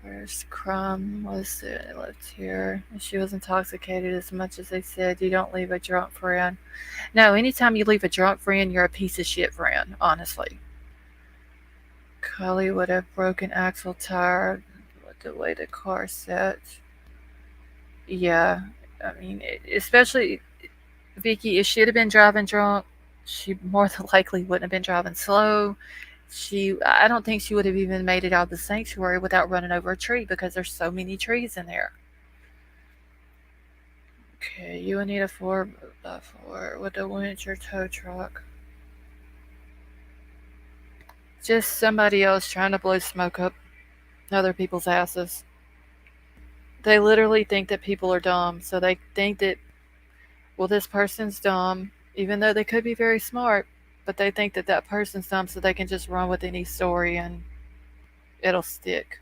Where's Crumb? Was it left here? She was intoxicated as much as they said. You don't leave a drunk friend. No, anytime you leave a drunk friend, you're a piece of shit friend, honestly. Kylie would have broken axle tire with the way the car sat. Yeah, I mean, especially Vicky, if she'd have been driving drunk, she more than likely wouldn't have been driving slow. I don't think she would have even made it out of the sanctuary without running over a tree because there's so many trees in there. Okay, you would need a 4x4 with a winch or tow truck. Just somebody else trying to blow smoke up other people's asses. They literally think that people are dumb, so they think that, well, this person's dumb, even though they could be very smart, but they think that that person's dumb so they can just run with any story and it'll stick.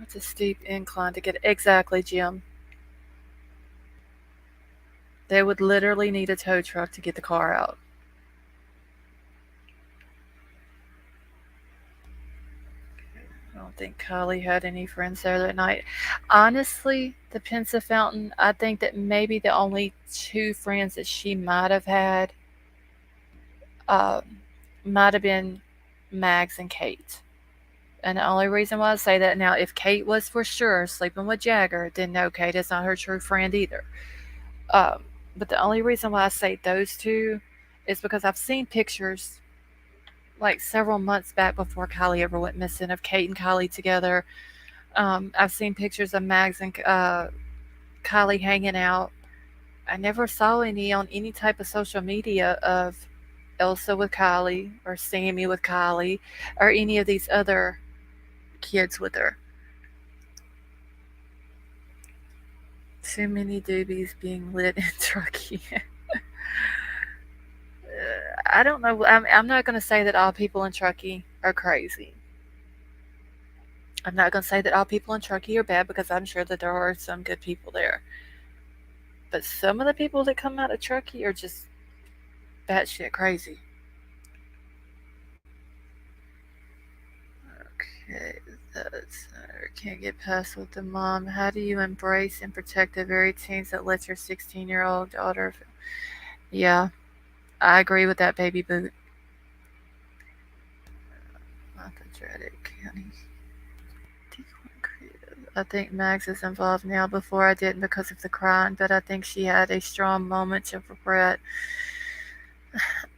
It's a steep incline to get exactly, Jim. They would literally need a tow truck to get the car out. I don't think Kylie had any friends there that night. Honestly, the Pensa Fountain, I think that maybe the only two friends that she might have had um, might have been Mags and Kate. And the only reason why I say that now, if Kate was for sure sleeping with Jagger, then no, Kate is not her true friend either. Um, but the only reason why I say those two is because I've seen pictures like several months back before Kylie ever went missing of Kate and Kylie together. I've seen pictures of Mags and Kylie hanging out. I never saw any on any type of social media of Elsa with Kylie or Sammy with Kylie or any of these other kids with her. Too many doobies being lit in Turkey. I don't know. I'm not going to say that all people in Truckee are crazy. I'm not going to say that all people in Truckee are bad because I'm sure that there are some good people there. But some of the people that come out of Truckee are just batshit crazy. Okay, that's can't get past with the mom. How do you embrace and protect the very teens that let your 16-year-old daughter? Yeah, I agree with that, baby boot. Not the dreaded county. I think Mags is involved now. Before I didn't because of the crying, but I think she had a strong moment of regret.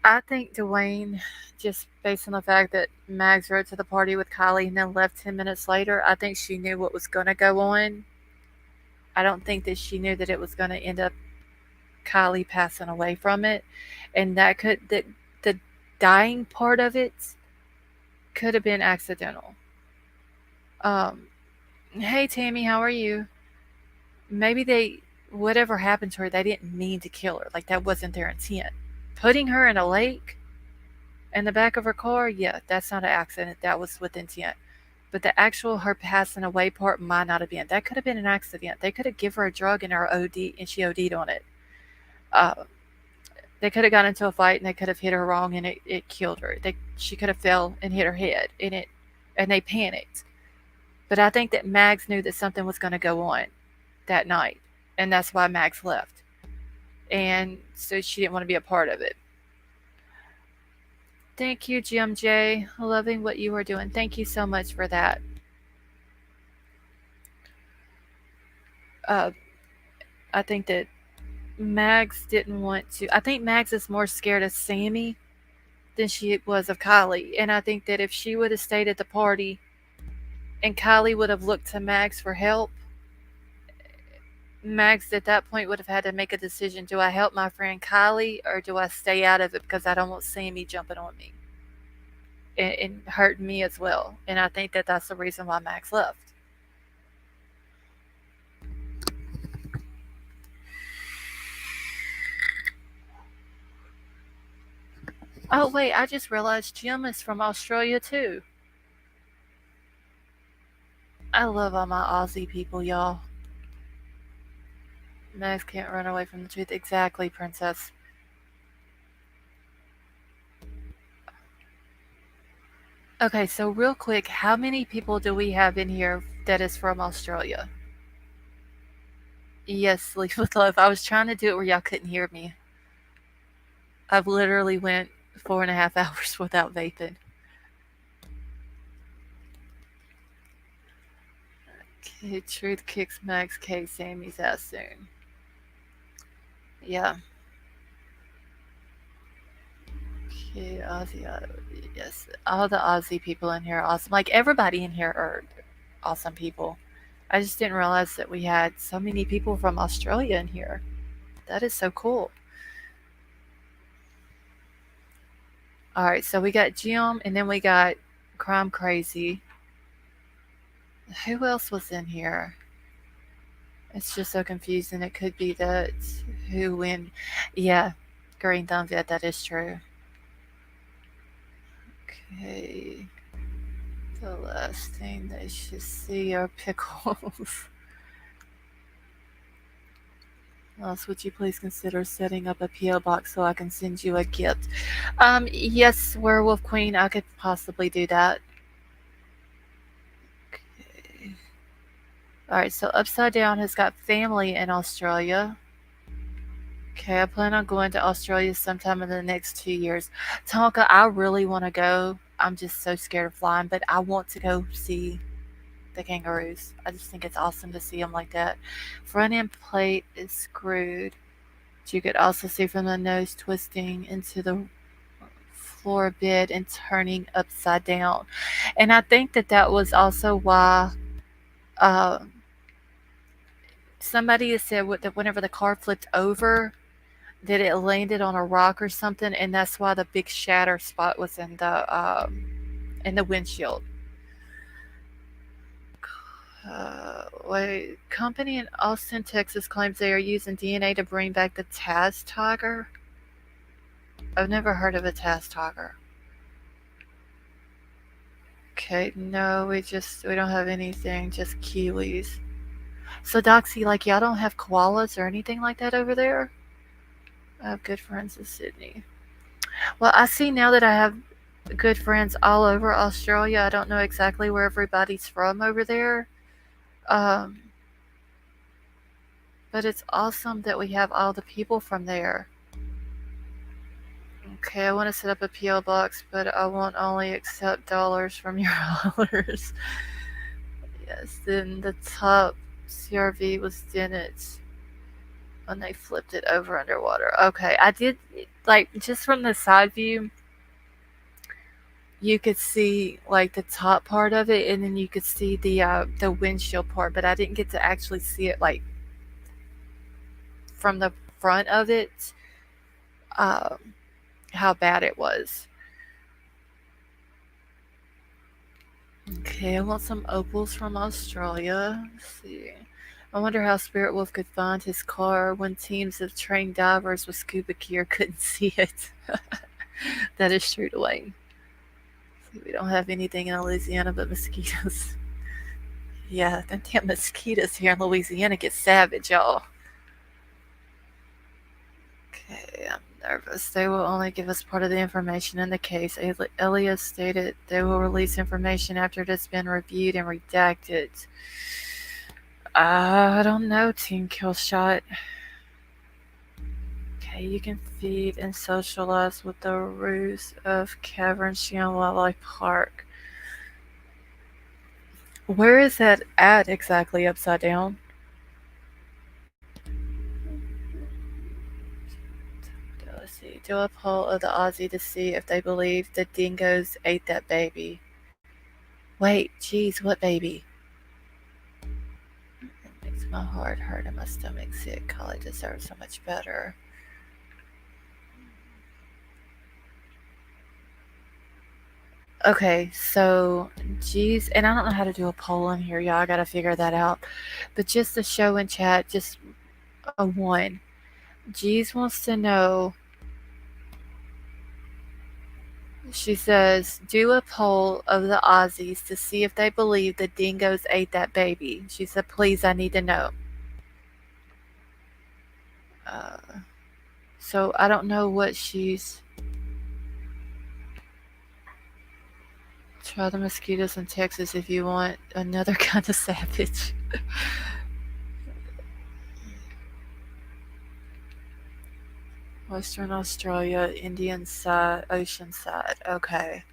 I think Dwayne, just based on the fact that Mags rode to the party with Kylie and then left 10 minutes later, I think she knew what was going to go on. I don't think that she knew that it was going to end up Kylie passing away from it. And the dying part of it could have been accidental. Um, hey, Tammy, how are you? Maybe whatever happened to her, they didn't mean to kill her. Like, that wasn't their intent. Putting her in a lake in the back of her car, yeah, that's not an accident. That was with intent. But the actual her passing away part might not have been. That could have been an accident. They could have given her a drug and her OD and she OD'd on it. Uh, they could have got into a fight and they could have hit her wrong and it killed her. She could have fell and hit her head and they panicked. But I think that Mags knew that something was going to go on that night, and that's why Mags left. And so she didn't want to be a part of it. Thank you, Jim J. Loving what you are doing. Thank you so much for that. Uh, I think that Mags didn't want to. I think Mags is more scared of Sammy than she was of Kylie. And I think that if she would have stayed at the party and Kylie would have looked to Mags for help, Mags at that point would have had to make a decision. Do I help my friend Kylie or do I stay out of it because I don't want Sammy jumping on me and hurting me as well? And I think that that's the reason why Mags left. Oh, wait, I just realized Jim is from Australia too. I love all my Aussie people, y'all. Mags can't run away from the truth. Exactly, princess. Okay, so real quick, how many people do we have in here that is from Australia? Yes, sleep with love. I was trying to do it where y'all couldn't hear me. I've literally went 4.5 hours without vaping. Okay, truth kicks Max K. Sammy's ass soon. Yeah. Okay, Aussie. Yes, all the Aussie people in here are awesome. Like, everybody in here are awesome people. I just didn't realize that we had so many people from Australia in here. That is so cool. All right, so we got Jim, and then we got Crime Crazy. Who else was in here? It's just so confusing. It could be that who when, yeah, Green Thumb. Yeah, that is true. Okay. The last thing they should see are pickles. Else, would you please consider setting up a P.O. box so I can send you a gift? Yes, Werewolf Queen, I could possibly do that. Okay. Alright, so Upside Down has got family in Australia. Okay, I plan on going to Australia sometime in the next 2 years. Tonka, I really want to go. I'm just so scared of flying, but I want to go see the kangaroos. I just think it's awesome to see them like that. Front end plate is screwed. You could also see from the nose twisting into the floor bed and turning upside down. And I think that was also why somebody has said that whenever the car flipped over, that it landed on a rock or something, and that's why the big shatter spot was in the windshield. Company in Austin, Texas claims they are using DNA to bring back the Taz tiger. I've never heard of a Taz tiger. Okay, no, we don't have anything, just Kielys. So Doxy, like y'all don't have koalas or anything like that over there? I have good friends in Sydney. Well, I see now that I have good friends all over Australia. I don't know exactly where everybody's from over there. But it's awesome that we have all the people from there. Okay, I want to set up a P.O. box, but I won't only accept dollars from your dollars. Yes, then the top CRV was dented when they flipped it over underwater. Okay, I did, like, just from the side view, you could see, like, the top part of it, and then you could see the windshield part, but I didn't get to actually see it, like, from the front of it, how bad it was. Okay, I want some opals from Australia. Let's see. I wonder how Spirit Wolf could find his car when teams of trained divers with scuba gear couldn't see it. That is true, Dwayne. We don't have anything in Louisiana but mosquitoes. Yeah, them damn mosquitoes here in Louisiana get savage, y'all. Okay, I'm nervous. They will only give us part of the information in the case. Elias stated they will release information after it has been reviewed and redacted. I don't know, Team Killshot. Okay, you can feed and socialize with the roos of Cavern Shion Wildlife Park. Where is that at exactly, Upside Down? Let's see. Do a poll of the Aussie to see if they believe the dingoes ate that baby. Wait, geez, what baby? It makes my heart hurt and my stomach sick. Kiely deserves so much better. Okay, so, geez, and I don't know how to do a poll in here, y'all. I gotta figure that out. But just the show in chat, just a 1. Geez wants to know. She says, do a poll of the Aussies to see if they believe the dingoes ate that baby. She said, please, I need to know. So I don't know what she's... Try the mosquitoes in Texas if you want another kind of savage. Western Australia, Indian side, ocean side. Okay.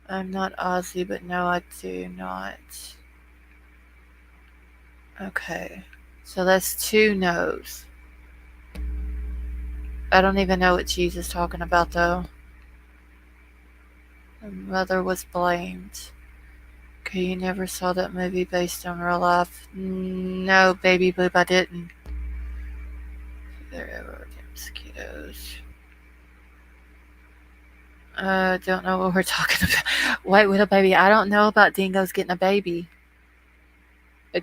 I'm not Aussie, but no, I do not. Okay. So that's 2 no's. I don't even know what Cheese is talking about, though. The mother was blamed. Okay, you never saw that movie based on real life? No, baby boob, I didn't. There were mosquitoes. Don't know what we're talking about. Wait, little baby, I don't know about dingoes getting a baby.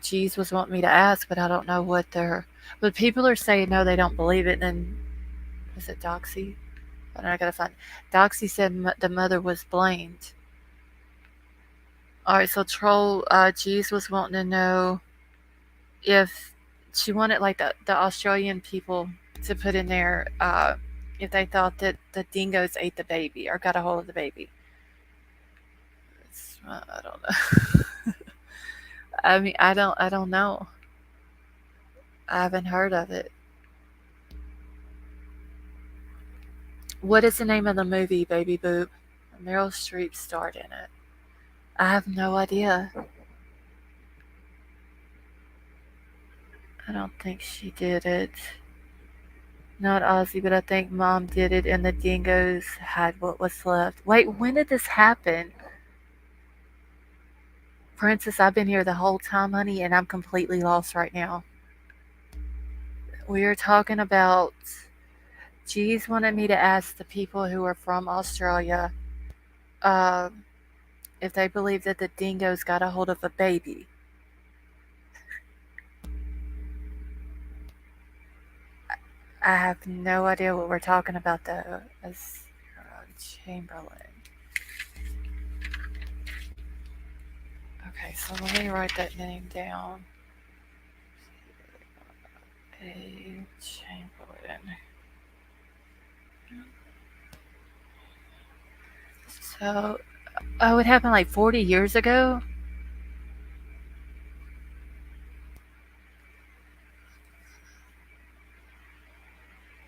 Cheese was wanting me to ask, but I don't know what they're... But people are saying no, they don't believe it, and then... Was it Doxy? I gotta find... Doxy said the mother was blamed. Alright, so Troll G's was wanting to know if she wanted like the Australian people to put in there if they thought that the dingoes ate the baby or got a hold of the baby. I don't know. I mean, I don't know. I haven't heard of it. What is the name of the movie, Baby Boop? Meryl Streep starred in it. I have no idea. I don't think she did it. Not Ozzy, but I think Mom did it, and the dingoes had what was left. Wait, when did this happen? Princess, I've been here the whole time, honey, and I'm completely lost right now. We are talking about. Geez wanted me to ask the people who are from Australia uh, if they believe that the dingoes got a hold of a baby. I have no idea what we're talking about, though. As Chamberlain. Okay, so let me write that name down. A. Chamberlain. So, oh, it happened like 40 years ago?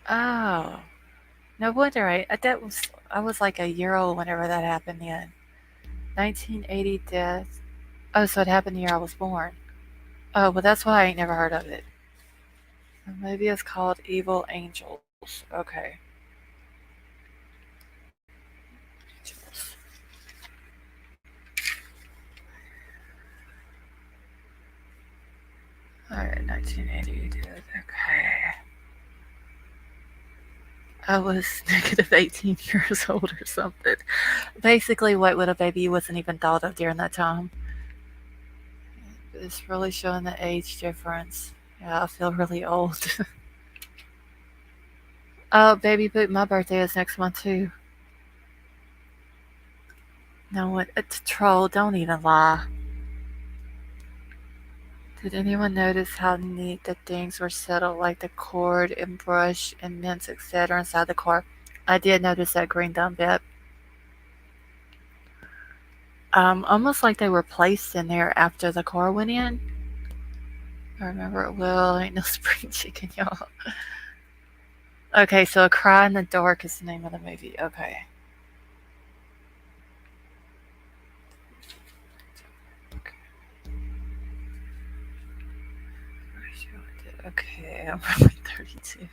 Oh. No wonder I was like a year old whenever that happened then. 1980 death. Oh, so it happened the year I was born. Oh, well that's why I ain't never heard of it. The movie is called Evil Angels. Okay. Angels. Alright, 1980 death. Okay. I was negative 18 years old or something. Basically, what would a baby wasn't even thought of during that time. It's really showing the age difference. Yeah, I feel really old. Oh, baby boot, my birthday is next month too. No one, it's a troll, don't even lie. Did anyone notice how neat the things were settled, like the cord and brush and mints, etc., inside the car? I did notice that green dumb bit. Almost like they were placed in there after the car went in. I remember it well. Ain't no spring chicken, y'all. Okay, so A Cry in the Dark is the name of the movie. Okay. Okay, I'm probably 32.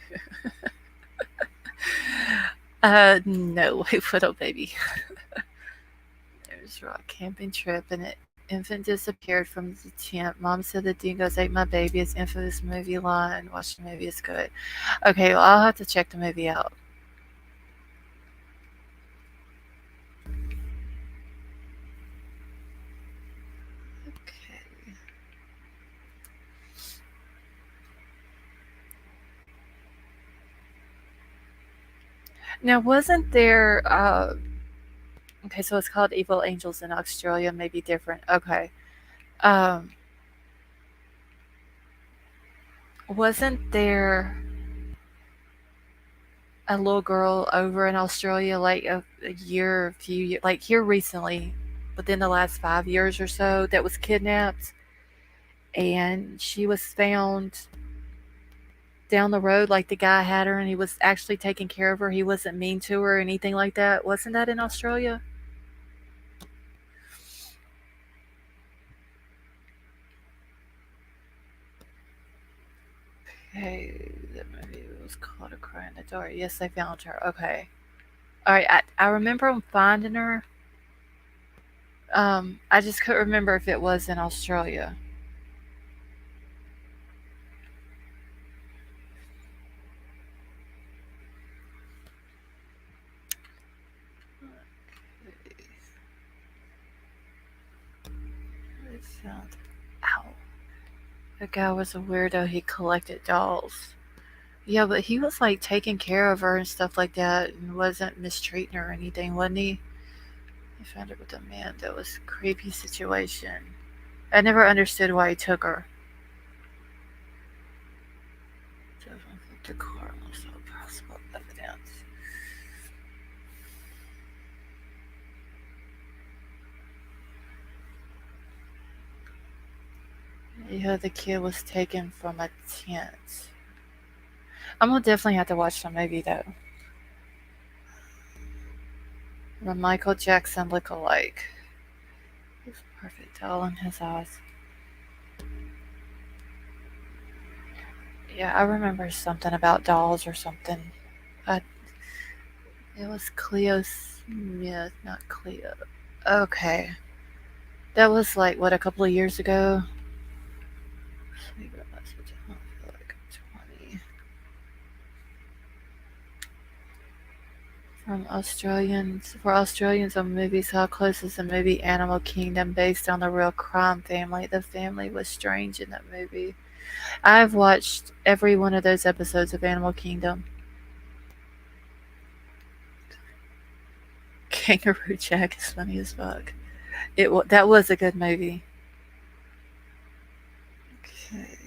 No, wait, what up, baby? There's rock camping trip, and an infant disappeared from the tent. Mom said the dingoes ate my baby. It's infamous movie line. Watch the movie, it's good. Okay, well, I'll have to check the movie out. Okay. Now, wasn't there, okay, so it's called Evil Angels in Australia, maybe different. Okay. Um, wasn't there a little girl over in Australia like a year, a few years, like here recently, within the last 5 years or so, that was kidnapped? And she was found down the road, like the guy had her and he was actually taking care of her. He wasn't mean to her or anything like that. Wasn't that in Australia? Okay, that movie was called A Cry in the Dark. Yes, they found her. Okay. All right, I remember them finding her. I just couldn't remember if it was in Australia. It sounds. Ow. The guy was a weirdo. He collected dolls. Yeah, but he was like taking care of her and stuff like that and wasn't mistreating her or anything, wasn't he? He found her with a man. That was a creepy situation. I never understood why he took her. The car also possible evidence. Yeah, the kid was taken from a tent. I'm gonna definitely have to watch the movie though. The Michael Jackson look-alike. His perfect doll in his eyes. Yeah, I remember something about dolls or something. I, it was Cleo Smith, not Cleo. Okay. That was like, what, a couple of years ago? From Australians, for Australians on movies, how close is the movie Animal Kingdom based on the real crime family? The family was strange in that movie. I've watched every one of those episodes of Animal Kingdom. Kangaroo Jack is funny as fuck. That was a good movie. Okay.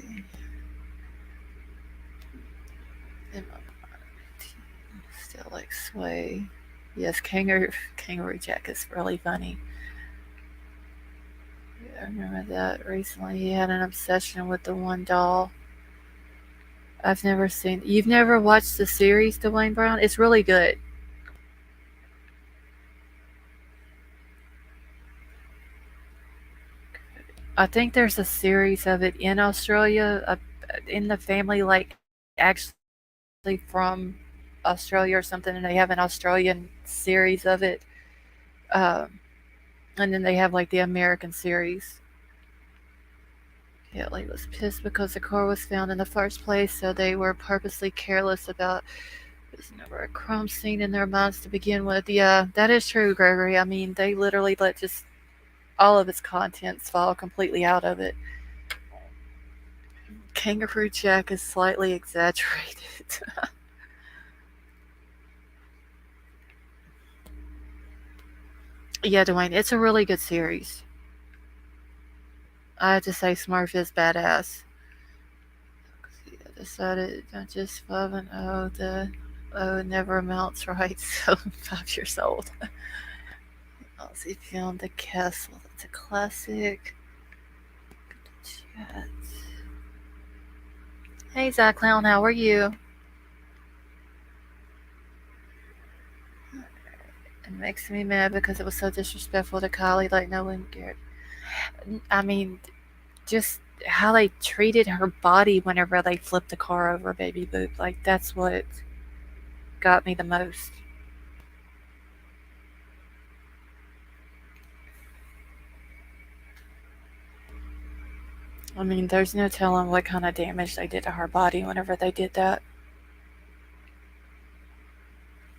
Still like Sway. Yes, Kangaroo Jack is really funny. Yeah, I remember that recently. He had an obsession with the one doll. I've never seen. You've never watched the series, Dwayne Brown? It's really good. I think there's a series of it in Australia, in the family, like actually from Australia or something, and they have an Australian series of it. Um, and then they have like the American series. Kiely was pissed because the car was found in the first place, so they were purposely careless about. There's never a crime scene in their minds to begin with. Yeah, that is true, Gregory. I mean, they literally let just all of its contents fall completely out of it. Kangaroo Jack is slightly exaggerated. Yeah, Dwayne, it's a really good series. I have to say, Smurf is badass. I decided not just 5 and 0. The O never amounts right, so I'm 5 years old. Aussie film The Castle. That's a classic. Chat. Hey, Zach Clown, how are you? It makes me mad because it was so disrespectful to Kylie, like no one cared. I mean, just how they treated her body whenever they flipped the car over Baby Boop. Like, that's what got me the most. I mean, there's no telling what kind of damage they did to her body whenever they did that.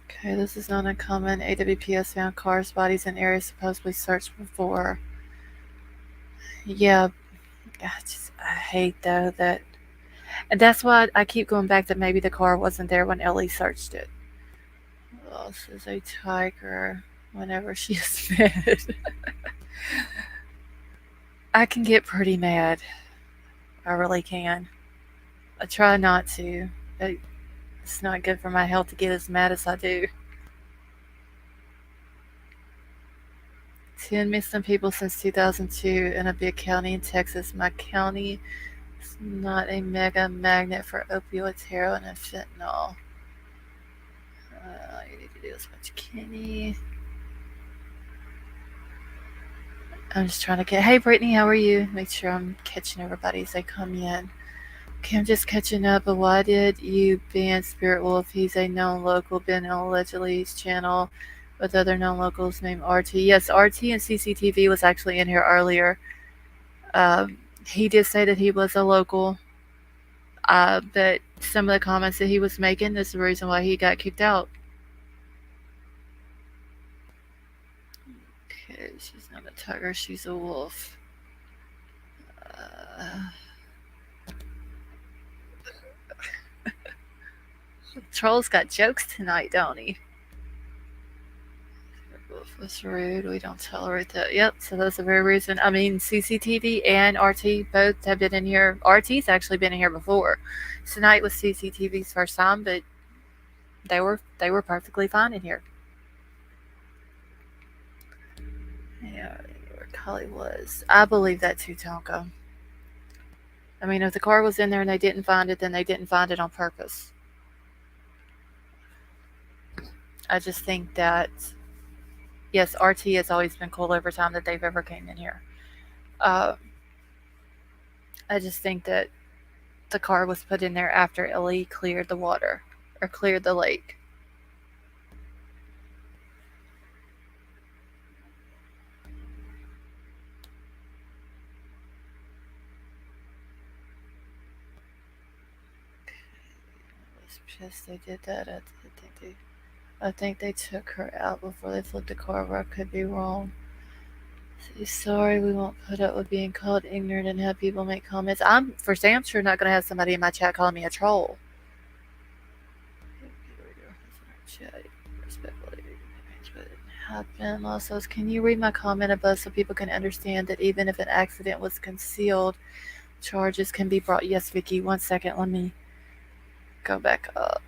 Okay, this is not uncommon. AWPS found cars' bodies in areas supposedly searched before. Yeah, I hate though that. And that's why I keep going back that maybe the car wasn't there when Ellie searched it. Loss is a tiger whenever she is mad. I can get pretty mad. I really can. I try not to. It's not good for my health to get as mad as I do. 10 missing people since 2002 in a big county in Texas. My county is not a mega magnet for opioids, heroin, and fentanyl. All you need to do is watch Kenny. I'm just trying to get. Hey, Brittany, how are you? Make sure I'm catching everybody as they come in. Okay, I'm just catching up. But why did you ban Spirit Wolf? He's a known local, been on allegedly his channel with other known locals named RT. Yes, RT and CCTV was actually in here earlier. He did say that he was a local, but some of the comments that he was making is the reason why he got kicked out. Okay, she's not a tiger, she's a wolf. Troll's got jokes tonight, don't he? was rude. We don't tolerate that. Yep, so that's the very reason. I mean, CCTV and RT both have been in here. RT's actually been in here before. Tonight was CCTV's first time, but they were perfectly fine in here. Yeah, where Kiely was. I believe that too, Tonka. I mean, if the car was in there and they didn't find it, then they didn't find it on purpose. I just think that yes, RT has always been cool every time that they've ever came in here. Uh, I just think that the car was put in there after Ellie cleared the water or cleared the lake. I was pissed they did that. I think they took her out before they flipped the car over. I could be wrong. Say sorry, we won't put up with being called ignorant and have people make comments. I'm for damn sure not gonna have somebody in my chat calling me a troll. Happen. Also, can you read my comment above so people can understand that even if an accident was concealed, charges can be brought? Yes, Vicky. 1 second. Let me go back up.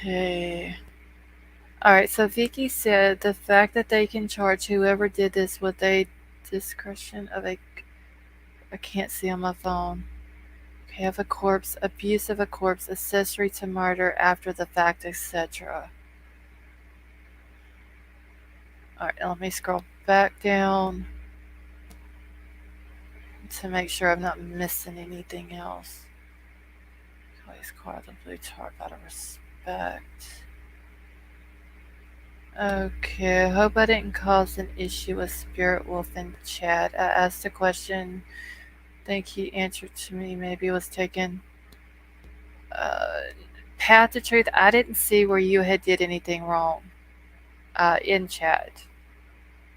Okay. All right. So Vicky said the fact that they can charge whoever did this with a discretion of a. I can't see on my phone. Okay, of a corpse, abuse of a corpse, accessory to murder after the fact, etc. All right. Let me scroll back down to make sure I'm not missing anything else. Please call the blue tarp out of respect. Okay, I hope I didn't cause an issue with Spirit Wolf in chat. I asked a question. Think he answered to me. Maybe it was taken. Pat the truth, I didn't see where you had did anything wrong in chat.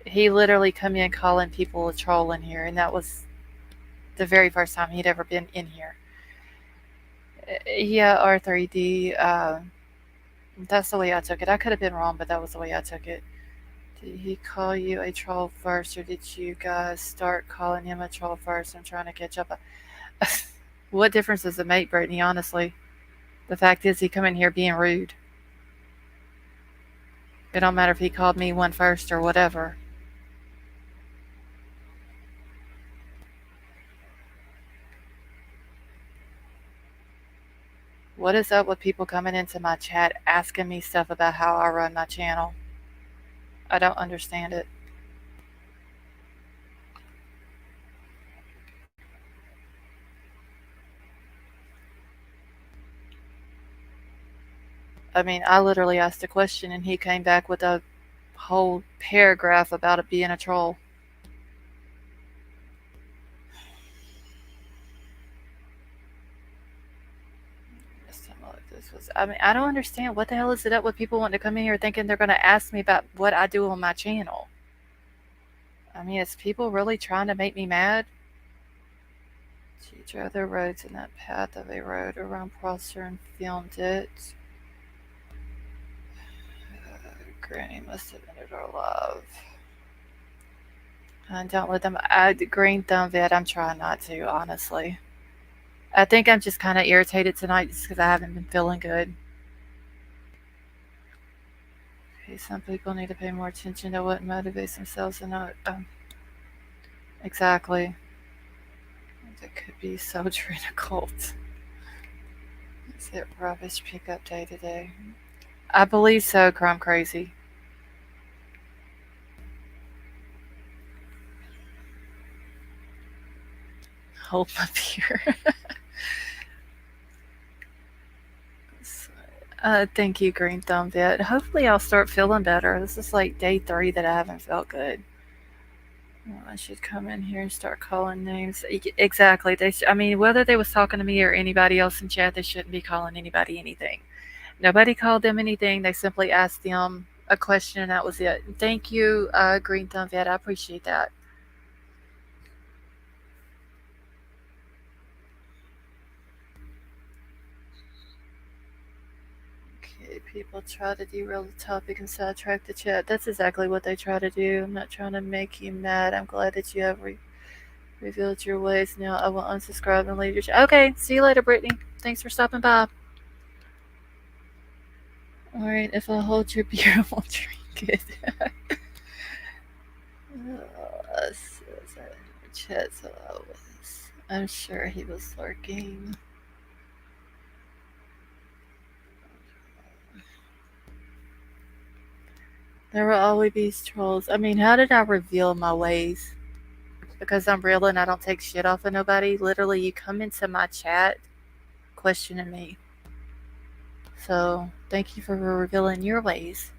He literally come in calling people a troll in here, and that was the very first time he'd ever been in here. Yeah, R3D. That's the way I took it. I could have been wrong, but that was the way I took it. Did he call you a troll first, or did you guys start calling him a troll first? I'm trying to catch up. What difference does it make, Brittany, honestly? The fact is he come in here being rude. It don't matter if he called me one first or whatever. What is up with people coming into my chat asking me stuff about how I run my channel? I don't understand it. I mean, I literally asked a question and he came back with a whole paragraph about it being a troll. I mean, I don't understand. What the hell is it up with people wanting to come in here thinking they're going to ask me about what I do on my channel? I mean, is people really trying to make me mad? She drove the roads in that path of a road around Prosser and filmed it. Granny must have ended her love. And don't let them green thumb vet. I'm trying not to, honestly. I think I'm just kind of irritated tonight just because I haven't been feeling good. Okay, some people need to pay more attention to what motivates themselves and not. Exactly. It could be soldier in a cult. Is it rubbish pickup day today? I believe so, Crime Crazy. Hold my beer. Thank you, Green Thumb Vet. Hopefully, I'll start feeling better. This is like day 3 that I haven't felt good. Well, I should come in here and start calling names. Exactly. I mean, whether they was talking to me or anybody else in chat, they shouldn't be calling anybody anything. Nobody called them anything. They simply asked them a question, and that was it. Thank you, Green Thumb Vet. I appreciate that. People try to derail the topic and sidetrack the chat. That's exactly what they try to do. I'm not trying to make you mad. I'm glad that you have revealed your ways. Now I will unsubscribe and leave your chat. Okay, see you later, Brittany. Thanks for stopping by. Alright, if I hold your beer, I won't drink it. Chat, so I'm sure he was lurking. There will always be trolls. I mean, how did I reveal my ways? Because I'm real and I don't take shit off of nobody. Literally, you come into my chat questioning me. So, thank you for revealing your ways.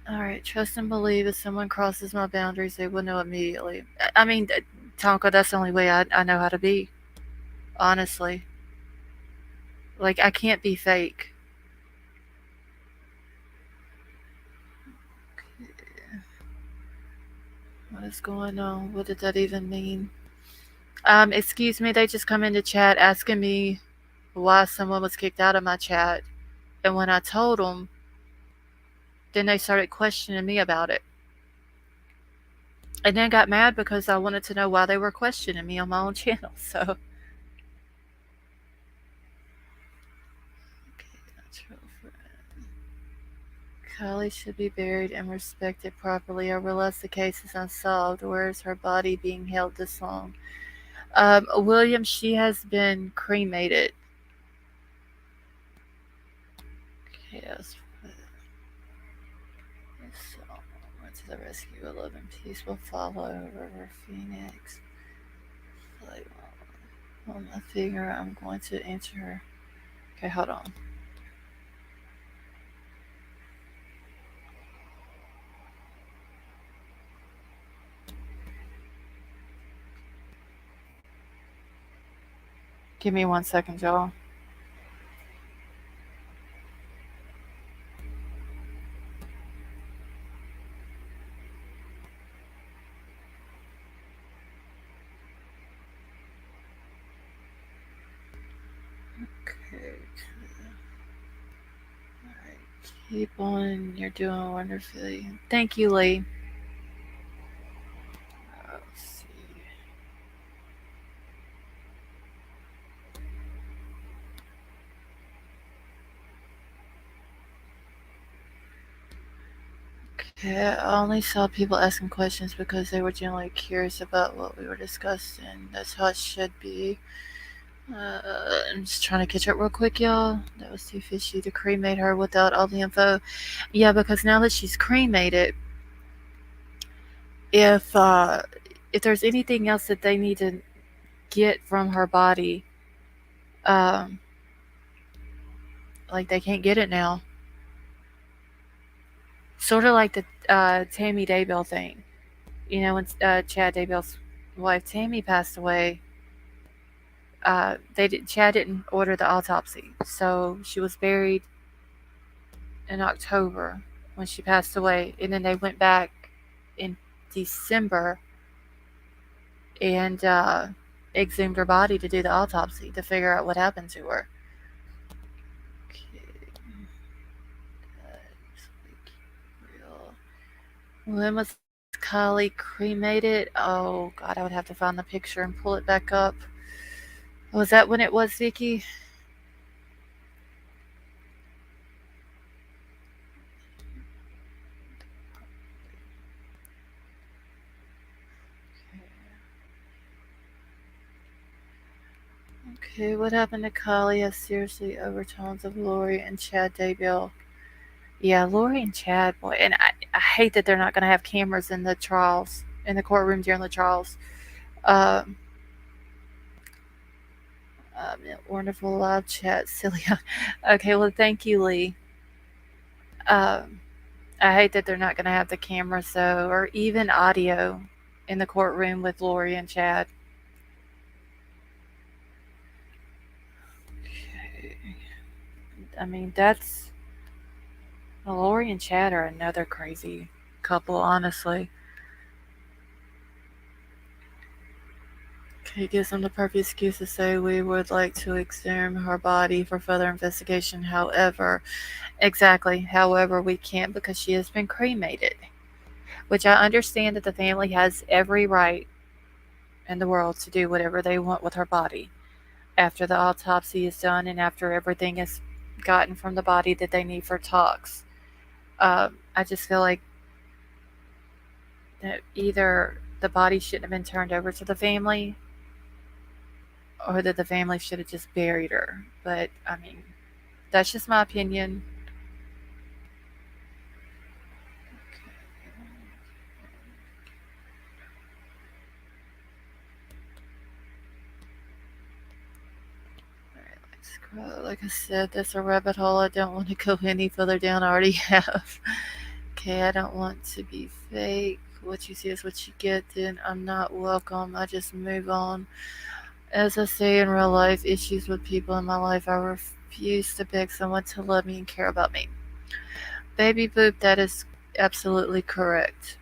Alright, trust and believe if someone crosses my boundaries, they will know immediately. I mean, Tonka, that's the only way I know how to be. Honestly. Like, I can't be fake. What is going on? What did that even mean? Excuse me, they just come into chat asking me why someone was kicked out of my chat. And when I told them, then they started questioning me about it. And then got mad because I wanted to know why they were questioning me on my own channel. So, okay, natural friend. Kiely should be buried and respected properly. I realize the case is unsolved. Where is her body being held this long? William, she has been cremated. Chaos. So, went to the rescue. Love and peace will follow. River Phoenix. Like, on my finger, I'm going to answer her. Okay, hold on. Give me 1 second, y'all. Okay. Alright. Keep on. You're doing wonderfully. Thank you, Lee. Let's see. Okay, I only saw people asking questions because they were genuinely curious about what we were discussing. That's how it should be. I'm just trying to catch up real quick, y'all. That was too fishy to cremate her without all the info. Yeah, because now that she's cremated, if there's anything else that they need to get from her body, like they can't get it now. Sort of like the Tammy Daybell thing. You know, when Chad Daybell's wife Tammy passed away, Chad didn't order the autopsy, so she was buried in October when she passed away, and then they went back in December and exhumed her body to do the autopsy to figure out what happened to her. When was Kiely cremated? Oh God, I would have to find the picture and pull it back up. Was that when it was, Vicky? Okay, what happened to Kiely has seriously overtones of Lori and Chad Daybell. Yeah, Lori and Chad, boy, and I hate that they're not going to have cameras in the trials, in the courtroom during the trials. Wonderful live chat, silly. Okay, well, thank you, Lee. I hate that they're not going to have the cameras, though, or even audio in the courtroom with Lori and Chad. Okay. I mean, that's... Lori and Chad are another crazy couple, honestly. He gives them the perfect excuse to say we would like to examine her body for further investigation. However, we can't because she has been cremated. Which I understand that the family has every right in the world to do whatever they want with her body after the autopsy is done and after everything is gotten from the body that they need for tox. I just feel like that either the body shouldn't have been turned over to the family or that the family should have just buried her. But I mean, that's just my opinion. Like I said, that's a rabbit hole I don't want to go any further down. I already have. Okay, I don't want to be fake. What you see is what you get, then I'm not welcome. I just move on. As I say in real life, issues with people in my life, I refuse to beg someone to love me and care about me. Baby boop, that is absolutely correct.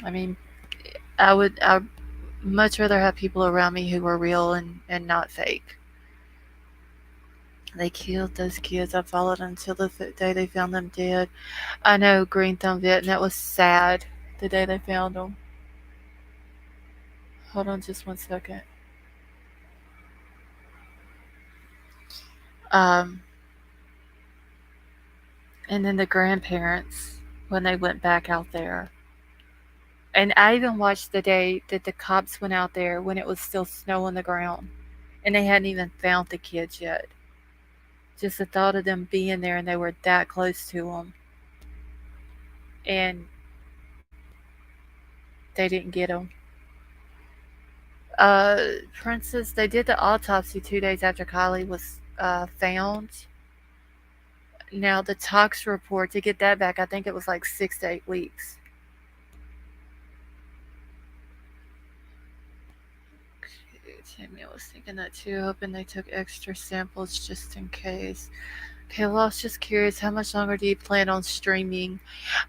I mean, I'd much rather have people around me who are real and not fake. They killed those kids. I followed until the day they found them dead. I know, Green Thumb Vet, and that was sad the day they found them. Hold on just 1 second. Um, and then the grandparents, when they went back out there. And I even watched the day that the cops went out there when it was still snow on the ground. And they hadn't even found the kids yet. Just the thought of them being there and they were that close to them. And they didn't get them. Uh, Princess, they did the autopsy 2 days after Kiely was found. Now, the tox report, to get that back, I think it was like 6 to 8 weeks. Tammy, I was thinking that too, hoping they took extra samples just in case. Okay, well, I was just curious, how much longer do you plan on streaming?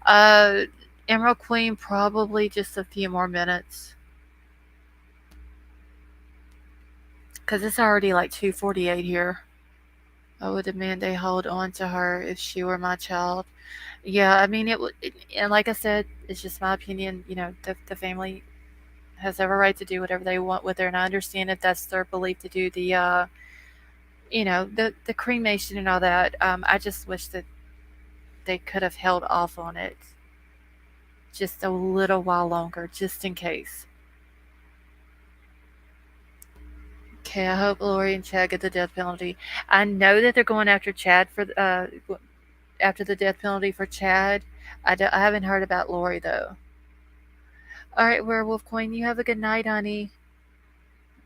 Uh, Emerald Queen, probably just a few more minutes. Because it's already like 2:48 here. I would demand they hold on to her if she were my child. Yeah, I mean, it would, and like I said, it's just my opinion. The family has every right to do whatever they want with her, and I understand if that's their belief to do the cremation and all that. I just wish that they could have held off on it just a little while longer, just in case. Okay, I hope Lori and Chad get the death penalty. I know that they're going after Chad for after the death penalty for Chad. I haven't heard about Lori though. All right, Werewolf Queen, you have a good night, honey.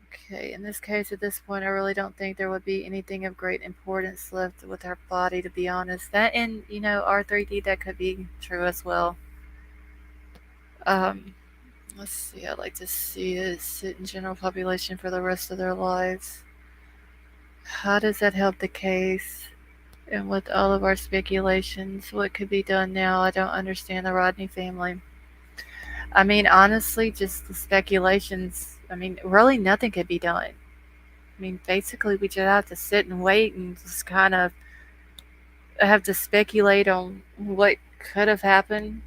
Okay, in this case, at this point, I really don't think there would be anything of great importance left with her body, to be honest. That and, R3D, that could be true as well. Um, let's see, I'd like to see it sit in general population for the rest of their lives. How does that help the case? And with all of our speculations, what could be done now? I don't understand the Rodney family. I mean, honestly, just the speculations. I mean, really nothing could be done. I mean, basically, we just have to sit and wait and just kind of have to speculate on what could have happened,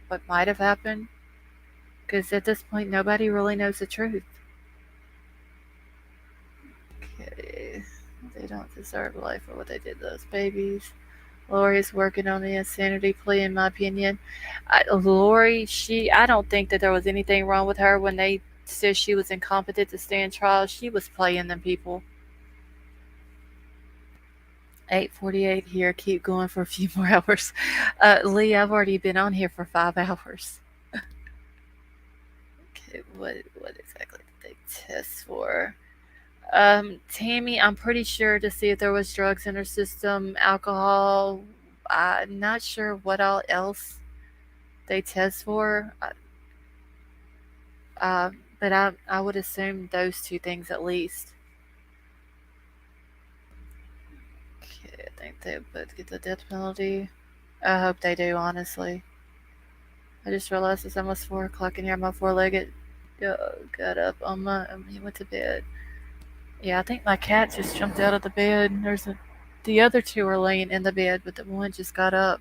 what might have happened, because at this point, nobody really knows the truth. Okay. They don't deserve life for what they did to those babies. Lori's working on the insanity plea, in my opinion. Lori, I don't think that there was anything wrong with her when they said she was incompetent to stand trial. She was playing them people. 8:48 here. Keep going for a few more hours. Lee, I've already been on here for 5 hours. Okay, what exactly did they test for? Tammy, I'm pretty sure to see if there was drugs in her system, alcohol. I'm not sure what all else they test for. But I would assume those two things at least. Okay, I think they both get the death penalty. I hope they do, honestly. I just realized it's almost 4 o'clock in here. I'm a four-legged. got up on he went to bed. Yeah, I think my cat just jumped out of the bed. The other two are laying in the bed, but the one just got up.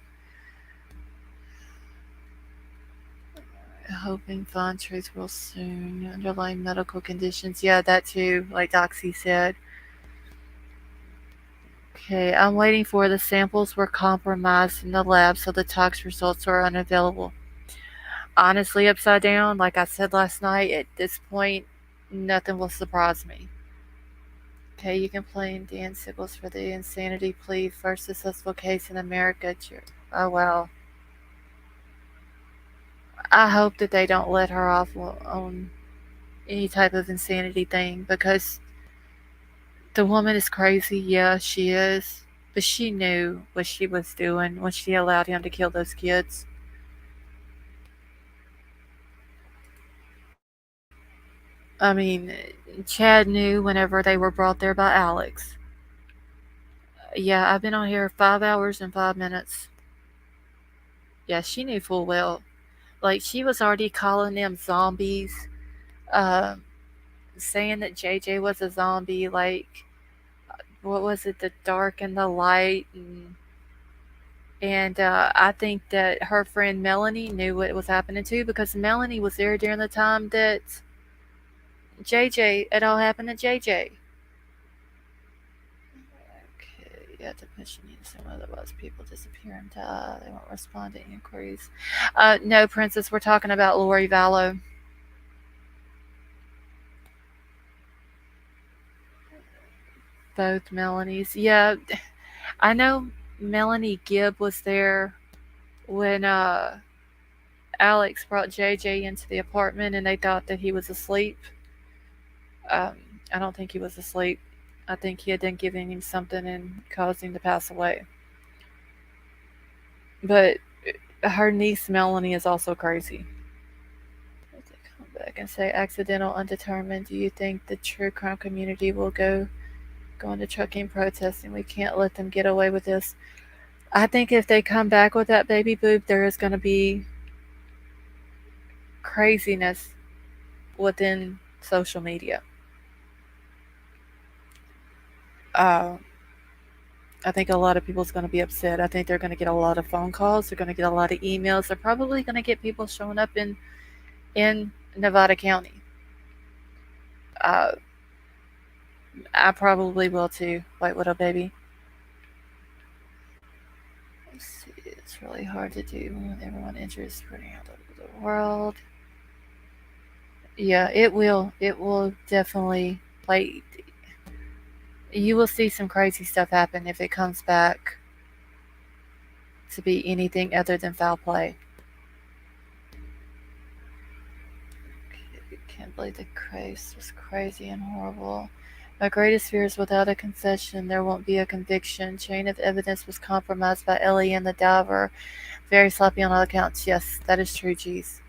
Hoping find truth real soon. Underlying medical conditions. Yeah, that too, like Doxy said. Okay, I'm waiting for the samples were compromised in the lab so the tox results are unavailable. Honestly, Upside Down, like I said last night, at this point, nothing will surprise me. Okay, you can blame Dan Sickles for the insanity plea. First successful case in America. Oh, wow. I hope that they don't let her off on any type of insanity thing because the woman is crazy. Yeah, she is. But she knew what she was doing when she allowed him to kill those kids. I mean, Chad knew whenever they were brought there by Alex. Yeah, I've been on here 5 hours and 5 minutes. Yeah, she knew full well. Like, she was already calling them zombies, uh, saying that JJ was a zombie. Like, what was it, the dark and the light? And I think that her friend Melanie knew what was happening too because Melanie was there during the time that it all happened to JJ. Okay, you have to push and use them, otherwise people disappear and die. They won't respond to inquiries. No, Princess, we're talking about Lori Vallow. Both Melanies. Yeah, I know Melanie Gibb was there when Alex brought JJ into the apartment and they thought that he was asleep. Um, I don't think he was asleep. I think he had been giving him something and caused him to pass away. But her niece Melanie is also crazy. Come back and say accidental, undetermined. Do you think the true crime community will go into trucking protesting? We can't let them get away with this. I think if they come back with that baby boob, there is going to be craziness within social media. Uh, I think a lot of people's going to be upset. I think they're going to get a lot of phone calls. They're going to get a lot of emails. They're probably going to get people showing up in Nevada County. Uh, I probably will too, White Widow Baby. Let's see, it's really hard to do when everyone enters spreading out over the world. Yeah, it will. It will definitely, like, you will see some crazy stuff happen if it comes back to be anything other than foul play. Can't believe the case was crazy and horrible. My greatest fear is without a concession, there won't be a conviction. Chain of evidence was compromised by Ellie and the diver. Very sloppy on all accounts. Yes, that is true, G's.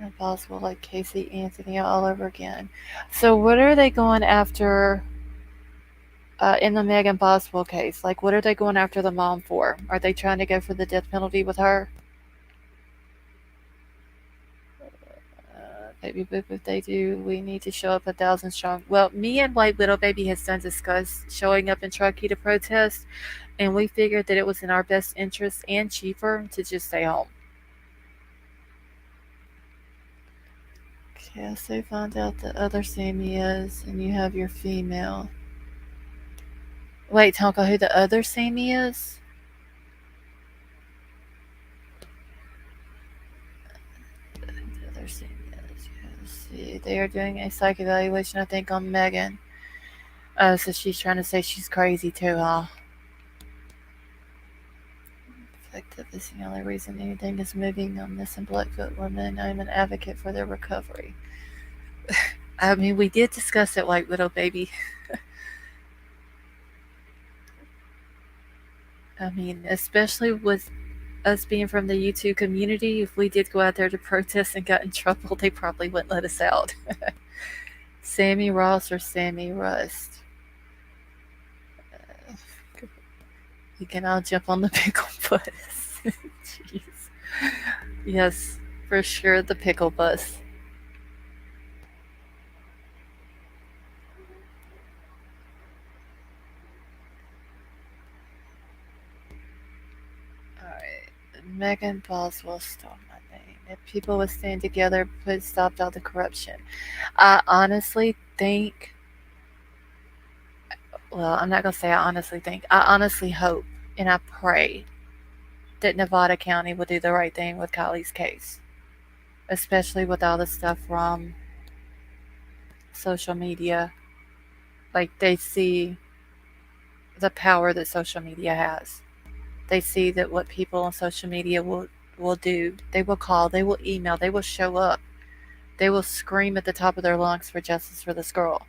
Impossible, like Casey Anthony all over again. So, what are they going after in the Megan Boswell case? Like, what are they going after the mom for? Are they trying to go for the death penalty with her? Baby boop, if they do, we need to show up 1,000 strong. Well, me and White Widow Baby has done discuss showing up in Truckee to protest, and we figured that it was in our best interest and cheaper to just stay home. Okay, so find out the other Sammy is, and you have your female. Wait, Tonka, who the other Sammy is? The other Sammy is. Let's see. They are doing a psych evaluation, I think, on Megan. So she's trying to say she's crazy too, huh? Effective is the only reason anything is moving on missing Blackfoot women. I'm an advocate for their recovery. I mean, we did discuss it, White Widow Baby. I mean, especially with us being from the YouTube community, if we did go out there to protest and got in trouble, they probably wouldn't let us out. Sammy Ross or Sammy Rust? We can all jump on the pickle bus. Jeez. Yes, for sure, the pickle bus. Alright. Megan Boswell stole my name. If people would stand together, put stopped all the corruption. I honestly think, well, I'm not going to say I honestly think, I honestly hope and I pray that Nevada County will do the right thing with Kylie's case, especially with all the stuff from social media. Like, they see the power that social media has. They see that what people on social media will do. They will call, they will email, they will show up. They will scream at the top of their lungs for justice for this girl.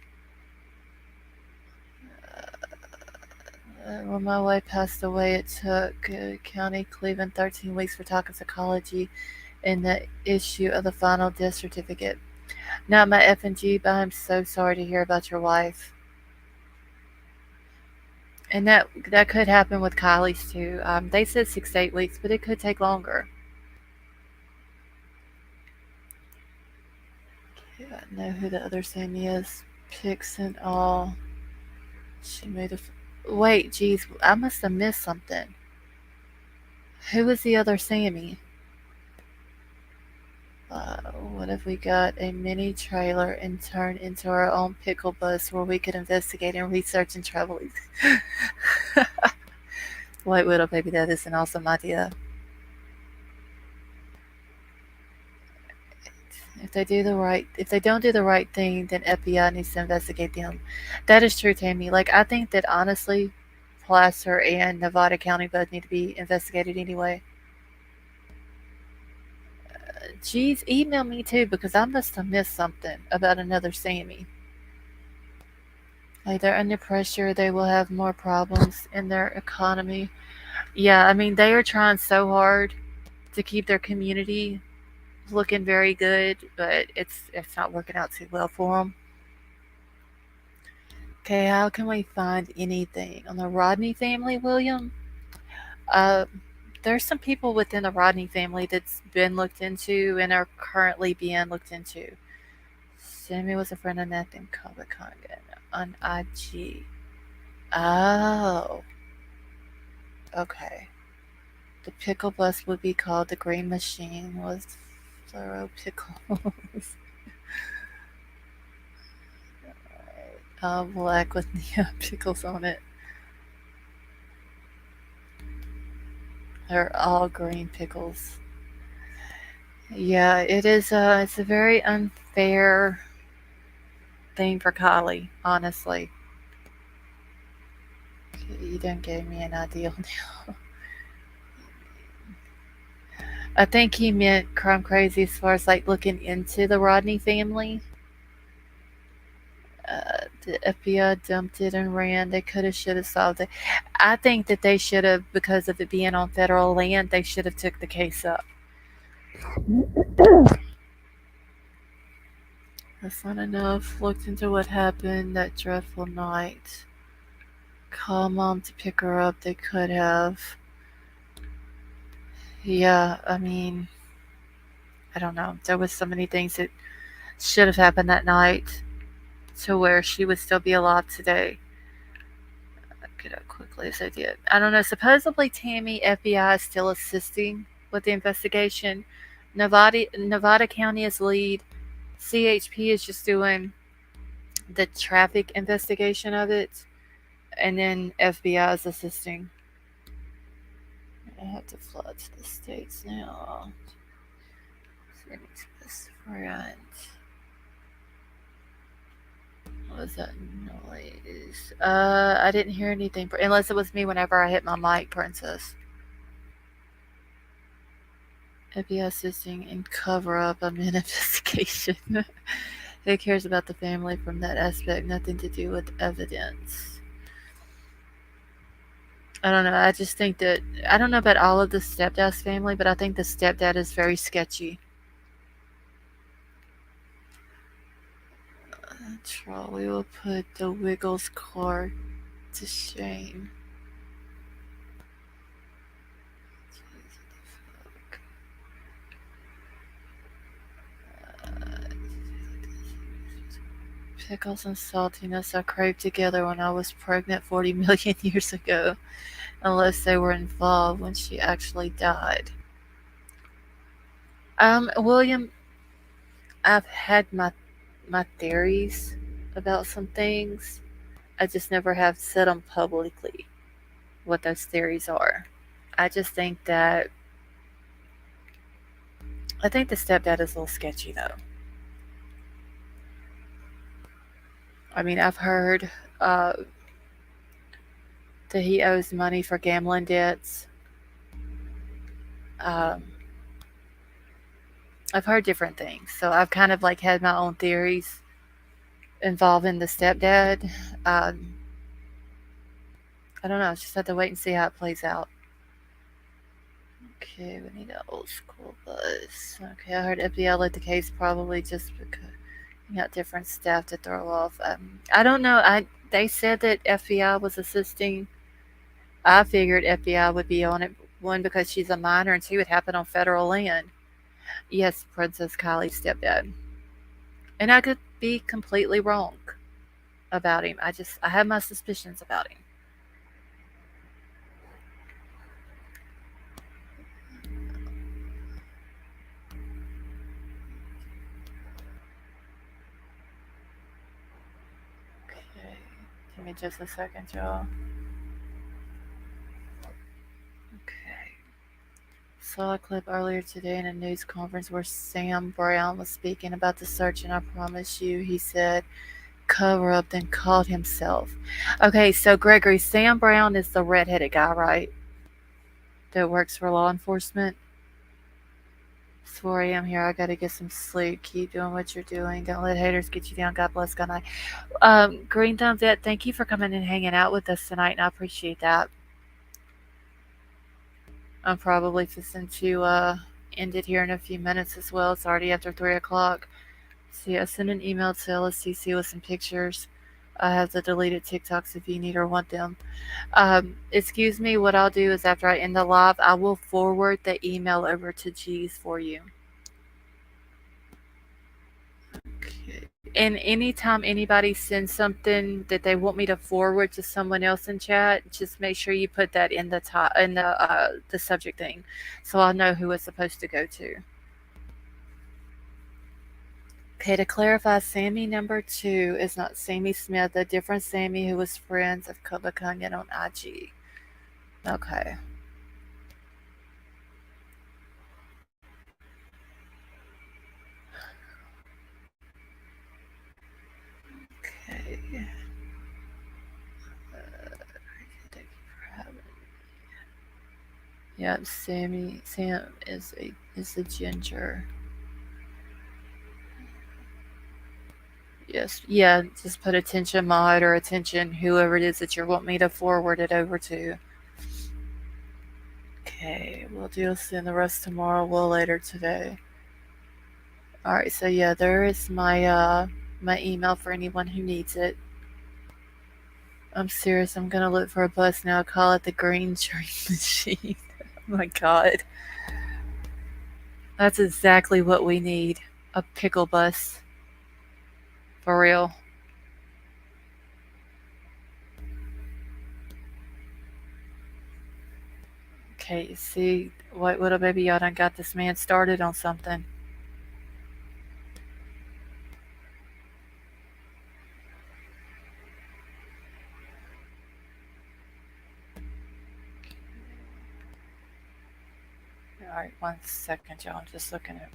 When my wife passed away, it took County Cleveland 13 weeks for toxicology and the issue of the final death certificate. Not my F and G, but I'm so sorry to hear about your wife. And that could happen with Kylie's too. They said 6 to 8 weeks, but it could take longer. Yeah, I know who the other Sammy is. Picks and all. She made a. Wait, geez, I must have missed something. Who was the other Sammy? What if we got a mini trailer and turned into our own pickle bus where we could investigate and research and travel? White Widow, baby, that is an awesome idea. If they don't do the right thing, then FBI needs to investigate them. That is true, Tammy. Like, I think that honestly, Placer and Nevada County both need to be investigated anyway. Geez, email me too because I must have missed something about another Sammy. Like, they're under pressure, they will have more problems in their economy. Yeah, I mean, they are trying so hard to keep their community looking very good, but it's not working out too well for them. Okay, how can we find anything on the Rodney family, William? Uh, there's some people within the Rodney family that's been looked into and are currently being looked into. Sammy was a friend of Nathan Comic-Con on IG. Oh, okay. The pickle bus would be called the Green Machine with fluoro pickles. Black with neon pickles on it. They're all green pickles. Yeah, it is. It's a very unfair thing for Kylie, honestly. Okay, you done gave me an idea now. I think he meant Crime Crazy as far as like looking into the Rodney family. The FBI dumped it and ran. They could have, should have solved it. I think that they should have, because of it being on federal land, they should have took the case up. That's not enough. Looked into what happened that dreadful night. Call mom to pick her up. They could have. Yeah, I mean, I don't know. There was so many things that should have happened that night to where she would still be alive today. Get out quickly as I did. I don't know. Supposedly, Tammy FBI is still assisting with the investigation. Nevada County is lead. CHP is just doing the traffic investigation of it, and then FBI is assisting. I have to fly to the States now. Sammy's best friend. What was that noise? I didn't hear anything, unless it was me whenever I hit my mic, Princess. FBI assisting in cover up of an investigation. Who cares about the family from that aspect? Nothing to do with evidence. I don't know. I just think that I don't know about all of the stepdad's family, but I think the stepdad is very sketchy. Troll, we will put the Wiggles car to shame. Pickles and saltiness I craved together when I was pregnant 40 million years ago, unless they were involved when she actually died. William, I've had my theories about some things. I just never have said them publicly what those theories are. I just think that I think the stepdad is a little sketchy though. I mean, I've heard uh, that he owes money for gambling debts. Um, I've heard different things, so I've kind of like had my own theories involving the stepdad. Um, I don't know. Just have to wait and see how it plays out. Okay, we need an old school bus. Okay, I heard FBI let the case probably just because you got different staff to throw off. I don't know. They said that FBI was assisting. I figured FBI would be on it. One, because she's a minor, and two, it happened on federal land. Yes, Princess Kylie's stepdad. And I could be completely wrong about him. I have my suspicions about him. Okay, give me just a second, y'all. Okay. Saw a clip earlier today in a news conference where Sam Brown was speaking about the search, and I promise you, he said cover up, then called himself. Okay, so Gregory, Sam Brown is the redheaded guy, right? That works for law enforcement. It's 4 a.m. here. I gotta get some sleep. Keep doing what you're doing. Don't let haters get you down. God bless. Good night. Green Thumbs Ed, thank you for coming and hanging out with us tonight, and I appreciate that. I'm probably fixing to end it here in a few minutes as well. It's already after 3 o'clock. See, I sent an email to LSTC with some pictures. I have the deleted TikToks if you need or want them. Excuse me, what I'll do is after I end the live, I will forward the email over to G's for you. Okay. And anytime anybody sends something that they want me to forward to someone else in chat, just make sure you put that in the subject thing, so I'll know who it's supposed to go to. Okay, to clarify, Sammy number 2 is not Sammy Smith, a different Sammy who was friends of Cobra Kangan on IG. Okay. Okay. Thank you for having me. Yep, Sam is a ginger. Yes, yeah, just put attention mod or attention whoever it is that you want me to forward it over to. Okay, we'll deal soon. The rest tomorrow, we'll later today. Alright, so yeah, there is my my email for anyone who needs it. I'm serious, I'm gonna look for a bus now. Call it the Green Train Machine. Oh my god. That's exactly what we need. A pickle bus. For real. Okay, see, White Widow baby, y'all done got this man started on something. Alright, 1 second, y'all. I'm just looking at.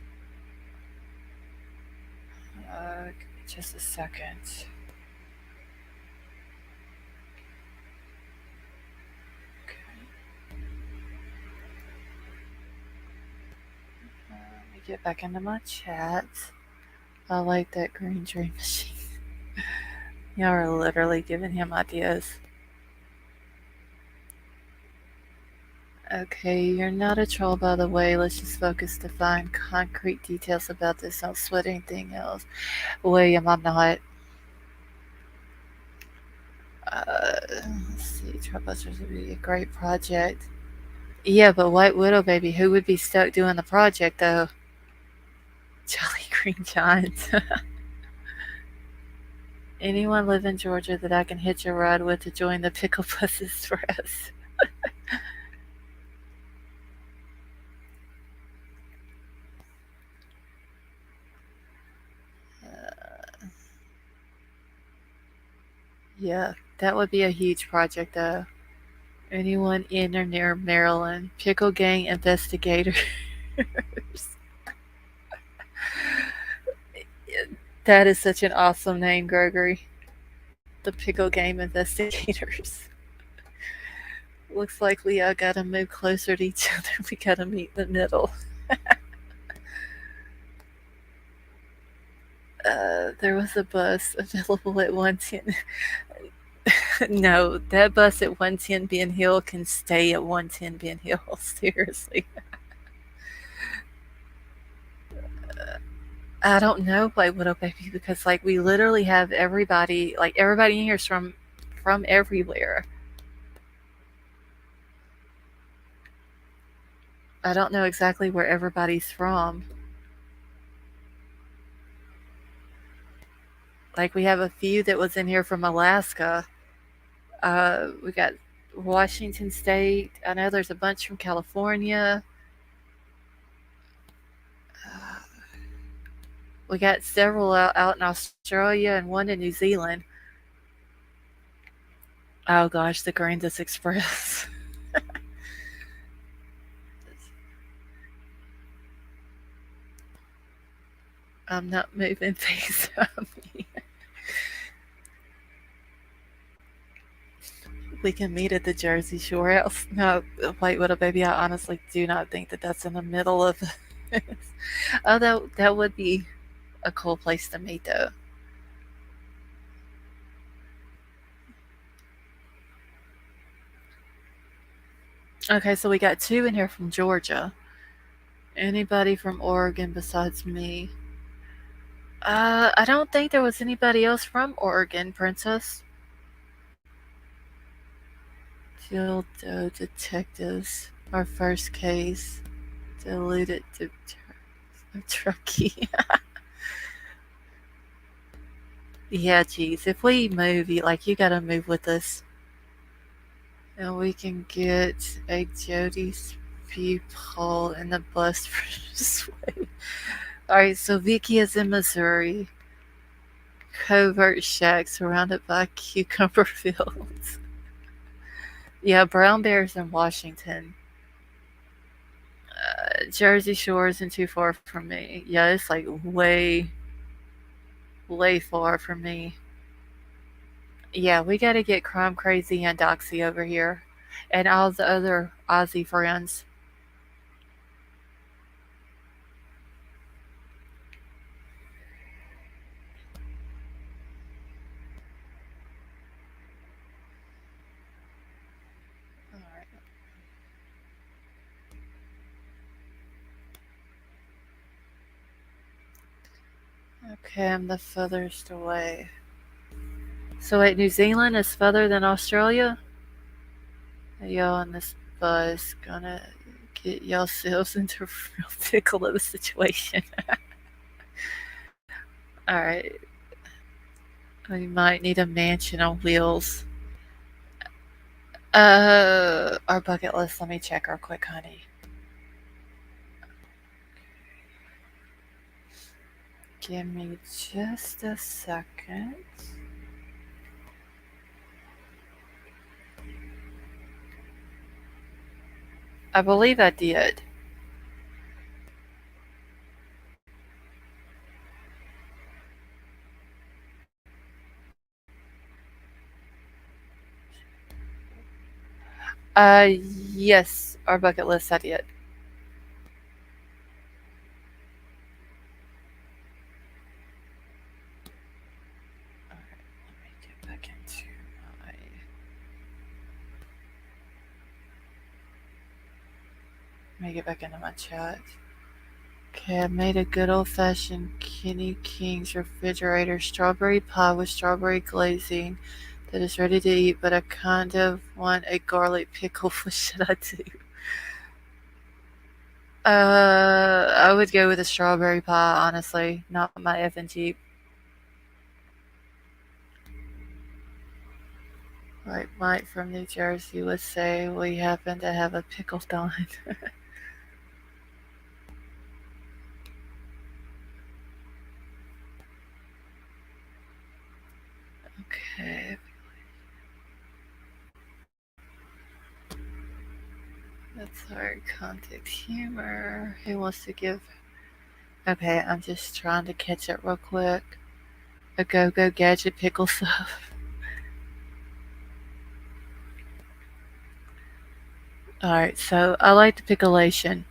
Give me just a second. Let me get back into my chat. I like that Green Dream Machine. Y'all are literally giving him ideas. Okay, you're not a troll, by the way. Let's just focus to find concrete details about this. Don't sweat anything else. William, I'm not. Let's see. Trollbusters would be a great project. Yeah, but White Widow, baby, who would be stuck doing the project, though? Jolly Green Giants. Anyone live in Georgia that I can hitch a ride with to join the pickle buses for us? Yeah, that would be a huge project though. Anyone in or near Maryland? Pickle Gang Investigators. That is such an awesome name, Gregory. The Pickle Game Investigators. Looks like we all gotta move closer to each other. We gotta meet in the middle. There was a bus available at 110. No, that bus at 110 Ben Hill can stay at 110 Ben Hill. Seriously. I don't know, like Widow Baby, because like we literally have everybody, like everybody in here is from everywhere. I don't know exactly where everybody's from. Like we have a few that was in here from Alaska. We got Washington State. I know there's a bunch from California. Uh, we got several out in Australia and one in New Zealand. Oh gosh, the Grandis Express. I'm not moving face on me. We can meet at the Jersey Shore house. No, wait, what a baby. I honestly do not think that that's in the middle of. Oh, that would be a cool place to meet, though. Okay, so we got two in here from Georgia. Anybody from Oregon besides me? I don't think there was anybody else from Oregon, Princess. Dildo detectives. Our first case. Diluted to Truckee. Yeah, geez. If we move, you gotta move with us. And we can get a Jody's peephole in the bus for this way. Alright, so Vicky is in Missouri. Covert shack surrounded by cucumber fields. Yeah, Brown Bear's in Washington. Jersey Shore isn't too far from me. Yeah, it's like way, way far from me. Yeah, we gotta get Crime Crazy and Doxy over here. And all the other Aussie friends. Alright. Okay, I'm the furthest away. So wait, New Zealand is further than Australia? Y'all on this bus gonna get yourselves into a real pickle of a situation. Alright. We might need a mansion on wheels. Our bucket list. Let me check real quick, honey. Give me just a second. I believe I did. Yes, our bucket list I did. Alright, let me get back into my. Let me get back into my chat. Okay, I made a good old fashioned Kenny King's refrigerator strawberry pie with strawberry glazing that is ready to eat, but I kind of want a garlic pickle. What should I do? I would go with a strawberry pie, honestly, not my F and Jeep. Like Mike from New Jersey would say, we happen to have a pickle Don. Okay. That's hard contact humor. Who wants to give? Okay, I'm just trying to catch up real quick. A go-go gadget pickle stuff. Alright, so I like the picklation.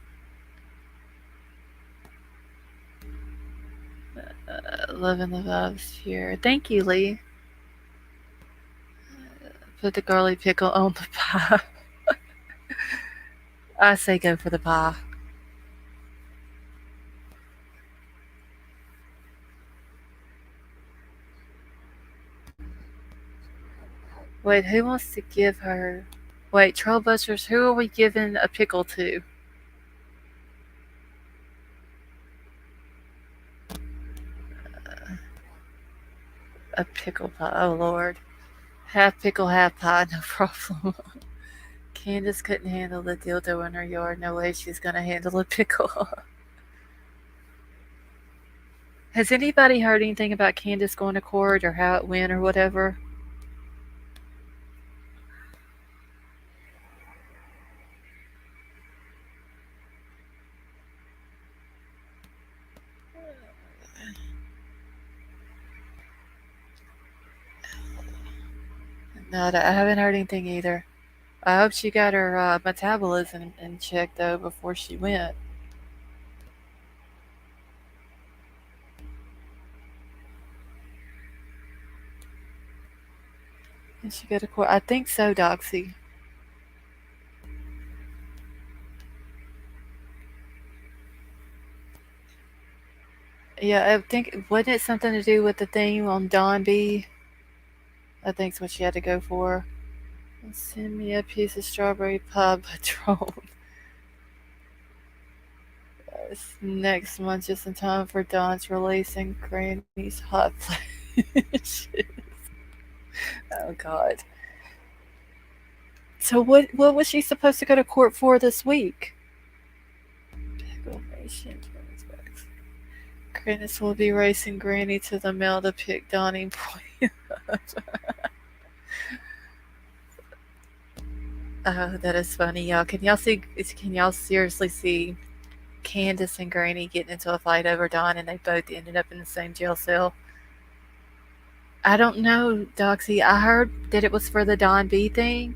Loving the vibes here. Thank you, Lee. Put the garlic pickle on the pie. I say go for the pie. Wait, who wants to give her? Wait, Trailbusters, who are we giving a pickle to? A pickle pie. Oh, Lord. Half pickle, half pie, no problem. Candace couldn't handle the dildo in her yard. No way she's gonna handle a pickle. Has anybody heard anything about Candace going to court or how it went or whatever? No, I haven't heard anything either. I hope she got her metabolism in check though before she went. Did she go to court? I think so, Doxy. Yeah, I think wasn't it something to do with the theme on Don B? I think's what she had to go for. Send me a piece of strawberry pie Patron. Next month, just in time for Don's release and Granny's hot flash. Oh God. So what was she supposed to go to court for this week? Grannis will be racing Granny to the mail to pick Donnie Boy up. Oh, that is funny, y'all. Can y'all seriously see Candace and Granny getting into a fight over Don and they both ended up in the same jail cell? I don't know, Doxy. I heard that it was for the Don B thing,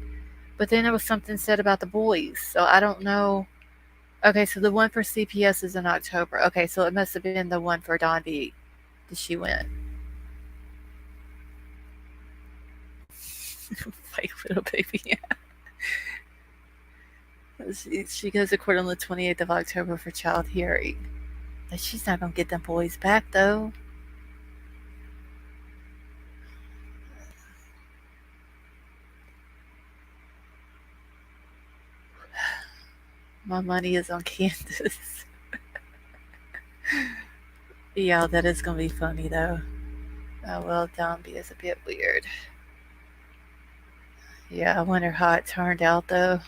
but then there was something said about the boys. So I don't know. Okay, so the one for CPS is in October. Okay, so it must have been the one for Don B that she went. Fake little baby. She goes to court on the 28th of October for child hearing. But she's not going to get them boys back, though. My money is on Candace. Yeah, that is going to be funny, though. Oh, well, Dombey is a bit weird. Yeah, I wonder how it turned out, though.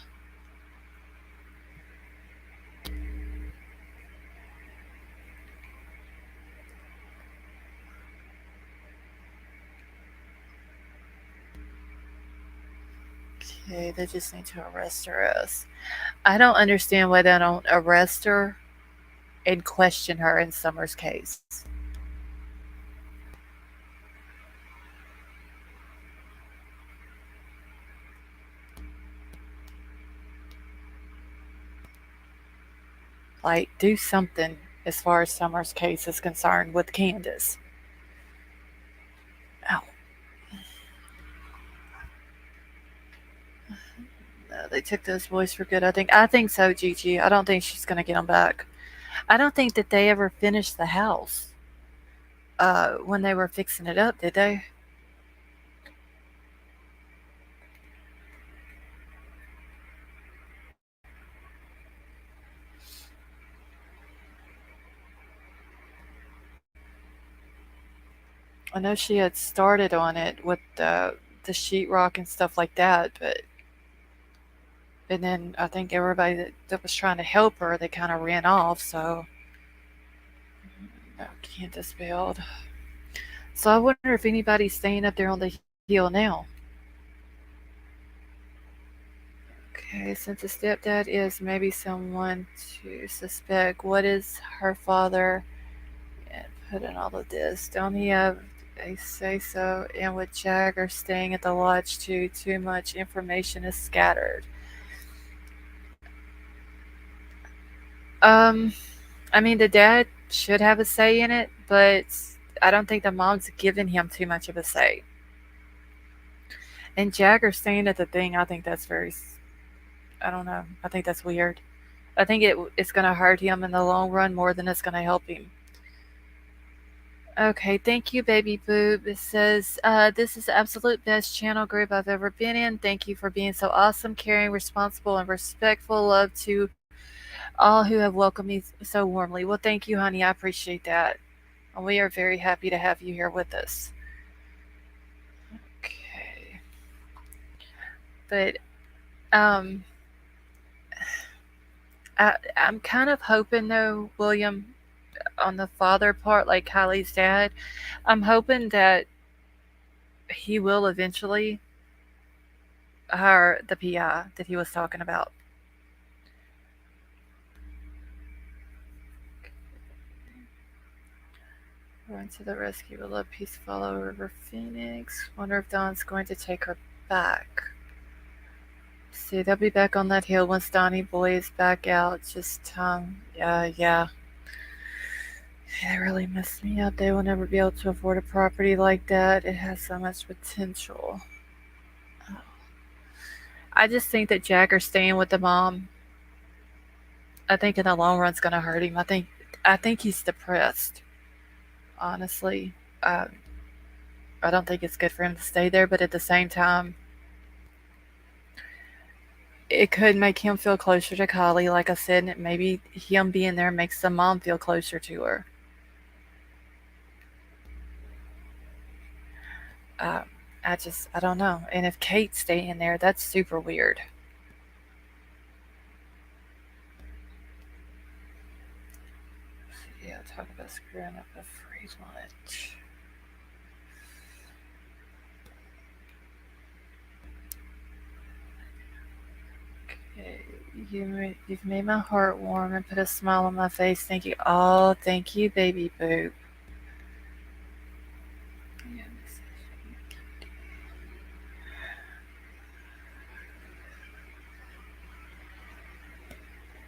Okay, they just need to arrest her ass. I don't understand why they don't arrest her and question her in Summer's case. Like, do something as far as Summer's case is concerned with Candace. Oh, no, they took those boys for good. I think so, Gigi. I don't think she's gonna get them back. I don't think that they ever finished the house when they were fixing it up, did they? I know she had started on it with the sheetrock and stuff like that. And then I think everybody that was trying to help her, they kind of ran off. So no, Candace bailed. So I wonder if anybody's staying up there on the hill now. Okay, since the stepdad is maybe someone to suspect, what is her father and put in all of this? Don't he have a say so? And with Jagger staying at the lodge too much information is scattered. Um, I mean, the dad should have a say in it, but I don't think the mom's given him too much of a say. And Jagger staying at the thing, I think that's very, I don't know, I think that's weird. I think it's going to hurt him in the long run more than it's going to help him. Okay, thank you, Baby Boob. It says, this is the absolute best channel group I've ever been in. Thank you for being so awesome, caring, responsible, and respectful. Love to all who have welcomed me so warmly. Well, thank you, honey. I appreciate that. And we are very happy to have you here with us. Okay. But um, I'm kind of hoping, though, William, on the father part, like Kylie's dad, I'm hoping that he will eventually hire the PI that he was talking about. Run to the rescue. Will love peace follow River Phoenix. Wonder if Don's going to take her back. See, they'll be back on that hill once Donnie Boy is back out. Just yeah. They really messed me up. They will never be able to afford a property like that. It has so much potential. Oh. I just think that Jagger staying with the mom, I think in the long run it's going to hurt him. I think he's depressed. Honestly, I don't think it's good for him to stay there. But at the same time, it could make him feel closer to Kiely, like I said, and maybe him being there makes the mom feel closer to her. Uh, I don't know. And if Kate's staying there, that's super weird. Yeah, talk about screwing up a free lunch. Okay, you've made my heart warm and put a smile on my face. Thank you. Oh, thank you, Baby Boop.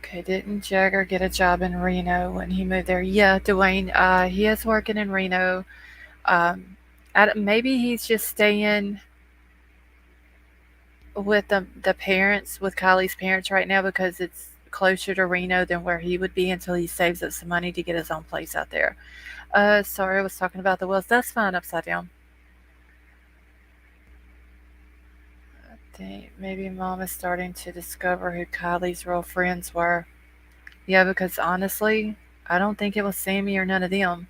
Okay, didn't Jagger get a job in Reno when he moved there? Yeah, Dwayne, he is working in Reno. Um, maybe he's just staying with the parents, with Kylie's parents right now because it's closer to Reno than where he would be until he saves up some money to get his own place out there. Sorry, I was talking about the Wills. That's fine, upside down. I think maybe Mom is starting to discover who Kylie's real friends were. Yeah, because honestly, I don't think it was Sammy or none of them.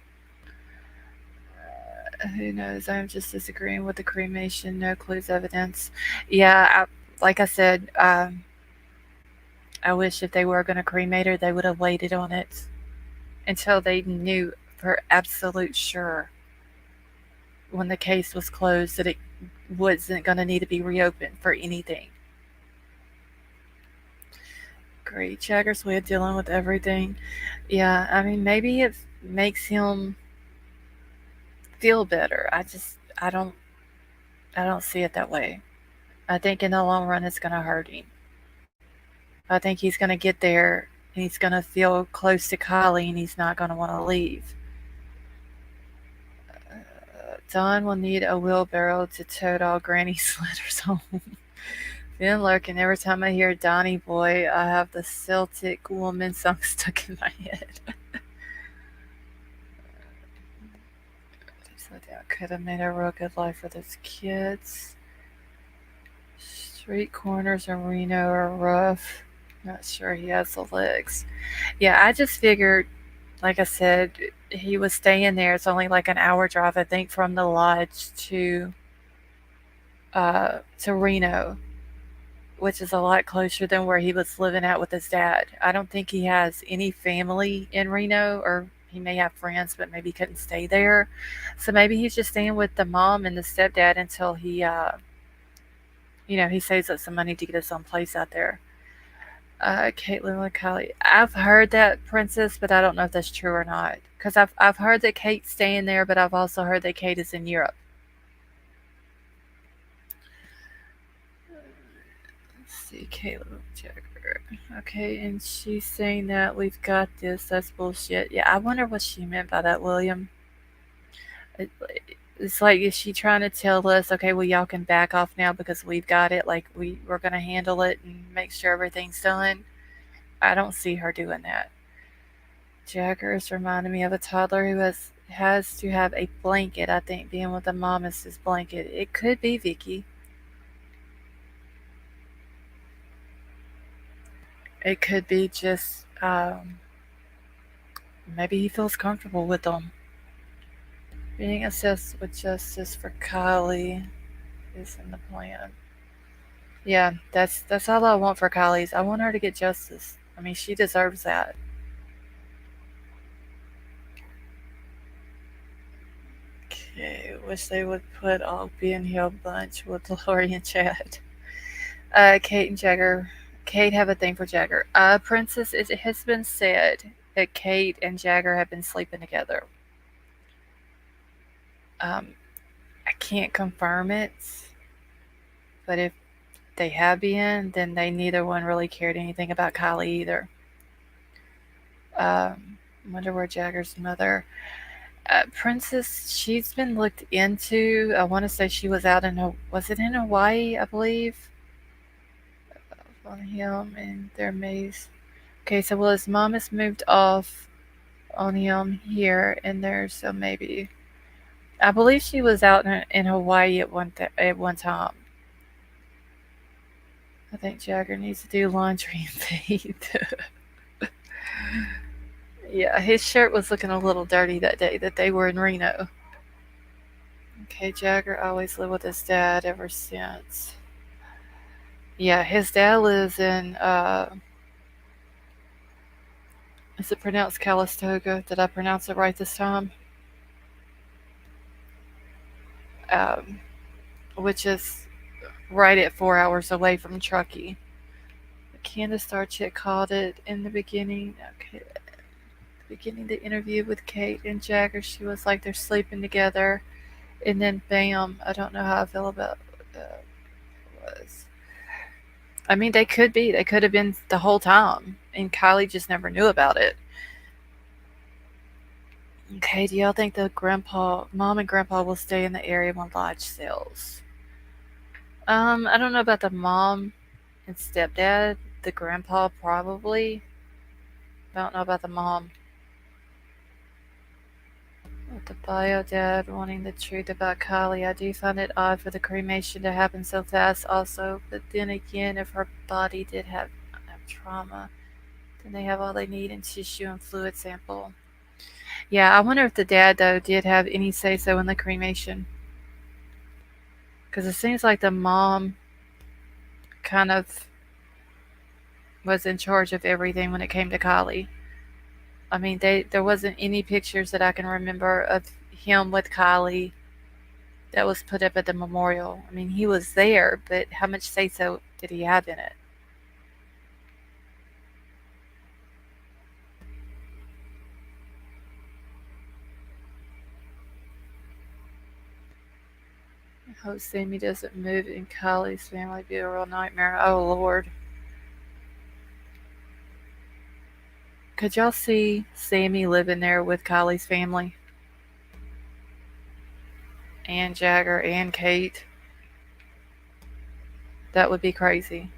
Who knows? I'm just disagreeing with the cremation. No clues, evidence. Yeah, like I said, I wish if they were going to cremate her, they would have waited on it until they knew for absolute sure when the case was closed that it wasn't going to need to be reopened for anything. Great. Jagger's way of dealing with everything. Yeah, I mean, maybe it makes him feel better. I don't see it that way. I think in the long run it's going to hurt him. I think he's going to get there and he's going to feel close to Kiely and he's not going to want to leave. Don will need a wheelbarrow to tote all Granny's letters home. Been lurking. Every time I hear Donnie Boy, I have the Celtic Woman song stuck in my head. I could have made a real good life for those kids. Street corners in Reno are rough. Not sure he has the legs. Yeah, I just figured, like I said, he was staying there. It's only like an hour drive, I think, from the lodge to to Reno, which is a lot closer than where he was living at with his dad. I don't think he has any family in Reno, or he may have friends, but maybe couldn't stay there. So maybe he's just staying with the mom and the stepdad until he saves up some money to get his own place out there. Caitlin and Kylie. I've heard that, Princess, but I don't know if that's true or not. Because I've heard that Kate's staying there, but I've also heard that Kate is in Europe. Let's see, Caitlin Jagger. Okay, and she's saying that we've got this. That's bullshit. Yeah, I wonder what she meant by that, William. It, it's like, is she trying to tell us, okay, well, y'all can back off now because we've got it? Like, we're going to handle it and make sure everything's done? I don't see her doing that. Jagger is reminding me of a toddler who has to have a blanket. I think being with the mom is his blanket. It could be Vicky. It could be just maybe he feels comfortable with them. Being assessed with justice for Kylie is in the plan. Yeah, that's all I want for Kylie's. I want her to get justice. I mean, she deserves that. Okay, wish they would put all Ben Hill bunch with Lori and Chad. Kate and Jagger. Kate have a thing for Jagger. Princess, it has been said that Kate and Jagger have been sleeping together. I can't confirm it, but if they have been, then they neither one really cared anything about Kylie either. Wonder where Jagger's mother. Princess, she's been looked into. I want to say she was out in was it in Hawaii, I believe, on him and their maze. Okay, so well, his mom has moved off on him here and there, so maybe. I believe she was out in Hawaii at one time. I think Jagger needs to do laundry and feed. Yeah, his shirt was looking a little dirty that day that they were in Reno. Okay, Jagger always lived with his dad ever since. Yeah, his dad lives in, is it pronounced Calistoga? Did I pronounce it right this time? Um, which is right at 4 hours away from Truckee. Candace Starchick called it in the beginning. Okay, beginning the interview with Kate and Jagger, she was like they're sleeping together, and then bam, I don't know how I feel about was. I mean, they could be. They could have been the whole time, and Kylie just never knew about it. Okay, do y'all think the mom and grandpa will stay in the area when lodge sells? I don't know about the mom and stepdad. The grandpa probably. I don't know about the mom. With the bio dad wanting the truth about Kylie, I do find it odd for the cremation to happen so fast also, but then again, if her body did have trauma, then they have all they need in tissue and fluid sample. Yeah, I wonder if the dad, though, did have any say-so in the cremation. Because it seems like the mom kind of was in charge of everything when it came to Kylie. I mean, there wasn't any pictures that I can remember of him with Kylie that was put up at the memorial. I mean, he was there, but how much say-so did he have in it? I hope Sammy doesn't move in Kylie's family. Be a real nightmare. Oh, Lord. Could y'all see Sammy living there with Kylie's family? And Jagger and Kate? That would be crazy.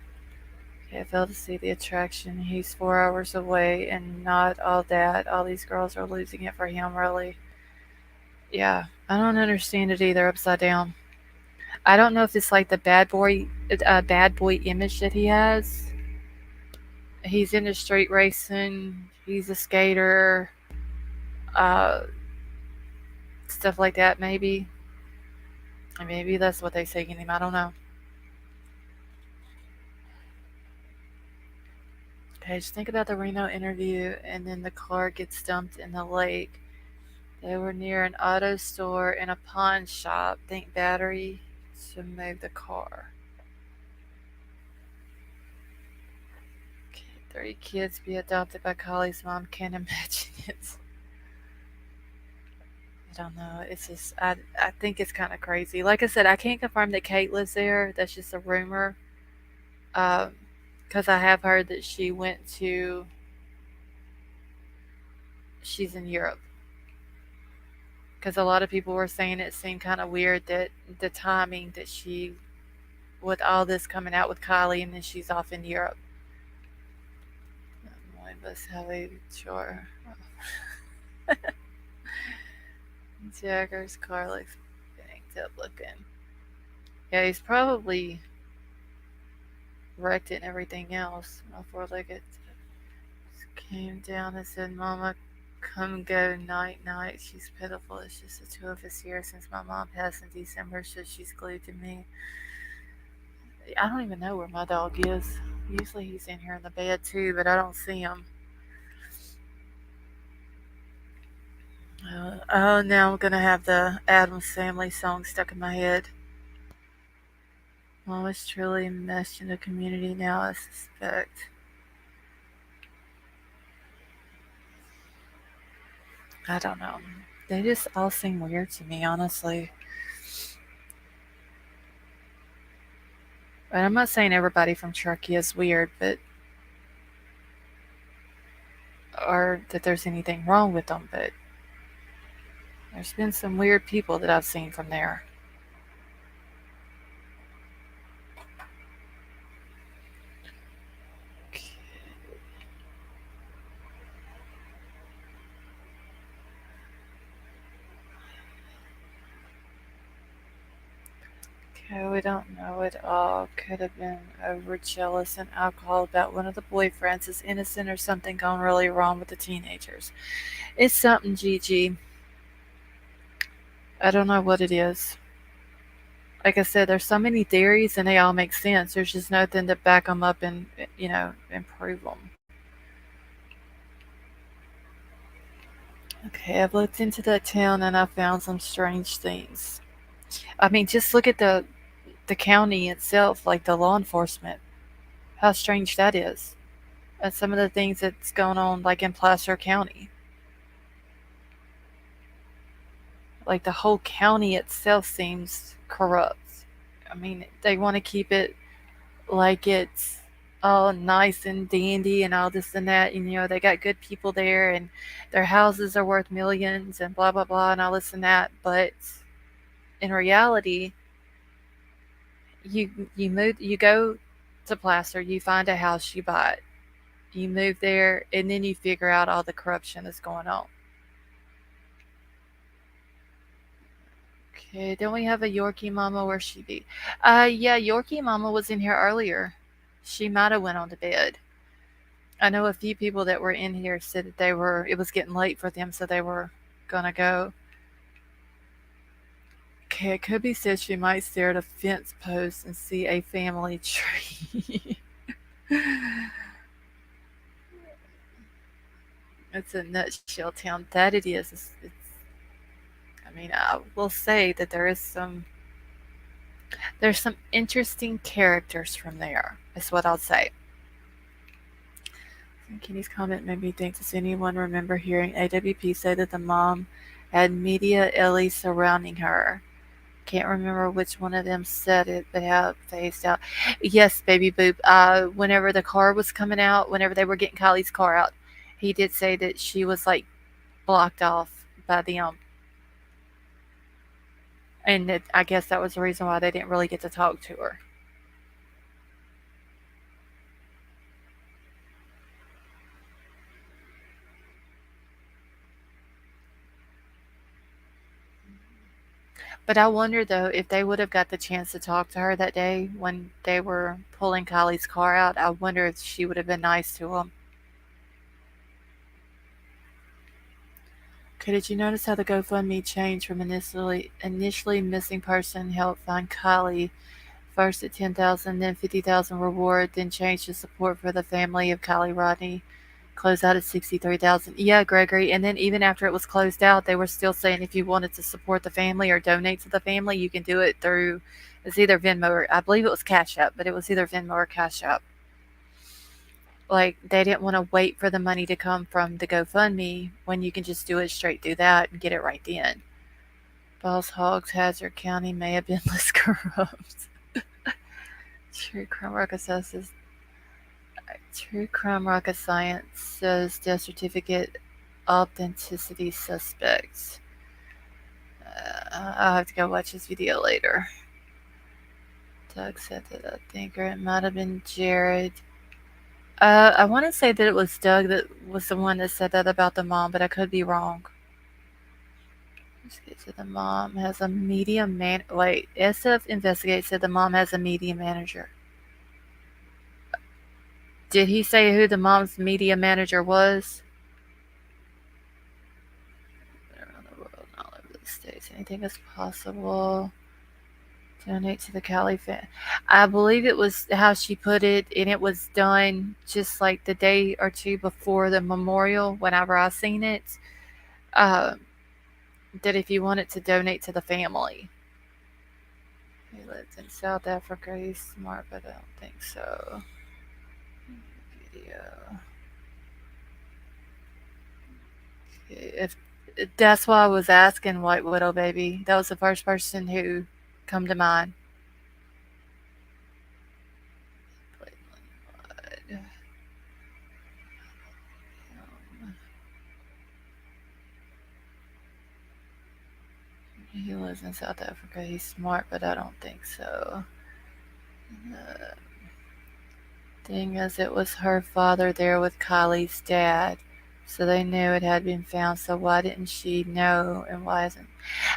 Okay, I failed to see the attraction. He's 4 hours away and not all that. All these girls are losing it for him, really. Yeah, I don't understand it either, upside down. I don't know if it's like the bad boy image that he has. He's into street racing. He's a skater. Uh, stuff like that, maybe. And maybe that's what they say in him. I don't know. Okay, just think about the Reno interview, and then the car gets dumped in the lake. They were near an auto store and a pawn shop. Think battery to move the car. Okay, 30 kids be adopted by Kylie's mom. Can't imagine it. I don't know. It's just I think it's kind of crazy. Like I said, I can't confirm that Kate lives there. That's just a rumor. Um, because I have heard that she went to. She's in Europe. Because a lot of people were saying it seemed kind of weird that the timing that she, with all this coming out with Kylie, and then she's off in Europe. Boy, must have a chore. Jagger's car looks banged up looking. Yeah, he's probably wrecked it and everything else. Before they get came down and said, "Mama, come go night night." She's pitiful. It's just the two of us here since my mom passed in December, so she's glued to me. I don't even know where my dog is. Usually he's in here in the bed too, but I don't see him. Oh, now I'm gonna have the Addams Family song stuck in my head. Mom is truly enmeshed in the community now, I suspect. I don't know. They just all seem weird to me, honestly. And I'm not saying everybody from Turkey is weird, but or that there's anything wrong with them, but there's been some weird people that I've seen from there. Okay, we don't know it all. Could have been over jealous and alcohol about one of the boyfriends is innocent or something gone really wrong with the teenagers. It's something, Gigi. I don't know what it is. Like I said, there's so many theories and they all make sense. There's just nothing to back them up and, improve them. Okay, I've looked into that town and I found some strange things. I mean, just look at the county itself, like the law enforcement. How strange that is. And some of the things that's going on, like in Placer County. Like the whole county itself seems corrupt. I mean, they want to keep it like it's all nice and dandy and all this and that. And, they got good people there and their houses are worth millions and blah, blah, blah, and all this and that. But in reality, you go to Placer, you find a house, you buy it. You move there, and then you figure out all the corruption that's going on. Okay, don't we have a Yorkie Mama? Where she be? Yeah, Yorkie Mama was in here earlier. She might have went on to bed. I know a few people that were in here said that it was getting late for them, so they were gonna go. Okay, Kobe says she might stare at a fence post and see a family tree. It's a nutshell town. That it is. I mean, I will say that there's some interesting characters from there. Is what I'll say. Kenny's comment made me think, does anyone remember hearing AWP say that the mom had media Ellie surrounding her? Can't remember which one of them said it, but how it phased out. Yes, baby boop. Whenever the car was coming out, whenever they were getting Kylie's car out, he did say that she was like blocked off by them. And I guess that was the reason why they didn't really get to talk to her. But I wonder though if they would have got the chance to talk to her that day when they were pulling Kylie's car out. I wonder if she would have been nice to them. Okay, did you notice how the GoFundMe changed from initially missing person help find Kiely, first at 10,000, then 50,000 reward, then changed to support for the family of kielyrodni, closed out at 63,000. Yeah, Gregory, and then even after it was closed out, they were still saying if you wanted to support the family or donate to the family, you can do it through, it's either Venmo or, I believe it was Cash App, but it was either Venmo or Cash App. Like, they didn't want to wait for the money to come from the GoFundMe when you can just do it straight through that and get it right then. Boss Hogs, Hazard County may have been less corrupt. True Crime Rocket Science says death certificate authenticity suspects. I'll have to go watch this video later. Doug said that I think, or it might have been Jared. I want to say that it was Doug that was the one that said that about the mom, but I could be wrong. Let's get to the mom has a media man. Wait, SF Investigate said the mom has a media manager. Did he say who the mom's media manager was? Around the world, all over the states. Anything is possible. Donate to the Kiely fan. I believe it was how she put it, and it was done just like the day or two before the memorial. Whenever I seen it, that if you wanted to donate to the family. He lives in South Africa. He's smart, but I don't think so. Video. If that's why I was asking White Widow Baby. That was the first person who come to mind. He lives in South Africa. He's smart, but I don't think so. Thing is, it was her father there with Kiely's dad, so they knew it had been found. So why didn't she know, and why isn't?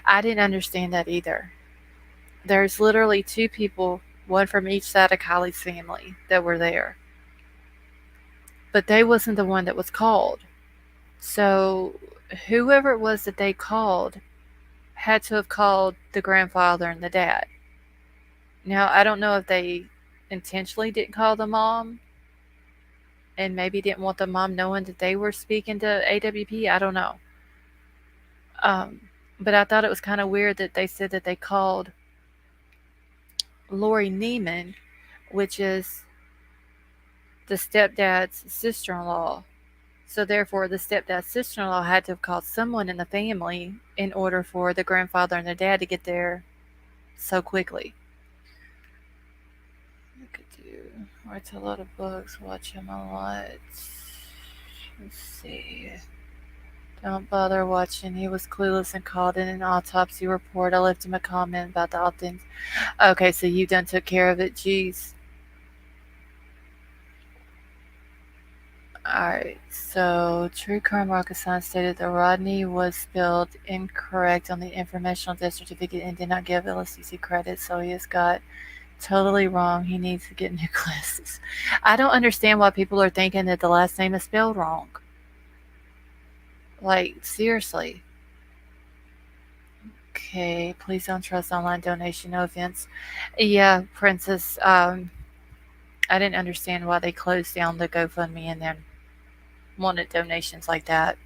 I didn't understand that either. There's literally two people, one from each side of Kiely's family, that were there, but they wasn't the one that was called. So whoever it was that they called had to have called the grandfather and the dad. Now, I don't know if they intentionally didn't call the mom and maybe didn't want the mom knowing that they were speaking to AWP. I don't know. But I thought it was kind of weird that they said that they called Lori Neiman, which is the stepdad's sister-in-law. So therefore, the stepdad's sister-in-law had to have called someone in the family in order for the grandfather and the dad to get there so quickly. I could do. Writes a lot of books. Watch him a lot. Let's see. Don't bother watching. He was clueless and called in an autopsy report. I left him a comment about the authentic. Okay, so you done took care of it. Jeez. Alright, so True Crime Rocket Science stated that Rodney was spelled incorrect on the informational death certificate and did not give LSCC credit, so he has got totally wrong. He needs to get new glasses. I don't understand why people are thinking that the last name is spelled wrong. Like, seriously. Okay, please don't trust online donation. No offense. Yeah, Princess, I didn't understand why they closed down the GoFundMe and then wanted donations like that.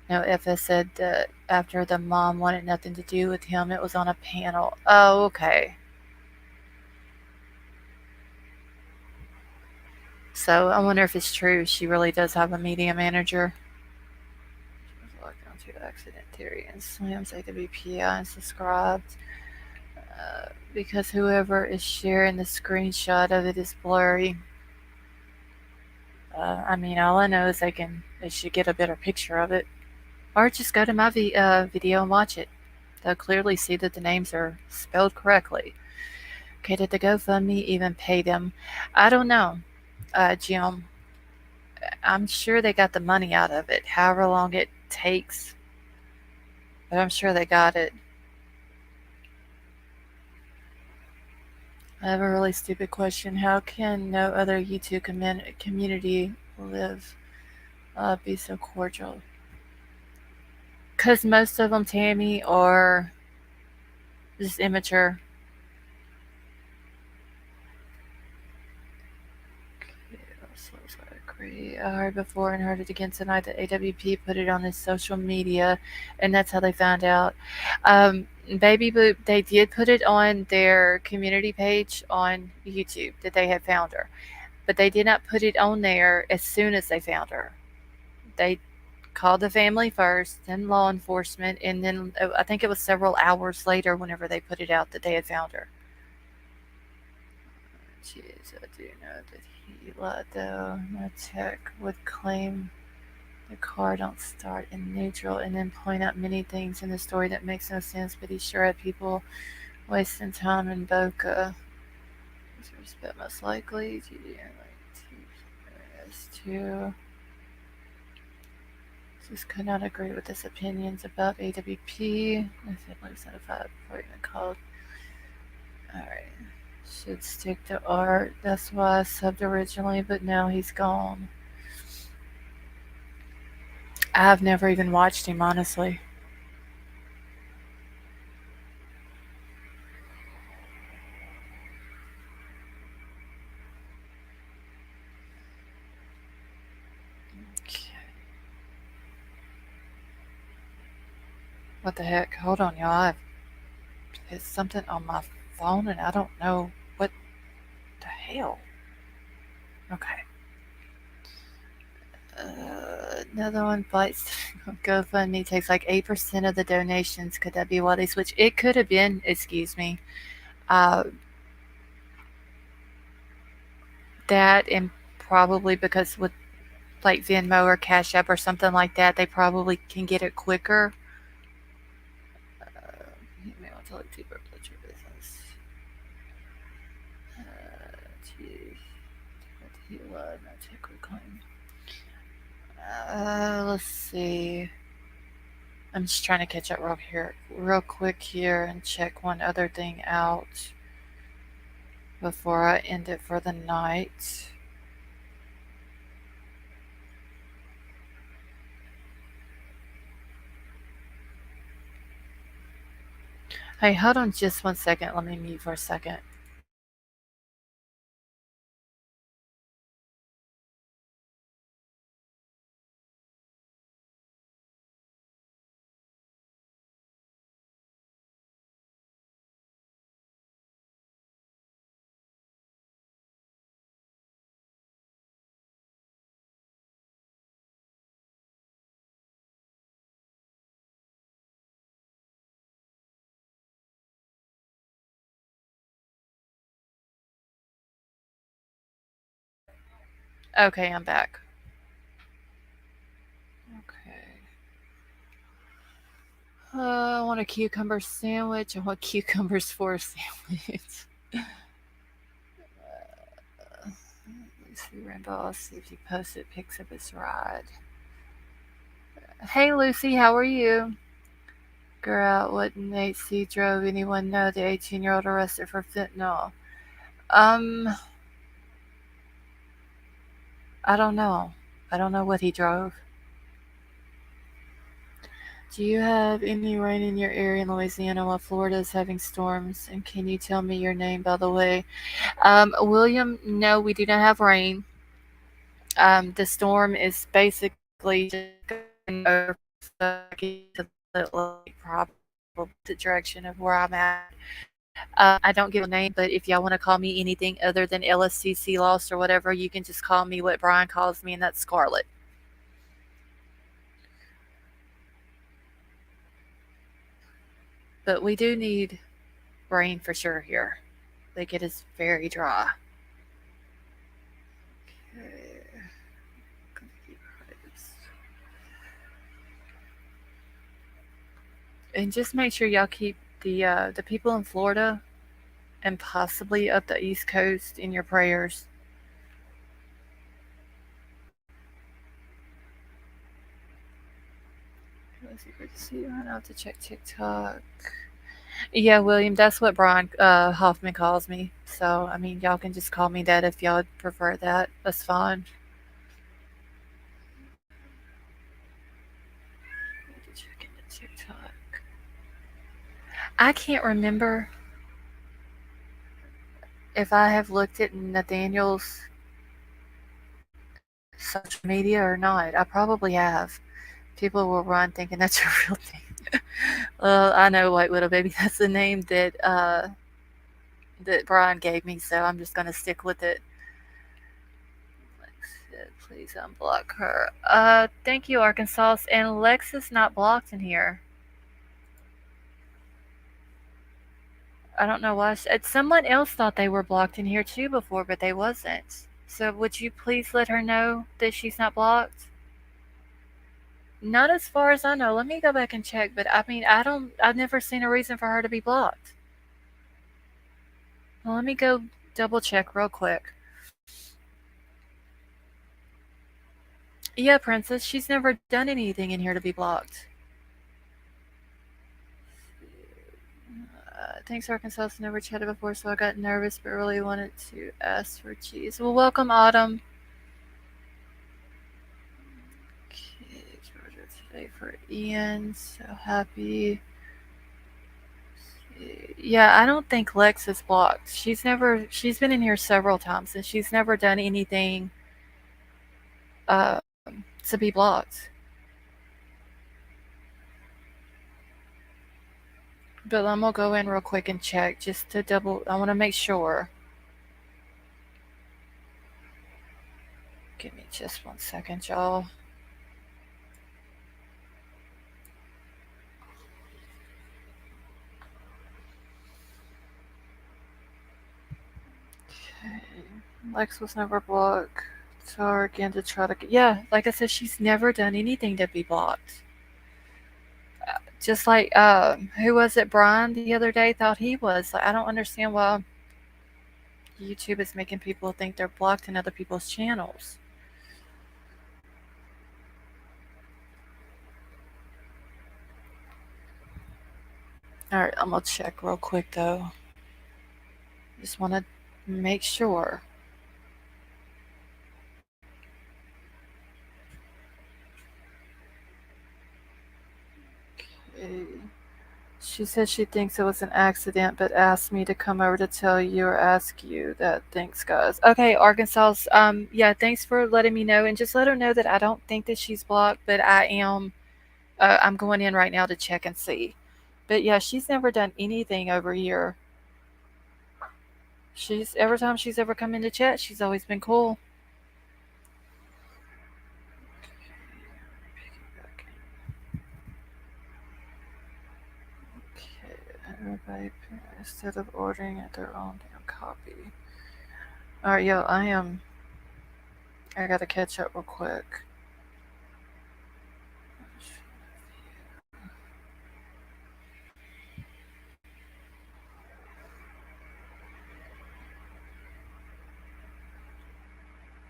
No, FS said that after the mom wanted nothing to do with him, it was on a panel. Oh, okay. So I wonder if it's true. She really does have a media manager. She was locked onto accident theory and slams AWPI and subscribed. Because whoever is sharing the screenshot of it is blurry. I mean, all I know is they should get a better picture of it. Or just go to my video and watch it. They'll clearly see that the names are spelled correctly. Okay, did the GoFundMe even pay them? I don't know, Jim. I'm sure they got the money out of it, however long it takes. But I'm sure they got it. I have a really stupid question. How can no other YouTube community live, be so cordial? Because most of them, Tammy, are just immature. So I agree. I heard before and heard it again tonight that AWP put it on his social media, and that's how they found out. Baby Boop, they did put it on their community page on YouTube that they had found her, but they did not put it on there as soon as they found her. They called the family first, then law enforcement, and then I think it was several hours later whenever they put it out that they had found her. Jeez, I do know that he lied though. My tech would claim the car don't start in neutral and then point out many things in the story that makes no sense, but he sure had people wasting time in Boca. But most likely, as to just could not agree with his opinions about AWP. My family was notified before even called. Alright. Should stick to art. That's why I subbed originally, but now he's gone. I've never even watched him, honestly. Okay. What the heck? Hold on, y'all. It's something on my phone and I don't know what the hell. Okay. Another one bites GoFundMe takes like 8% of the donations. Could that be why they switched? It could have been, excuse me. Uh, that and probably because with like Venmo or Cash App or something like that, they probably can get it quicker. You may want to look deeper at your business. Geez. He lied, no take reclaim. Let's see. I'm just trying to catch up real quick here and check one other thing out before I end it for the night. Hey, hold on just 1 second. Let me mute for a second. Okay, I'm back. Okay. I want a cucumber sandwich. I want cucumbers for a sandwich. Lucy Rainbow, see if he posts it, picks up his ride. Hey Lucy, how are you? Girl, wouldn't HC drove anyone know the 18-year-old arrested for fentanyl? Um, I don't know. I don't know what he drove. Do you have any rain in your area in Louisiana while Florida is having storms? And can you tell me your name, by the way? William, no, we do not have rain. The storm is basically just going over probably the direction of where I'm at. I don't give a name, but if y'all want to call me anything other than LSCC Lost or whatever, you can just call me what Brian calls me, and that's Scarlet. But we do need rain for sure here. Like it is very dry. Okay. And just make sure y'all keep the people in Florida and possibly up the East Coast in your prayers. Let's see, good to see you. I have to check TikTok. Yeah, William, that's what Brian Hoffman calls me. So, I mean, y'all can just call me that if y'all would prefer that. That's fine. Check into I can't remember if I have looked at Nathaniel's social media or not. I probably have. People will run thinking that's a real name. I know White Widow Baby. That's the name that Brian gave me, so I'm just gonna stick with it. Please unblock her. Thank you, Arkansas. And Lex is not blocked in here. I don't know why. Someone else thought they were blocked in here too before, but they wasn't. So would you please let her know that she's not blocked? Not as far as I know. Let me go back and check. But I mean, I've never seen a reason for her to be blocked. Well, let me go double check real quick. Yeah, Princess, she's never done anything in here to be blocked. Thanks, Arkansas. Never chatted before, so I got nervous, but really wanted to ask for cheese. Well, welcome, Autumn. Okay, Georgia today for Ian. So happy. Yeah, I don't think Lex is blocked. She's been in here several times, and she's never done anything uh, to be blocked. But I'm gonna go in real quick and check just to double. I want to make sure. Give me just 1 second, y'all. Okay. Lex was never blocked. Tell her again to try to. Yeah, like I said, she's never done anything to be blocked. Just like who was it? Brian the other day thought he was. Like, I don't understand why YouTube is making people think they're blocked in other people's channels. All right, I'm gonna check real quick though. Just want to make sure. Okay. She said she thinks it was an accident, but asked me to come over to tell you or ask you that. Thanks, guys. Okay, Arkansas. Yeah, thanks for letting me know, and just let her know that I don't think that she's blocked, but I am. I'm going in right now to check and see. But yeah, she's never done anything over here. She's every time she's ever come into chat, she's always been cool. Okay, everybody, instead of ordering at their own damn copy. All right, yo, I am. I gotta catch up real quick.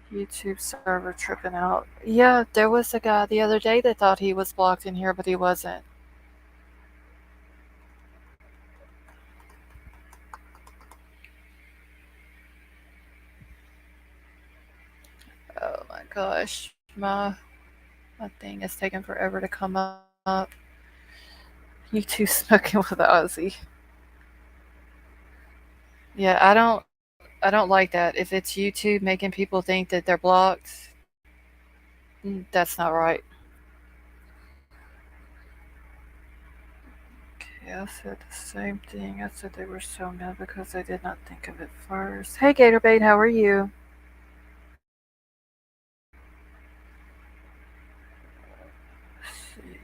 YouTube server tripping out. Yeah, there was a guy the other day that thought he was blocked in here, but he wasn't. Oh my gosh, my thing is taking forever to come up. YouTube smoking with Ozzy. Yeah, I don't like that. If it's YouTube making people think that they're blocked, that's not right. Okay, I said the same thing. I said they were so mad because I did not think of it first. Hey Gatorbait, how are you? Let's see.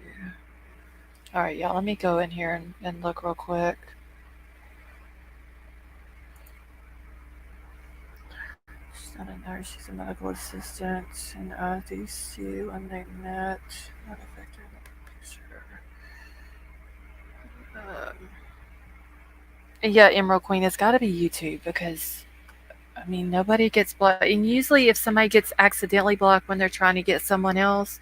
Alright, y'all, let me go in here and look real quick. She's not a nurse, she's a medical assistant in DC when they met. Not affected in the picture. Yeah, Emerald Queen, it's gotta be YouTube because I mean, nobody gets blocked. And usually, if somebody gets accidentally blocked when they're trying to get someone else,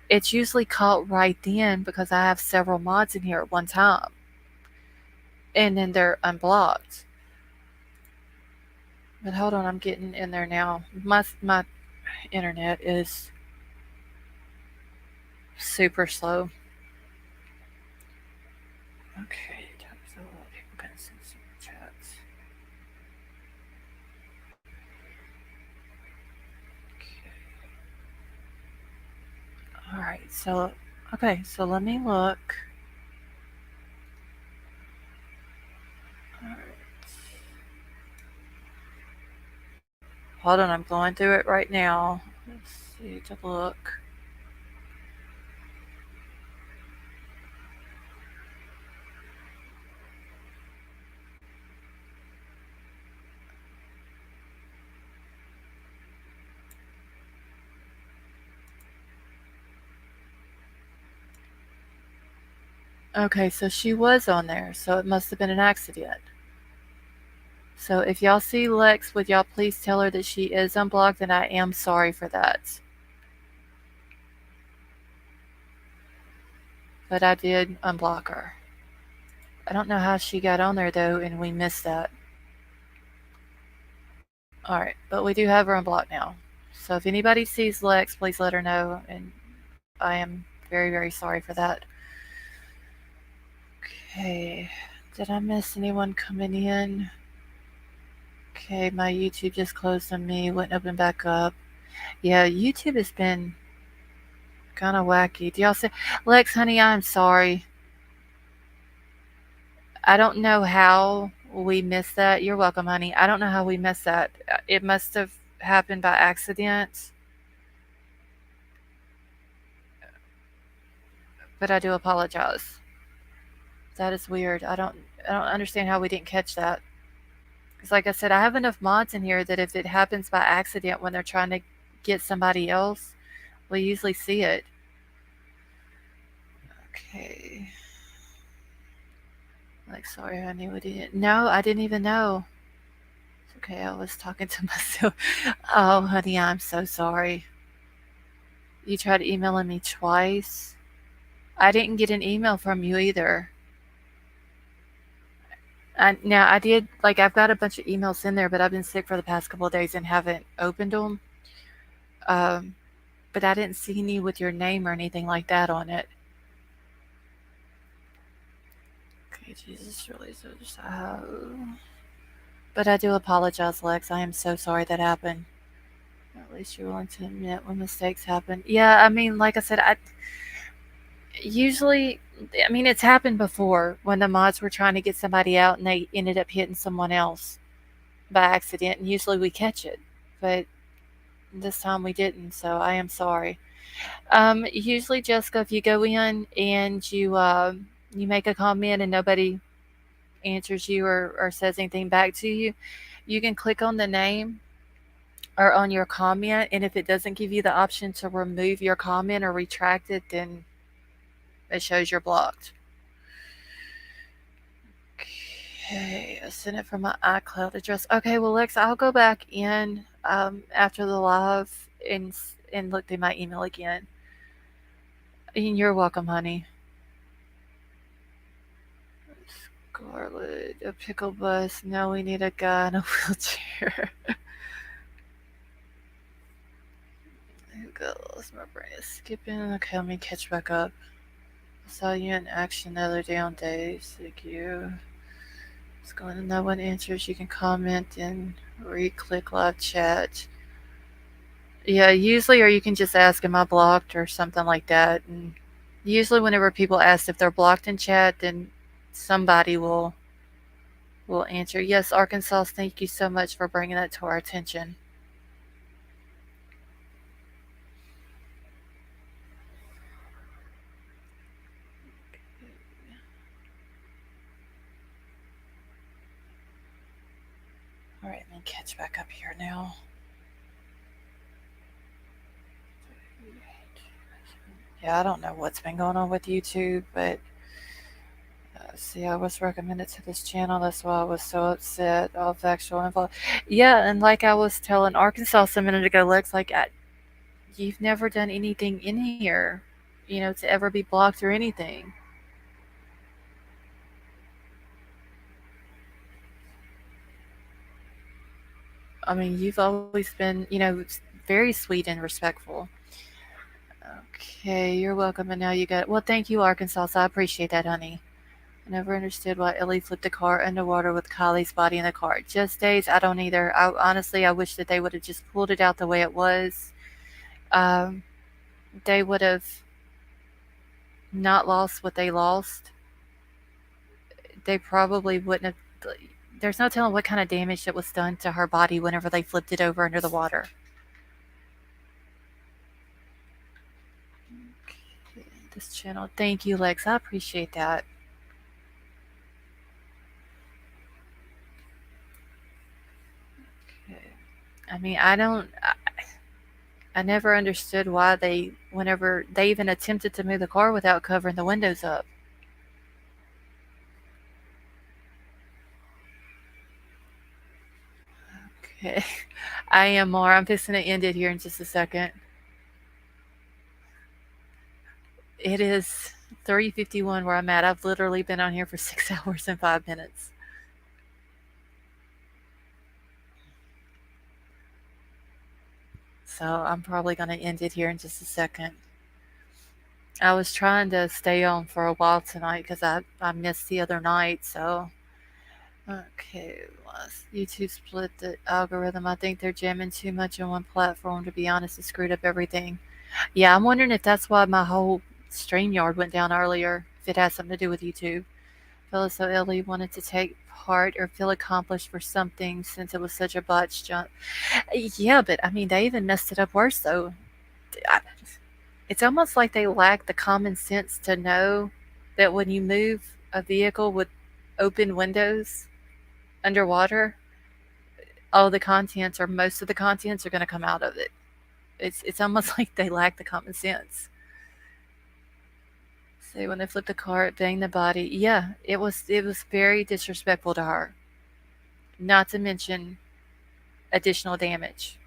it's usually caught right then because I have several mods in here at one time. And then they're unblocked. But hold on, I'm getting in there now. My internet is super slow. Okay, So, okay, so let me look. Hold on, I'm going through it right now. Let's see, to look. Okay, so she was on there, so it must have been an accident. So if y'all see Lex, would y'all please tell her that she is unblocked, and I am sorry for that. But I did unblock her. I don't know how she got on there though, and we missed that. Alright, but we do have her unblocked now. So if anybody sees Lex, please let her know, and I am very, very sorry for that. Okay, did I miss anyone coming in? Okay, my YouTube just closed on me, wouldn't open back up. Yeah, YouTube has been kind of wacky. Do y'all see? Lex, honey, I'm sorry. I don't know how we missed that. You're welcome, honey. I don't know how we missed that. It must have happened by accident, but I do apologize. That is weird. I don't understand how we didn't catch that. Because, like I said, I have enough mods in here that if it happens by accident when they're trying to get somebody else, we usually see it. Okay. Like, sorry, honey, we didn't. No, I didn't even know. It's okay, I was talking to myself. Oh, honey, I'm so sorry. You tried emailing me twice. I didn't get an email from you either. Now I did, like, I've got a bunch of emails in there, but I've been sick for the past couple of days and haven't opened them. Um, but I didn't see any with your name or anything like that on it. Okay, Jesus, really so just but I do apologize, Lex. I am so sorry that happened. At least you're willing to admit when mistakes happen. Yeah, I mean, like I said, I usually, I mean, it's happened before when the mods were trying to get somebody out and they ended up hitting someone else by accident, and usually we catch it, but this time we didn't, so I am sorry. Usually, Jessica, if you go in and you make a comment and nobody answers you or says anything back to you, you can click on the name or on your comment, and if it doesn't give you the option to remove your comment or retract it, then it shows you're blocked. Okay, I sent it from my iCloud address. Okay, well, Lex, I'll go back in after the live and look through my email again. And you're welcome, honey. Scarlet, a pickle bus. No, we need a guy in a wheelchair. Lost my brain is skipping. Okay, let me catch back up. I saw you in action the other day on Days. Thank you. It's going to no one answers. You can comment and re-click live chat. Yeah, usually, or you can just ask, am I blocked or something like that. And usually whenever people ask if they're blocked in chat, then somebody will answer. Yes, Arkansas, thank you so much for bringing that to our attention. All right, let me catch back up here now. Yeah, I don't know what's been going on with YouTube, but see, I was recommended to this channel. That's why I was so upset. All factual info. Yeah, and like I was telling Arkansas a minute ago, Lex, like, you've never done anything in here, to ever be blocked or anything. I mean, you've always been, very sweet and respectful. Okay, you're welcome. And now you got, well, thank you, Arkansas. I appreciate that, honey. I never understood why Ellie flipped the car underwater with Kylie's body in the car. Just days, I don't either. Honestly, I wish that they would have just pulled it out the way it was. They would have not lost what they lost, they probably wouldn't have. There's no telling what kind of damage that was done to her body whenever they flipped it over under the water. Okay, this channel. Thank you, Lex. I appreciate that. Okay. I mean, I never understood why whenever they even attempted to move the car without covering the windows up. Okay. I am more. I'm fixing to end it here in just a second. It is 3:51 where I'm at. I've literally been on here for 6 hours and 5 minutes. So I'm probably going to end it here in just a second. I was trying to stay on for a while tonight because I missed the other night. So, okay. YouTube split the algorithm. I think they're jamming too much on one platform. To be honest, it screwed up everything. Yeah, I'm wondering if that's why my whole StreamYard went down earlier. If it has something to do with YouTube. Phyllis so Ellie wanted to take part or feel accomplished for something since it was such a botched jump. Yeah, but I mean, they even messed it up worse though. It's almost like they lack the common sense to know that when you move a vehicle with open windows underwater, all the contents or most of the contents are going to come out of it. It's almost like they lack the common sense. Say when they flipped the car, it banged the body. Yeah, it was very disrespectful to her. Not to mention additional damage.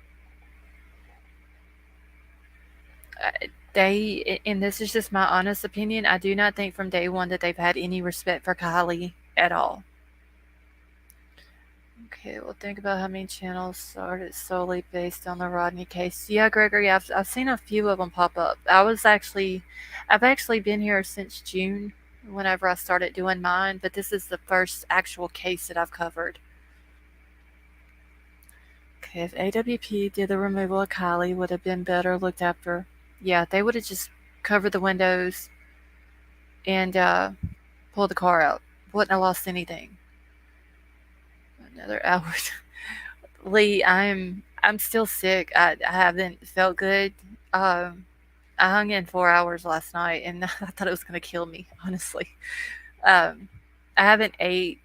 And this is just my honest opinion, I do not think from day one that they've had any respect for Kiely at all. Okay, well, think about how many channels started solely based on the Rodney case. Yeah, Gregory, I've seen a few of them pop up. I've actually been here since June, whenever I started doing mine, but this is the first actual case that I've covered. Okay, if AWP did the removal of Kiely, would have been better looked after. Yeah, they would have just covered the windows and pulled the car out. Wouldn't have lost anything. Another hour. Lee, I'm still sick. I haven't felt good. I hung in 4 hours last night, and I thought it was gonna kill me. Honestly, um, I haven't ate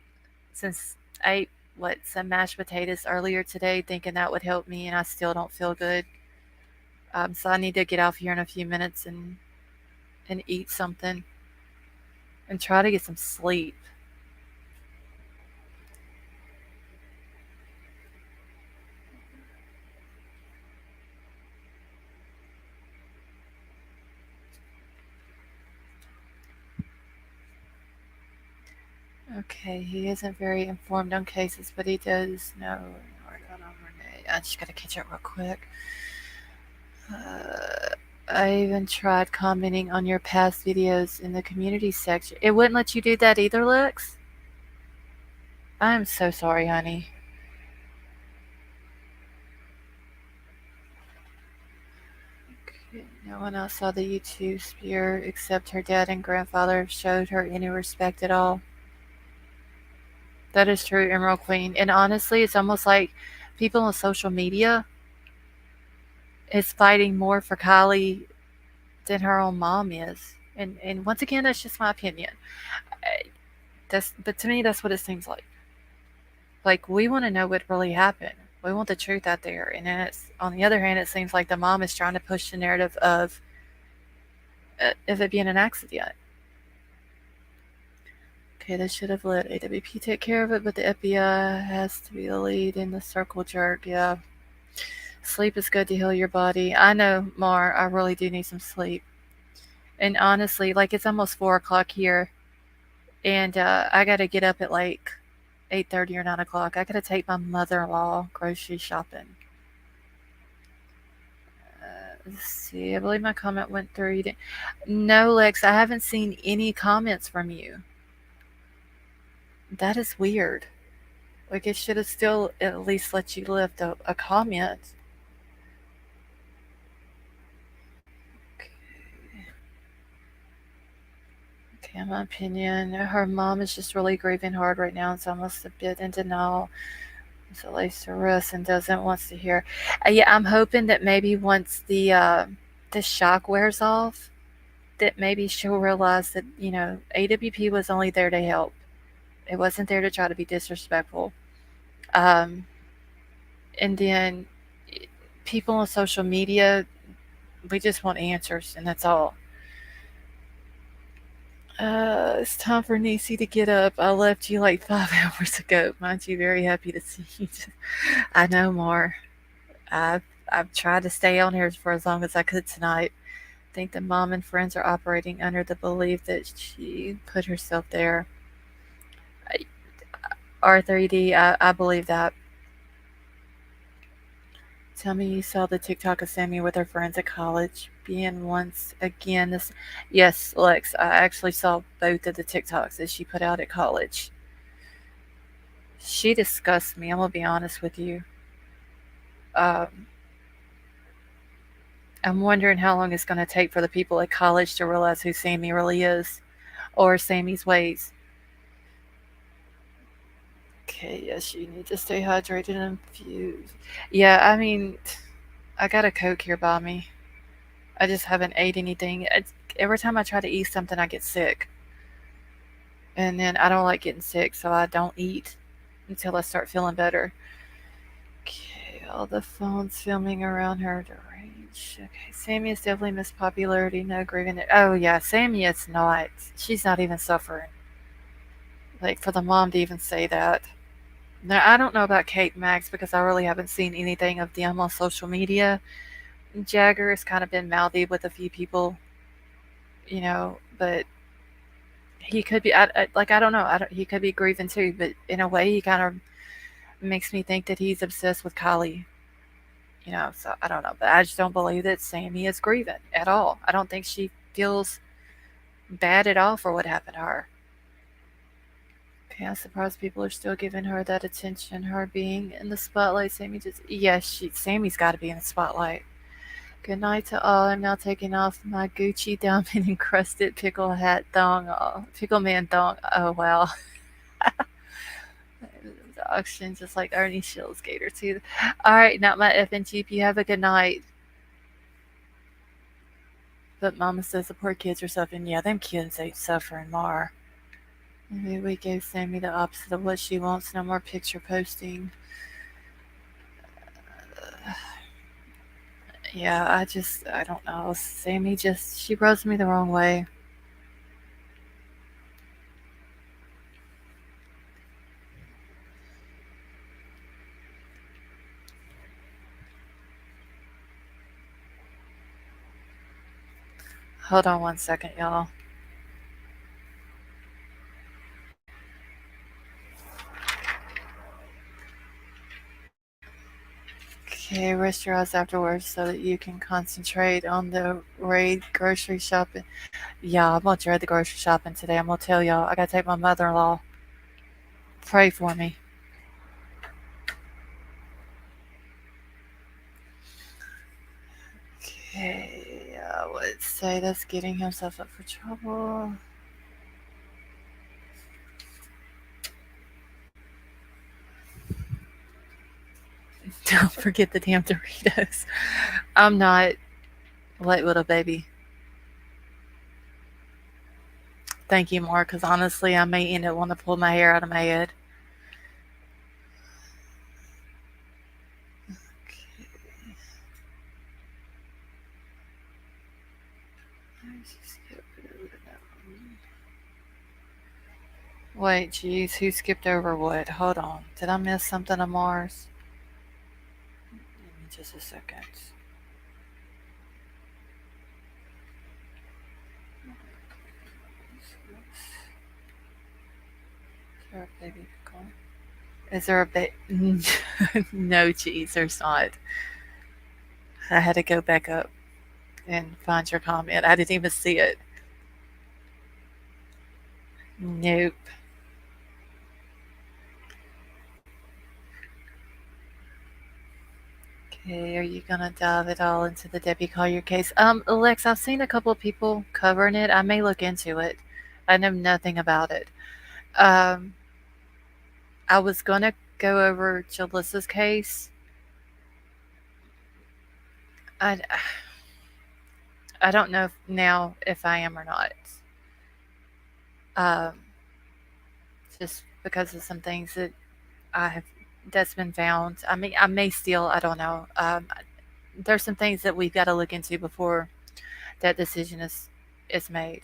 since I ate some mashed potatoes earlier today, thinking that would help me, and I still don't feel good. So I need to get off here in a few minutes and eat something and try to get some sleep. Okay, he isn't very informed on cases, but he does know. I just gotta catch up real quick. I even tried commenting on your past videos in the community section. It wouldn't let you do that either, Lex? I'm so sorry, honey. Okay, no one else saw the YouTube spear except her dad and grandfather showed her any respect at all. That is true, Emerald Queen. And honestly, it's almost like people on social media is fighting more for Kiely than her own mom is. And once again, that's just my opinion. But to me, that's what it seems like. Like, we want to know what really happened. We want the truth out there. And then on the other hand, it seems like the mom is trying to push the narrative of it being an accident. Okay, they should have let AWP take care of it, but the FBI has to be the lead in the circle jerk. Yeah. Sleep is good to heal your body. I know, Mar, I really do need some sleep. And honestly, like, it's almost 4 o'clock here, and I got to get up at like 8:30 or 9 o'clock. I got to take my mother-in-law grocery shopping. Let's see. I believe my comment went through. No, Lex, I haven't seen any comments from you. That is weird. Like, it should have still at least let you lift a comment. Okay. Okay, in my opinion, her mom is just really grieving hard right now. It's almost a bit in denial. So lays to rest and doesn't wants to hear. Yeah, I'm hoping that maybe once the shock wears off, that maybe she'll realize that AWP was only there to help. It wasn't there to try to be disrespectful. Um, and then people on social media, we just want answers, and that's all. It's time for Nisi to get up. I left you like 5 hours ago. Mind you, very happy to see you. I know more. I've tried to stay on here for as long as I could tonight. I think the mom and friends are operating under the belief that she put herself there. R3D, I believe that. Tell me you saw the TikTok of Sammy with her friends at college. Being once again this. Yes, Lex, I actually saw both of the TikToks that she put out at college. She disgusts me. I'm gonna be honest with you. Um, I'm wondering how long it's gonna take for the people at college to realize who Sammy really is, or Sammy's ways. Okay, yes, you need to stay hydrated and infused. Yeah, I mean, I got a Coke here by me. I just haven't ate anything. Every time I try to eat something, I get sick. And then I don't like getting sick, so I don't eat until I start feeling better. Okay, all the phones filming around her to range. Okay, Sammy is definitely missed popularity, no grieving it. Oh, yeah, Sammy is not. She's not even suffering. Like, for the mom to even say that. Now, I don't know about Kate and Max because I really haven't seen anything of them on social media. Jagger has kind of been mouthy with a few people, but he could be, I don't know, he could be grieving too, but in a way, he kind of makes me think that he's obsessed with Kiely, so I don't know, but I just don't believe that Sammy is grieving at all. I don't think she feels bad at all for what happened to her. Okay, I'm surprised people are still giving her that attention. Her being in the spotlight, Sammy's got to be in the spotlight. Good night to all. I'm now taking off my Gucci diamond encrusted pickle hat thong, pickle man thong. Oh wow, the auction just like Ernie Shields Gator too. All right, not my effing Jeep. You have a good night. But Mama says the poor kids are suffering. Yeah, them kids ain't suffering more. Maybe we gave Sammy the opposite of what she wants. No more picture posting. Yeah, I don't know. Sammy she rubs me the wrong way. Hold on 1 second, y'all. Okay, rest your eyes afterwards so that you can concentrate on the raid grocery shopping. Yeah, I'm gonna dread the grocery shopping today. I'm gonna tell y'all, I gotta take my mother-in-law. Pray for me. Okay, I would say that's getting himself up for trouble. Don't forget the damn Doritos. I'm not late little baby. Thank you, more, because honestly, I may end up wanting to pull my hair out of my head. Wait, geez, who skipped over what? Hold on. Did I miss something on Mars? Give me just a second. Is there a baby pickle? Is there a No, geez, there's not. I had to go back up and find your comment. I didn't even see it. Nope. Okay, are you gonna dive it all into the Debbie Collier case? Alex, I've seen a couple of people covering it. I may look into it. I know nothing about it. Um, I was gonna go over Jalissa's case. I, I don't know now if I am or not. Um, just because of some things that I have that's been found. I mean, I may still. I don't know. There's some things that we've got to look into before that decision is made.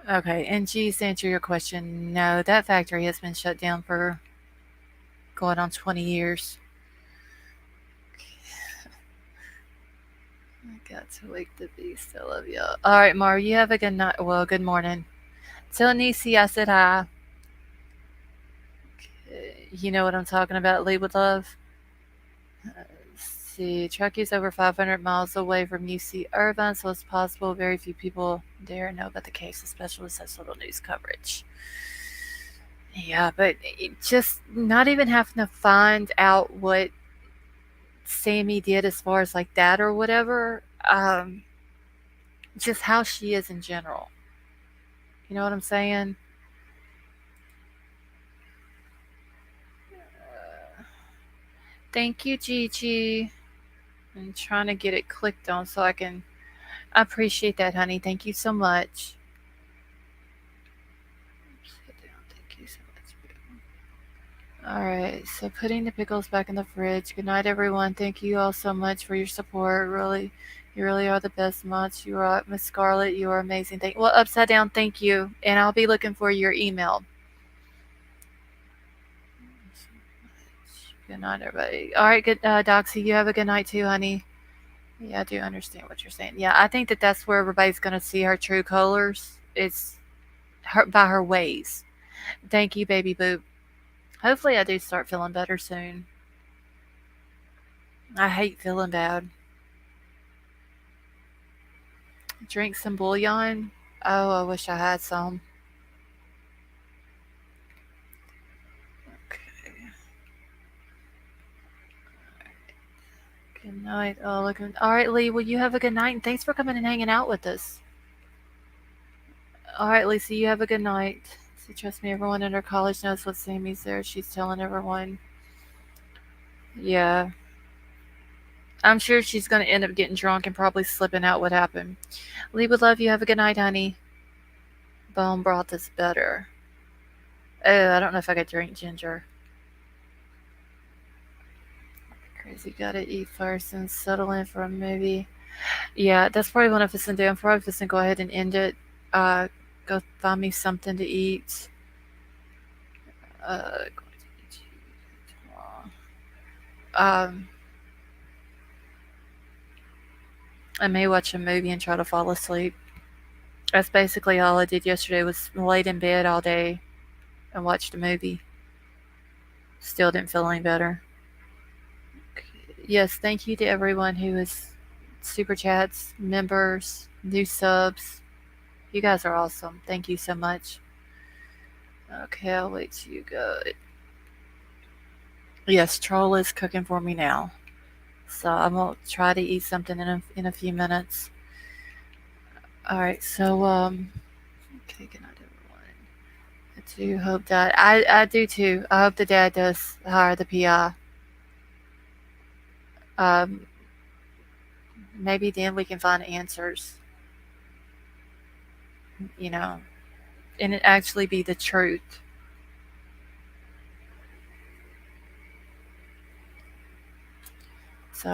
Okay, and G's to answer your question, no, that factory has been shut down for going on 20 years. I got to wake the beast. I love you. All right, Mar, you have a good night. Well, good morning. Tell Nisi I said hi. You know what I'm talking about, Lee with love. See, Truckee is over 500 miles away from UC Irvine, so it's possible very few people there know about the case, especially with such little news coverage. Yeah, but just not even having to find out what Sammy did as far as like that or whatever, just how she is in general. You know what I'm saying? Thank you, Gigi. I'm trying to get it clicked on so I can. I appreciate that, honey. Thank you so much. Thank you so much. All right, so putting the pickles back in the fridge. Good night, everyone. Thank you all so much for your support. Really, you really are the best mods. You are Miss Scarlett. You are amazing. Well, upside down. Thank you, and I'll be looking for your email. Good night, everybody. All right, good, Doxy. You have a good night too, honey. Yeah, I do understand what you're saying. Yeah, I think that that's where everybody's gonna see her true colors. It's her by her ways. Thank you, baby boop. Hopefully, I do start feeling better soon. I hate feeling bad. Drink some bouillon. Oh, I wish I had some. Okay. Good night. Oh, look. All right, Lee. Well, you have a good night, and thanks for coming and hanging out with us. All right, Lisa. You have a good night. So trust me, everyone in her college knows what Sammy's there. She's telling everyone. Yeah. I'm sure she's going to end up getting drunk and probably slipping out what happened. Lee would love you. Have a good night, honey. Bone broth is better. Oh, I don't know if I could drink ginger. Crazy, gotta eat first and settle in for a movie. Yeah, that's probably what I'm fixing to do. I'm probably fixing to go ahead and end it. Go find me something to eat. Uh, um, I may watch a movie and try to fall asleep. That's basically all I did yesterday was laid in bed all day and watched a movie. Still didn't feel any better. Yes, thank you to everyone who is super chats, members, new subs. You guys are awesome. Thank you so much. Okay, I'll wait till you go. Yes, Troll is cooking for me now. So I'm going to try to eat something in a few minutes. All right, so, okay, good night, everyone. I do hope that, I do too. I hope the dad does hire the PI. Um, maybe then we can find answers, you know, and it actually be the truth. So,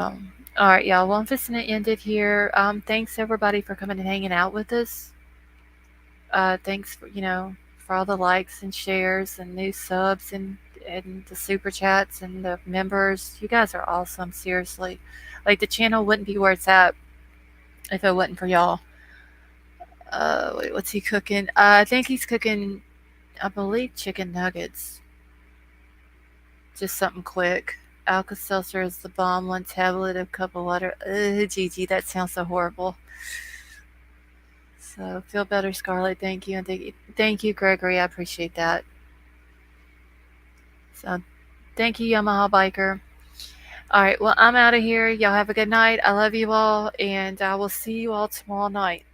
all right, y'all. Well, I'm just going to end it here. Thanks everybody for coming and hanging out with us. Thanks for for all the likes and shares and new subs and the super chats and the members. You guys are awesome. Seriously, like the channel wouldn't be where it's at if it wasn't for y'all. Wait, what's he cooking? I think he's cooking, I believe, chicken nuggets. Just something quick. Alka-Seltzer is the bomb. 1 tablet, a cup of water. Ugh, Gigi, that sounds so horrible. So feel better, Scarlett. Thank you, and thank you, Gregory. I appreciate that. So, thank you, Yamaha Biker. All right, well, I'm out of here. Y'all have a good night. I love you all, and I will see you all tomorrow night.